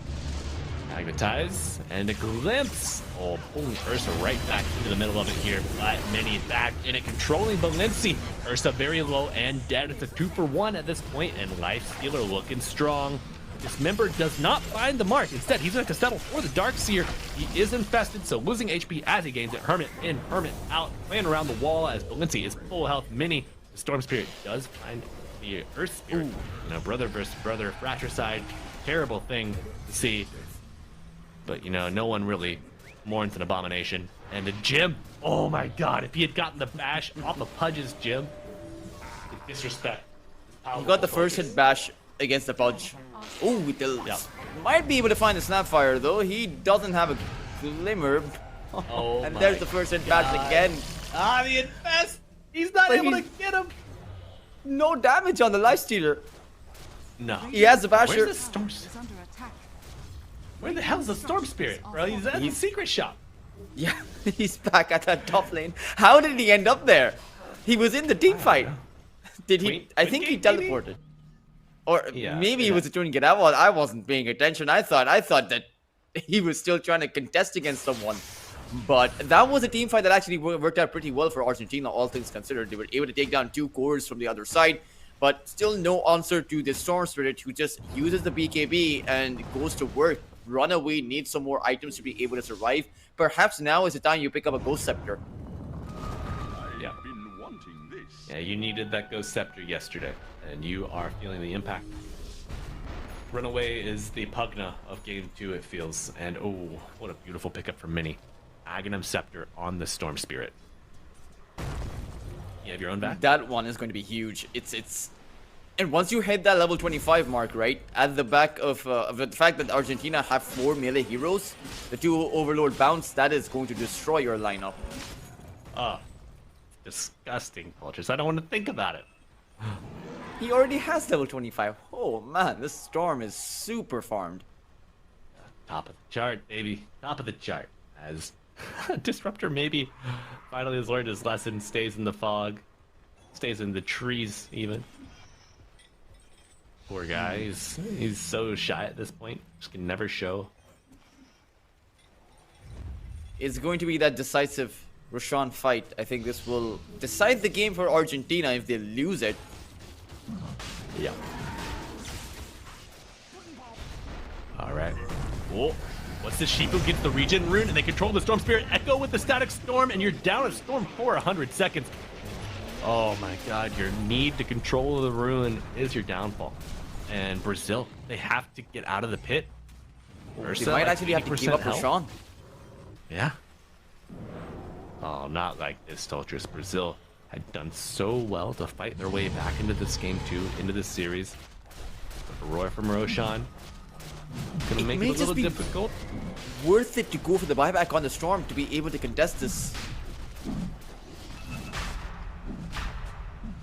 Magnetize and a glimpse. Oh, pulling Ursa right back into the middle of it here. But Mini back in it, controlling Valenci. Ursa very low and dead. It's a 2-for-1 at this point, and Lifestealer looking strong. Dismember does not find the mark. Instead, he's going to settle for the Darkseer. He is infested, so losing HP as he gains it. Hermit in, Hermit out, playing around the wall as Valenci is full health. Mini, the Storm Spirit does find the Earth Spirit. You know, brother versus brother, fratricide. Terrible thing to see. But, you know, no one really mourns an abomination. And the Jim, oh my god, if he had gotten the bash off of Pudge's Jim, the disrespect. He got the first hit bash against the Pudge. Ooh, might be able to find the Snapfire, though. He doesn't have a glimmer. Oh and my there's the first hit bash again. Ah, the infest! He's not But able to he's- get him! No damage on the Lifestealer. No. He has the basher. Where's the Storm? Is under attack. Where the hell's the Storm Spirit, bro? He's at the secret shop. Yeah, he's back at that top lane. How did he end up there? He was in the team fight. Did he? Queen- I think he Queen Gate, teleported. Or Yeah, maybe he yeah. was doing it. I wasn't paying attention. I thought that he was still trying to contest against someone. But that was a team fight that actually worked out pretty well for Argentina, all things considered. They were able to take down 2 cores from the other side, but still no answer to the Storm Spirit, who just uses the BKB and goes to work. Runaway needs some more items to be able to survive. Perhaps now is the time you pick up a Ghost Scepter. Yeah. Yeah, you needed that Ghost Scepter yesterday, and you are feeling the impact. Runaway is the Pugna of Game 2, it feels. And oh, what a beautiful pickup from Mini. Aghanim Scepter on the Storm Spirit. You have your own back? That one is going to be huge. It's and once you hit that level 25 mark, right, at the back of the fact that Argentina have 4 melee heroes, the 2 Overlord bounce, that is going to destroy your lineup. Disgusting, Vultures. I don't want to think about it. He already has level 25. Oh man, this Storm is super farmed. Top of the chart, baby. Top of the chart. As Disruptor maybe finally has learned his lesson, stays in the fog, stays in the trees even. Poor guy, he's so shy at this point, just can never show. It's going to be that decisive Roshan fight. I think this will decide the game for Argentina if they lose it. Yeah. Alright. Oh, what's the Sheep who gets the regen rune and they control the Storm Spirit Echo with the Static Storm and you're down at Storm for 100 seconds. Oh my god, your need to control the rune is your downfall. And Brazil, they have to get out of the pit. They might actually have to give up Roshan. Yeah. Oh, not like this, Toltrus. Brazil had done so well to fight their way back into this game too, into this series. But Roy from Roshan gonna make it a little difficult. Worth it to go for the buyback on the Storm to be able to contest this.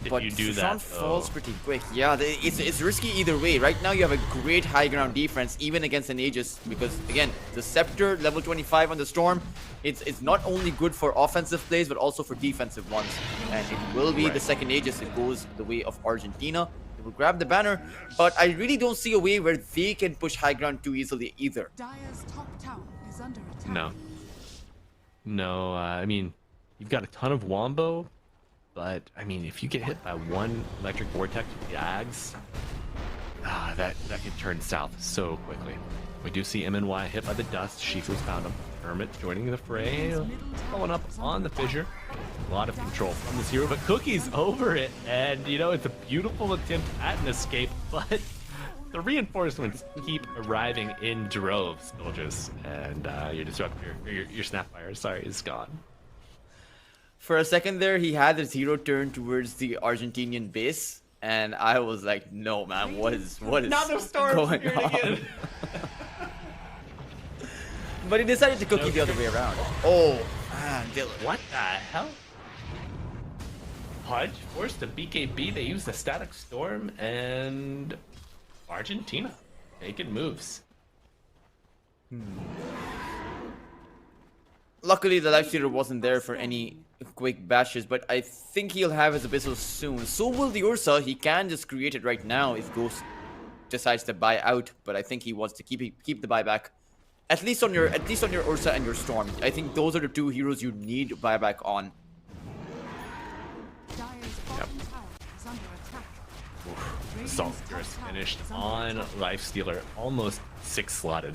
If you do that, falls pretty quick. Yeah, it's risky either way. Right now you have a great high ground defense even against an Aegis because again the Scepter level 25 on the Storm, it's not only good for offensive plays but also for defensive ones. And it will be the second Aegis that goes the way of Argentina. They will grab the banner, but I really don't see a way where they can push high ground too easily either. Dire's top tower is under attack. No, I mean, you've got a ton of Wombo. But, I mean, if you get hit by one electric vortex with the Ags, that can turn south so quickly. We do see MNY hit by the dust. Shifu's found him. Hermit joining the fray, following up on the fissure. A lot of control from this hero, but Cookie's over it. And, you know, it's a beautiful attempt at an escape, but the reinforcements keep arriving in droves, soldiers. And your disruptor, your Snapfire, sorry, is gone. For a second there, he had his hero turn towards the Argentinian base, and I was like, "No, man, what is going on?" But he decided to cookie the other way around. Oh, man, Dylan. What the hell? Pudge forced the BKB. They used the Static Storm, and Argentina making moves. Luckily, the Lifestealer wasn't there for any quick bashes, but I think he'll have his Abyssal soon. So will the Ursa. He can just create it right now if Ghost decides to buy out, but I think he wants to keep the buyback. At least on your Ursa and your Storm. I think those are the two heroes you need buyback on. Dire's bottom tower is under attack. Assault Curse finished on Lifestealer, almost 6 slotted.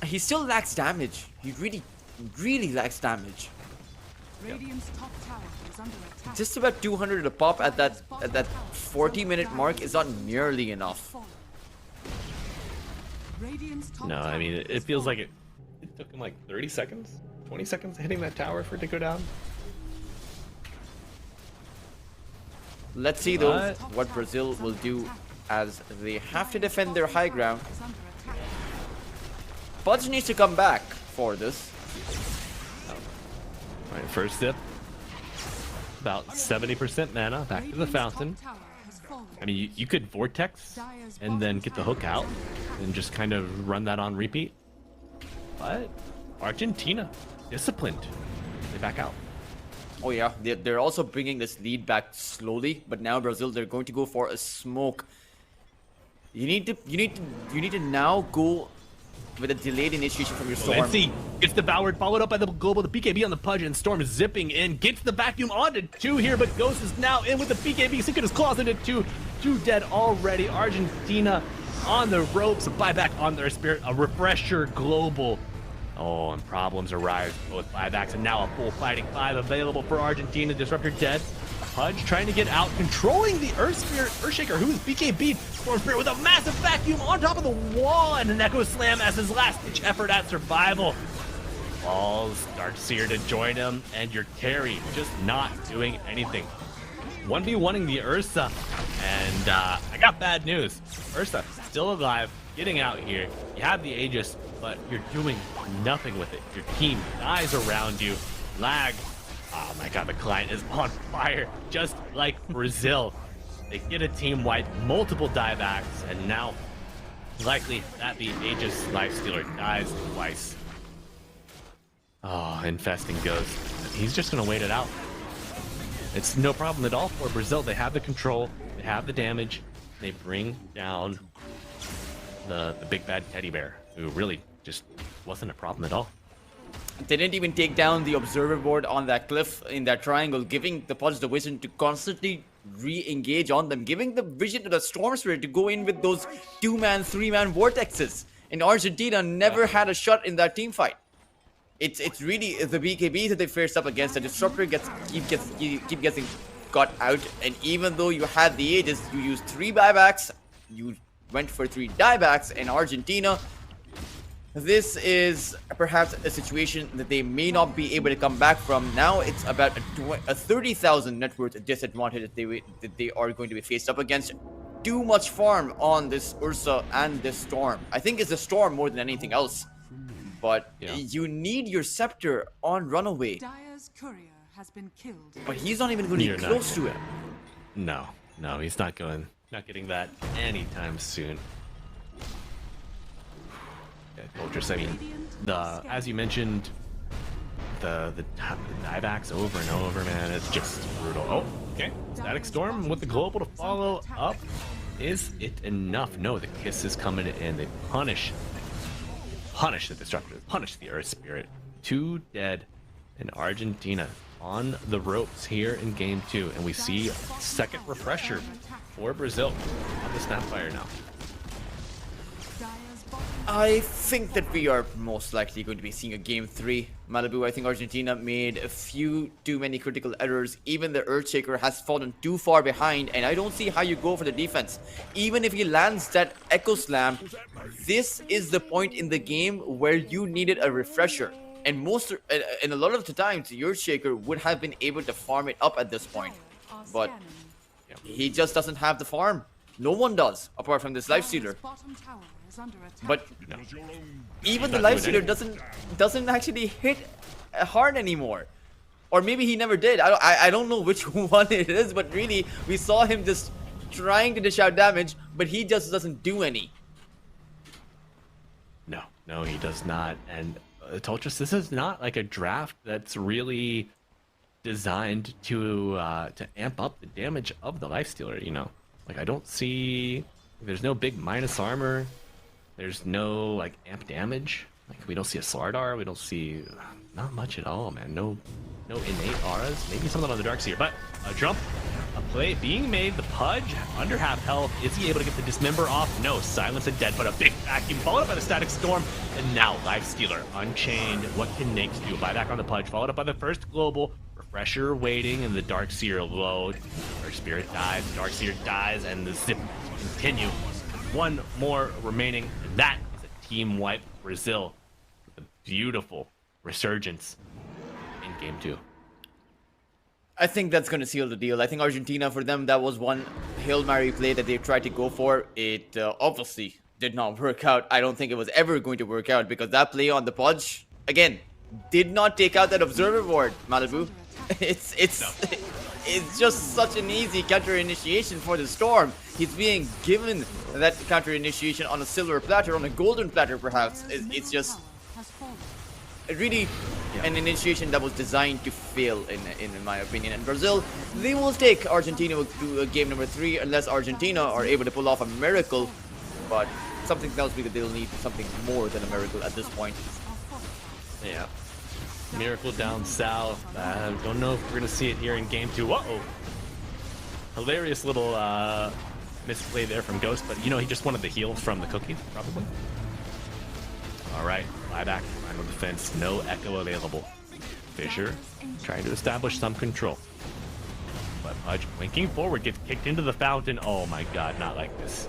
He still lacks damage. He really lacks damage. Radiant's top tower is under attack. Just about 200 a pop at that 40-minute mark is not nearly enough. Radiant's top No, I tower mean, it is feels like falling. it took him like 30 seconds, 20 seconds hitting that tower for it to go down. Let's see though what Brazil will do as they have to defend their high ground. Is under attack. Pudge needs to come back for this. Alright, first dip. About 70% mana, back to the Radiant's fountain. top tower has fallen. I mean, you could Vortex and then get the hook out and just kind of run that on repeat. But Argentina, disciplined. They back out. Oh yeah, they're also bringing this lead back slowly, but now Brazil, they're going to go for a smoke. You need to now go with a delayed initiation from your Storm. Let's see. Gets devoured, followed up by the global, the BKB on the Pudge, and Storm is zipping in. Gets the vacuum onto 2 here, but Ghost is now in with the BKB, sinking his claws into 2. 2 dead already. Argentina on the ropes. A buyback on their Spirit. A refresher global. Oh, and problems arise. Both buybacks, and now a full fighting 5 available for Argentina. Disruptor dead. Pudge trying to get out, controlling the Earthshaker, who is BKB'd. Storm Spirit with a massive vacuum on top of the wall, and an Echo Slam as his last-ditch effort at survival. Falls Darkseer to join him, and your carry just not doing anything. 1v1ing the Ursa, and I got bad news. Ursa still alive, getting out here. You have the Aegis, but you're doing nothing with it. Your team dies around you. Lag. Oh my god, the client is on fire, just like Brazil. They get a team wipe, multiple diebacks, and now likely that the Aegis Lifestealer dies twice. Oh, infesting Ghost. He's just gonna wait it out. It's no problem at all for Brazil. They have the control, they have the damage, they bring down the big bad teddy bear, who really just wasn't a problem at all. They didn't even take down the observer board on that cliff in that triangle, giving the Pudge the vision to constantly re-engage on them, giving the vision to the Storm Spirit to go in with those 2-man, 3-man vortexes. And Argentina never had a shot in that team fight. It's really the BKB that they faced up against. The Disruptor keep getting got out, and even though you had the Aegis, you used 3 buybacks, you went for 3 diebacks, and Argentina, this is perhaps a situation that they may not be able to come back from. Now it's about a 30,000 net worth disadvantage that they are going to be faced up against. Too much farm on this Ursa and this Storm. I think it's the Storm more than anything else. But you need your Scepter on Runaway. Dire's courier has been killed. But he's not even going to be close to it. No, he's not getting that anytime soon. Ultras, I mean, as you mentioned, the diebacks over and over, man, it's just brutal. Oh, okay. Static Storm with the global to follow up. Is it enough? No, the kiss is coming in. They punish the Disruptor, punish the Earth Spirit. 2 dead in Argentina on the ropes here in game 2, and we see second refresher for Brazil on the Snapfire now. I think that we are most likely going to be seeing a game 3. Malibu, I think Argentina made a few too many critical errors. Even the Earthshaker has fallen too far behind, and I don't see how you go for the defense. Even if he lands that Echo Slam, this is the point in the game where you needed a refresher. And a lot of the times, your Shaker would have been able to farm it up at this point. But he just doesn't have the farm. No one does, apart from this Lifestealer. But even the Lifestealer doesn't actually hit hard anymore. Or maybe he never did. I don't know which one it is, but really, we saw him just trying to dish out damage, but he just doesn't do any. No, he does not. And Toltris, this is not like a draft that's really designed to amp up the damage of the Lifestealer, you know? Like, I don't see... There's no big minus armor. There's no, like, amp damage. Like, we don't see a Slardar. We don't see... Not much at all, man. No innate auras. Maybe something on the Darkseer. But a jump, a play being made. The Pudge, under half health. Is he able to get the Dismember off? No. Silence and dead, but a big vacuum followed up by the Static Storm. And now Lifestealer Unchained. What can Nakes do? Buyback on the Pudge, followed up by the first global. Refresher waiting, and the Darkseer load. Our Spirit dies, Darkseer dies, and the zip continue. One more remaining, and that is a team wipe. Brazil with a beautiful resurgence in game 2. I think that's going to seal the deal. I think Argentina, for them, that was one Hail Mary play that they tried to go for. It obviously did not work out. I don't think it was ever going to work out, because that play on the Pudge, again, did not take out that observer board, Malibu. It's just such an easy counter initiation for the Storm. He's being given that counter initiation on a silver platter, on a golden platter perhaps. It's just really an initiation that was designed to fail in my opinion. And Brazil, they will take Argentina to game number 3 unless Argentina are able to pull off a miracle. But something tells me that they'll need something more than a miracle at this point. Yeah. Miracle down south. Don't know if we're gonna see it here in game 2. Uh-oh. Hilarious little misplay there from Ghost, but you know, he just wanted the heal from the cookies, probably. Alright, buyback, final defense, no echo available. Fissure trying to establish some control. But Pudge blinking forward, gets kicked into the fountain. Oh my god, not like this.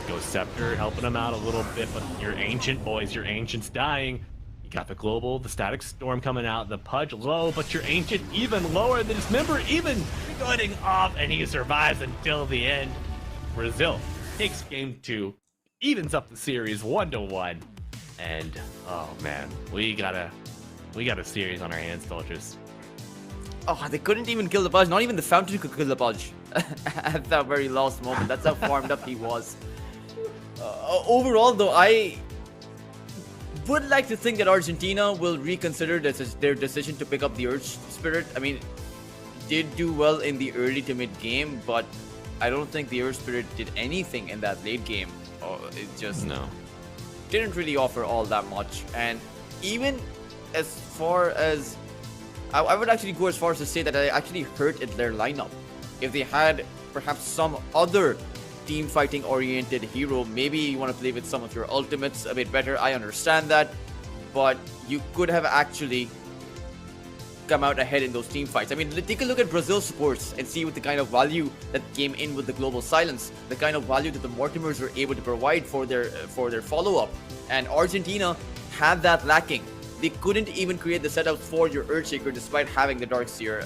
Ghost Scepter helping him out a little bit, but your ancient boys, your ancient's dying. Got the global, the Static Storm coming out, the Pudge low, but your ancient even lower than Dismember, even cutting off, and he survives until the end. Brazil takes game 2, evens up the series 1-1, and oh man, we got a series on our hands, soldiers. Oh, they couldn't even kill the Pudge. Not even the fountain could kill the Pudge. at that very last moment. That's how farmed up he was. Overall, though, I would like to think that Argentina will reconsider their decision to pick up the Urge Spirit. I mean, did do well in the early to mid game, but I don't think the Urge Spirit did anything in that late game. It just didn't really offer all that much. And even as far as I would actually go as far as to say that I actually hurted their lineup. If they had perhaps some other team fighting oriented hero, maybe you want to play with some of your ultimates a bit better, I understand that, but you could have actually come out ahead in those team fights. I mean, take a look at Brazil supports and see what the kind of value that came in with the global silence, the kind of value that the Mortimers were able to provide for their follow-up. And Argentina had that lacking. They couldn't even create the setup for your Earthshaker despite having the Darkseer.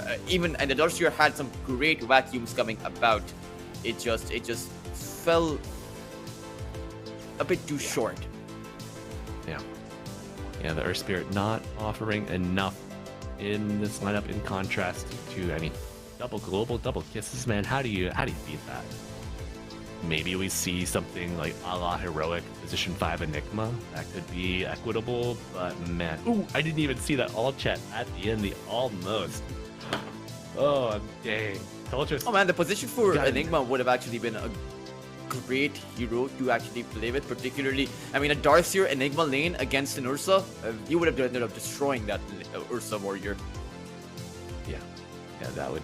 And the Darkseer had some great vacuums coming about. It just fell a bit too short. Yeah, the Earth Spirit not offering enough in this lineup in contrast to any double global, double kisses, man. How do you beat that? Maybe we see something like a la Heroic Position 5 Enigma. That could be equitable, but man. Ooh, I didn't even see that all chat at the end, the almost. Oh, dang. Oh man, the position for Enigma would have actually been a great hero to actually play with, particularly, I mean, a Darkseer Enigma lane against an Ursa, you would have ended up destroying that Ursa warrior. Yeah, that would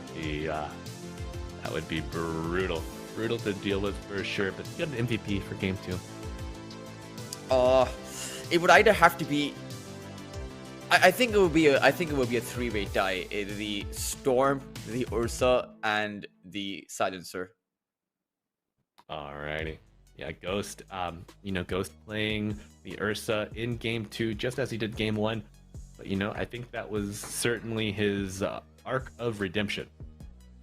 be brutal to deal with for sure. But you got an MVP for game 2. It would either have to be, I think it would be a 3-way tie. The Storm, the Ursa, and the Silencer. Alrighty. Yeah, Ghost, Ghost playing the Ursa in game 2 just as he did game 1. But I think that was certainly his arc of redemption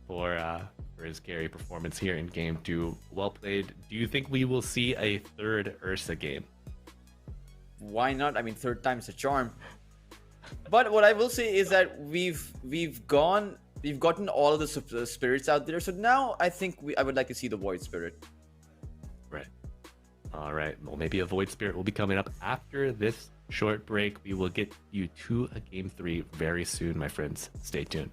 for his carry performance here in game 2. Well played. Do you think we will see a third Ursa game? Why not? I mean, third time's a charm. But what I will say is that we've gotten all of the spirits out there. So now I think I would like to see the Void Spirit. Right. All right. Well, maybe a Void Spirit will be coming up after this short break. We will get you to a game 3 very soon, my friends. Stay tuned.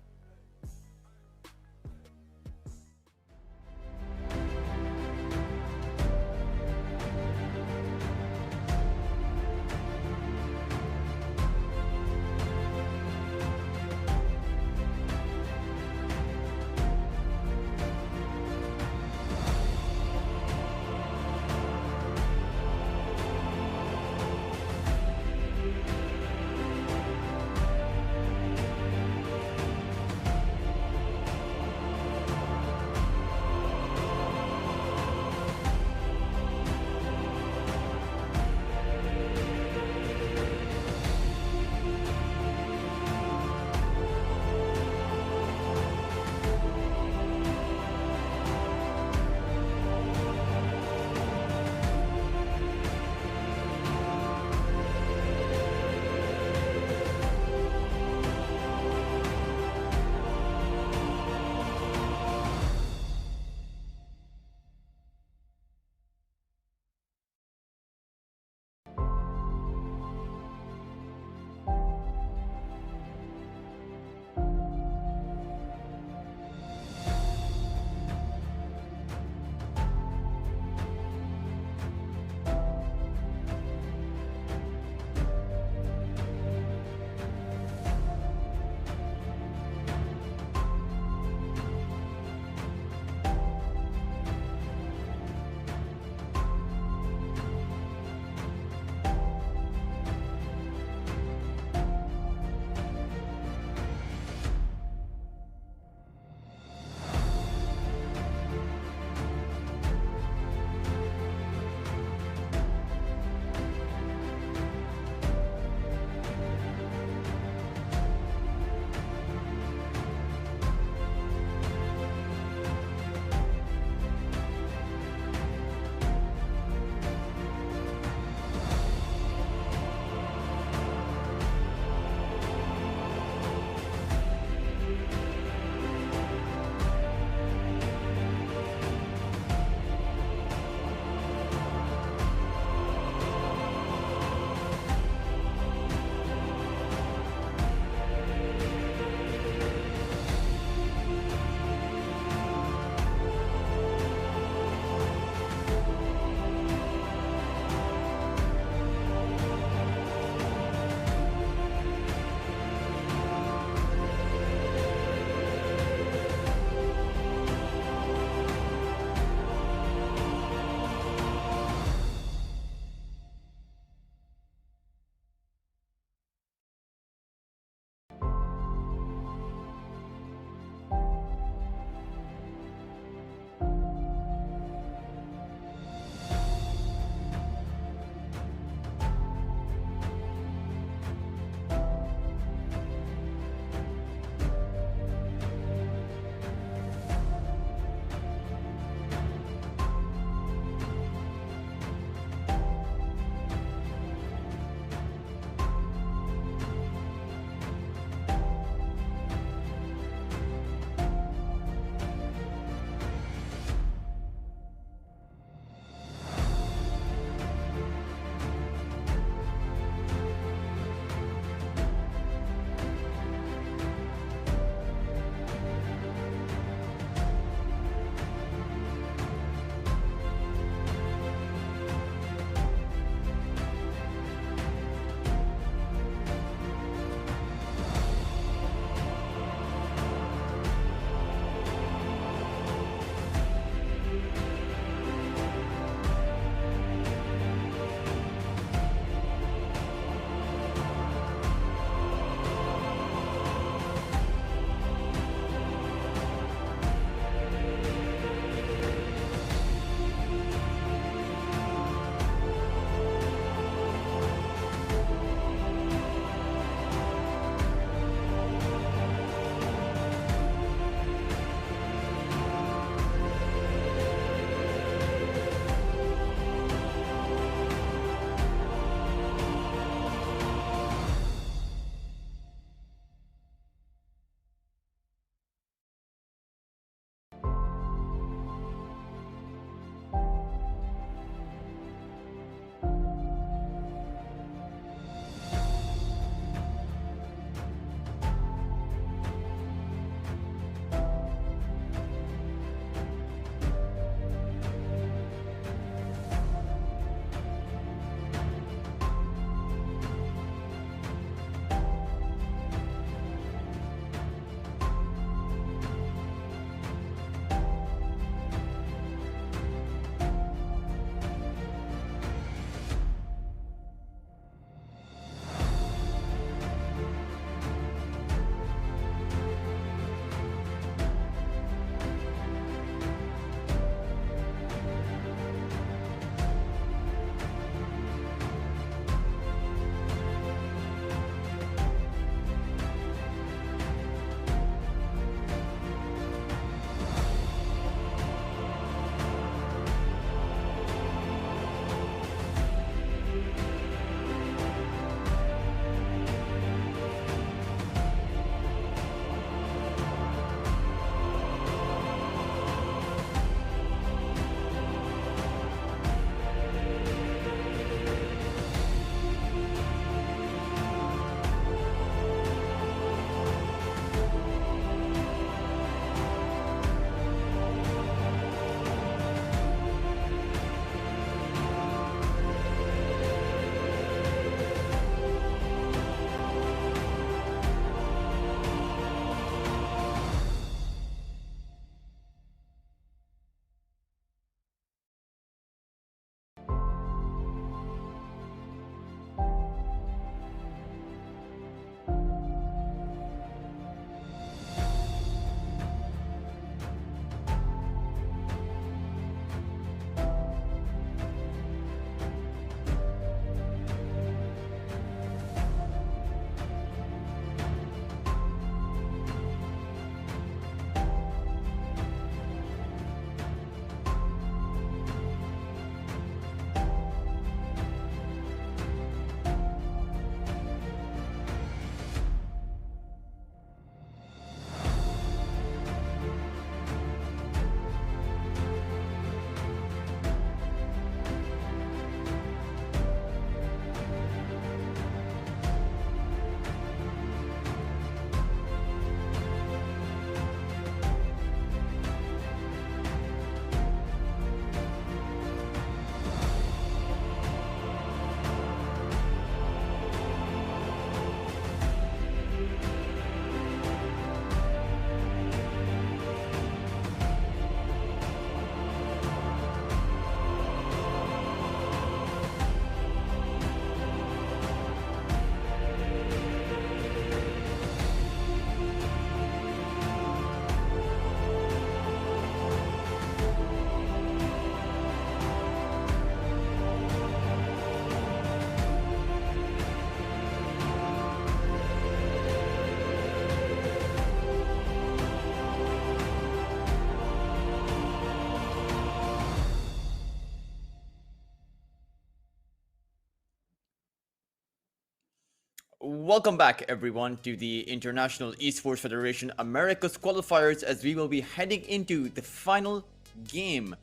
Welcome back, everyone, to the International Esports Federation America's Qualifiers, as we will be heading into the final game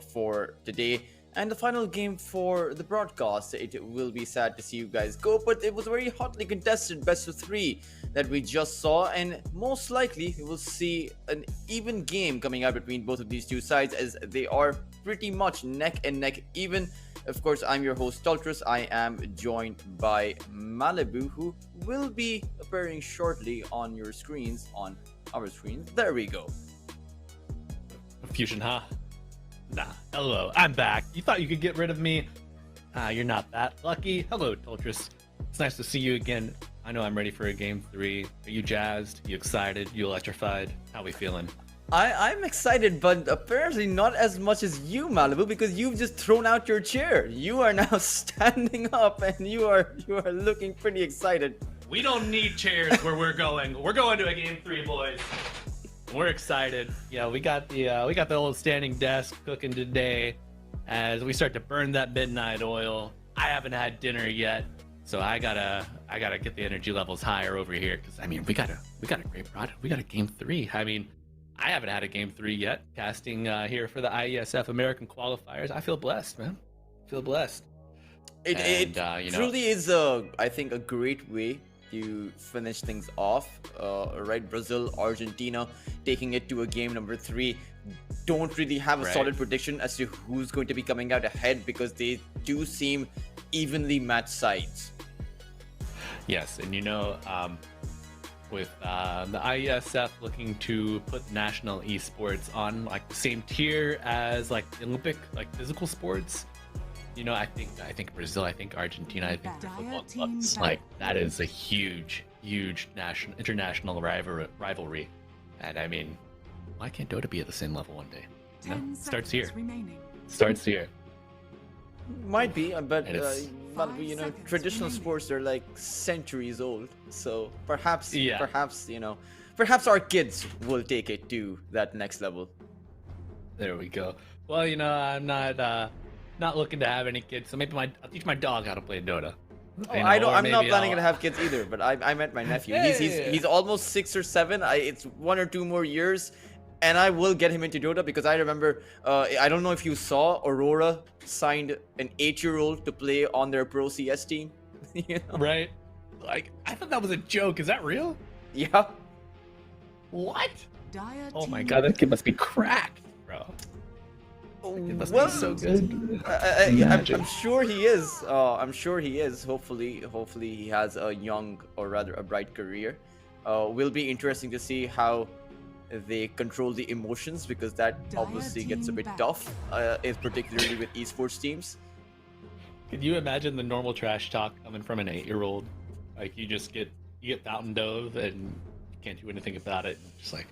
for today and the final game for the broadcast. It will be sad to see you guys go, but it was a very hotly contested best of 3 that we just saw, and most likely we will see an even game coming out between both of these two sides, as they are pretty much neck and neck even. Of course, I'm your host Tultrus. I am joined by Malibu, who will be appearing shortly on your screens, on our screens. There we go. Fusion, huh? Nah. Hello, I'm back. You thought you could get rid of me? You're not that lucky. Hello, Tultrus. It's nice to see you again. I know I'm ready for a game 3. Are you jazzed? You excited? You electrified? How we feeling? I'm excited, but apparently not as much as you, Malibu, because you've just thrown out your chair. You are now standing up, and you are looking pretty excited. We don't need chairs where we're going. We're going to a game 3, boys. We're excited. Yeah, we got the old standing desk cooking today as we start to burn that midnight oil. I haven't had dinner yet, so I gotta get the energy levels higher over here, because I mean we got a great product. We got a game 3. I mean, I haven't had a game 3 yet. Casting here for the Iesf American Qualifiers. I feel blessed, man. I feel blessed. It truly is I think a great way to finish things off. Right, Brazil, Argentina taking it to a game number 3. Don't really have a solid prediction as to who's going to be coming out ahead, because they do seem evenly matched sides. Yes, and with the IESF looking to put national esports on like the same tier as like Olympic, like physical sports. I think Brazil, I think Argentina, I think the football clubs, like that is a huge international rivalry. And I mean, why can't Dota be at the same level one day? Starts here. Starts here. Might be, but traditional sports are like centuries old. So perhaps our kids will take it to that next level. There we go. Well, I'm not looking to have any kids, so maybe I'll teach my dog how to play Dota. I'm not planning to have kids either, but I met my nephew. He's almost 6 or 7. It's 1 or 2 more years, and I will get him into Dota, because I remember, I don't know if you saw, Aurora signed an 8-year-old to play on their Pro CS team. Right? Like, I thought that was a joke. Is that real? Yeah. What? Oh my god, that kid must be cracked, bro. It must be so good. I'm sure he is. Hopefully he has a young, or rather a bright career. Will be interesting to see how they control the emotions, because that obviously gets a bit tough, particularly with esports teams. Can you imagine the normal trash talk coming from an 8-year-old? Like, you get fountain dove and you can't do anything about it. Just like,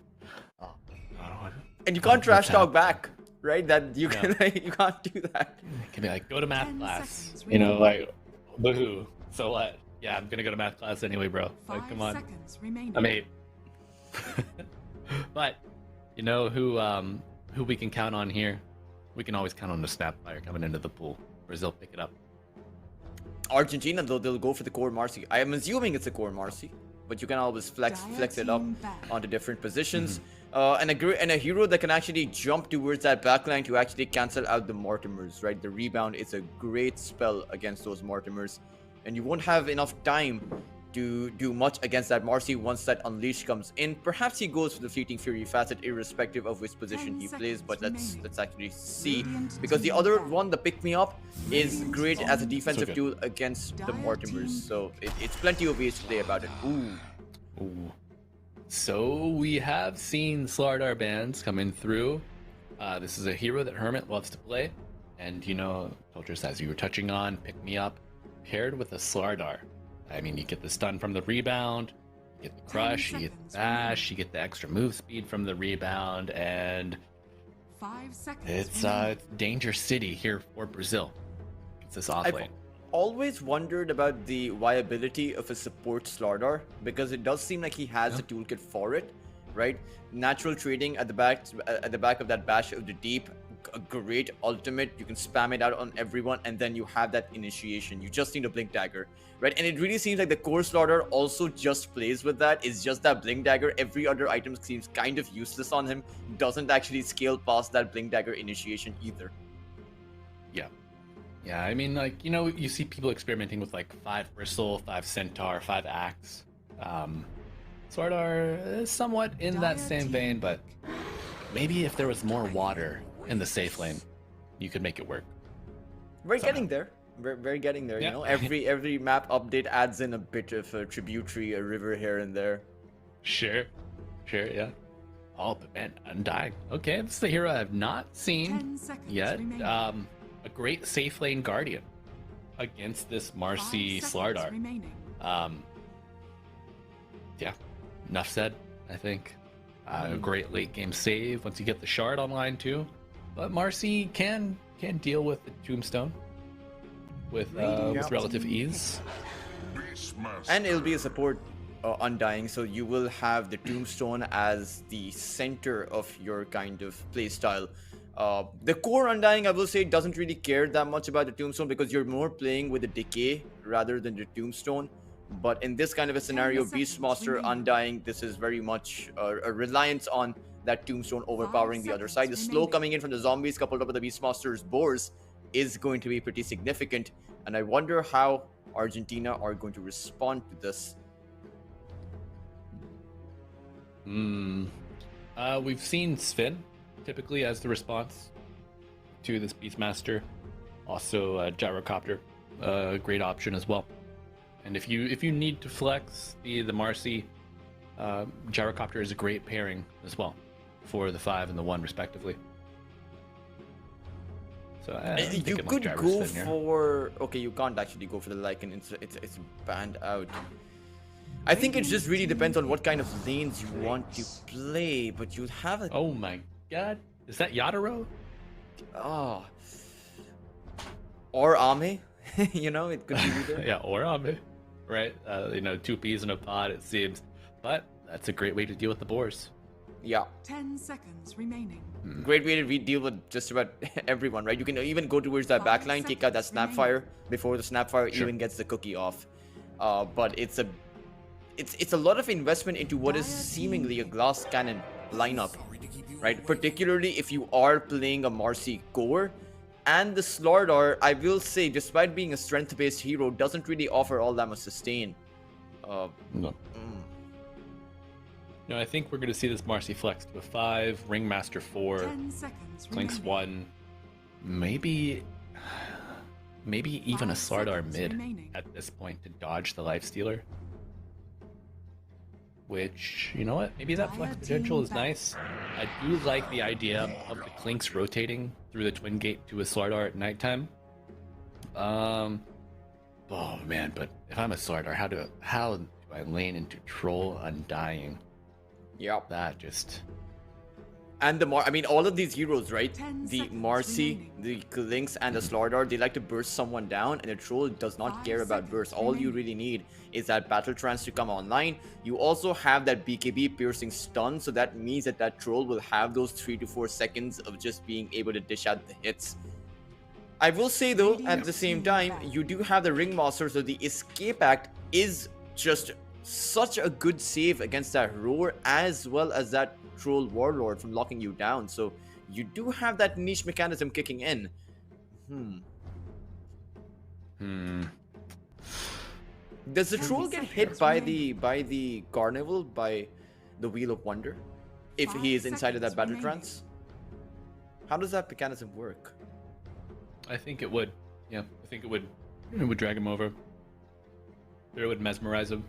and you can't trash talk back, right? That you can you can't do that. It can be like, go to math class. Like, boohoo. So what? Yeah, I'm gonna go to math class anyway, bro. Like, come on. I'm 8. But who we can count on here? We can always count on the Snapfire coming into the pool. Brazil pick it up. Argentina, though, they'll go for the core Marcy. I am assuming it's a core Marcy, but you can always flex it up onto different positions. And a hero that can actually jump towards that backline to actually cancel out the Mortimers, right? The rebound is a great spell against those Mortimers, and you won't have enough time to do much against that Marcy once that Unleash comes in. Perhaps he goes for the Fleeting Fury facet, irrespective of which position he plays, but let's actually see, because the other one, the Pick Me Up, is great as a defensive tool against the Mortimers, so it's plenty of ways to play about it. Ooh. So we have seen Slardar bans coming through. This is a hero that Hermit loves to play, and Tultrus, as you were touching on, Pick Me Up paired with a Slardar. I mean, you get the stun from the rebound, you get the crush, you get the bash, you get the extra move speed from the rebound, and 5 seconds. It's Danger City here for Brazil. It's this off lane. Always wondered about the viability of a support Slardar, because it does seem like he has the toolkit for it, right? Natural trading at the back of that bash of the deep, a great ultimate. You can spam it out on everyone, and then you have that initiation. You just need a Blink Dagger, right? And it really seems like the core slaughter also just plays with that. It's just that Blink Dagger. Every other item seems kind of useless on him. Doesn't actually scale past that Blink Dagger initiation either. Yeah, I mean, like, you know, you see people experimenting with like 5 Bristle, 5 Centaur, 5 Axe. Slardar is somewhat in that same vein, but maybe if there was more water in the safe lane, you could make it work. We're getting there. We're getting there. Yeah. You know, every map update adds in a bit of a tributary, a river here and there. Sure, yeah. Oh, but man, Undying. Okay, this is the hero I've not 10 seen seconds yet. remaining. A great safe lane guardian against this 5 Marcy seconds Slardar. remaining. Yeah, enough said, I think. A great late game save once you get the shard online too. But Marcy can deal with the tombstone with relative ease. And it'll be a support Undying, so you will have the Tombstone as the center of your kind of playstyle. The core Undying, I will say, doesn't really care that much about the Tombstone because you're more playing with the Decay rather than the Tombstone. But in this kind of a scenario, Beastmaster Undying, this is very much a reliance on that Tombstone overpowering the other side. The slow coming in from the zombies coupled up with the Beastmaster's boars is going to be pretty significant. And I wonder how Argentina are going to respond to this. We've seen Sven typically as the response to this Beastmaster. Also, Gyrocopter, a great option as well. And if you need to flex the Marcy, Gyrocopter is a great pairing as well for the 5 and the 1 respectively. So you could go for... Okay, you can't actually go for the Lycan. It's banned out. I think it just really depends on what kind of lanes you want to play, but you'd have a... Oh my god. Is that Yadaro? Oh. Or Ame. You know, it could be either. Yeah, or Ame. Right? 2 peas in a pod, it seems. But that's a great way to deal with the boars. Yeah. 10 seconds remaining. Great way to deal with just about everyone, right? You can even go towards that backline, kick out that Snapfire before the Snapfire even gets the cookie off. But it's a lot of investment into what is seemingly a glass cannon lineup, right? Particularly if you are playing a Marcy core. And the Slardar, I will say, despite being a strength-based hero, doesn't really offer all that much sustain. No. No, I think we're going to see this Marcy flex to a 5, Ringmaster 4, 10 seconds Clinks remaining. 1, maybe even a 5 Slardar seconds mid remaining. at this point to dodge the Lifestealer. Which, you know what, maybe that flex potential is nice. I do like the idea of the Clinks rotating through the Twin Gate to a Slardar at nighttime. Oh man, but if I'm a Slardar, how do I lane into Troll Undying? Yeah. That just... And all of these heroes, right? 10 The seconds Marcy, remaining. the Lynx, and the Slardar, they like to burst someone down, and the Troll does not 5 care about seconds burst. All you remaining. really need is that Battle Trance to come online. You also have that BKB piercing stun, so that means that Troll will have those 3 to 4 seconds of just being able to dish out the hits. I will say though, at the same time, you do have the Ringmaster, so the Escape Act is just such a good save against that Roar, as well as that Troll Warlord from locking you down. So you do have that niche mechanism kicking in. Does the Troll get hit by the Carnival, by the Wheel of Wonder, if he is inside of that Battle Trance? How does that mechanism work? I think it would. Yeah, I think it would drag him over. Or it would mesmerize him.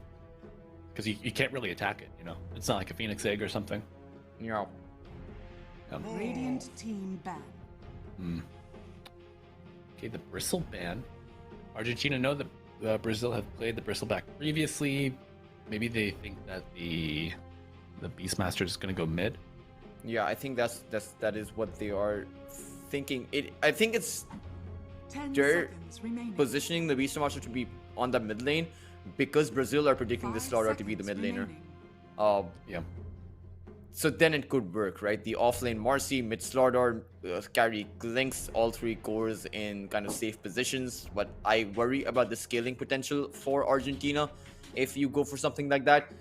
Because you can't really attack it, you know? It's not like a Phoenix Egg or something. Yeah. Radiant team ban. Okay, the Bristle ban. Argentina know that Brazil have played the Bristleback previously. Maybe they think that the Beastmaster is going to go mid. Yeah, I think that is what they are thinking. I think it's 10 they're seconds remaining. positioning the Beastmaster to be on the mid lane because Brazil are predicting the 5 Slardar to be the mid seconds laner. remaining. Yeah. So then it could work, right? The offlane Marcy, mid Slardar, carry Glinks, all three cores in kind of safe positions. But I worry about the scaling potential for Argentina if you go for something like that.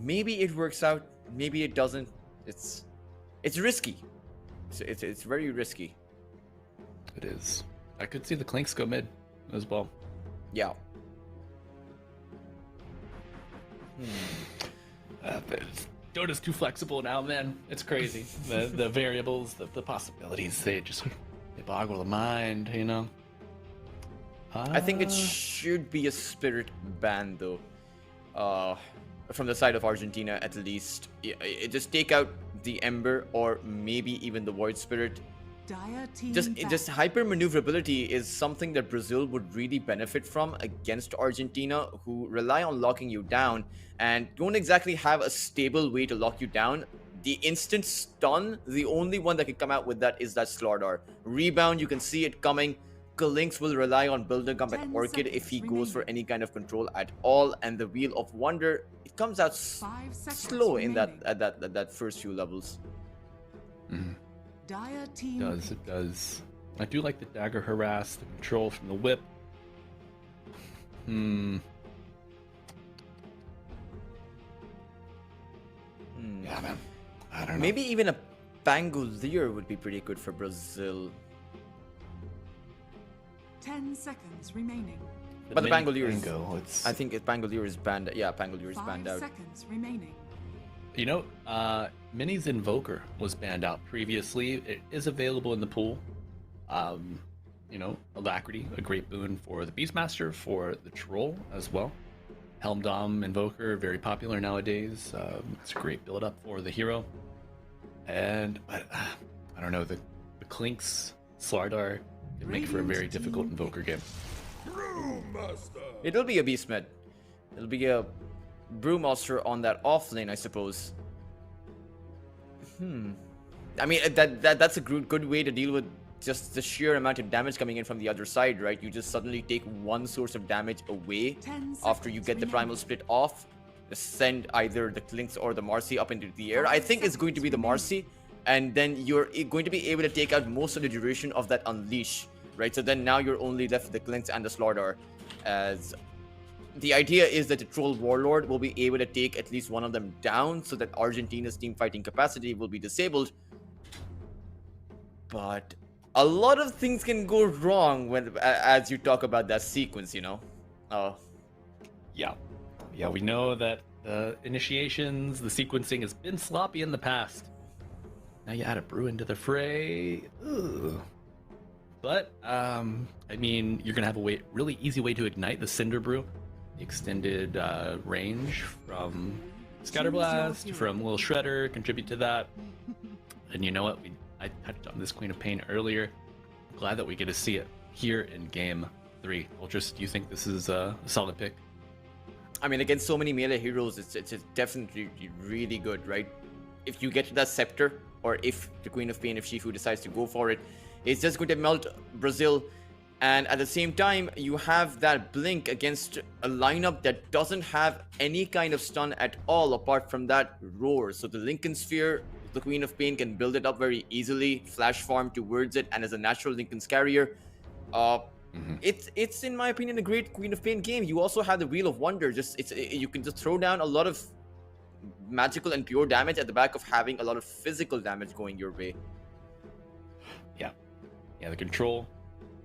Maybe it works out, maybe it doesn't. It's risky. It's very risky. It is. I could see the Clinks go mid as well. Yeah. Dota's too flexible now, man. It's crazy. The variables, the possibilities, they boggle the mind, you know? I think it should be a spirit ban though. From the side of Argentina at least. Just take out the Ember or maybe even the Void Spirit. Just hyper maneuverability is something that Brazil would really benefit from against Argentina, who rely on locking you down and don't exactly have a stable way to lock you down. The instant stun, the only one that can come out with that is that Slardar. Rebound, you can see it coming. Lynx will rely on building up at Orchid if he goes for any kind of control at all, and the Wheel of Wonder, it comes out slow in that first few levels. It does. I do like the dagger harass, the control from the whip. Yeah, man. I don't know. Maybe even a Pangolier would be pretty good for Brazil. 10 seconds remaining. But the Pangolier is... It's... I think Pangolier is banned. Yeah, Pangolier is banned out. 5 seconds remaining. You know, Mini's Invoker was banned out previously. It is available in the pool. You know, Alacrity, a great boon for the Beastmaster, for the Troll as well. Helm Dom Invoker, very popular nowadays. It's a great build up for the hero. And I don't know, the Clinks, Slardar can make for a very difficult Invoker game. It'll be a Beast Med. It'll be a Brewmaster on that off lane, I suppose. I mean, that's a good way to deal with just the sheer amount of damage coming in from the other side, right? You just suddenly take one source of damage away after you get the primal split off. Send either the Clinks or the Marcy up into the air. I think it's going to be the Marcy, and then you're going to be able to take out most of the duration of that unleash, right? So then now you're only left with the Clinks and the Slardar, as the idea is that the Troll Warlord will be able to take at least one of them down so that Argentina's team fighting capacity will be disabled. But a lot of things can go wrong when, as you talk about that sequence, you know? Yeah, we know that the initiations, the sequencing has been sloppy in the past. Now you add a brew into the fray. Ugh. But, I mean, you're going to have a really easy way to ignite the Cinder Brew. The extended range from Scatterblast, from Lil Shredder, contribute to that. And you know what? I touched on this Queen of Pain earlier. I'm glad that we get to see it here in Game 3. Ultras, do you think this is a solid pick? I mean, against so many melee heroes, it's definitely really good, right? If you get to that Scepter, or if the Queen of Pain, if Shifu decides to go for it, it's just going to melt Brazil. And at the same time, you have that Blink against a lineup that doesn't have any kind of stun at all apart from that Roar. So the Lincoln Sphere, the Queen of Pain can build it up very easily, flash farm towards it, and as a natural Lincoln's carrier, it's in my opinion a great Queen of Pain game. You also have the Wheel of Wonder. You can just throw down a lot of magical and pure damage at the back of having a lot of physical damage going your way. Yeah, the control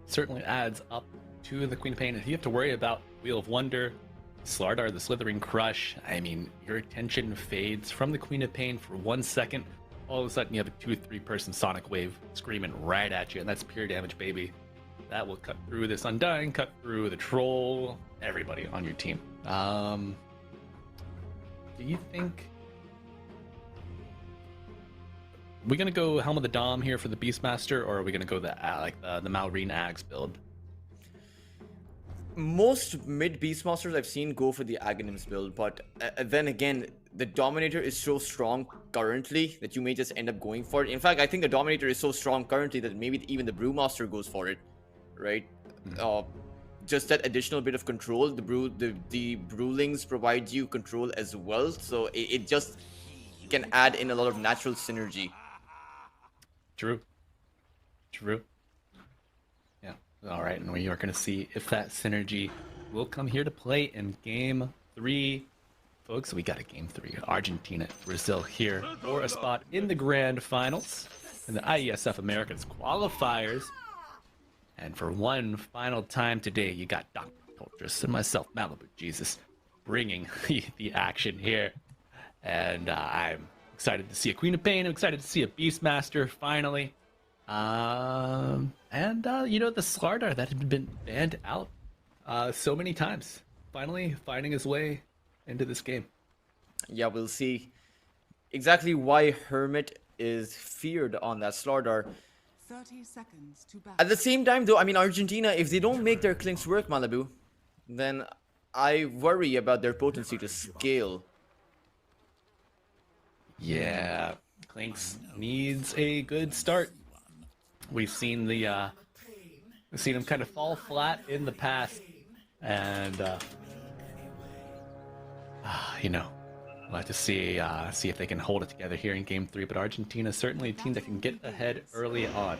certainly adds up to the Queen of Pain. If you have to worry about Wheel of Wonder, Slardar, the Slithering Crush, I mean, your attention fades from the Queen of Pain for 1 second. All of a sudden, you have a 2-3 person Sonic Wave screaming right at you, and that's pure damage, baby. That will cut through this Undying, cut through the Troll, everybody on your team. Do you think we're gonna go Helm of the Dom here for the Beastmaster, or are we gonna go the Maureen Ags build? Most mid Beastmasters I've seen go for the Aghanims build, but then again, the Dominator is so strong currently that you may just end up going for it. In fact, I think the Dominator is so strong currently that maybe even the Brewmaster goes for it, right? Just that additional bit of control. The Brewlings provide you control as well, so it just can add in a lot of natural synergy. True. Yeah. All right, and we are going to see if that synergy will come here to play in Game 3. Folks, we got a Game 3. Argentina, Brazil here for a spot in the Grand Finals in the Iesf Americas Qualifiers. And for one final time today, you got Dr. Toltrus and myself, Malibu Jesus, bringing the action here. And I'm excited to see a Queen of Pain. I'm excited to see a Beastmaster finally. The Slardar that had been banned out so many times, finally finding his way into this game. Yeah, we'll see exactly why Hermit is feared on that Slardar. 30 seconds to battle. At the same time, though, I mean, Argentina, if they don't make their clinks work, Malibu, then I worry about their potency to scale. Yeah, Clinks needs a good start. We've seen him kind of fall flat in the past, and we'll have to see if they can hold it together here in Game 3. But Argentina is certainly a team that can get ahead early on.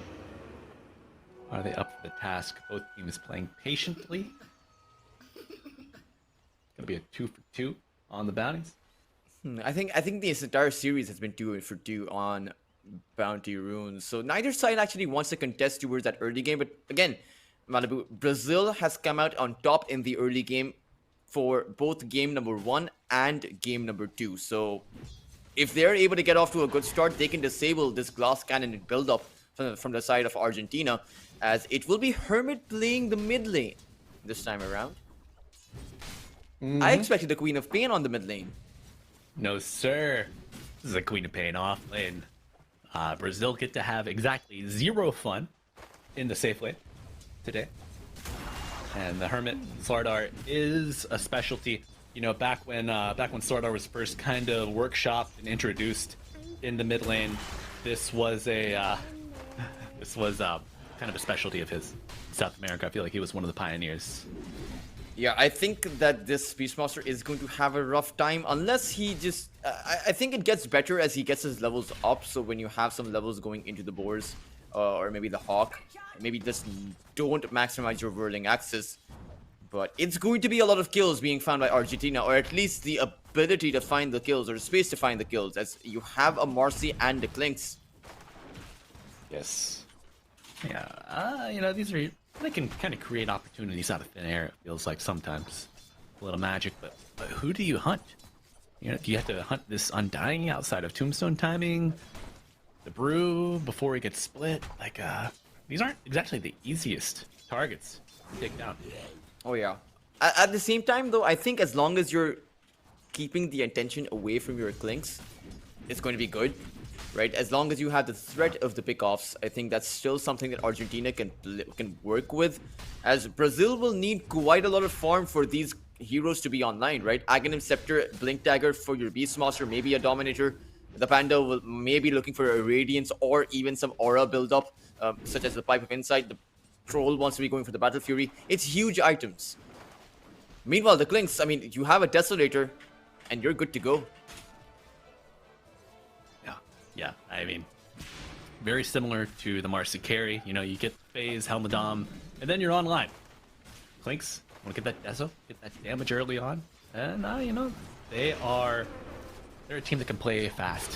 Are they up for the task? Both teams playing patiently. Gonna be a 2 for 2 on the bounties. I think this entire series has been 2 for 2 on bounty runes. So neither side actually wants to contest towards that early game. But again, Malibu, Brazil has come out on top in the early game for both game number 1 and game number 2. So if they're able to get off to a good start, they can disable this glass cannon build up from the side of Argentina, as it will be Hermit playing the mid lane this time around. I expected the Queen of Pain on the mid lane. No, sir. This is a Queen of Pain off lane. Brazil get to have exactly 0 fun in the safe lane today. And the Hermit Slardar is a specialty. You know, back when Slardar was first kind of workshopped and introduced in the mid lane, this was kind of a specialty of his. In South America, I feel like he was one of the pioneers. Yeah, I think that this Beastmaster is going to have a rough time unless he just... I think it gets better as he gets his levels up. So when you have some levels going into the boars, or maybe the Hawk, maybe just don't maximize your whirling axis. But it's going to be a lot of kills being found by Argentina, or at least the ability to find the kills, or the space to find the kills, as you have a Marcy and the Clinks. Yes. Yeah, they can kind of create opportunities out of thin air, it feels like sometimes. A little magic, but who do you hunt? Do you have to hunt this Undying outside of Tombstone timing? The Brew before he gets split? These aren't exactly the easiest targets to take down. Oh yeah. At the same time, though, I think as long as you're keeping the attention away from your Clinks, it's going to be good. Right, as long as you have the threat of the pickoffs, I think that's still something that Argentina can work with, as Brazil will need quite a lot of farm for these heroes to be online, right? Aghanim Scepter, Blink Dagger for your Beastmaster, maybe a Dominator. The Panda will maybe looking for a Radiance or even some Aura build-up, such as the Pipe of Insight. The Troll wants to be going for the Battle Fury. It's huge items. Meanwhile, the Clinks, I mean, you have a Desolator, and you're good to go. Yeah, I mean, very similar to the Marcy carry. You get phase, Helmadam, and then you're online. Clinks, want to get that Deso, get that damage early on, and they're a team that can play fast,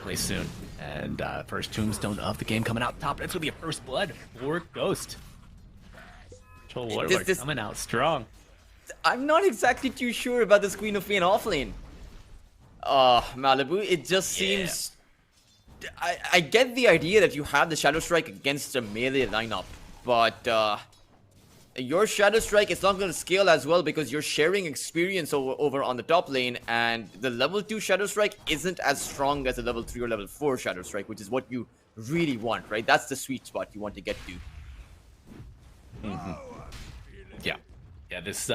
play soon. And first Tombstone of the game coming out top. That's gonna be a first blood for Ghost. Troll Warlord coming out strong. I'm not exactly too sure about this Queen of Pain offlane. Malibu, it just seems... I get the idea that you have the Shadow Strike against a melee lineup, but your Shadow Strike is not going to scale as well because you're sharing experience over on the top lane, and the level 2 Shadow Strike isn't as strong as a level 3 or level 4 Shadow Strike, which is what you really want, right? That's the sweet spot you want to get to. Yeah, this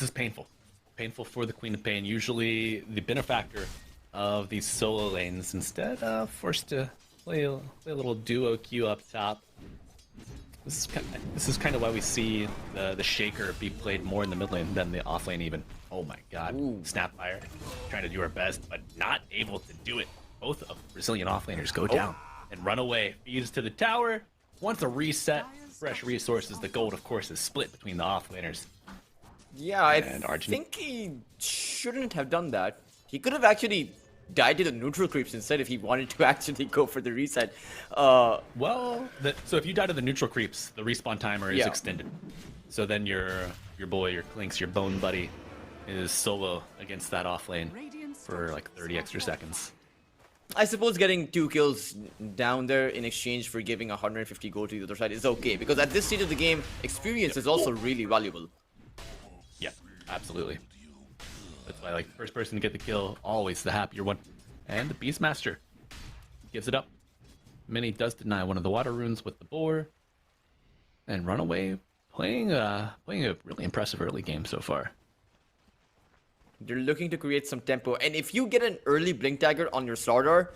is painful. Painful for the Queen of Pain, usually the benefactor of these solo lanes, instead forced to play a little duo queue up top. This is kind of why we see the Shaker be played more in the mid lane than the off lane even. Oh my god. Ooh. Snapfire. Trying to do her best, but not able to do it. Both of Brazilian offlaners go down and run away. Feeds to the tower. Once a reset, fresh resources. The gold, of course, is split between the offlaners. Yeah, I And Argentina. think he shouldn't have done that. He could have actually died to the neutral creeps instead if he wanted to actually go for the reset. Well, so if you die to the neutral creeps, the respawn timer is Yeah. extended. So then your boy, your Clinks, your bone buddy, is solo against that off lane for like 30 extra seconds. I suppose getting 2 kills down there in exchange for giving 150 gold to the other side is okay, because at this stage of the game, experience is also really valuable. Yeah, absolutely. That's why, like, first person to get the kill, always the happier one. And the Beastmaster gives it up. Mini does deny one of the water runes with the boar. And Runaway playing a really impressive early game so far. They're looking to create some tempo, and if you get an early blink dagger on your Slardar,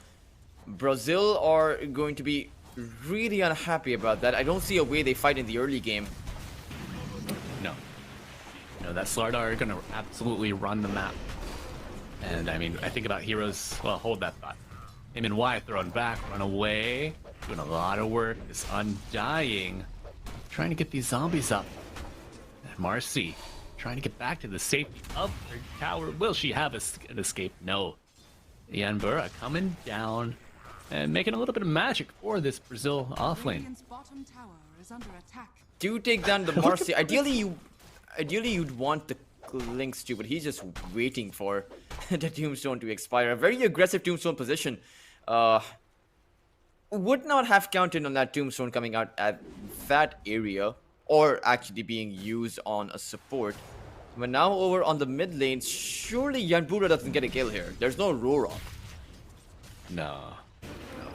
Brazil are going to be really unhappy about that. I don't see a way they fight in the early game. No, that Slardar are gonna absolutely run the map. And I mean, I think about heroes. Well, hold that thought. Him and Y thrown back, run away, doing a lot of work. Is undying, trying to get these zombies up. And Marcy trying to get back to the safety of her tower. Will she have an escape? No. Yanbura coming down and making a little bit of magic for this Brazil offlane. Radiant's bottom tower is under attack. Do take down the Marcy. Ideally you'd want the Lynx too, but he's just waiting for the Tombstone to expire. A very aggressive Tombstone position. Would not have counted on that Tombstone coming out at that area, or actually being used on a support. But now over on the mid lane, surely Yanbura doesn't get a kill here. There's no Rora. No.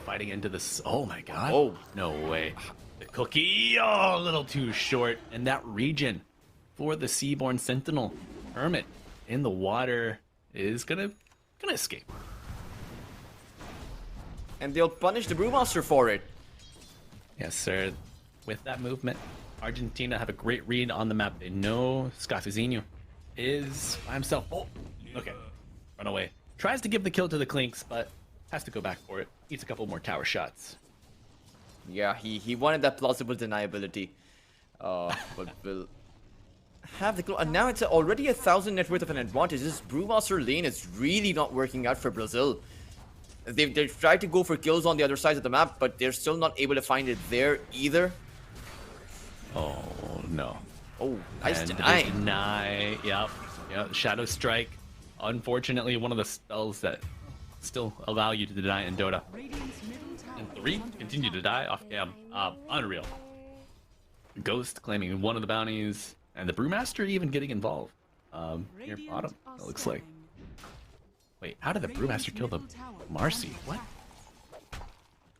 Fighting into this. Oh my god. Oh. No way. The cookie. Oh, a little too short. And that region for the Seaborn Sentinel Hermit in the water is gonna escape. And they'll punish the Brewmaster for it. Yes, sir. With that movement, Argentina have a great read on the map. They know Scafizinho is by himself. Oh, okay. Run away. Tries to give the kill to the Clinks, but has to go back for it. Needs a couple more tower shots. Yeah, he wanted that plausible deniability. But will have the and now it's already 1,000 net worth of an advantage. This Brewmaster lane is really not working out for Brazil. They've tried to go for kills on the other side of the map, but they're still not able to find it there either. Oh no. Oh, nice And deny. the deny. Yep. Shadow Strike. Unfortunately, one of the spells that still allow you to deny in Dota. Radiant's middle tower And 3 is under continue to attack. die off cam. Unreal. Ghost claiming one of the bounties, and the Brewmaster even getting involved. Near Radiant bottom, are it looks like. scanning. Wait, how did the Brewmaster kill the Middle tower is Marcy? under What?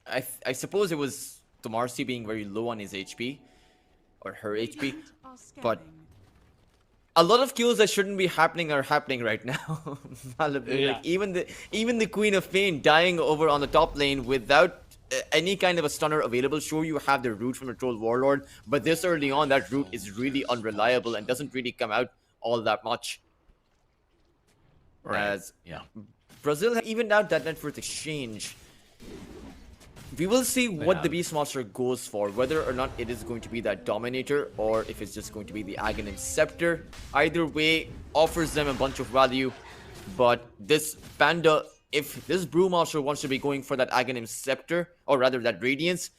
attack. I suppose it was the Marcy being very low on his HP. Or her HP. Radiant are But scanning. a lot of kills that shouldn't be happening are happening right now. Malibu, Yeah. like even the Queen of Pain dying over on the top lane without any kind of a stunner available. Sure, you have the root from the Troll Warlord, but this early on, that root is really unreliable and doesn't really come out all that much. As Yeah. Brazil have evened out that net worth exchange. We will see what the have. Beastmaster goes for, whether or not it is going to be that Dominator or if it's just going to be the Aghanim Scepter. Either way, offers them a bunch of value. But this Panda, if this Brewmaster wants to be going for that Aghanim Scepter, or rather that Radiance,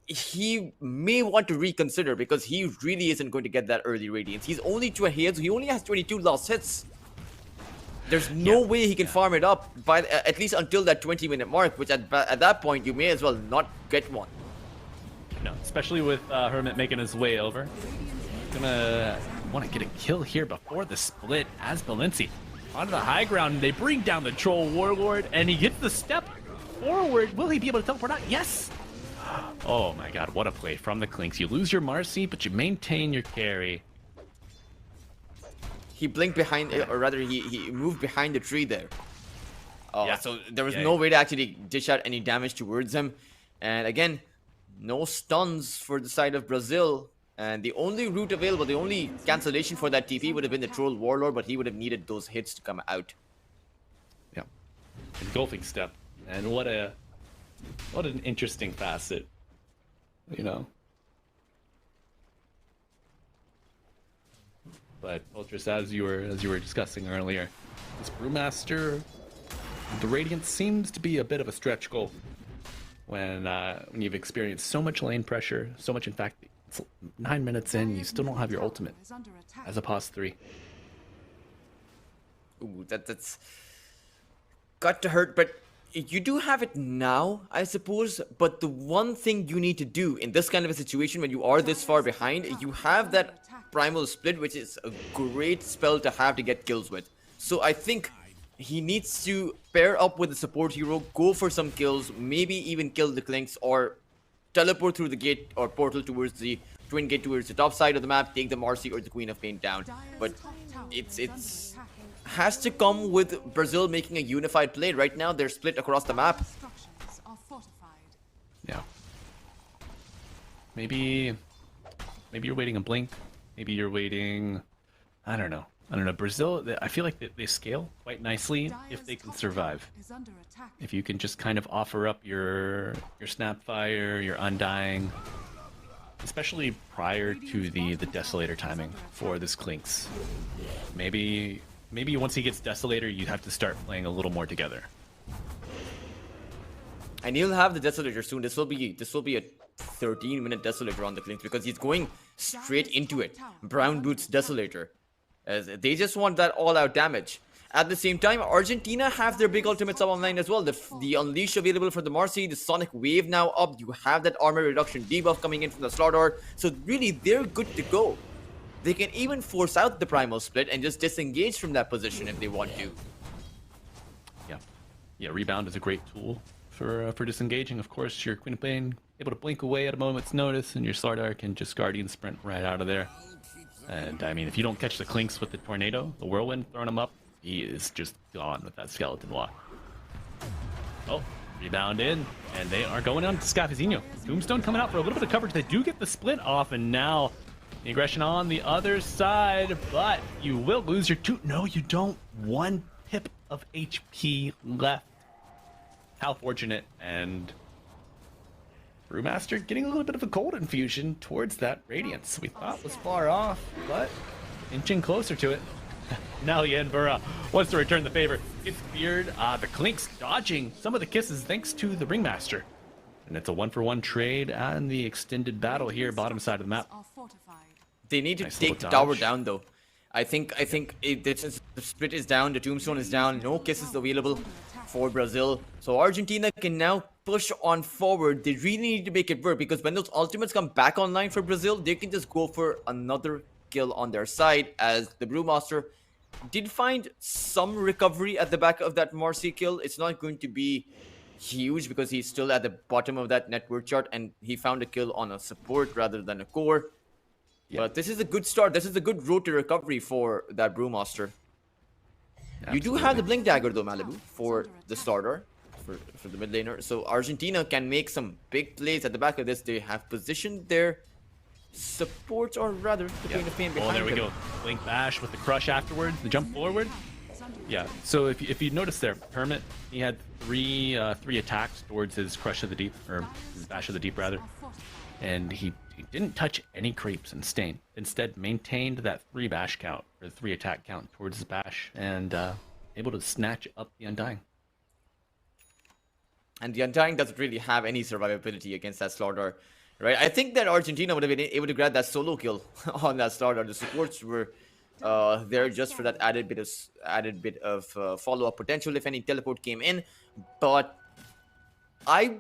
he may want to reconsider because he really isn't going to get that early Radiance. He only has 22 lost hits. There's no way he can farm it up by at least until that 20-minute mark, which at that point you may as well not get one. No, especially with Hermit making his way over. Gonna want to get a kill here before the split as Balenci onto the high ground. They bring down the Troll Warlord, and he gets the step forward. Will he be able to teleport out? Yes! Oh my god, what a play from the Clinks. You lose your Marcy, but you maintain your carry. He blinked behind, or rather he moved behind the tree there. Yeah. So there was Yeah, no yeah. way to actually dish out any damage towards him. And again, No stuns for the side of Brazil. And the only route available, the only cancellation for that TP would have been the Troll Warlord, but he would have needed those hits to come out. Yeah. Engulfing step. And what an interesting facet. You know. But Ultras, as you were discussing earlier, this Brewmaster, the Radiant seems to be a bit of a stretch goal when you've experienced so much lane pressure, so much. In fact, it's 9 minutes in, you still don't have your ultimate as a pos 3. Ooh, that's got to hurt, but you do have it now, I suppose. But the one thing you need to do in this kind of a situation when you are this far behind, you have that primal split, which is a great spell to have to get kills with. So I think he needs to pair up with the support hero, go for some kills, maybe even kill the Clinks, or teleport through the gate or portal towards the twin gate towards the top side of the map, take the Marcy or the Queen of Pain down. But it's has to come with Brazil making a unified play. Right now they're split across the map. Yeah. Maybe you're waiting a blink. Maybe you're waiting. I don't know. Brazil, I feel like they scale quite nicely if they can survive. If you can just kind of offer up your Snapfire, your Undying, especially prior to the Desolator timing for this Clinks. Maybe once he gets Desolator, you have to start playing a little more together. And he'll have the Desolator soon. This will be a 13-minute Desolator on the Clinks because he's going straight into it. Brown Boots Desolator. As they just want that all-out damage. At the same time, Argentina have their big ultimates up online as well. The Unleash available for the Marcy, the Sonic Wave now up. You have that armor reduction debuff coming in from the Slaughter. So really, they're good to go. They can even force out the Primal Split and just disengage from that position if they want to. Yeah, Rebound is a great tool for disengaging. Of course, your Queen of Pain able to blink away at a moment's notice, and your Slaughter can just Guardian Sprint right out of there. And I mean, if you don't catch the Clinks with the Tornado, the Whirlwind throwing him up, he is just gone with that Skeleton Walk. Oh, rebound in, and they are going on to Scafazinho. Tombstone coming out for a little bit of coverage. They do get the split off, and now the aggression on the other side, but you will lose your two. No, you don't. 1 pip of HP left. How fortunate. And Brewmaster getting a little bit of a cold infusion towards that Radiance we thought was far off, but inching closer to it. Now Yenbura wants to return the favor. It's feared. The Clinks dodging some of the kisses thanks to the Ringmaster. And it's a 1-for-1 trade on the extended battle here, bottom side of the map. They need to take the tower down though. I think the split is down, the Tombstone is down, no kisses available for Brazil. So Argentina can now push on forward. They really need to make it work because when those ultimates come back online for Brazil, they can just go for another kill on their side, as the Brewmaster did find some recovery at the back of that Marcy kill. It's not going to be huge because he's still at the bottom of that network chart, and he found a kill on a support rather than a core. Yeah. But this is a good start. This is a good road to recovery for that Brewmaster. Absolutely. You do have the Blink Dagger though, Malibu, for the starter, for the mid laner. So Argentina can make some big plays at the back of this. They have positioned their support, or rather, the Queen of Pain behind there we go. Blink Bash with the crush afterwards, the jump forward. Yeah, so if you notice there, Permit, he had three attacks towards his Crush of the Deep, or his Bash of the Deep rather, and he didn't touch any creeps and stain. Instead, maintained that 3 bash count, or 3 attack count towards his bash, and able to snatch up the Undying. And the Undying doesn't really have any survivability against that Slaughter, right? I think that Argentina would have been able to grab that solo kill on that Slaughter. The supports were there just for that added bit of follow-up potential if any teleport came in. But I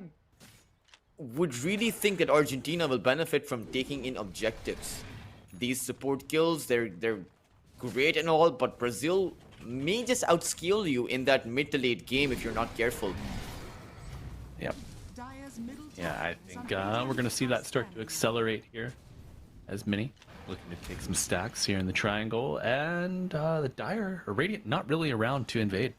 would really think that Argentina will benefit from taking in objectives. These support kills, they're great and all, but Brazil may just outscale you in that mid to late game if you're not careful. Yep. Yeah, I think we're going to see that start to accelerate here, as Mini looking to take some stacks here in the triangle, and the Dire, or Radiant, not really around to invade.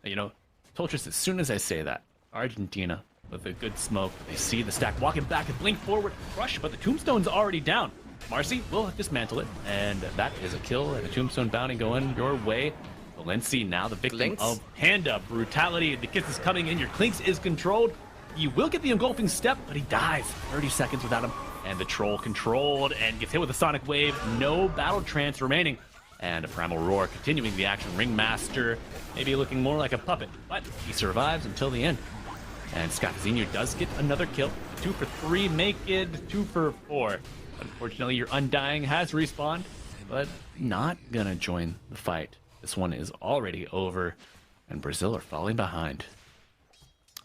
You know, Toltris, as soon as I say that, Argentina with a good smoke. They see the stack walking back and blink forward, crush, but the tombstone's already down. Marcy will dismantle it, and that is a kill and a tombstone bounty going your way. Valenci now the victim Clinks? of Panda brutality. The kiss is coming in, your Clinks is controlled. You will get the engulfing step, but he dies 30 seconds without him. And the troll controlled and gets hit with a sonic wave. No battle trance remaining. And a primal roar continuing the action. Ringmaster maybe looking more like a puppet, but he survives until the end. And Scaffazinho does get another kill. 2 for 3 make it 2 for 4. Unfortunately, your Undying has respawned, but not gonna join the fight. This one is already over, and Brazil are falling behind.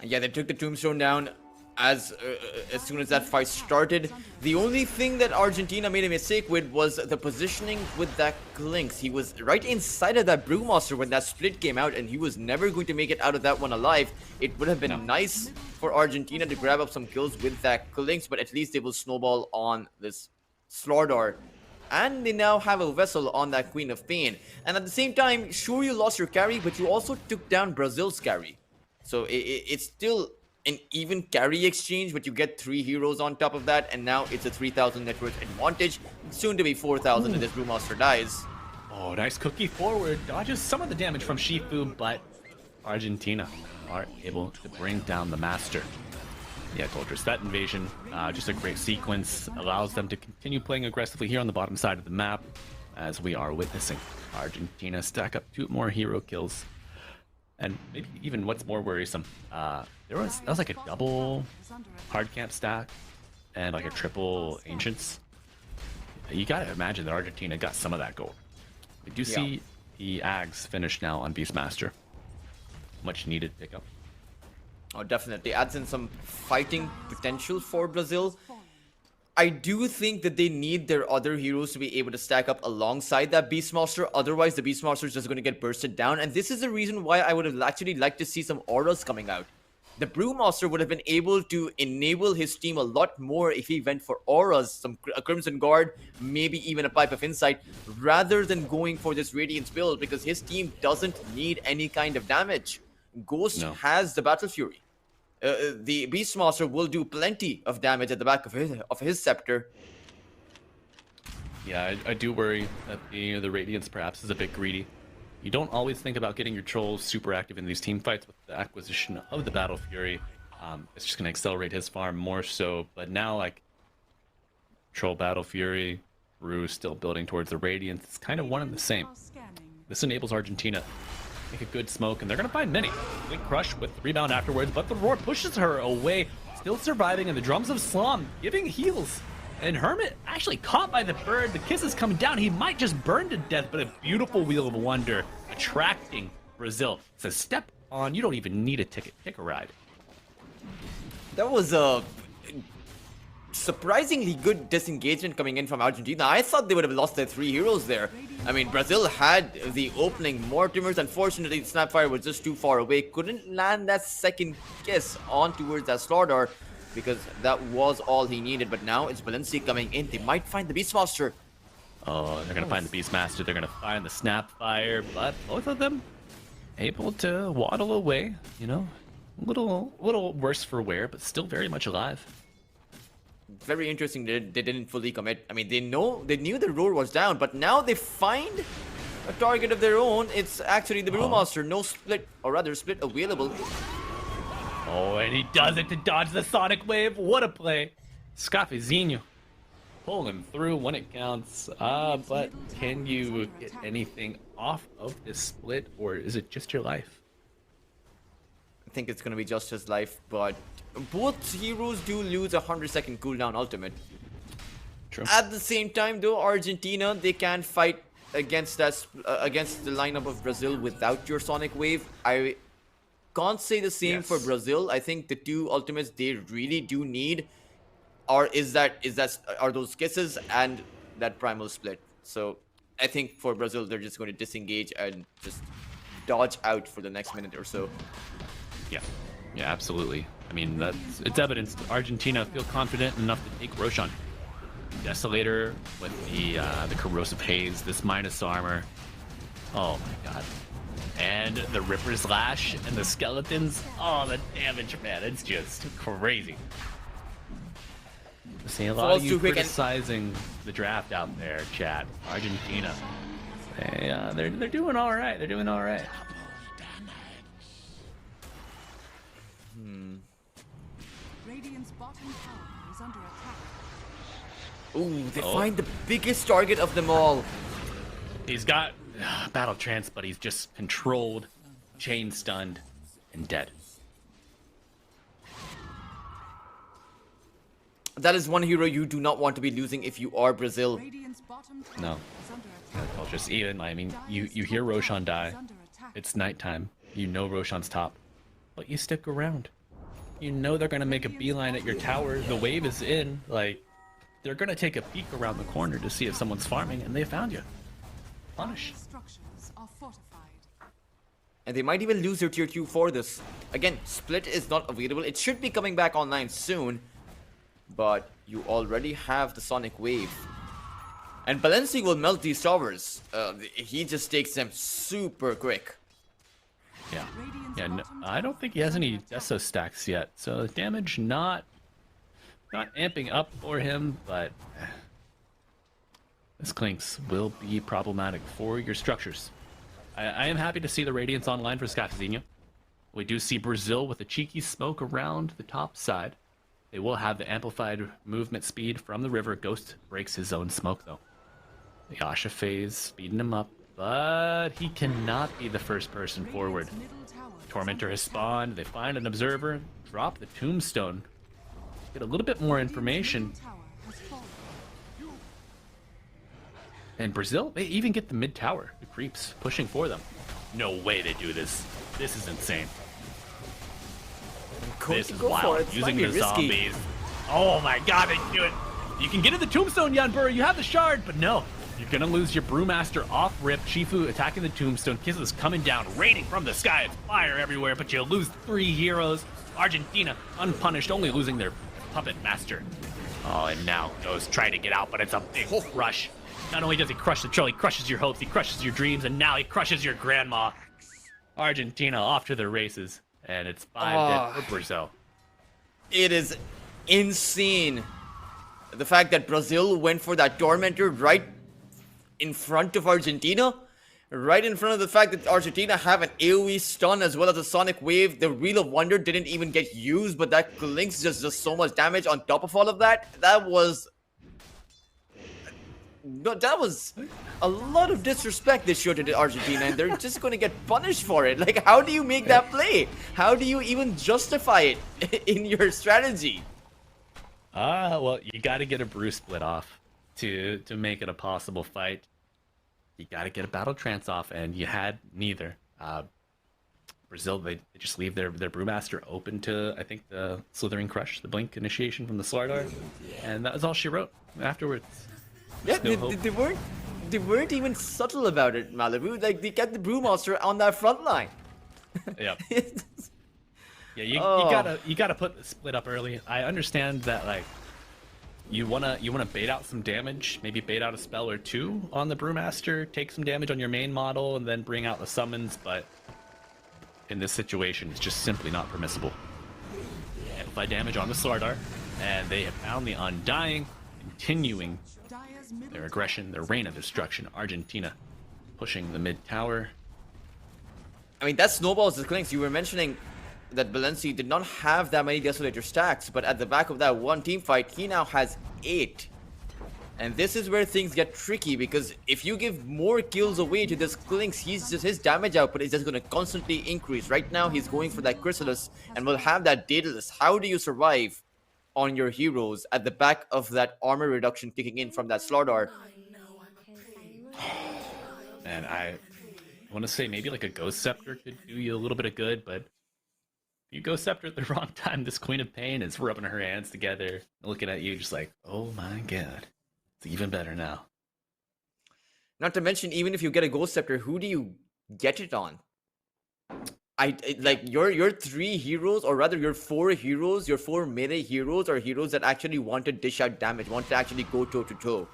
Yeah, they took the tombstone down as soon as that fight started. The only thing that Argentina made a mistake with was the positioning with that Clinks. He was right inside of that Brewmaster when that split came out, and he was never going to make it out of that one alive. It would have been nice for Argentina to grab up some kills with that Clinks, but at least they will snowball on this Slardar. And they now have a vessel on that Queen of Pain. And at the same time, sure, you lost your carry, but you also took down Brazil's carry. So it's still an even carry exchange, but you get 3 heroes on top of that, and now it's a 3,000 net worth advantage. Soon to be 4,000 if this Brewmaster dies. Oh, nice cookie forward. Dodges some of the damage from Shifu, but Argentina are able to bring down the Master. Yeah, Goldress, that invasion, just a great sequence, allows them to continue playing aggressively here on the bottom side of the map, as we are witnessing Argentina stack up 2 more hero kills. And maybe even what's more worrisome, that was like a double hard camp stack and like a triple Ancients. You gotta imagine that Argentina got some of that gold. We do see the Ags finished now on Beastmaster. Much needed pickup. Oh, definitely adds in some fighting potential for Brazil. I do think that they need their other heroes to be able to stack up alongside that Beastmaster. Otherwise, the Beastmaster is just going to get bursted down. And this is the reason why I would have actually liked to see some auras coming out. The Brewmaster would have been able to enable his team a lot more if he went for auras, a Crimson Guard, maybe even a Pipe of Insight, rather than going for this Radiance build, because his team doesn't need any kind of damage. Ghost has the Battle Fury. The Beastmaster will do plenty of damage at the back of his scepter. Yeah, I do worry that the Radiance perhaps is a bit greedy. You don't always think about getting your trolls super active in these team fights with the acquisition of the Battle Fury. It's just going to accelerate his farm more so. But now, like, Troll Battle Fury, Rue still building towards the Radiance. It's kind of one and the same. This enables Argentina to make a good smoke, and they're going to find many. Quick crush with the rebound afterwards, but the roar pushes her away. Still surviving, and the drums of Slum giving heals. And Hermit actually caught by the bird. The kiss is coming down. He might just burn to death, but a beautiful Wheel of Wonder attracting Brazil. It's a step on. You don't even need a ticket. Take a ride. That was a surprisingly good disengagement coming in from Argentina. I thought they would have lost their 3 heroes there. I mean, Brazil had the opening Mortimers. Unfortunately, the Snapfire was just too far away. Couldn't land that second kiss on towards that Slardar, because that was all he needed. But now it's Valenci coming in. They might find the Beastmaster. Oh, they're going to find the Beastmaster. They're going to find the Snapfire. But both of them able to waddle away. You know, a little worse for wear, but still very much alive. Very interesting. They didn't fully commit. I mean, they knew the roar was down, but now they find a target of their own. It's actually the Brewmaster. No split, or rather split available. Oh, and he does it to dodge the Sonic Wave. What a play. Scaffazinho pull him through when it counts. But can you get anything off of this split, or is it just your life? I think it's going to be just his life, but both heroes do lose a 100-second cooldown ultimate. True. At the same time, though, Argentina, they can fight against that against the lineup of Brazil without your Sonic Wave. I can't say the same for Brazil. I think the 2 ultimates they really do need are those kisses and that primal split. So I think for Brazil, they're just going to disengage and just dodge out for the next minute or so. Yeah, absolutely. I mean, it's evidence. Argentina feel confident enough to take Roshan. Desolator with the corrosive haze, this minus armor. Oh my god. And the Ripper's Lash and the Skeletons. Oh, the damage, man. It's just crazy. I see a lot Falls of you too quick and- criticizing the draft out there, chat. Argentina. They're doing all right. They're doing all right. Radiant's bottom tower is under attack. Ooh, they Oh. find the biggest target of them all. He's got battle trance, but he's just controlled, chain stunned, and dead. That is one hero you do not want to be losing if you are Brazil. Radiant's bottom tower No. is under attack. Well, just even, I mean, you hear Roshan die. Is under attack. It's nighttime. You know Roshan's top. But you stick around. You know they're going to make a beeline at your tower. The wave is in. Like, they're going to take a peek around the corner to see if someone's farming, and they found you. Punish. Structures are fortified. And they might even lose their tier 2 for this. Again, Split is not available. It should be coming back online soon. But you already have the Sonic Wave. And Balenci will melt these towers. He just takes them super quick. Yeah. Radiant's Yeah, no, bottom I don't tower think he has is any under attack. Deso stacks yet. So damage not amping up for him, but this Clinks will be problematic for your structures. I am happy to see the Radiance online for Scafazinho. We do see Brazil with a cheeky smoke around the top side. They will have the amplified movement speed from the river. Ghost breaks his own smoke though. The Asha phase speeding him up, but he cannot be the first person forward. Radiant's middle tower is Tormentor under has attack. spawned. They find an observer, drop the tombstone, get a little bit more information. Radiant's middle tower has fallen. And Brazil, they even get the mid tower, the creeps pushing for them. No way they do this. This is insane. This is Go for wild. it. It's Using might be the risky. zombies. Oh my god, they do it. You can get in the tombstone, Yanbur. You have the shard, but no. You're gonna lose your Brewmaster off rip. Shifu attacking the tombstone. Kisses coming down, raining from the sky. It's fire everywhere, but you lose 3 heroes. Argentina, unpunished, only losing their puppet master. Oh, and now goes trying to get out, but it's a big rush. Not only does he crush the troll, he crushes your hopes, he crushes your dreams, and now he crushes your grandma. Argentina off to the races, and it's 5 dead for Brazil. It is insane. The fact that Brazil went for that Tormentor right in front of Argentina. Right in front of the fact that Argentina have an AoE stun as well as a Sonic Wave. The Wheel of Wonder didn't even get used, but that Lynx just does so much damage on top of all of that. That was a lot of disrespect they showed to Argentina, and they're just going to get punished for it. Like, how do you make that play? How do you even justify it in your strategy? Well, you got to get a brew split off to make it a possible fight. You got to get a battle trance off, and you had neither. Brazil, they just leave their brewmaster open to, I think, the Slithering Crush, the blink initiation from the Slardar, and that was all she wrote afterwards. Yeah, There's no hope. they weren't even subtle about it, Malibu. Like, they kept the Brewmaster on that front line. Yeah. Yeah, you Oh. gotta put the split up early. I understand that, like, you wanna bait out some damage, maybe bait out a spell or two on the Brewmaster, take some damage on your main model, and then bring out the summons. But in this situation, it's just simply not permissible. Amplify damage on the Slardar, and they have found the Undying, continuing Dire's middle their aggression, their reign of destruction. Argentina pushing the mid tower. I mean, that snowballs the Clinks. You were mentioning that Balenci did not have that many Desolator stacks, but at the back of that one team fight, he now has 8. And this is where things get tricky, because if you give more kills away to this Clinks, his damage output is just going to constantly increase. Right now, he's going for that Chrysalis and will have that Daedalus. How do you survive on your heroes at the back of that armor reduction kicking in from that Slardar? And I want to say maybe like a Ghost Scepter could do you a little bit of good, but you Ghost Scepter at the wrong time, this Queen of Pain is rubbing her hands together, looking at you just like, oh my god, it's even better now. Not to mention, even if you get a Ghost Scepter, who do you get it on? Like your 3 heroes, or rather your 4 heroes, your 4 melee heroes are heroes that actually want to dish out damage, want to actually go toe to toe.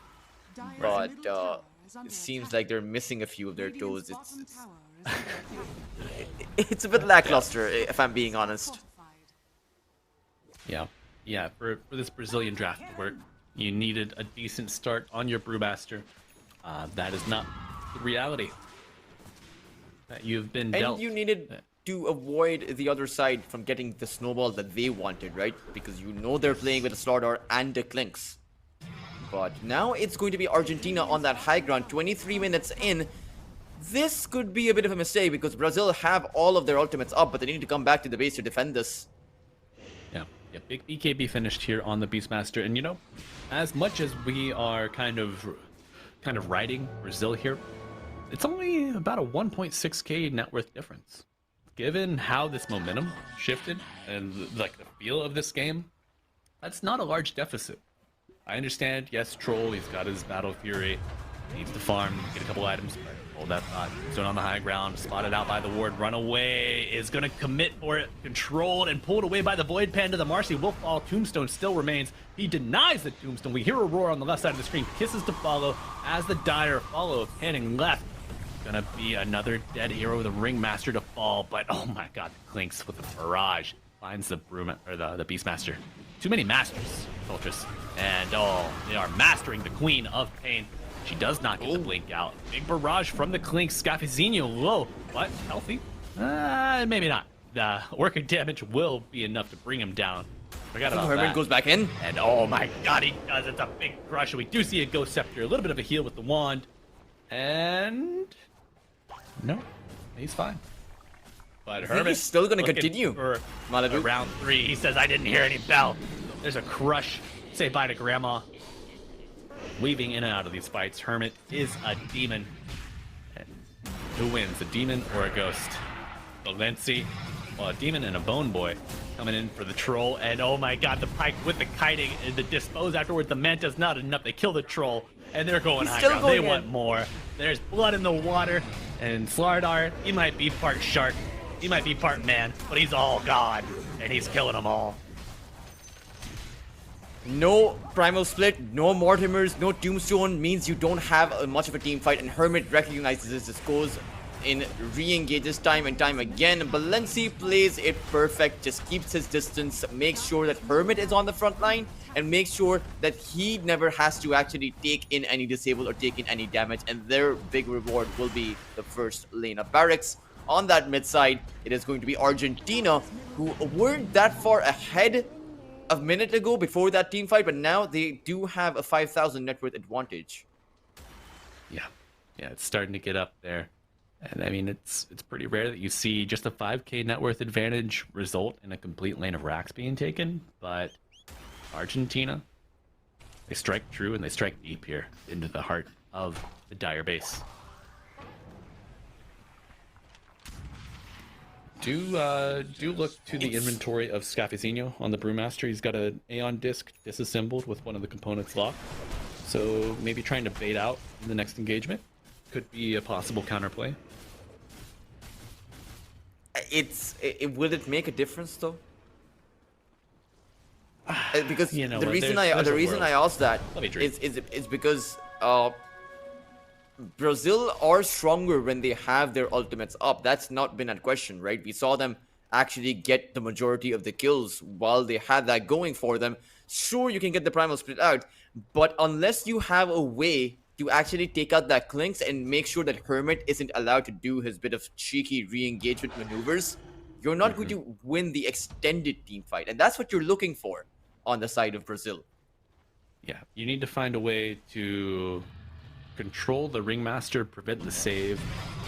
Dire's But middle tower is under it seems attack. like they're missing a few of their Radiant's toes. bottom It's tower is under attack. it's a bit lackluster, if I'm being honest. Yeah, yeah. For this Brazilian draft to work, you needed a decent start on your Brewmaster. That is not the reality that you've been dealt. And you needed to avoid the other side from getting the snowball that they wanted, right? Because you know they're playing with a Slardar and a Clinks. But now it's going to be Argentina on that high ground, 23 minutes in. This could be a bit of a mistake because Brazil have all of their ultimates up, but they need to come back to the base to defend this. Yeah, big BKB finished here on the Beastmaster, and you know, as much as we are kind of riding Brazil here, it's only about a 1.6k net worth difference. Given how this momentum shifted and like the feel of this game, that's not a large deficit. I understand, yes, Troll, he's got his Battle Fury, needs to farm, get a couple items, but hold that thought. Zone on the high ground, spotted out by the ward, run away, is gonna commit for it, controlled and pulled away by the Void Panda. The Marcy will fall, Tombstone still remains. He denies the Tombstone. We hear a roar on the left side of the screen, kisses to follow as the Dire follow, panning left. Gonna be another dead hero, the Ringmaster to fall, but oh my god, Clinks with a barrage finds the the Beastmaster. Too many masters, Ultras, and oh, they are mastering the Queen of Pain. She does not get the blink out. Big barrage from the Clinks. Scafizinho low, but healthy. Maybe not. The working damage will be enough to bring him down. Forgot about Herman that. goes back in. And oh my god, he does. It's a big crush. We do see a Ghost Scepter, a little bit of a heal with the wand. And no, he's fine. But Herman He's still going to looking continue. for Malibu. round 3. He says, I didn't hear any bell. There's a crush. Say bye to Grandma. Weaving in and out of these fights. Hermit is a demon. And who wins, a demon or a ghost? Valenci, well, a demon and a bone boy coming in for the troll. And oh my god, the pike with the kiting and the dispose afterwards. The manta's not enough. They kill the troll. And they're going high ground. They want more. There's blood in the water. And Slardar, he might be part shark. He might be part man. But he's all god. And he's killing them all. No Primal Split, no Mortimers, no Tombstone means you don't have much of a team fight, and Hermit recognizes this. This goes in, re-engages time and time again. Valenci plays it perfect, just keeps his distance, makes sure that Hermit is on the front line, and makes sure that he never has to actually take in any disable or take in any damage, and their big reward will be the first lane of barracks. On that mid side, it is going to be Argentina, who weren't that far ahead a minute ago before that team fight, but now they do have a 5,000 net worth advantage. Yeah, it's starting to get up there. And I mean, it's pretty rare that you see just a 5k net worth advantage result in a complete lane of racks being taken, but Argentina, they strike true and they strike deep here into the heart of the Dire base. Do look to the inventory of Scafizinho on the Brewmaster. He's got an Aeon disc disassembled with one of the components locked. So maybe trying to bait out in the next engagement could be a possible counterplay. Will it make a difference though? Because You know the what, reason there's a I world. asked that Let me dream. is because Brazil are stronger when they have their ultimates up. That's not been at question, right? We saw them actually get the majority of the kills while they had that going for them. Sure, you can get the Primal Split out, but unless you have a way to actually take out that Clinks and make sure that Hermit isn't allowed to do his bit of cheeky re-engagement maneuvers, you're not going to win the extended team fight. And that's what you're looking for on the side of Brazil. Yeah, you need to find a way to control the Ringmaster, prevent the save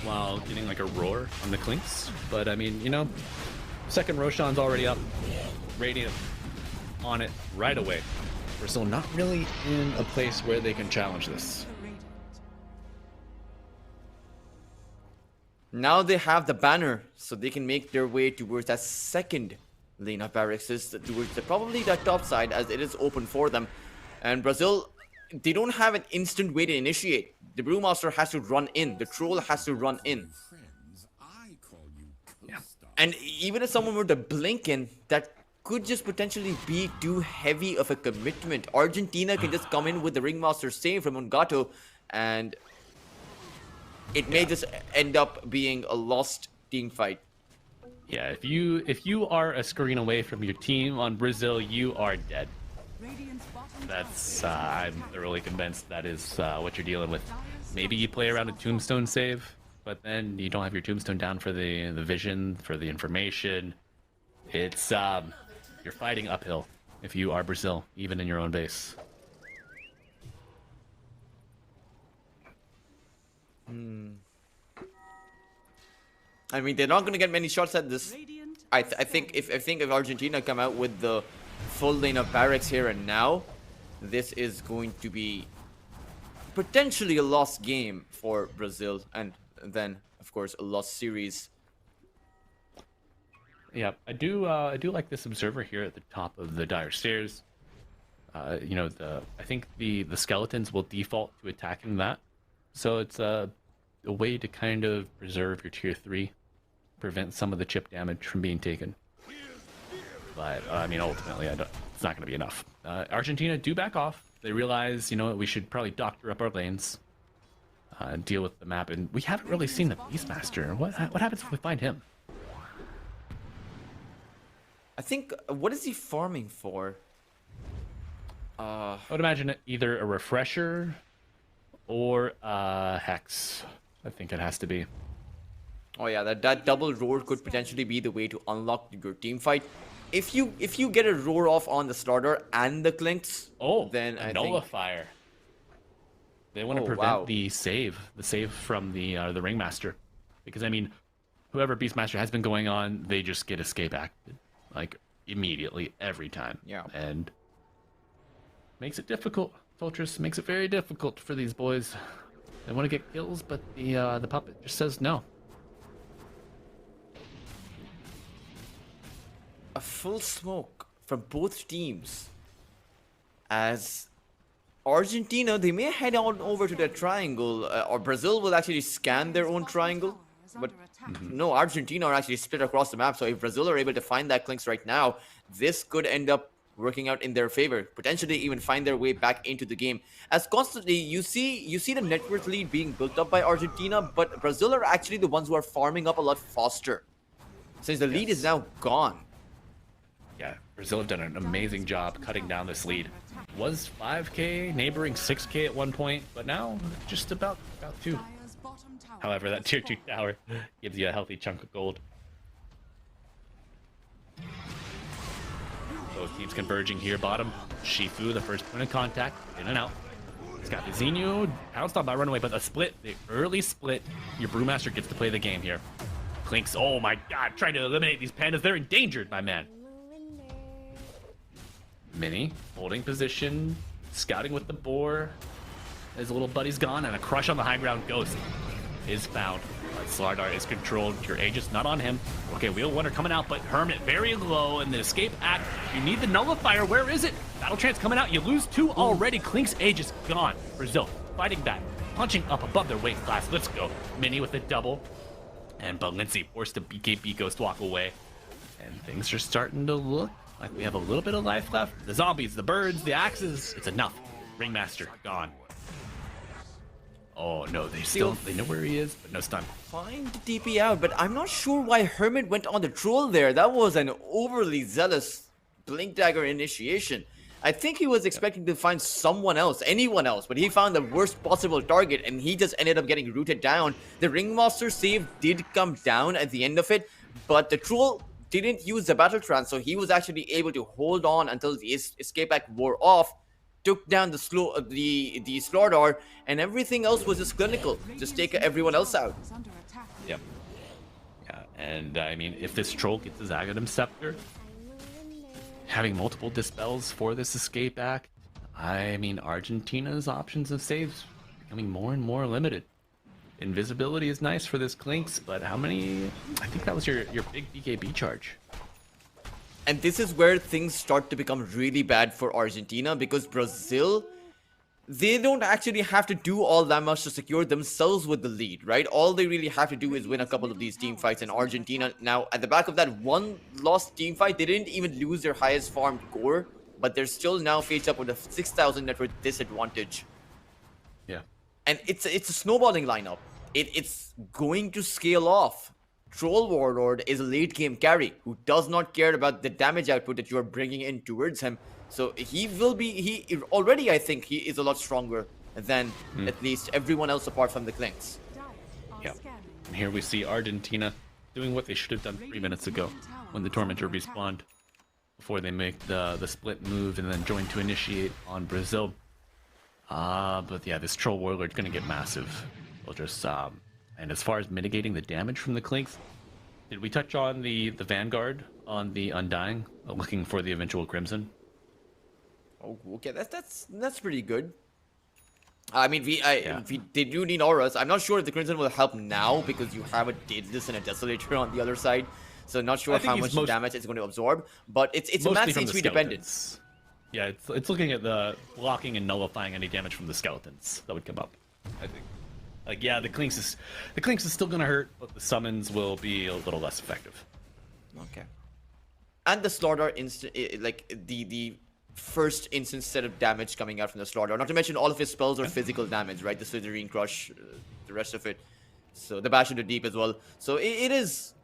while getting like a roar on the Clinks. But I mean, you know, second Roshan's already up. Radiant on it right away. Brazil not really in a place where they can challenge this. Now they have the banner, so they can make their way towards that second lane of barracks, towards probably that top side, as it is open for them. And Brazil, they don't have an instant way to initiate. The Brewmaster has to run in. The Troll has to run in. And even if someone were to blink in, that could just potentially be too heavy of a commitment. Argentina can just come in with the Ringmaster save from Ungato, and it may just end up being a lost team fight. Yeah, if you are a screen away from your team on Brazil, you are dead. Radiant's bottom That's I'm thoroughly convinced that is what you're dealing with. Maybe you play around a tombstone save, but then you don't have your tombstone down for the vision, for the information. It's you're fighting uphill if you are Brazil, even in your own base. I mean, they're not going to get many shots at this. Radiant I think if Argentina come out with the full lane of barracks here and now, this is going to be potentially a lost game for Brazil, and then of course a lost series. Yeah, I do like this observer here at the top of the dire stairs. You know, I think the skeletons will default to attacking that, so it's a way to kind of preserve your tier 3, prevent some of the chip damage from being taken. But I mean, ultimately, it's not going to be enough. Argentina do back off. They realize, you know what, we should probably doctor up our lanes, and deal with the map. And we haven't really seen the Beastmaster. What happens if we find him? I think what is he farming for? I would imagine either a refresher or a hex. I think it has to be. Oh yeah, that double roar could potentially be the way to unlock your team fight. If you get a roar off on the starter and the clinks, then I think nullifier. They want to prevent wow. the save from the ringmaster, because I mean, whoever Beastmaster has been going on, they just get escape acted like immediately every time. Yeah. And makes it difficult. Fortress makes it very difficult for these boys. They want to get kills, but the puppet just says no. a full smoke from both teams, as Argentina, they may head on over to their triangle, or Brazil will actually scan their own triangle. But no, Argentina are actually split across the map. So if Brazil are able to find that clinks right now, this could end up working out in their favor, potentially even find their way back into the game. As constantly you see the net worth lead being built up by Argentina, but Brazil are actually the ones who are farming up a lot faster, since the lead is now gone. Yeah, Brazil have done an amazing job cutting down this lead. Was 5k, neighboring 6k at one point, but now just about 2. However, that tier 2 tower gives you a healthy chunk of gold. Both teams converging here bottom. Shifu, the first point of contact, in and out. He's got the Xenu, pounced on by Runaway, but the split, the early split, your Brewmaster gets to play the game here. Clinks, oh my god, trying to eliminate these pandas, they're endangered, my man. Mini, holding position, scouting with the boar. His little buddy's gone, and a crush on the high ground ghost is found. Slardar is controlled. Your Aegis not on him. Okay, Wheel Wonder coming out, but Hermit very low, and the escape act. You need the nullifier. Where is it? Battle Trance coming out. You lose 2 already. Klink's Aegis gone. Brazil fighting back, punching up above their weight class. Let's go. Mini with a double, and Balenci forced to BKB Ghost walk away. And things are starting to look like we have a little bit of life left. The zombies, the birds, the axes. It's enough. Ringmaster gone. Oh no, they know where he is, but no stun. Find the TP out, but I'm not sure why Hermit went on the troll there. That was an overly zealous Blink Dagger initiation. I think he was expecting to find someone else, anyone else, but he found the worst possible target, and he just ended up getting rooted down. The Ringmaster save did come down at the end of it, but the troll didn't use the Battle Trance, so he was actually able to hold on until the escape act wore off. Took down the Slardar, and everything else was just clinical. Just take everyone else out. Yep. Yeah, and I mean, if this troll gets his Aghanim Scepter, having multiple dispels for this escape act, I mean, Argentina's options of saves becoming more and more limited. Invisibility is nice for this Clinks, but how many? I think that was your big BKB charge. And this is where things start to become really bad for Argentina, because Brazil, they don't actually have to do all that much to secure themselves with the lead, right? All they really have to do is win a couple of these team fights, and Argentina now, at the back of that one lost team fight, they didn't even lose their highest farmed core, but they're still now faced up with a 6,000 net worth disadvantage. Yeah. And it's a snowballing lineup. it's going to scale off. Troll Warlord is a late game carry who does not care about the damage output that you are bringing in towards him. So he will be, he already, I think he is a lot stronger than at least everyone else apart from the Clinks. Yeah. And here we see Argentina doing what they should have done 3 minutes ago when the Tormentor respawned before they make the split move and then join to initiate on Brazil. But yeah, this Troll Warlord's gonna get massive. We'll just and as far as mitigating the damage from the Clinks, did we touch on the Vanguard on the Undying, looking for the eventual Crimson? Oh, okay, that's pretty good. I mean, they do need auras. I'm not sure if the Crimson will help now because you have a Daedalus and a Desolator on the other side. So not sure how much damage it's going to absorb. But it's a max HP dependent. Yeah, it's looking at the blocking and nullifying any damage from the skeletons that would come up. I think. Like yeah, the Clinks is still gonna hurt, but the summons will be a little less effective. Okay. And the Slaughter like the first instance set of damage coming out from the Slaughter. Not to mention all of his spells are physical damage, right? The Slitherine Crush, the rest of it. So the Bash into Deep as well. So it is,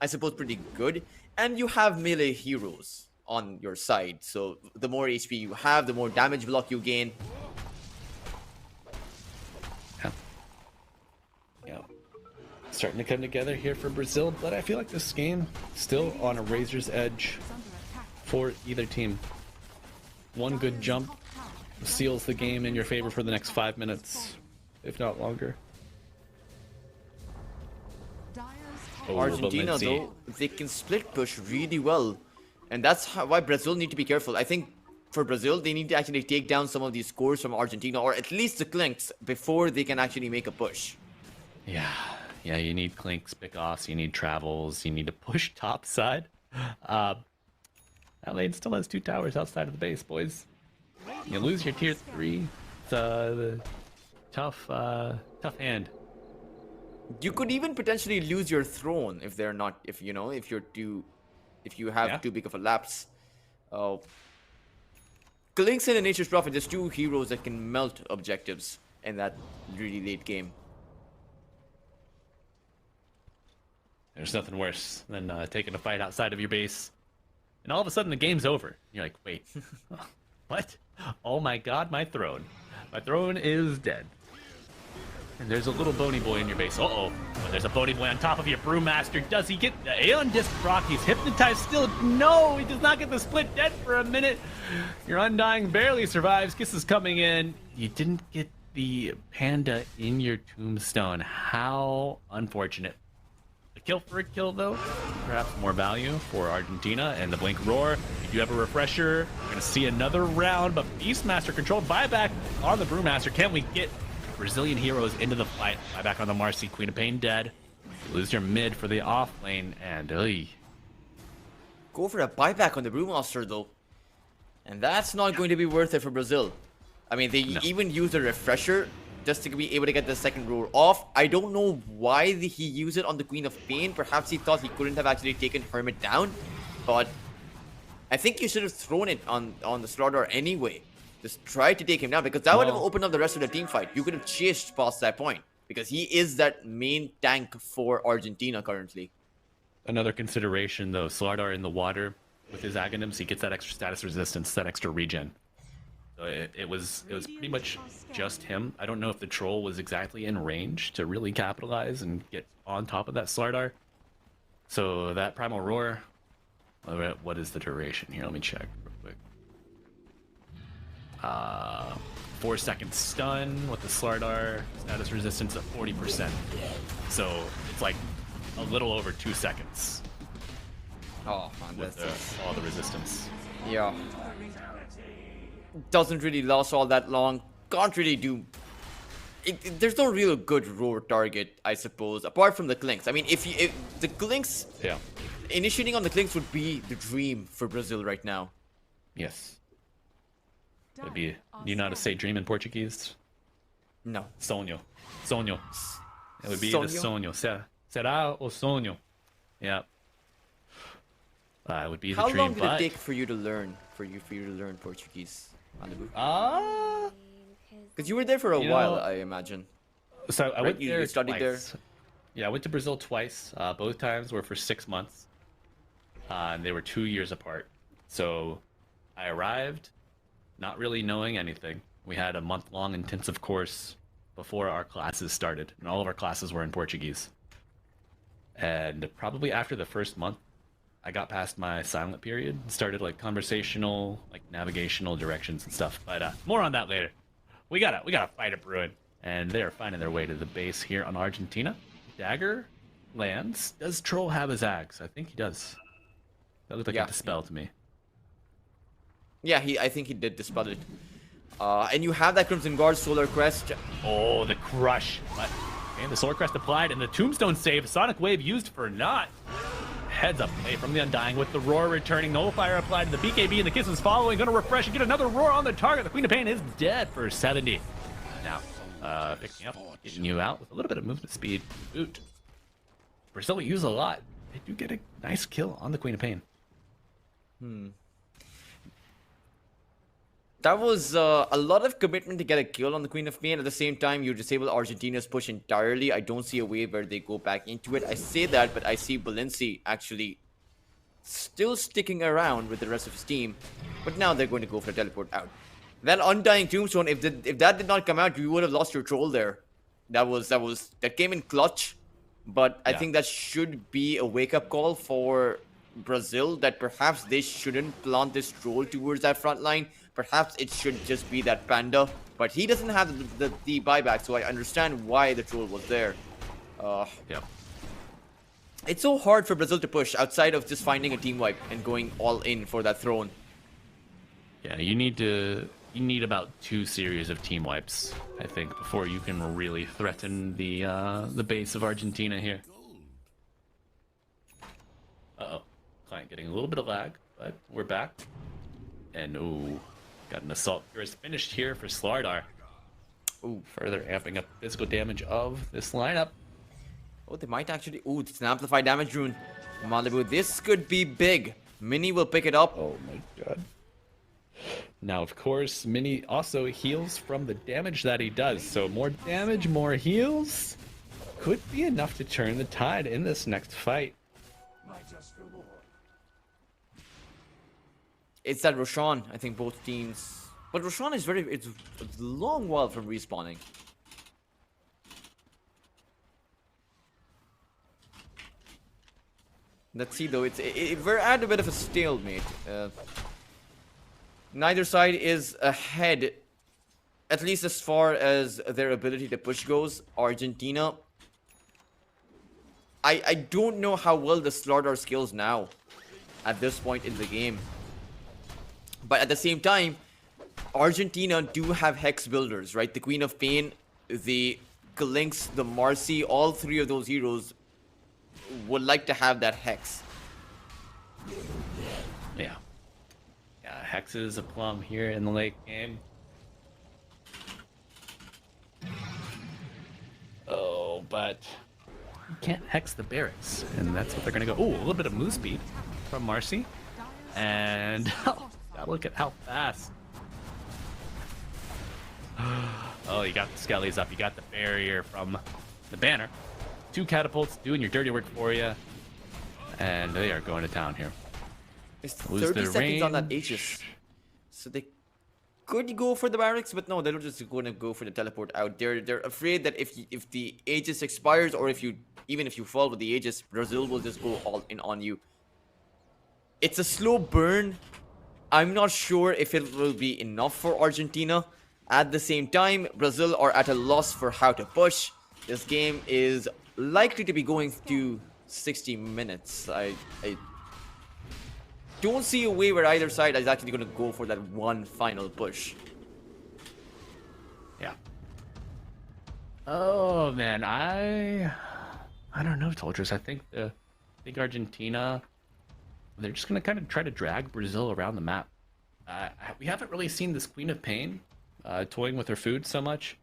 I suppose, pretty good. And you have melee heroes on your side. So the more HP you have, the more damage block you gain. Yeah. Starting to come together here for Brazil, but I feel like this game still on a razor's edge for either team. One good jump seals the game in your favor for the next 5 minutes, if not longer. Oh, Argentina, though, they can split push really well. And that's why Brazil need to be careful. I think for Brazil, they need to actually take down some of these scores from Argentina, or at least the Clinks, before they can actually make a push. Yeah, you need Clinks, pick-offs, you need travels, you need to push top side. That lane still has 2 towers outside of the base, boys. You lose your tier 3. It's a tough hand. You could even potentially lose your throne if they're not, if you have too big of a lapse. Clinks and Nature's Prophet, there's 2 heroes that can melt objectives in that really late game. There's nothing worse than taking a fight outside of your base. And all of a sudden the game's over. You're like, wait, what? Oh my god, my throne. My throne is dead. And there's a little bony boy in your base. Uh-oh. There's a bony boy on top of your Brewmaster. Does he get the Aeon Disc proc? He's hypnotized still. No, he does not get the split dead for a minute. Your Undying barely survives. Kiss is coming in. You didn't get the Panda in your Tombstone. How unfortunate. Kill for a kill, though. Perhaps more value for Argentina and the Blink Roar. You do have a refresher. We're going to see another round, but Beastmaster controlled buyback on the Brewmaster. Can we get Brazilian heroes into the fight? Buyback on the Marcy. Queen of Pain dead. Lose your mid for the off lane, and go for a buyback on the Brewmaster, though. And that's not going to be worth it for Brazil. I mean, they even use a refresher just to be able to get the second roar off. I don't know why he used it on the Queen of Pain. Perhaps he thought he couldn't have actually taken Hermit down. But I think you should have thrown it on the Slaughter anyway. Just try to take him down, because that would have opened up the rest of the team fight. You could have chased past that point, because he is that main tank for Argentina currently. Another consideration, though, Slardar in the water with his Aghanims, he gets that extra status resistance, that extra regen. So it was pretty much just him. I don't know if the troll was exactly in range to really capitalize and get on top of that Slardar. So that Primal Roar, what is the duration here? Let me check real quick. 4-second stun with the Slardar, status resistance of 40%. So it's like a little over 2 seconds. Oh man, with all the resistance. Yeah. Doesn't really last all that long. Can't really do. There's no real good roar target, I suppose, apart from the Clinks. I mean, if the Clinks, initiating on the Clinks would be the dream for Brazil right now. Yes. It'd be. Do you know how to say dream in Portuguese? No. Sonho. Sonho. It would be the sonho. Será o sonho. Yeah. It would be the dream. How long did it take for you to learn? For you to learn Portuguese, Malibu? Because you were there for a while, I imagine. So I went You there studied there? twice. Yeah, I went to Brazil twice. Both times were for 6 months, and they were 2 years apart. So I arrived not really knowing anything. We had a month-long intensive course before our classes started, and all of our classes were in Portuguese. And probably after the first month, I got past my silent period and started like conversational, like navigational directions and stuff. But more on that later. We gotta fight a Bruin, and they are finding their way to the base here on Argentina. Dagger lands. Does Troll have his axe? I think he does. That looked like Yeah. a dispel to me. Yeah, I think he did dispel it. And you have that Crimson Guard Solar Crest. Oh, the crush. But and the Solar Crest applied, and the Tombstone save. Sonic Wave used for naught. Heads up play from the Undying with the Roar returning. Nullifier applied to the BKB, and the Kisses following. Gonna refresh and get another Roar on the target. The Queen of Pain is dead for 70. Now, picking up, getting you out with a little bit of movement speed. Boot. Brazil use a lot. They do get a nice kill on the Queen of Pain. That was a lot of commitment to get a kill on the Queen of Pain. At the same time, you disable Argentina's push entirely. I don't see a way where they go back into it. I say that, but I see Balenci actually still sticking around with the rest of his team. But now they're going to go for a teleport out. That Undying Tombstone, if that did not come out, you would have lost your troll there. That came in clutch. But I think that should be a wake-up call for Brazil, that perhaps they shouldn't plant this troll towards that front line. Perhaps it should just be that Panda, but he doesn't have the buyback, so I understand why the troll was there. It's so hard for Brazil to push outside of just finding a team wipe and going all in for that throne. Yeah, you need about 2 series of team wipes, I think, before you can really threaten the base of Argentina here. Uh-oh. Client getting a little bit of lag, but we're back. And ooh, got an Assault Purist finished here for Slardar. Ooh, further amping up the physical damage of this lineup. Oh, they might actually... Ooh, it's an amplified damage rune. Malibu, this could be big. Mini will pick it up. Oh my god. Now, of course, Mini also heals from the damage that he does. So more damage, more heals could be enough to turn the tide in this next fight. It's that Roshan, I think both teams... But Roshan is it's a long while from respawning. Let's see though, we're at a bit of a stalemate. Neither side is ahead, at least as far as their ability to push goes. Argentina, I don't know how well the Slardar scales now at this point in the game. But at the same time, Argentina do have Hex builders, right? The Queen of Pain, the Lynx, the Marcy, all 3 of those heroes would like to have that Hex. Yeah. Yeah, Hex is a plum here in the late game. Oh, but you can't Hex the barracks, and that's what they're gonna go. Oh, a little bit of move speed from Marcy. And look at how fast. Oh, you got the skellies up. You got the barrier from the banner. 2 catapults doing your dirty work for you. And they are going to town here. It's Lose 30 their seconds on that range. Aegis. So they could go for the barracks, but no, they're just going to go for the teleport out. They're afraid that if the Aegis expires, or even if you fall with the Aegis, Brazil will just go all in on you. It's a slow burn. I'm not sure if it will be enough for Argentina. At the same time, Brazil are at a loss for how to push. This game is likely to be going to 60 minutes. I don't see a way where either side is actually going to go for that one final push. Yeah. Oh man, I don't know, Tolchers. I think Argentina, they're just gonna kind of try to drag Brazil around the map. We haven't really seen this Queen of Pain toying with her food so much,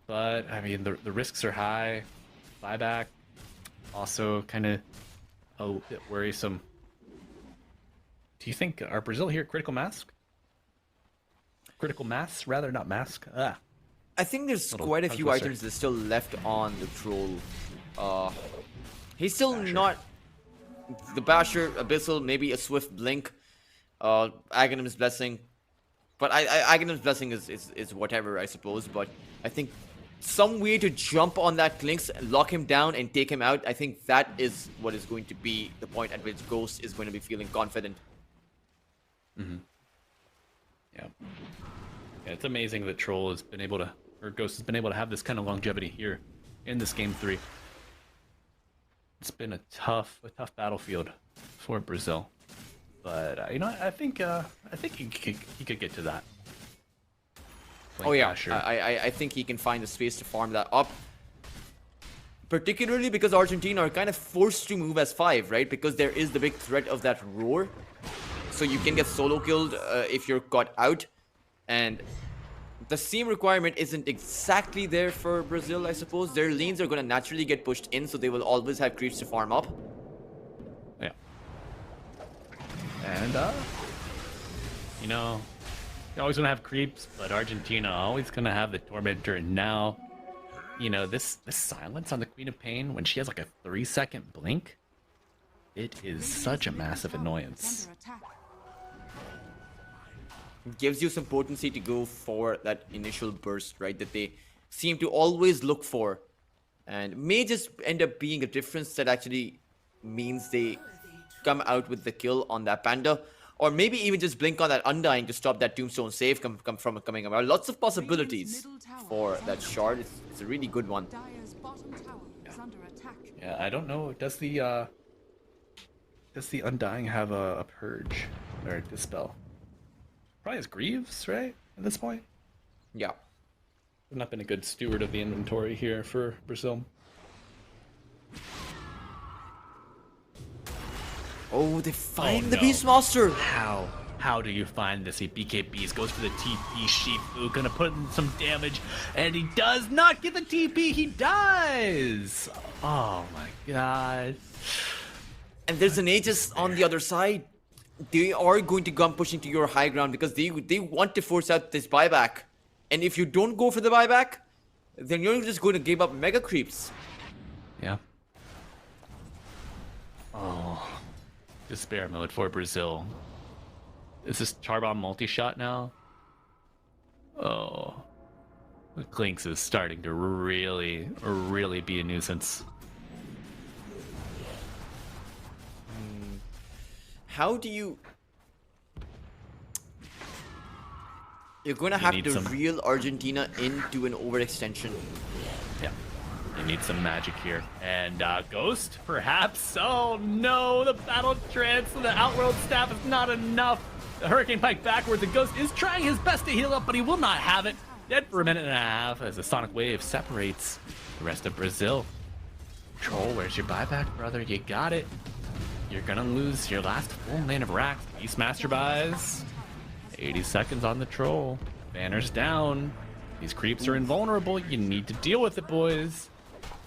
but I mean the risks are high. Buyback also kind of a bit worrisome. Do you think Brazil here critical mass? Critical mass rather, not mask. I think there's Little quite a tongue few twister. items that are still left on the troll. He's still not the Basher, Abyssal, maybe a Swift Blink, Aghanim's Blessing. But Aghanim's Blessing is whatever, I suppose. But I think some way to jump on that Clinks, lock him down, and take him out, I think that is what is going to be the point at which Ghost is going to be feeling confident. Yeah. Yeah, it's amazing that Troll has been able to, or Ghost has been able to have this kind of longevity here in this game 3. It's been a tough battlefield for Brazil, but you know, I think he could get to that. Oh yeah, Basher. I think he can find the space to farm that up. Particularly because Argentina are kind of forced to move as 5, right? Because there is the big threat of that roar. So you can get solo killed if you're caught out. And the same requirement isn't exactly there for Brazil, I suppose. Their lanes are going to naturally get pushed in, so they will always have creeps to farm up. Yeah. And, you know, you're always going to have creeps, but Argentina always going to have the Tormentor. And now, you know, this silence on the Queen of Pain, when she has like a 3-second blink, it is such a massive annoyance. Under attack. Gives you some potency to go for that initial burst, right? That they seem to always look for. And may just end up being a difference that actually means they come out with the kill on that Panda. Or maybe even just blink on that Undying to stop that Tombstone save coming about. Lots of possibilities for that shard. It's a really good one. Dire's bottom tower is under attack. Yeah, I don't know. Does the Undying have a purge or a dispel? Probably has Greaves, right? At this point, Yeah. I've not been a good steward of the inventory here for Brazil. Oh, they find the no. Beastmaster. How do you find this? He BKBs, goes for the TP. Shifu gonna put in some damage, and he does not get the TP. He dies. Oh my god. And there's an Aegis on the other side. They are going to come pushing to your high ground because they want to force out this buyback. And if you don't go for the buyback, then you're just going to give up mega creeps. Yeah. Oh. Despair mode for Brazil. Is this Charbon multi-shot now? Oh. The Clinks is starting to really be a nuisance. How do you... You're going to have need to some- reel Argentina into an overextension. Yeah. You need some magic here. And Ghost, perhaps? Oh no, the Battle Trance and the Outworld Staff is not enough. The Hurricane Pike backwards, and Ghost is trying his best to heal up, but he will not have it. Dead for a minute and a half as the Sonic Wave separates the rest of Brazil. Troll, where's your buyback, brother? You got it. You're gonna lose your last full main of racks. Beastmaster buys. 80 seconds on the Troll. Banners down. These creeps are invulnerable. You need to deal with it, boys.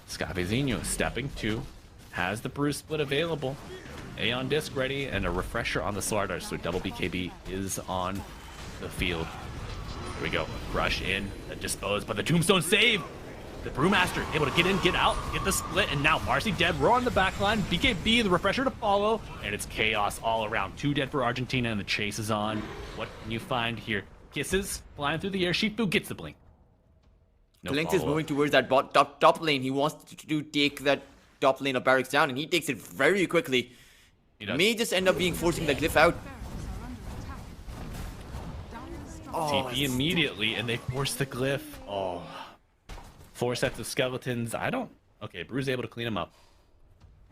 Scavezinho stepping to. Has the Bruce split available. Aeon disc ready and a refresher on the Slardar, so double BKB is on the field. Here we go. Rush in. Disposed by the Tombstone save. The Brewmaster able to get in, get out, get the split, and now Marcy dead. Roar on the backline. BKB, the refresher to follow, and it's chaos all around. 2 dead for Argentina, and the chase is on. What can you find here? Kisses flying through the air. Shifu gets the blink. No Link is follow-up. moving towards that top lane. He wants to take that top lane of barracks down, and he takes it very quickly. He does. May just end up being forcing the glyph out. TP immediately, and they force the glyph. Oh. 4 sets of skeletons. Okay, Brew's able to clean them up.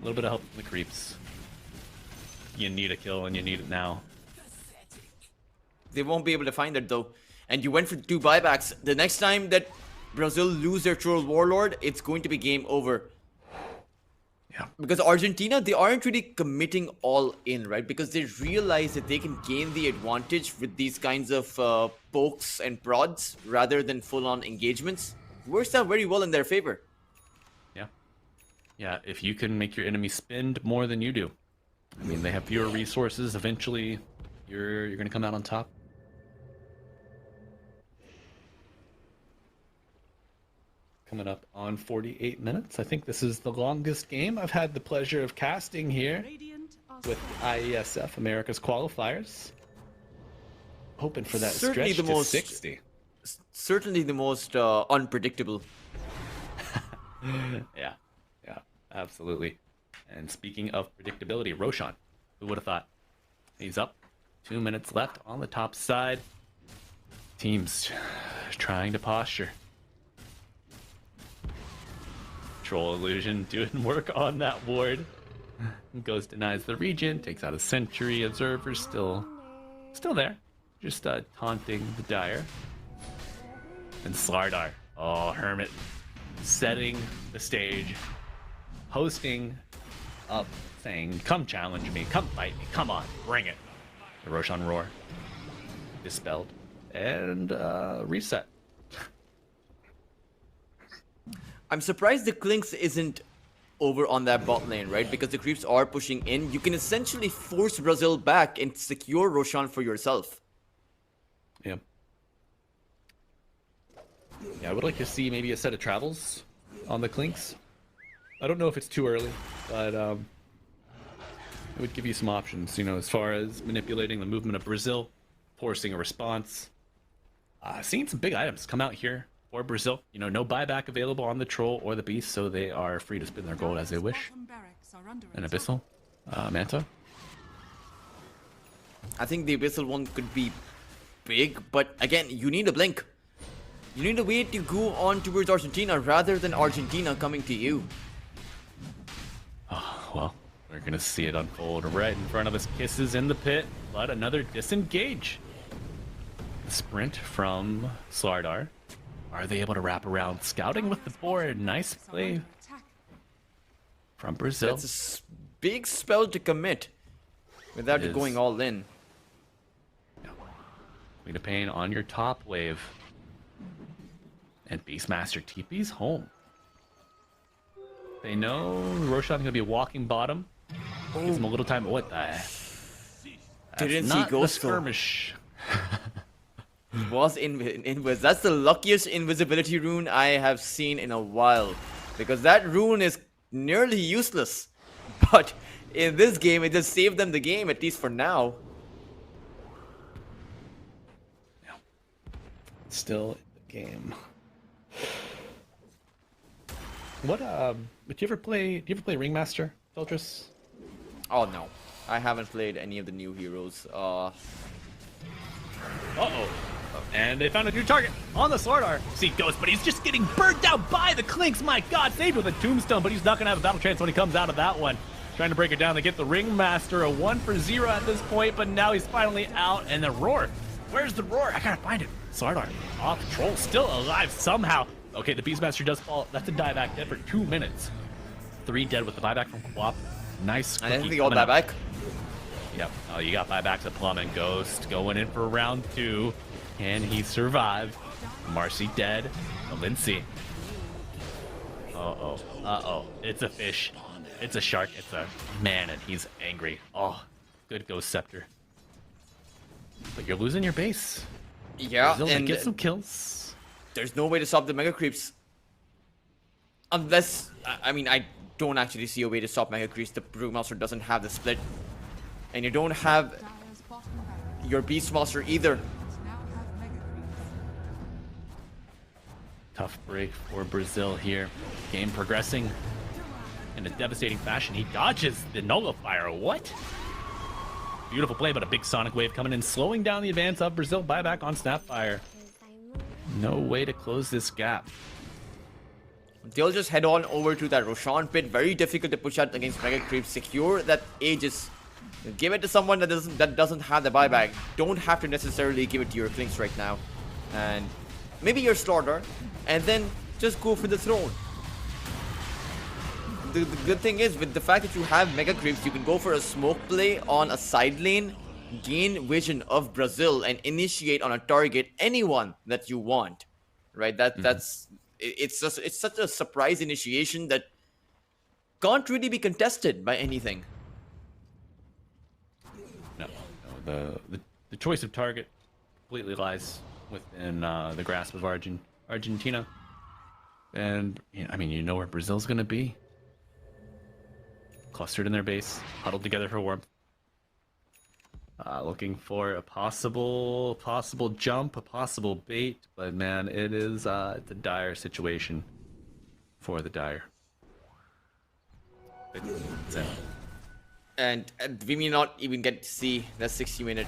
A little bit of help from the creeps. You need a kill, and you need it now. They won't be able to find it though. And you went for 2 buybacks. The next time that Brazil lose their Troll Warlord, it's going to be game over. Yeah. Because Argentina, they aren't really committing all in, right? Because they realize that they can gain the advantage with these kinds of pokes and prods rather than full-on engagements. Works out very well in their favor. Yeah. Yeah, if you can make your enemy spend more than you do. I mean, they have fewer resources. Eventually, you're going to come out on top. coming up on 48 minutes. I think this is the longest game I've had the pleasure of casting here Radiant are with Iesf America's Qualifiers. Hoping for that Certainly stretch the to most- 60. Certainly the most unpredictable. Yeah, absolutely. And speaking of predictability, Roshan, who would have thought? He's up. 2 minutes left on the top side. Teams trying to posture. Troll illusion doing work on that ward. Ghost denies the region, takes out a sentry. Observer still there, just taunting the Dire. And Slardar, oh Hermit, setting the stage, hosting up, saying, "Come challenge me, come fight me, come on, bring it." The Roshan roar dispelled and reset. I'm surprised the Clinks isn't over on that bot lane, right? Because the creeps are pushing in. You can essentially force Brazil back and secure Roshan for yourself. Yeah. Yeah, I would like to see maybe a set of travels on the Clinks. I don't know if it's too early, but it would give you some options, you know, as far as manipulating the movement of Brazil, forcing a response. Seeing some big items come out here for Brazil. You know, no buyback available on the Troll or the Beast, so they are free to spend their gold as they wish. bottom barracks are under An attack. Abyssal, Manta. I think the Abyssal one could be big, but again, you need a blink. You need a way to go on towards Argentina rather than Argentina coming to you. Oh, well, we're going to see it unfold right in front of us. Kisses in the pit, but another disengage. The sprint from Slardar. Are they able to wrap around? Scouting with the board. Nice Are play under attack. from Brazil. That's a big spell to commit without It is. going all in. Queen of Pain on your top wave. And Beastmaster TP's home. They know Roshan's going to be walking bottom. Gives him a little time. What the heck? Didn't That's see not the Ghost though. skirmish. Was invis. That's the luckiest invisibility rune I have seen in a while, because that rune is nearly useless. But in this game, it just saved them the game, at least for now. Still in the game. What do you ever play Ringmaster, Feltris? Oh no, I haven't played any of the new heroes. And they found a new target on the Slardar. See Ghost, but he's just getting burnt down by the Clinks. My god, saved with a tombstone, but he's not gonna have a battle chance when he comes out of that one. Trying to break it down. They get the Ringmaster, a 1-for-0 at this point, but now he's finally out. And the roar. Where's the roar? I gotta find it. Slardar off Troll, still alive somehow. Okay, the Beastmaster does fall. That's a dieback dead for 2 minutes. 3 dead with the buyback from Quap. Nice. I think cookie they all coming die up. back. Yep. Oh, you got buybacks to Plum and Ghost going in for round 2. Can he survive? Marcy dead. Lindsay. Uh-oh. It's a fish. It's a shark. It's a man, and he's angry. Oh, good Ghost Scepter. But you're losing your base. Yeah, Brazil and get some kills. there's no way to stop the Mega Creeps. Unless, I mean, I don't actually see a way to stop Mega Creeps. The Brewmaster doesn't have the split. And you don't have Dire's bottom barracks your Beastmaster either. now have mega creeps. Tough break for Brazil here. Game progressing in a devastating fashion. He dodges the nullifier. What? Beautiful play, but a big sonic wave coming in, slowing down the advance of Brazil. Buyback on Snapfire. No way to close this gap. They'll just head on over to that Roshan pit. Very difficult to push out against Mega Creeps. Secure that Aegis. Give it to someone that doesn't have the buyback. Don't have to necessarily give it to your Clinks right now. And maybe your Slaughter. And then just go for the throne. The good thing is, with the fact that you have Mega Creeps, you can go for a smoke play on a side lane, gain vision of Brazil, and initiate on a target anyone that you want. Right? It's such a surprise initiation that can't really be contested by anything. No, the choice of target completely lies within the grasp of Argentina. And I mean, you know where Brazil's gonna be. Clustered in their base, huddled together for warmth. Looking for a possible jump, a possible bait, but man, it's a dire situation for the Dire. And we may not even get to see that 60-minute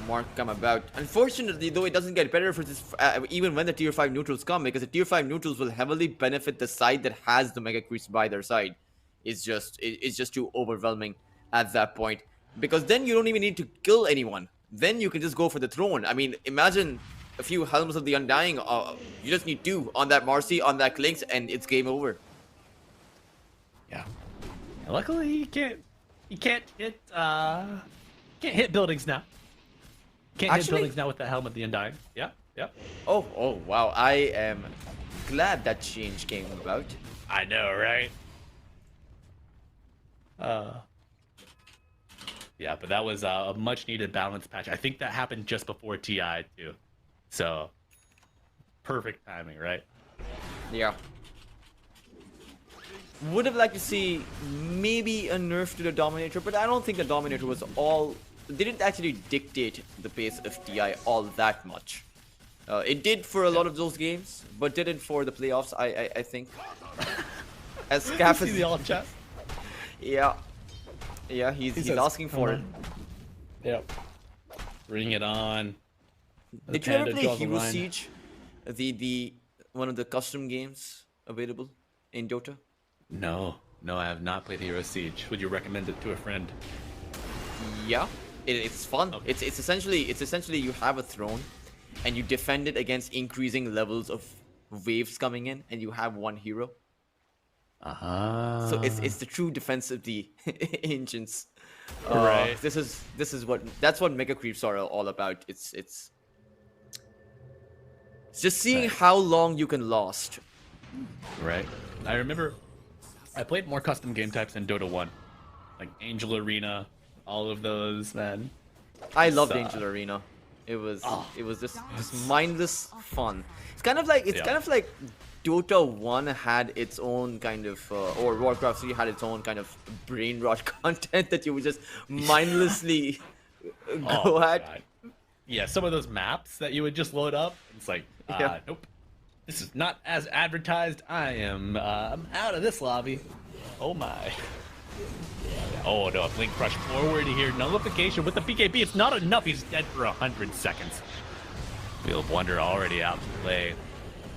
mark come about. Unfortunately, though, it doesn't get better for this even when the tier 5 neutrals come, because the tier 5 neutrals will heavily benefit the side that has the mega creeps by their side. It's just too overwhelming at that point, because then you don't even need to kill anyone. Then you can just go for the throne. I mean, imagine a few Helms of the Undying. You just need 2 on that Marcy, on that Clinks, and it's game over. Yeah. Luckily, you can't hit buildings now. Can't hit buildings now with the Helm of the Undying. Yeah. Oh, wow. I am glad that change came about. I know, right? Yeah, but that was a much needed balance patch. I think that happened just before TI too. So perfect timing, right? Yeah. Would have liked to see maybe a nerf to the Dominator, but I don't think the Dominator was all... They didn't actually dictate the pace of TI all that much. It did for a lot of those games, but didn't for the playoffs, I think. As Scaff is... the all chat. Yeah. Yeah, he's asking for it. Yep. Bring it on. Did you ever play Hero Siege? The one of the custom games available in Dota? No, I have not played Hero Siege. Would you recommend it to a friend? Yeah, it's fun. Okay. It's essentially you have a throne, and you defend it against increasing levels of waves coming in, and you have one hero. So it's the true defense of the ancients. Right. That's what mega creeps are all about. It's just seeing how long you can last. Right. I remember I played more custom game types in Dota 1. Like Angel Arena, all of those, man. I loved Angel Arena. It was this mindless fun. It's kind of like Dota 1 had its own kind of or Warcraft 3 had its own kind of brain rot content that you would just mindlessly go at. God. Yeah, some of those maps that you would just load up. It's like, nope. This is not as advertised. I'm out of this lobby. Oh my. Oh no, Blink Crush forward here. Nullification with the PKB. It's not enough. He's dead for 100 seconds. Wheel of Wonder already out to play.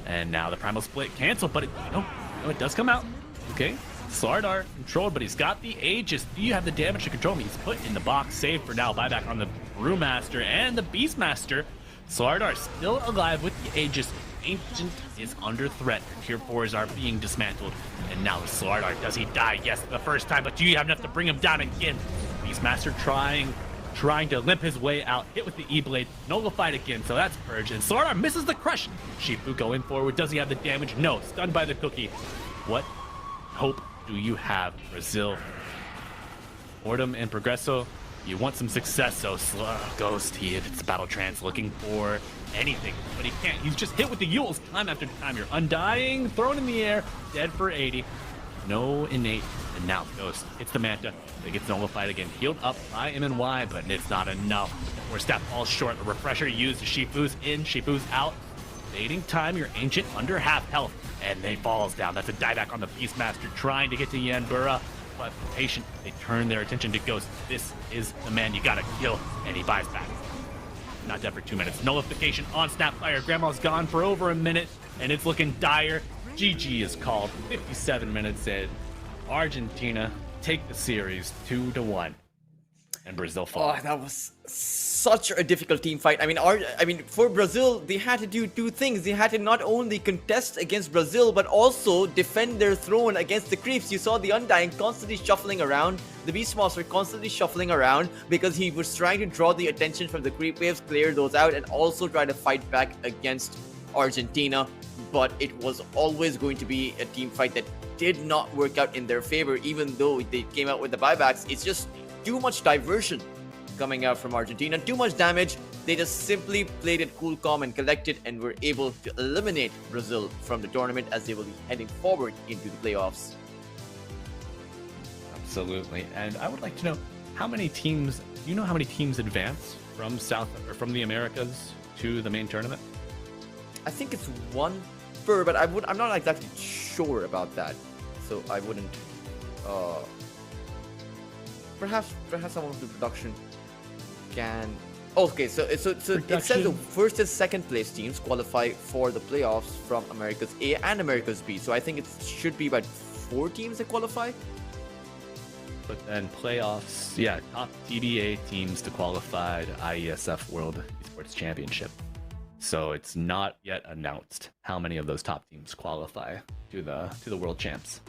And now the Primal Split canceled, but it does come out. Okay. Slardar controlled, but he's got the Aegis. Do you have the damage to control him? He's put in the box, saved for now. Buyback on the Brewmaster and the Beastmaster. Slardar still alive with the Aegis. Ancient is under threat. Tier 4s are being dismantled. And now Slardar, does he die? Yes, the first time, but do you have enough to bring him down again? Beastmaster trying to limp his way out, hit with the E-Blade, nullified again, so that's purged, and Slardar misses the crush. Shifu going forward, does he have the damage? No, stunned by the cookie. What hope do you have, Brazil? Ordum and Progresso, you want some success, so Ghost, it's Battle Trance looking for anything, but he can't. He's just hit with the Yules time after time. You're Undying, thrown in the air, dead for 80. No innate, and now Ghost hits the Manta. It gets nullified again. Healed up by MNY, but it's not enough. Or step falls short. The refresher used. Shifu's in, Shifu's out. Fading time, your Ancient under half health. And they falls down. That's a dieback on the Beastmaster trying to get to Yanbura. But patient, they turn their attention to Ghost. This is the man you gotta kill. And he buys back. Not dead for 2 minutes. Nullification on Snapfire. Grandma's gone for over a minute. And it's looking dire. GG is called. 57 minutes in. Argentina take the series 2-1, and Brazil fall. Oh, that was such a difficult team fight. I mean, for Brazil, they had to do 2 things. They had to not only contest against Brazil, but also defend their throne against the creeps. You saw the Undying constantly shuffling around, the Beastmaster constantly shuffling around because he was trying to draw the attention from the creep waves, clear those out, and also try to fight back against Argentina. But it was always going to be a team fight that did not work out in their favor, even though they came out with the buybacks. It's just too much diversion coming out from Argentina, too much damage, They just simply played it cool, calm, and collected, and were able to eliminate Brazil from the tournament as they will be heading forward into the playoffs. Absolutely. And I would like to know how many teams. Do you know how many teams advance from from the Americas to the main tournament? I think it's one per, but I'm not exactly sure about that, so I wouldn't. Perhaps some of the production can. Okay, so it says the first and second place teams qualify for the playoffs from Americas A and Americas B. So I think it should be about 4 teams that qualify. But then playoffs, yeah, top TBA teams to qualify to IESF World Esports Championship. So it's not yet announced how many of those top teams qualify to the World Champs.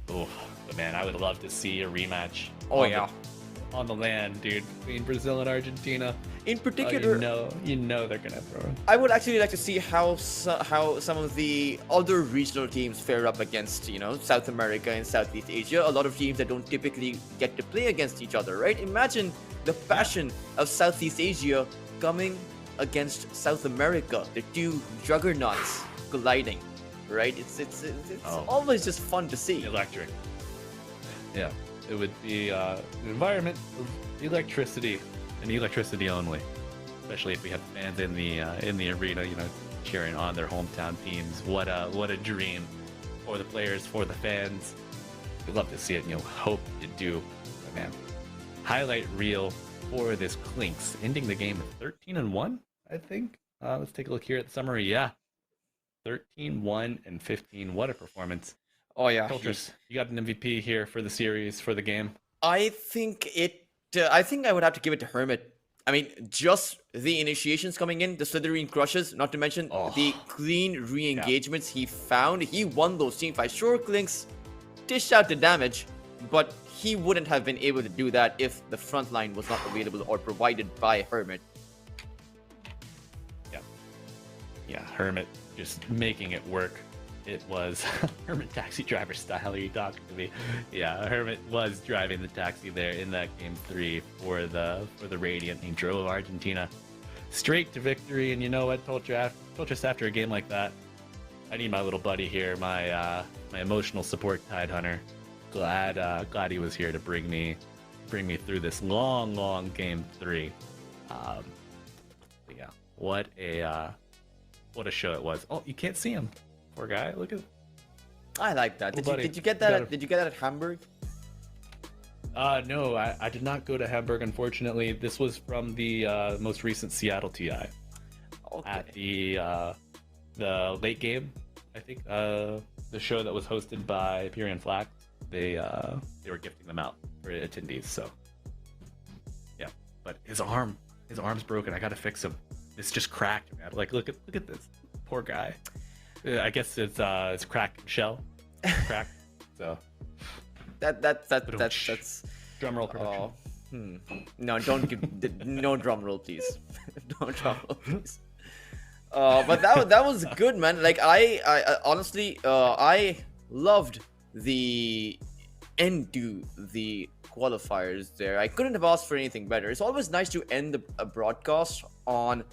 Oh, but man, I would love to see a rematch. Oh yeah, on the land, dude, between Brazil and Argentina. In particular, you know they're gonna throw. I would actually like to see how some of the other regional teams fare up against, South America and Southeast Asia. A lot of teams that don't typically get to play against each other, right? Imagine the passion of Southeast Asia coming against South America, the two juggernauts colliding, right? It's always just fun to see. Electric. Yeah, it would be an environment of electricity and electricity only, especially if we have fans in the arena, cheering on their hometown teams. What a dream for the players, for the fans. We'd love to see it. Hope you do. But man, highlight reel for this Clinks, ending the game with 13-1. I think. Let's take a look here at the summary. Yeah, 13-1 and 15. What a performance! Oh yeah, Cultures, you got an MVP here for the series, for the game. I think I would have to give it to Hermit. I mean, just the initiations coming in, the Slytherin crushes, not to mention the clean re-engagements he found. He won those team fights. Sure, Clinks dished out the damage, but he wouldn't have been able to do that if the front line was not available or provided by Hermit. Yeah, Hermit just making it work. It was Hermit taxi driver style. Are you talking to me? Yeah, Hermit was driving the taxi there in that game 3 for the Radiant. He drove Argentina straight to victory. And you know what, Toltrus, after a game like that, I need my little buddy here, my emotional support Tide Hunter. Glad he was here to bring me through this long game 3. Yeah, what a show it was. Oh, you can't see him. Poor guy. Look at. I like that. Did you get that? Did you get that at Hamburg? No, I did not go to Hamburg. Unfortunately, this was from the most recent Seattle TI. Okay. At the late game, I think the show that was hosted by Pyrian Flax. They were gifting them out for attendees. So yeah, but his arm's broken. I gotta fix him. It's just cracked, man. Like look at this poor guy. I guess it's cracked shell, cracked. So that's drum roll production. No, don't give no drum roll, please. No drum roll, please. But that was good, man. Like I honestly I loved the end to the qualifiers there. I couldn't have asked for anything better. It's always nice to end a broadcast on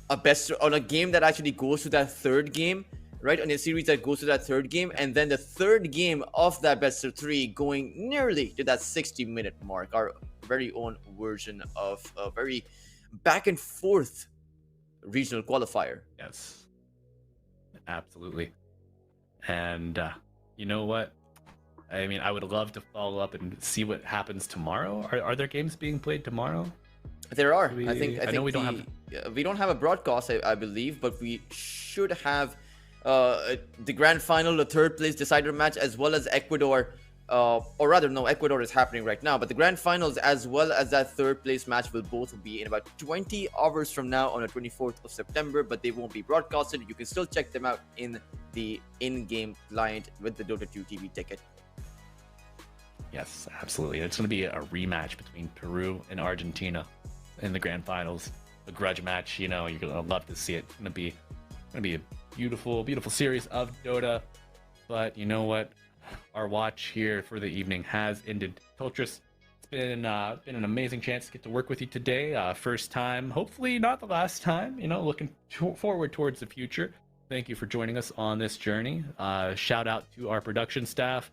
a game that actually goes to that third game, right? On a series that goes to that third game, and then the third game of that best of 3 going nearly to that 60-minute mark. Our very own version of a very back and forth regional qualifier. Yes, absolutely. And you know what? I mean, I would love to follow up and see what happens tomorrow. Are there games being played tomorrow? There are. I think we don't have a broadcast, I believe, but we should have the grand final, the third place decider match, as well as Ecuador. Or rather, no, Ecuador is happening right now. But the grand finals, as well as that third place match, will both be in about 20 hours from now on the 24th of September. But they won't be broadcasted. You can still check them out in the in-game client with the Dota 2 TV ticket. Yes, absolutely. It's going to be a rematch between Peru and Argentina in the grand finals. A grudge match, you're going to love to see it. It's going to be a beautiful series of Dota. But you know what? Our watch here for the evening has ended. Toltrus, it's been an amazing chance to get to work with you today. First time, hopefully not the last time. Looking forward towards the future. Thank you for joining us on this journey. Shout out to our production staff,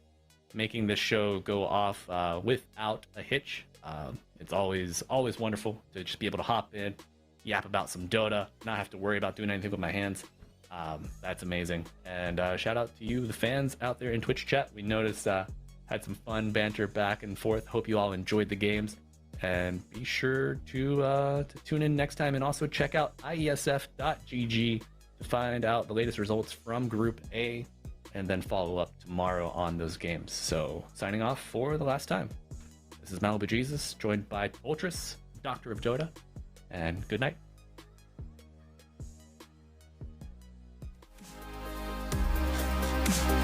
making this show go off without a hitch. It's always wonderful to just be able to hop in, yap about some Dota, not have to worry about doing anything with my hands. That's amazing. And shout out to you, the fans out there in Twitch chat. We noticed had some fun banter back and forth. Hope you all enjoyed the games. And be sure to tune in next time, and also check out iesf.gg to find out the latest results from Group A, and then follow up tomorrow on those games. So, signing off for the last time. This is Malibu Jesus, joined by Ultras, Doctor of Dota, and good night. Thank you.